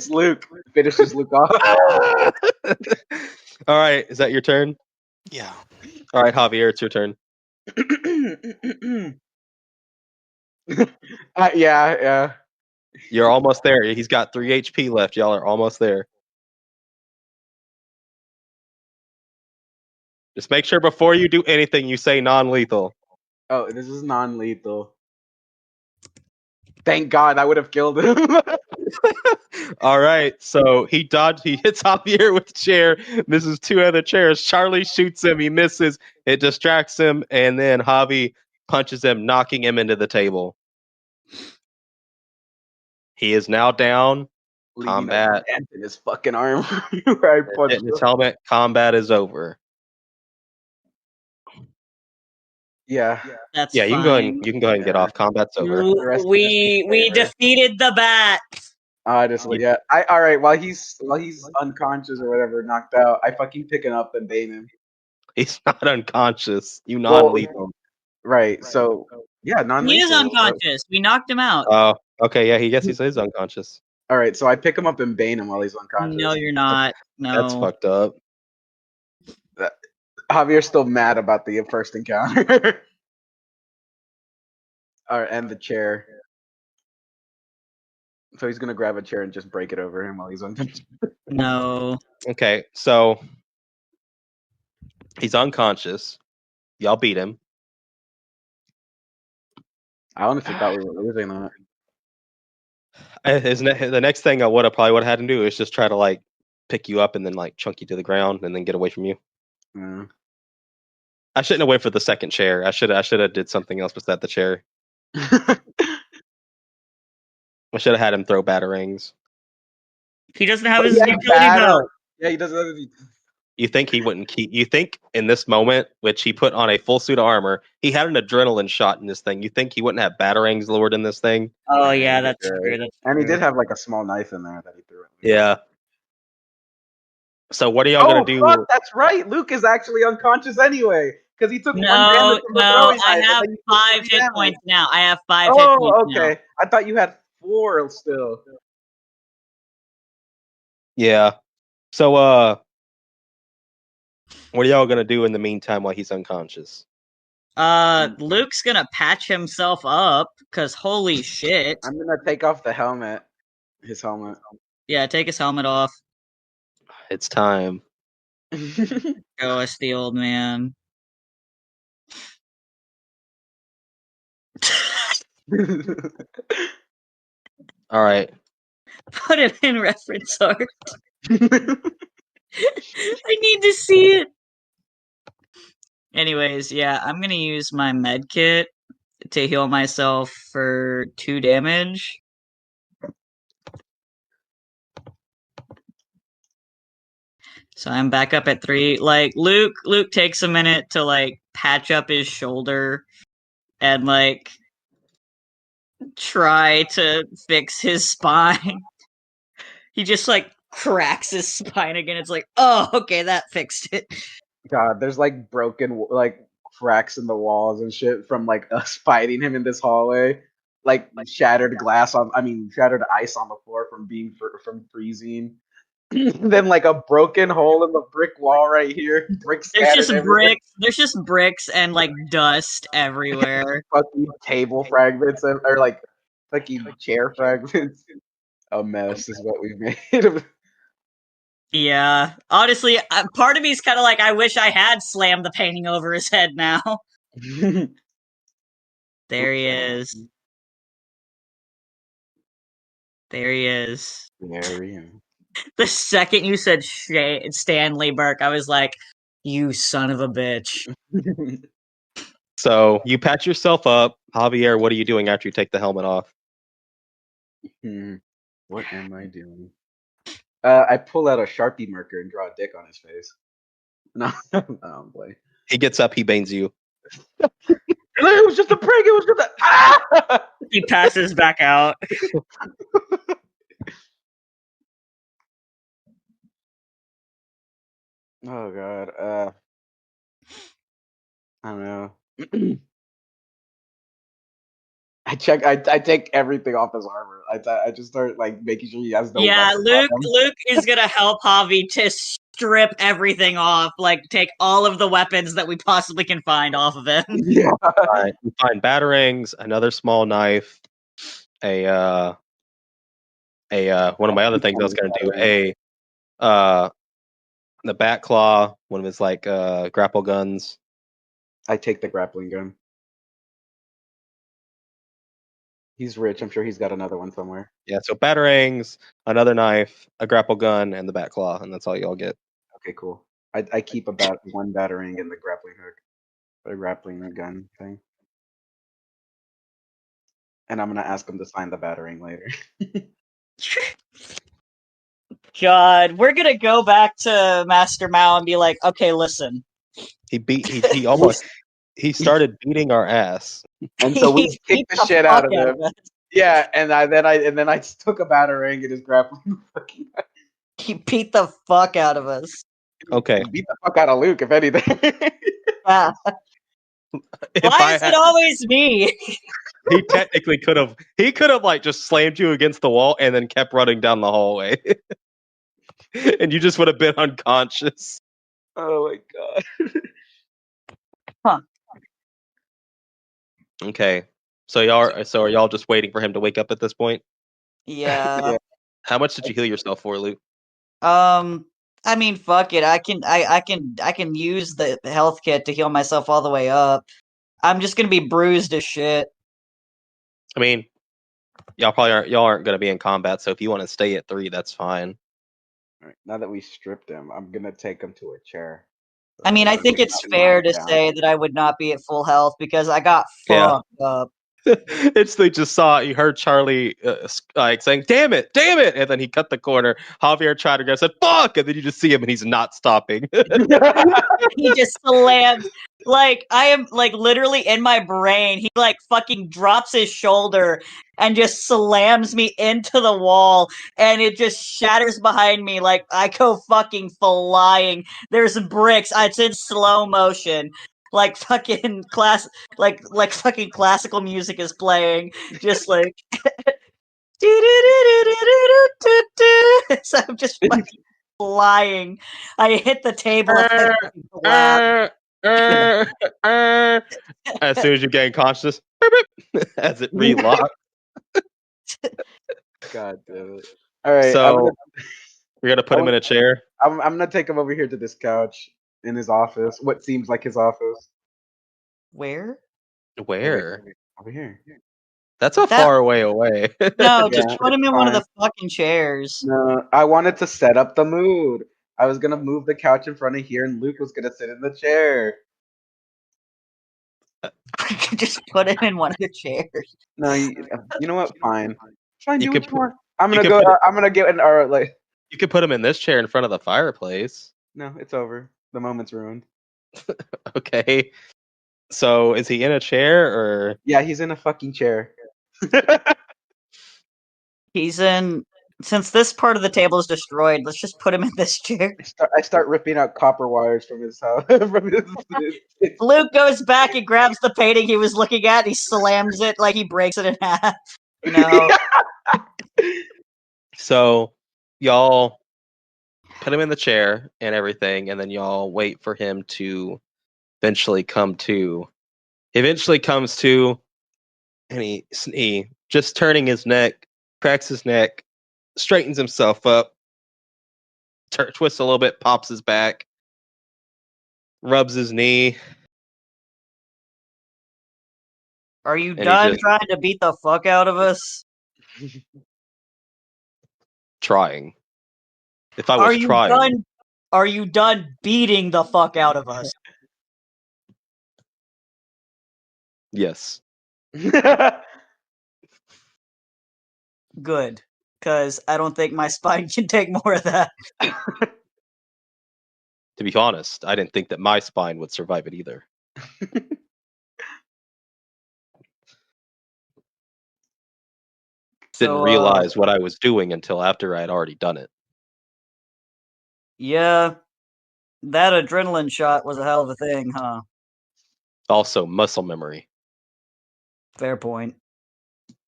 Luke, finishes Luke off. All right, is that your turn? Yeah. All right, Javier, it's your turn. Yeah. You're almost there. He's got 3 HP left. Y'all are almost there. Just make sure before you do anything, you say non-lethal. Oh, this is non-lethal. Thank God, I would have killed him. All right, so he hits Javier with the chair, misses 2 other chairs. Charlie shoots him, he misses, it distracts him, and then Javi punches him, knocking him into the table. He is now down. Combat. In his fucking arm. Where I punched his helmet. Combat is over. Yeah. That's yeah. You fine. can go ahead and get off. Combat's over. We defeated the bat. I just all right. While he's unconscious or whatever, knocked out, I fucking pick him up and bait him. He's not unconscious. You non-lethal. Right. So yeah, non-lethal. He is unconscious. We knocked him out. Oh, okay. Yeah, he is unconscious. All right. So I pick him up and bait him while he's unconscious. No, you're not. No. That's fucked up. Javier's still mad about the first encounter. All right, and the chair. So he's gonna grab a chair and just break it over him while he's unconscious. No. Okay, so he's unconscious. Y'all beat him. I honestly thought we were losing that. The next thing I probably would have had to do is just try to like pick you up and then like chunk you to the ground and then get away from you. Mm. I shouldn't have waited for the second chair. I should have did something else besides the chair. I should have had him throw batarangs. He doesn't have his utility belt. Yeah, he doesn't have his. You think he wouldn't keep? You think in this moment, which he put on a full suit of armor, he had an adrenaline shot in this thing. You think he wouldn't have batarangs lured in this thing? Oh yeah, that's true. And he did have like a small knife in there that he threw. Yeah. So what are y'all gonna do? Fuck, that's right. Luke is actually unconscious anyway because he took one damage from the throwing I knife, have and then you 5 took hit damage. points now. I have 5 hit points Oh, now. okay. I thought you had 4 still. Yeah. So What are y'all gonna do in the meantime while he's unconscious? Luke's gonna patch himself up, cause holy shit. I'm gonna take off the helmet. His helmet. Yeah, take his helmet off. It's time. Show us the old man. All right. Put it in reference art. I need to see it. Anyways, yeah, I'm gonna use my med kit to heal myself for 2 damage. So I'm back up at 3. Like Luke takes a minute to like patch up his shoulder and like try to fix his spine. He just like cracks his spine again. It's like, oh, okay, that fixed it. God, there's like broken like cracks in the walls and shit from like us fighting him in this hallway. Like shattered shattered ice on the floor from from freezing. Then like a broken hole in the brick wall right here. Bricks There's scattered just everywhere. bricks. There's just bricks and like dust everywhere. Fucking table fragments or like fucking chair fragments. A mess is what we've made. Yeah, honestly, part of me is kind of like, I wish I had slammed the painting over his head now. There he is. There he is. There he is. The second you said Stanley Burke, I was like, you son of a bitch. So you patch yourself up. Javier, what are you doing after you take the helmet off? What am I doing? I pull out a Sharpie marker and draw a dick on his face. No, I don't play. He gets up. He banes you. It was just a prank. It was just a. Ah! He passes back out. Oh god. I don't know. I take everything off his armor. I just start like making sure he has no. Yeah, weapons on him. Luke is gonna help Javi to strip everything off, like take all of the weapons that we possibly can find off of him. Yeah. All right. You find batarangs, another small knife, one of my other things I was gonna do, the bat claw, one of his like grapple guns. I take the grappling gun. He's rich. I'm sure he's got another one somewhere. Yeah, so batarangs, another knife, a grapple gun, and the bat claw, and that's all y'all get. Okay, cool. I keep one batarang in the grappling hook, the grappling gun thing, and I'm gonna ask him to sign the batarang later. God, we're gonna go back to Master Mao and be like, okay, listen. He almost he started beating our ass, and so we kicked the shit out of him. Yeah, and then I took a batarang and his grappling. He beat the fuck out of us. Okay. He beat the fuck out of Luke, if anything. Why is it always me? He technically could have. He could have like just slammed you against the wall and then kept running down the hallway, and you just would have been unconscious. Oh my god. Huh. Okay. So are y'all just waiting for him to wake up at this point? Yeah. Yeah. How much did you heal yourself for, Luke? I mean, fuck it. I can use the health kit to heal myself all the way up. I'm just gonna be bruised as shit. I mean, y'all aren't gonna be in combat, so if you want to stay at 3, that's fine. All right, now that we stripped him, I'm gonna take him to a chair. I mean, I think it's fair to say that I would not be at full health because I got fucked up. They just saw, you heard Charlie like saying, damn it, and then he cut the corner. Javier tried to go, said, fuck, and then you just see him and he's not stopping. He just slammed, like, I am, like, literally in my brain, he, like, fucking drops his shoulder and just slams me into the wall, and it just shatters behind me, like, I go fucking flying. There's bricks, it's in slow motion. Like fucking like fucking classical music is playing, just like. So I'm just fucking flying. I hit the table. As soon as you gain consciousness, as it relocks. God damn it! All right, So we're gonna put him in a chair. I'm gonna take him over here to this couch in his office. What seems like his office. Where? Where? Over here. That's a far way away. No, Yeah, just put him it's in one of fine. the fucking chairs. No, I wanted to set up the mood. I was gonna move the couch in front of here, and Luke was gonna sit in the chair. We could just put him in one of the chairs. No, you know what? Fine. Fine. You Do could what you want. I'm you gonna could go. put I'm gonna get an like. You could put him in this chair in front of the fireplace. No, it's over. The moment's ruined. Okay. So is he in a chair or? Yeah, he's in a fucking chair. He's in. Since this part of the table is destroyed, let's just put him in this chair. I start ripping out copper wires from his house. Luke goes back and grabs the painting he was looking at. And he slams it like he breaks it in half. You know. So y'all put him in the chair and everything, and then y'all wait for him to eventually come to. He eventually comes to, and he just turning his neck, cracks his neck, straightens himself up, twists a little bit, pops his back, rubs his knee. Are you And he done just- trying to beat the fuck out of us? Trying. If I was trying. Are you done beating the fuck out of us? Yes. Good. Because I don't think my spine can take more of that. To be honest, I didn't think that my spine would survive it either. Didn't realize what I was doing until after I had already done it. Yeah, that adrenaline shot was a hell of a thing, huh? Also, muscle memory. Fair point.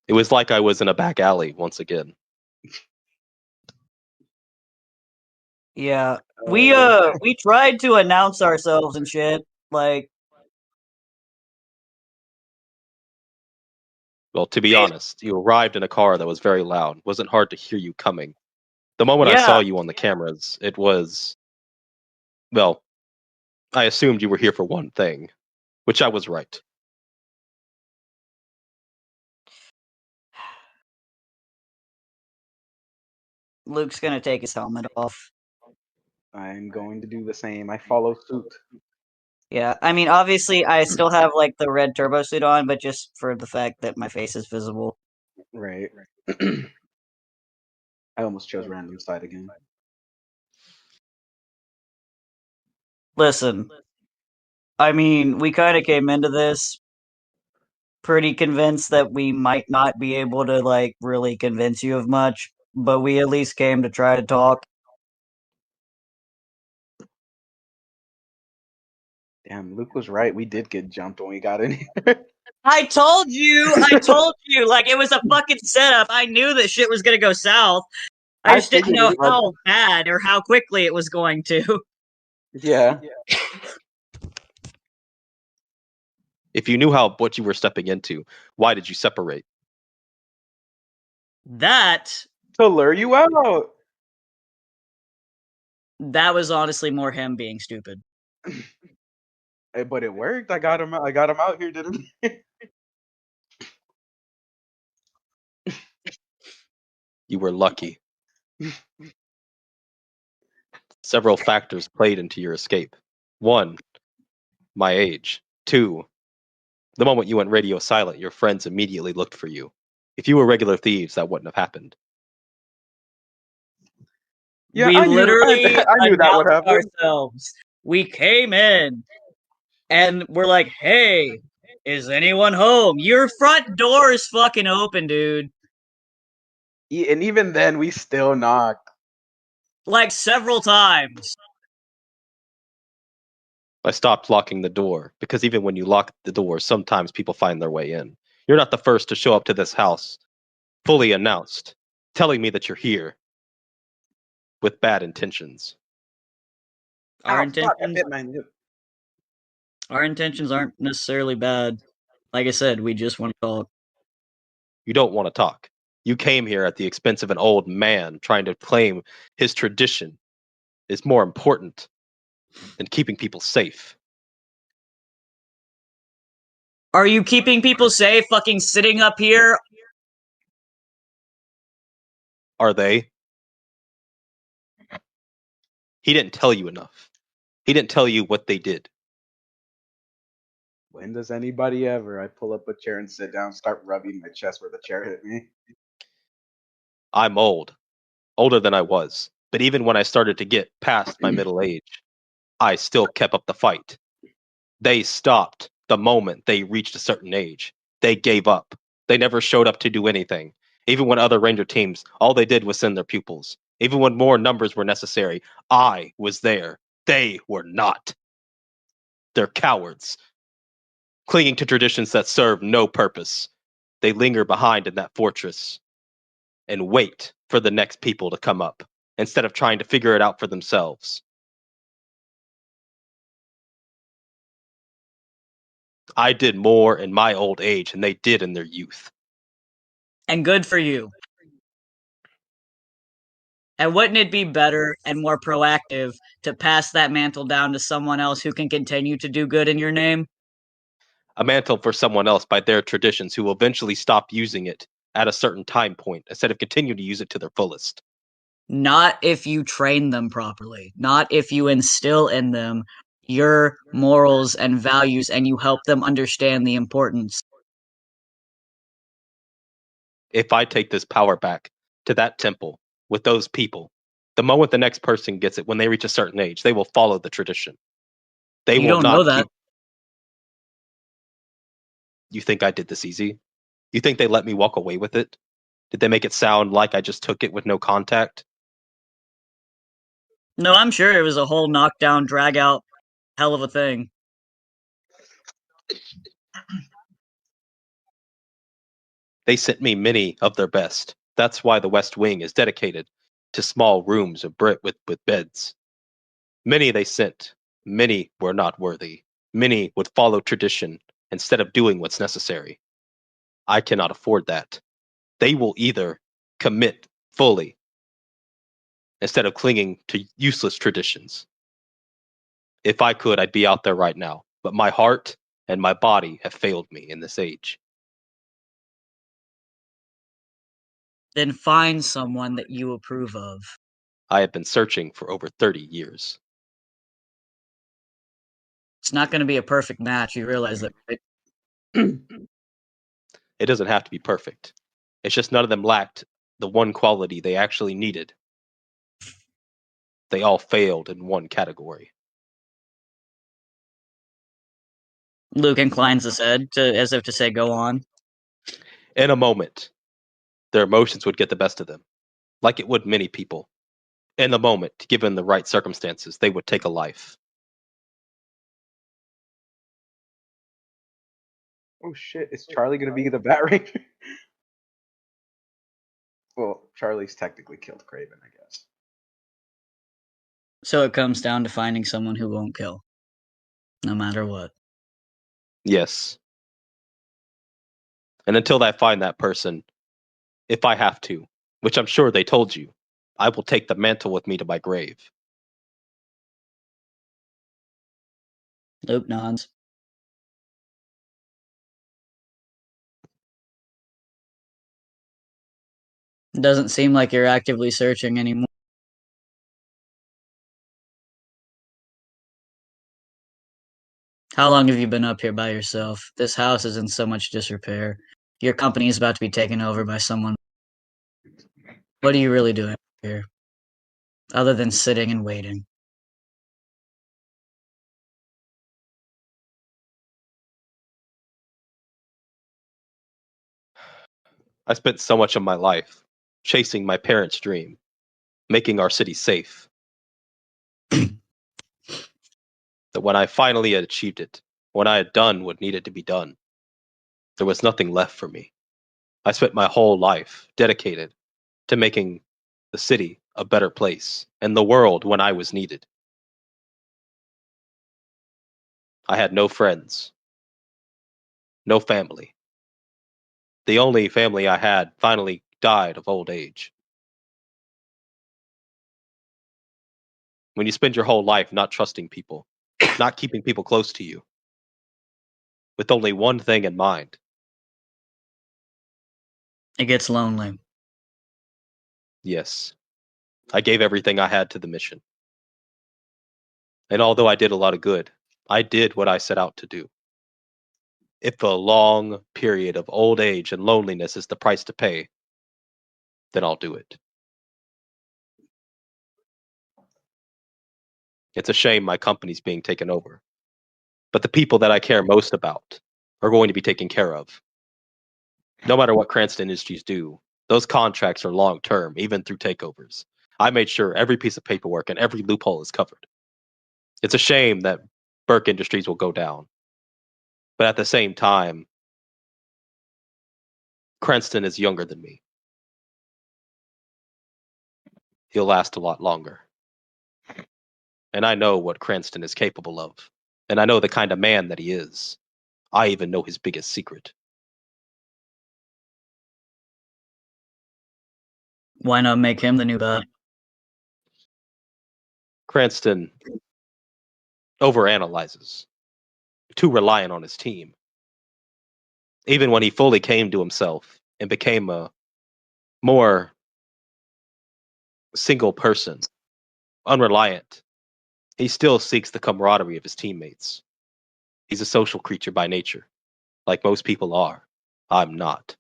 It was like I was in a back alley once again. Yeah, we tried to announce ourselves and shit. Like, well, to be honest, you arrived in a car that was very loud. It wasn't hard to hear you coming. The moment I saw you on the cameras, it was... Well, I assumed you were here for one thing, which I was right. Luke's gonna take his helmet off. I'm going to do the same. I follow suit. Yeah, I mean, obviously, I still have like the red turbo suit on, but just for the fact that my face is visible. Right. I almost chose random side again. Listen, I mean, we kind of came into this pretty convinced that we might not be able to like really convince you of much, but we at least came to try to talk. Damn, Luke was right. We did get jumped when we got in here. I told you, like it was a fucking setup. I knew that shit was gonna go south. I just didn't know how bad or how quickly it was going to. Yeah. If you knew what you were stepping into, why did you separate? That to lure you out. That was honestly more him being stupid. But it worked. I got him out here, didn't I? You were lucky. Several factors played into your escape. 1, my age. 2, the moment you went radio silent, your friends immediately looked for you. If you were regular thieves, that wouldn't have happened. Yeah, we literally I knew that would happen. Ourselves. We came in and we're like, hey, is anyone home? Your front door is fucking open, dude. And even then, we still knocked. Like several times. I stopped locking the door, because even when you lock the door, sometimes people find their way in. You're not the first to show up to this house, fully announced, telling me that you're here. with bad intentions. Our Ow, fuck, I intentions, bit my lip. our intentions aren't necessarily bad. Like I said, we just want to talk. You don't want to talk. You came here at the expense of an old man trying to claim his tradition is more important than keeping people safe. Are you keeping people safe? Fucking sitting up here? Are they? He didn't tell you enough. He didn't tell you what they did. When does anybody ever? I pull up a chair and sit down, start rubbing my chest where the chair hit me. I'm old, older than I was. But even when I started to get past my middle age, I still kept up the fight. They stopped the moment they reached a certain age. They gave up. They never showed up to do anything. Even when other Ranger teams, all they did was send their pupils. Even when more numbers were necessary, I was there. They were not. They're cowards, clinging to traditions that serve no purpose. They linger behind in that fortress and wait for the next people to come up instead of trying to figure it out for themselves. I did more in my old age than they did in their youth. And good for you. And wouldn't it be better and more proactive to pass that mantle down to someone else who can continue to do good in your name? A mantle for someone else by their traditions who will eventually stop using it at a certain time point instead of continue to use it to their fullest. Not if you train them properly. Not if you instill in them your morals and values and you help them understand the importance. If I take this power back to that temple with those people, the moment the next person gets it, when they reach a certain age, they will follow the tradition. They You will don't know not that. keep. You think I did this easy? You think they let me walk away with it? Did they make it sound like I just took it with no contact? No, I'm sure it was a whole knockdown, drag out, hell of a thing. They sent me many of their best. That's why the West Wing is dedicated to small rooms of brick with beds. Many they sent. Many were not worthy. Many would follow tradition instead of doing what's necessary. I cannot afford that. They will either commit fully instead of clinging to useless traditions. If I could, I'd be out there right now. But my heart and my body have failed me in this age. Then find someone that you approve of. I have been searching for over 30 years. It's not going to be a perfect match. You realize that, right? It doesn't have to be perfect. It's just none of them lacked the one quality they actually needed. They all failed in one category. Luke inclines his head as if to say, "Go on." In a moment, their emotions would get the best of them, like it would many people. In the moment, given the right circumstances, they would take a life. Oh shit, is Charlie gonna be the Bat Ranger? Well, Charlie's technically killed Craven, I guess. So it comes down to finding someone who won't kill, no matter what. Yes. And until I find that person, if I have to, which I'm sure they told you, I will take the mantle with me to my grave. Luke nods. It doesn't seem like you're actively searching anymore. How long have you been up here by yourself? This house is in so much disrepair. Your company is about to be taken over by someone. What are you really doing here? Other than sitting and waiting. I spent so much of my life chasing my parents' dream, making our city safe, that when I finally had achieved it, when I had done what needed to be done, there was nothing left for me. I spent my whole life dedicated to making the city a better place, and the world when I was needed. I had no friends, no family. The only family I had finally died of old age. When you spend your whole life not trusting people, not keeping people close to you, with only one thing in mind. It gets lonely. Yes, I gave everything I had to the mission. And although I did a lot of good, I did what I set out to do. If a long period of old age and loneliness is the price to pay, then I'll do it. It's a shame my company's being taken over. But the people that I care most about are going to be taken care of. No matter what Cranston Industries do, those contracts are long term, even through takeovers. I made sure every piece of paperwork and every loophole is covered. It's a shame that Burke Industries will go down. But at the same time, Cranston is younger than me. He'll last a lot longer. And I know what Cranston is capable of. And I know the kind of man that he is. I even know his biggest secret. Why not make him the new bad? Cranston overanalyzes, too reliant on his team. Even when he fully came to himself and became a more single person, unreliant, he still seeks the camaraderie of his teammates. He's a social creature by nature, like most people are. I'm not.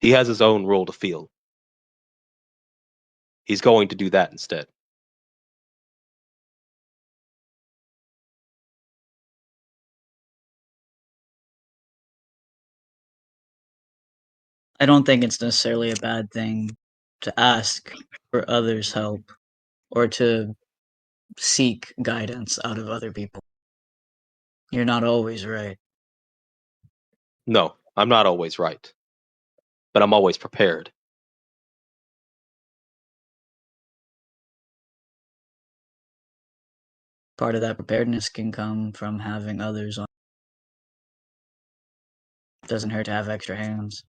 He has his own role to feel. He's going to do that instead. I don't think it's necessarily a bad thing to ask for others' help or to seek guidance out of other people. You're not always right. No, I'm not always right. But I'm always prepared. Part of that preparedness can come from having others on. It doesn't hurt to have extra hands.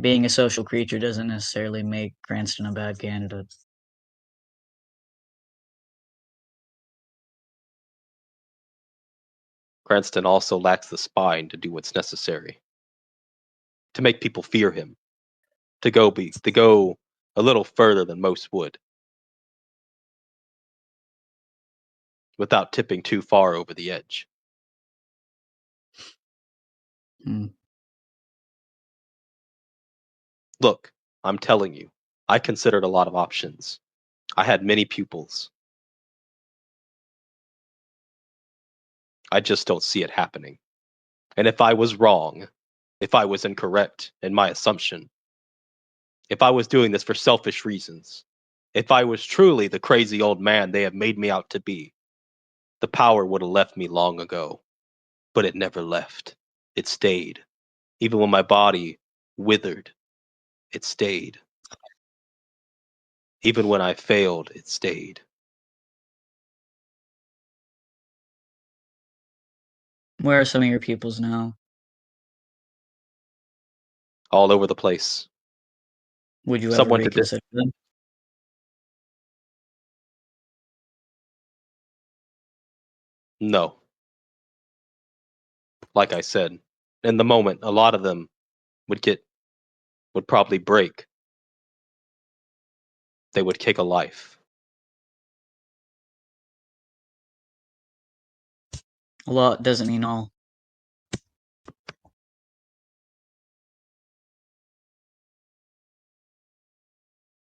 Being a social creature doesn't necessarily make Cranston a bad candidate. Cranston also lacks the spine to do what's necessary. To make people fear him. To go a little further than most would. Without tipping too far over the edge. Look, I'm telling you, I considered a lot of options. I had many pupils. I just don't see it happening. And if I was wrong, if I was incorrect in my assumption, if I was doing this for selfish reasons, if I was truly the crazy old man they have made me out to be, the power would have left me long ago. But it never left. It stayed. Even when my body withered, it stayed. Even when I failed, it stayed. Where are some of your pupils now? All over the place. Would you Some ever went to reconsider them? No. Like I said, in the moment, a lot of them would probably break. They would kick a life. A lot doesn't mean all.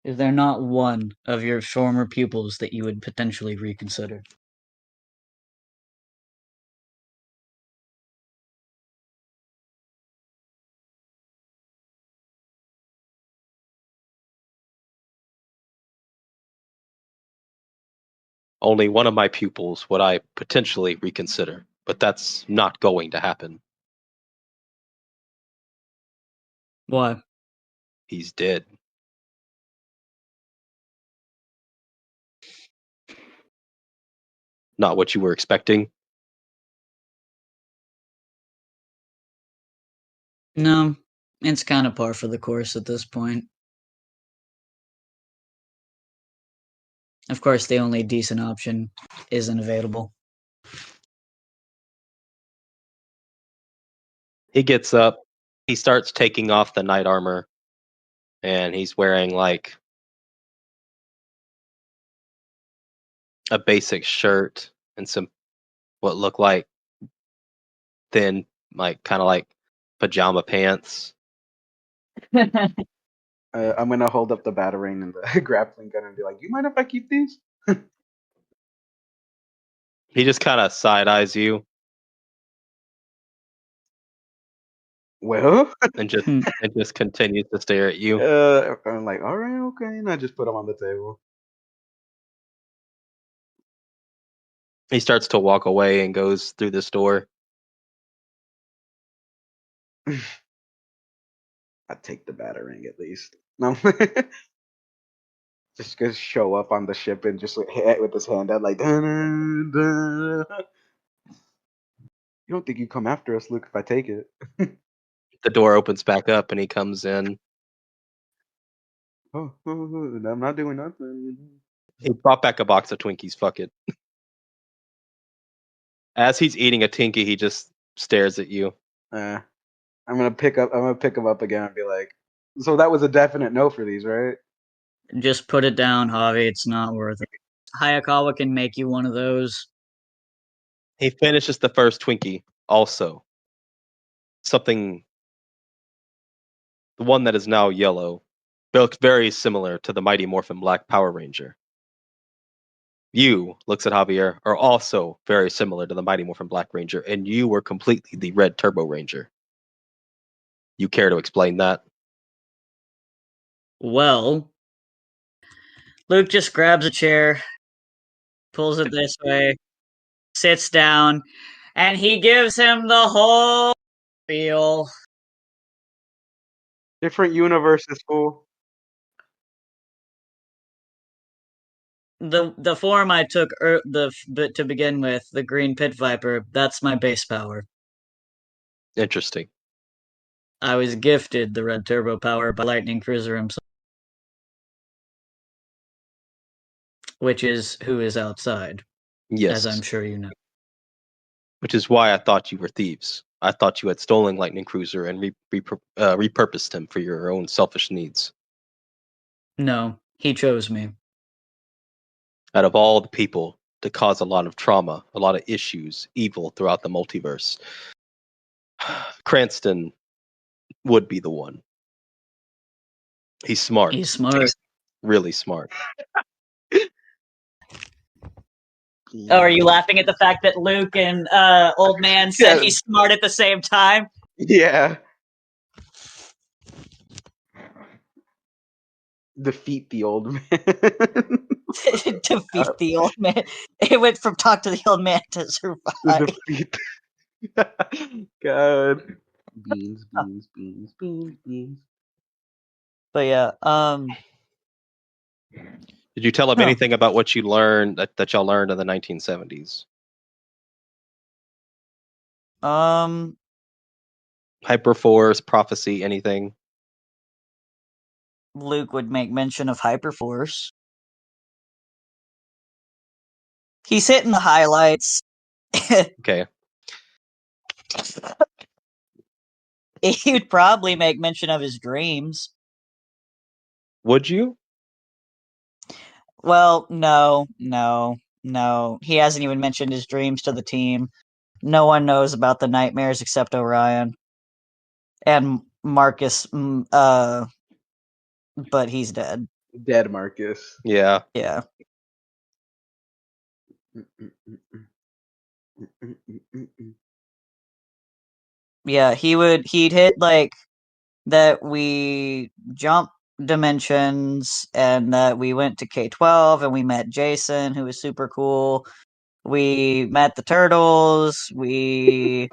Is there not one of your former pupils that you would potentially reconsider? Only one of my pupils would I potentially reconsider, but that's not going to happen. Why? He's dead. Not what you were expecting. No, it's kind of par for the course at this point. Of course, the only decent option isn't available. He gets up. He starts taking off the knight armor. And he's wearing like a basic shirt and some what look like thin, like kind of like pajama pants. I'm gonna hold up the batarang and the grappling gun and be like, "You mind if I keep these?" He just kind of side eyes you Well, and just continues to stare at you. I'm like, "All right, okay," and I just put them on the table. He starts to walk away and goes through this door. I take the batarang at least. No, just gonna show up on the ship and just with his hand out like, "Dun, dun, dun." You don't think you come after us, Luke, if I take it? The door opens back up and he comes in. Oh, I'm not doing nothing. He brought back a box of Twinkies. Fuck it. As he's eating a Tinky, he just stares at you. I'm gonna pick him up again and be like, "So that was a definite no for these, right?" Just put it down, Javi. It's not worth it. Hayakawa can make you one of those. He finishes the first Twinkie. Also, something, the one that is now yellow, looks very similar to the Mighty Morphin Black Power Ranger. You, looks at Javier, are also very similar to the Mighty Morphin Black Ranger, and you were completely the Red Turbo Ranger. You care to explain that? Well, Luke just grabs a chair, pulls it this way, sits down, and he gives him the whole spiel. Different universes, fool. The form I took to begin with, the Green Pit Viper, that's my base power. Interesting. I was gifted the Red Turbo power by Lightning Cruiser himself, which is who is outside, Yes. as I'm sure you know. Which is why I thought you were thieves. I thought you had stolen Lightning Cruiser and repurposed him for your own selfish needs. No, he chose me. Out of all the people to cause a lot of trauma, a lot of issues, evil throughout the multiverse, Cranston would be the one. He's smart. He's smart. Really smart. Oh, are you laughing at the fact that Luke and Old Man said Yeah. he's smart at the same time? Yeah. Defeat the old man. Defeat the old man. It went from talk to the old man to survive. Defeat. God. Beans, beans, beans, beans, beans. But yeah, Did you tell him anything about what you learned that y'all learned in the 1970s? Hyperforce, prophecy, anything? Luke would make mention of Hyperforce. He's hitting the highlights. Okay. He would probably make mention of his dreams. Would you? Well, no. He hasn't even mentioned his dreams to the team. No one knows about the nightmares except Orion. And Marcus, but he's dead. Dead Marcus. Yeah. Yeah. Yeah, he'd hit like that we jumped dimensions and that we went to K-12 and we met Jason, who was super cool. We met the turtles. We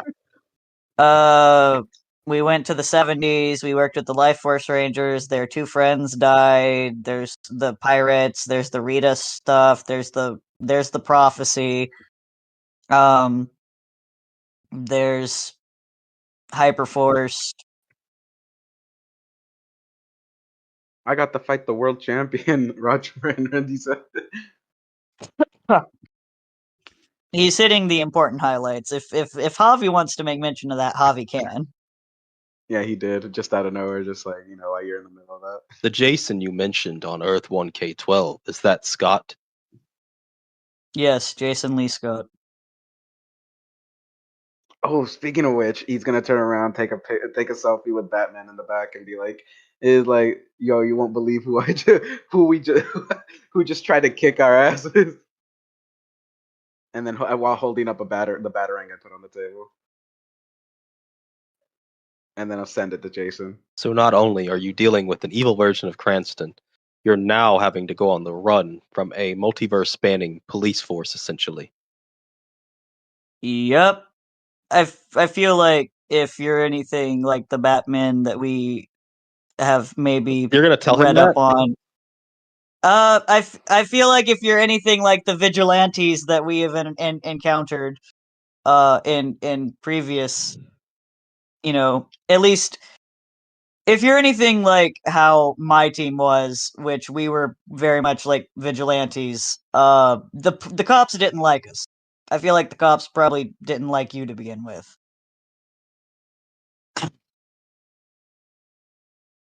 we went to the 70s. We worked with the Life Force Rangers. Their two friends died. There's the pirates. There's the Rita stuff. There's the prophecy. There's Hyperforce. I got to fight the world champion, Roger and Randy said. He's hitting the important highlights. If Javi wants to make mention of that, Javi can. Yeah, he did, just out of nowhere, just like, while you're in the middle of that. The Jason you mentioned on Earth 1K12, is that Scott? Yes, Jason Lee Scott. Oh, speaking of which, he's gonna turn around, take a selfie with Batman in the back, and be like, "Is like, yo, you won't believe who who just tried to kick our asses." And then while holding up the batarang I put on the table, and then I'll send it to Jason. So not only are you dealing with an evil version of Cranston, you're now having to go on the run from a multiverse spanning police force, essentially. Yep. I feel like if you're anything like the Batman that we have maybe You're gonna tell him read that? up on. I feel like if you're anything like the vigilantes that we have encountered in previous, at least if you're anything like how my team was, which we were very much like vigilantes, the cops didn't like us. I feel like the cops probably didn't like you to begin with.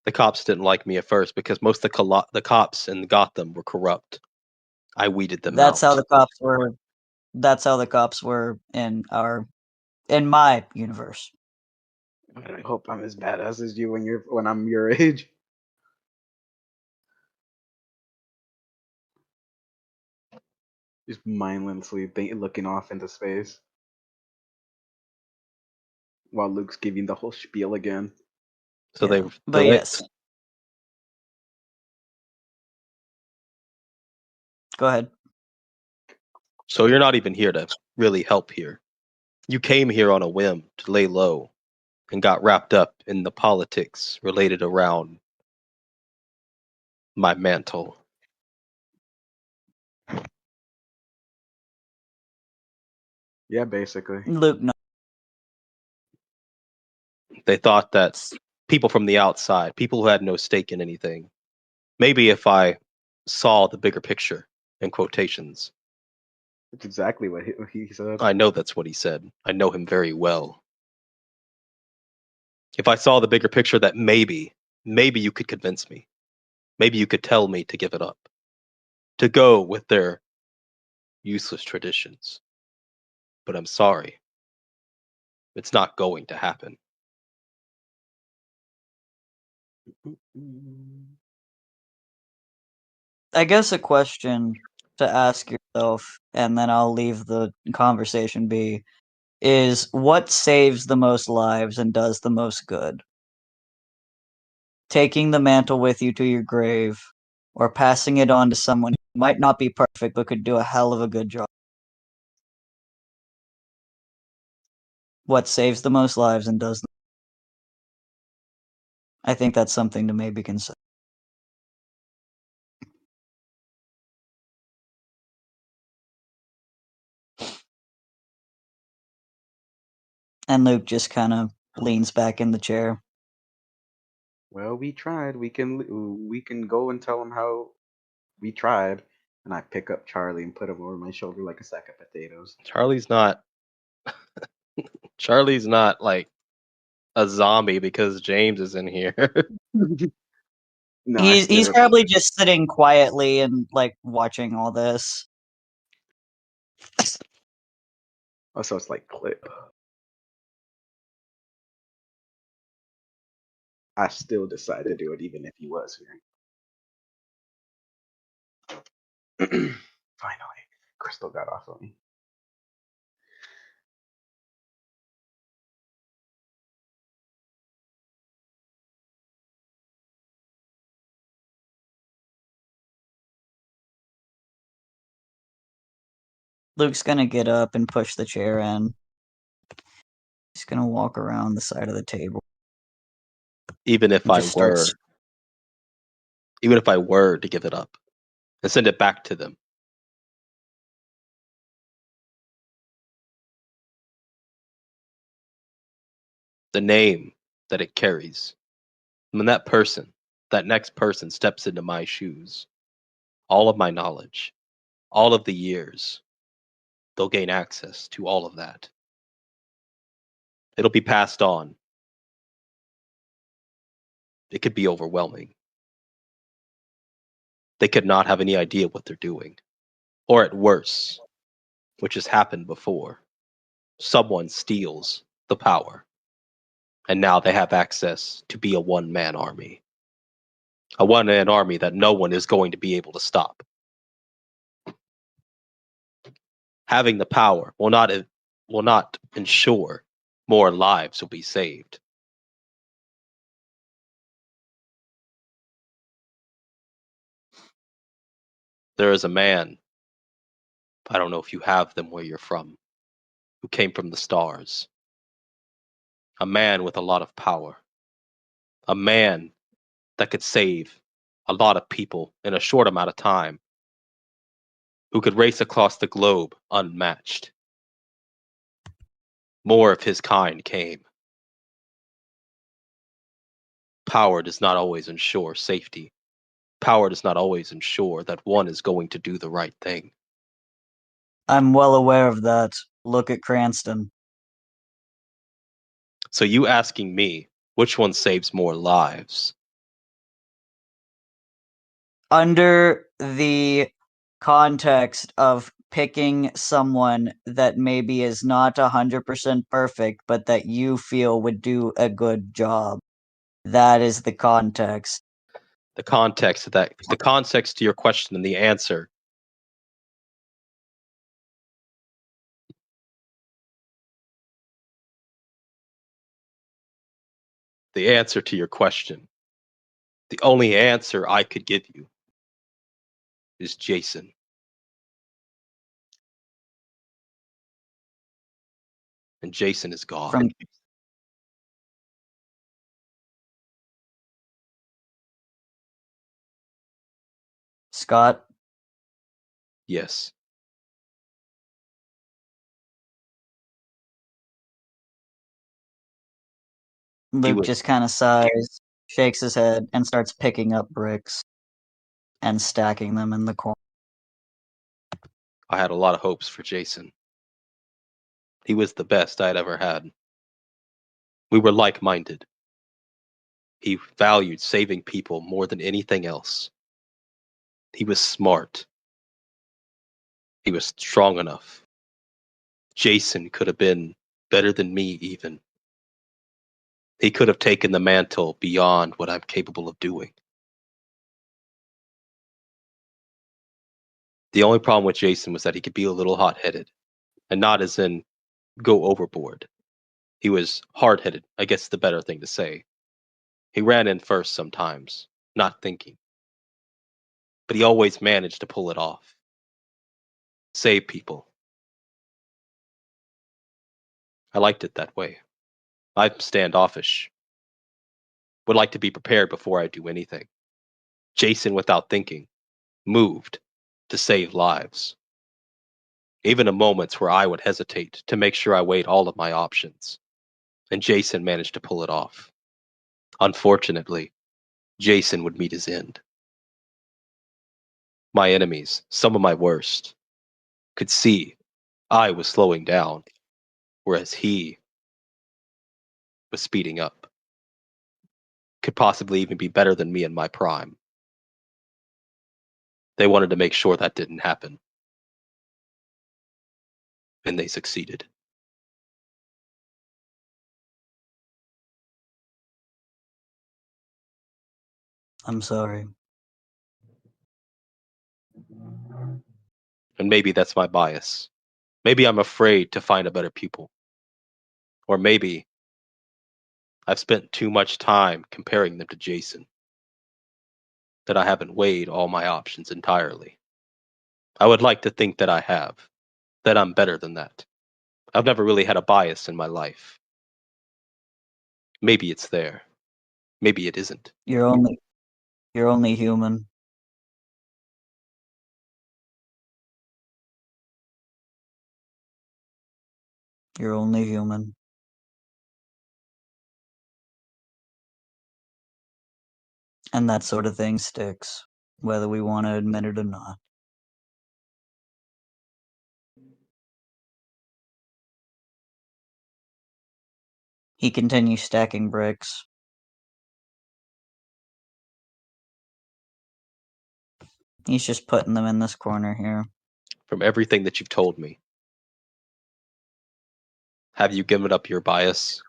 The cops didn't like me at first because most of the cops in Gotham were corrupt. I weeded them That's out. how the cops were. That's how the cops were in my universe. But I hope I'm as badass as you when I'm your age. Just mindlessly looking off into space while Luke's giving the whole spiel again. So Yeah, but yes. Go ahead. So you're not even here to really help here. You came here on a whim to lay low and got wrapped up in the politics related around my mantle. Yeah, basically. Luke, no. They thought that people from the outside, people who had no stake in anything, maybe if I saw the bigger picture, in quotations. That's exactly what he said. I know that's what he said. I know him very well. If I saw the bigger picture, that maybe you could convince me. Maybe you could tell me to give it up, to go with their useless traditions. But I'm sorry. It's not going to happen. I guess a question to ask yourself, and then I'll leave the conversation be, is what saves the most lives and does the most good? Taking the mantle with you to your grave, or passing it on to someone who might not be perfect but could do a hell of a good job? What saves the most lives and does I think that's something to maybe consider. And Luke just kind of leans back in the chair. Well, we tried. We can go and tell him how we tried. And I pick up Charlie and put him over my shoulder like a sack of potatoes. Charlie's not like a zombie because James is in here. No, He's probably just sitting quietly and like watching all this. Oh, so it's like clip. I still decide to do it even if he was here. Finally, Crystal got off of me. Luke's gonna get up and push the chair in. He's gonna walk around the side of the table. Even if He I just were, starts. even if I were to give it up and send it back to them, the name that it carries, when that next person steps into my shoes, all of my knowledge, all of the years, they'll gain access to all of that. It'll be passed on. It could be overwhelming. They could not have any idea what they're doing. Or at worst, which has happened before, someone steals the power. And now they have access to be a one-man army. A one-man army that no one is going to be able to stop. Having the power will not ensure more lives will be saved. There is a man, I don't know if you have them where you're from, who came from the stars. A man with a lot of power. A man that could save a lot of people in a short amount of time. Who could race across the globe unmatched. More of his kind came. Power does not always ensure safety. Power does not always ensure that one is going to do the right thing. I'm well aware of that. Look at Cranston. So you asking me which one saves more lives? Under the context of picking someone that maybe is not 100% perfect, but that you feel would do a good job. That is the context. The context to your question and the answer. The answer to your question. The only answer I could give you is Jason. And Jason is gone. From Scott, Yes. Luke was- just kind of sighs, shakes his head, and starts picking up bricks and stacking them in the corner. I had a lot of hopes for Jason. He was the best I'd ever had. We were like-minded. He valued saving people more than anything else. He was smart. He was strong enough. Jason could have been better than me, even. He could have taken the mantle beyond what I'm capable of doing. The only problem with Jason was that he could be a little hot-headed, and not as in go overboard. He was hard-headed, I guess is the better thing to say. He ran in first sometimes, not thinking. But he always managed to pull it off. Save people. I liked it that way. I'm standoffish. Would like to be prepared before I do anything. Jason, without thinking, moved to save lives. Even in moments where I would hesitate to make sure I weighed all of my options. And Jason managed to pull it off. Unfortunately, Jason would meet his end. My enemies, some of my worst, could see I was slowing down, whereas he was speeding up. Could possibly even be better than me in my prime. They wanted to make sure that didn't happen. And they succeeded. I'm sorry. And maybe that's my bias. Maybe I'm afraid to find a better pupil. Or maybe I've spent too much time comparing them to Jason, that I haven't weighed all my options entirely. I would like to think that I have, that I'm better than that. I've never really had a bias in my life. Maybe it's there. Maybe it isn't. You're only human. You're only human. And that sort of thing sticks, whether we want to admit it or not. He continues stacking bricks. He's just putting them in this corner here. From everything that you've told me, have you given up your bias?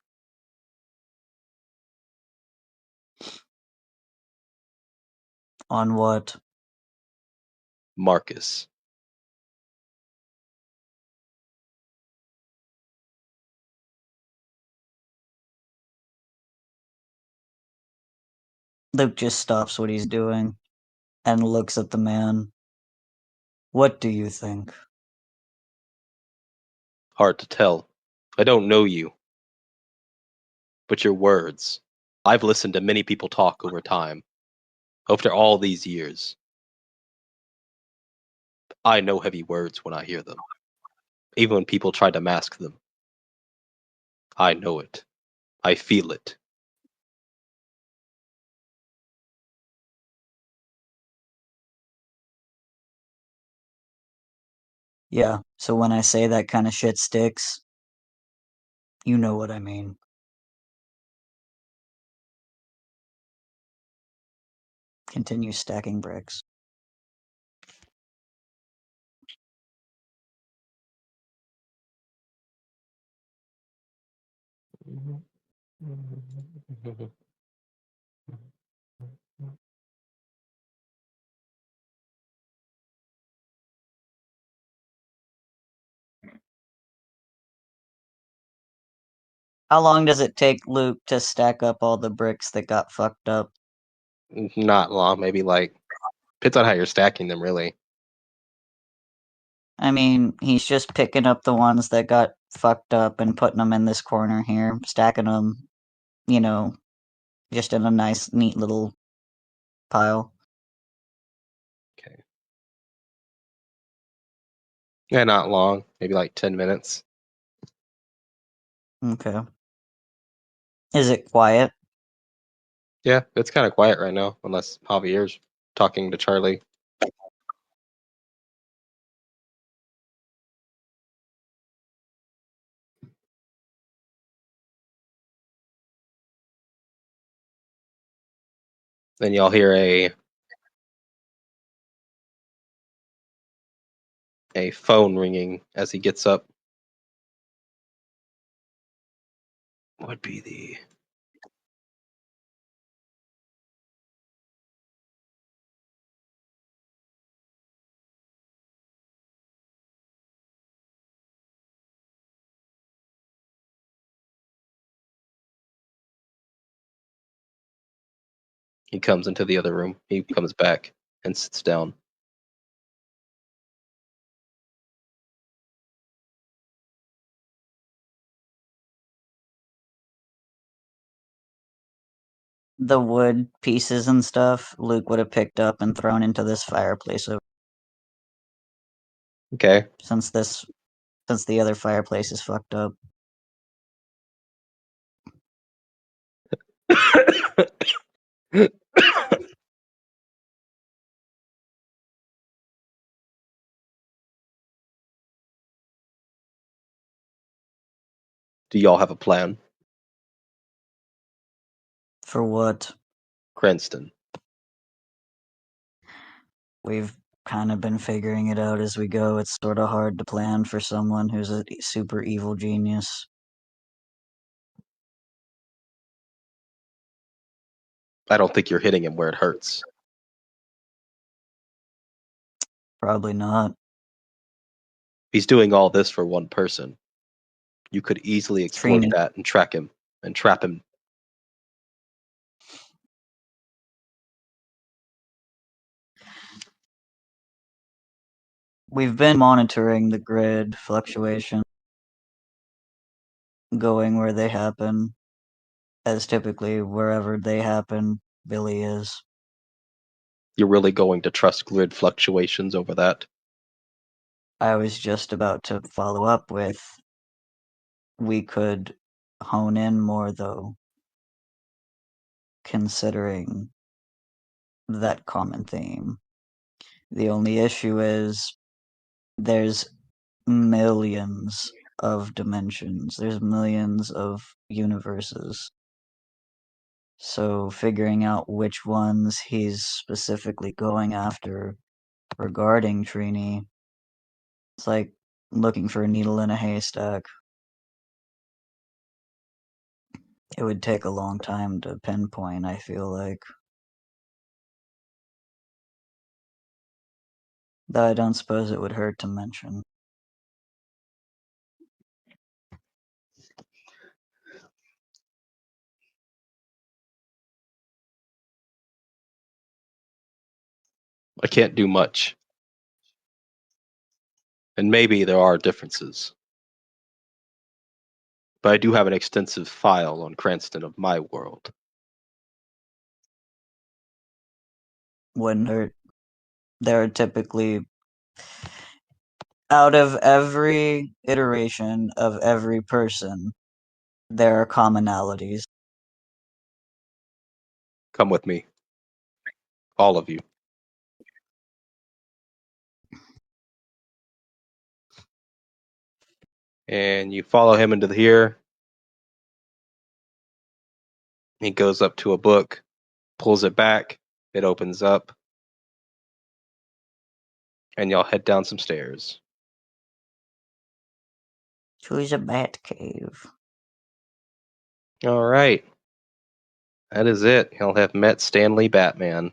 On what? Marcus. Luke just stops what he's doing and looks at the man. What do you think? Hard to tell. I don't know you. But your words. I've listened to many people talk over time. After all these years. I know heavy words when I hear them. Even when people try to mask them. I know it. I feel it. Yeah, so when I say that kind of shit sticks, you know what I mean. Continue stacking bricks. How long does it take Luke to stack up all the bricks that got fucked up? Not long, maybe like depends on how you're stacking them really. I mean, he's just picking up the ones that got fucked up and putting them in this corner here, stacking them, you know, just in a nice, neat little pile. Okay. Yeah, not long. Maybe like 10 minutes. Okay. Is it quiet? Yeah, it's kind of quiet right now, unless Javier's talking to Charlie. Then y'all hear a phone ringing as he gets up. Would be the He comes into the other room. He comes back and sits down. The wood pieces and stuff Luke would have picked up and thrown into this fireplace Okay. since the other fireplace is fucked up. Do y'all have a plan? For what? Cranston. We've kind of been figuring it out as we go. It's sort of hard to plan for someone who's a super evil genius. I don't think you're hitting him where it hurts. Probably not. He's doing all this for one person. You could easily exploit Trina. that and track him and trap him. We've been monitoring the grid fluctuation, going where they happen. as typically wherever they happen, Billy is. You're really going to trust grid fluctuations over that? I was just about to follow up with, we could hone in more, though, considering that common theme. The only issue is there's millions of dimensions, there's millions of universes. So figuring out which ones he's specifically going after regarding Trini, it's like looking for a needle in a haystack. It would take a long time to pinpoint, I feel like. Though I don't suppose it would hurt to mention. I can't do much. And maybe there are differences. But I do have an extensive file on Cranston of my world. Wouldn't hurt. There are typically, out of every iteration of every person, there are commonalities. Come with me. All of you. And you follow him into here. He goes up to a book, pulls it back, it opens up, and y'all head down some stairs. Choose a bat cave. All right. That is it. He'll have met Stanley Batman.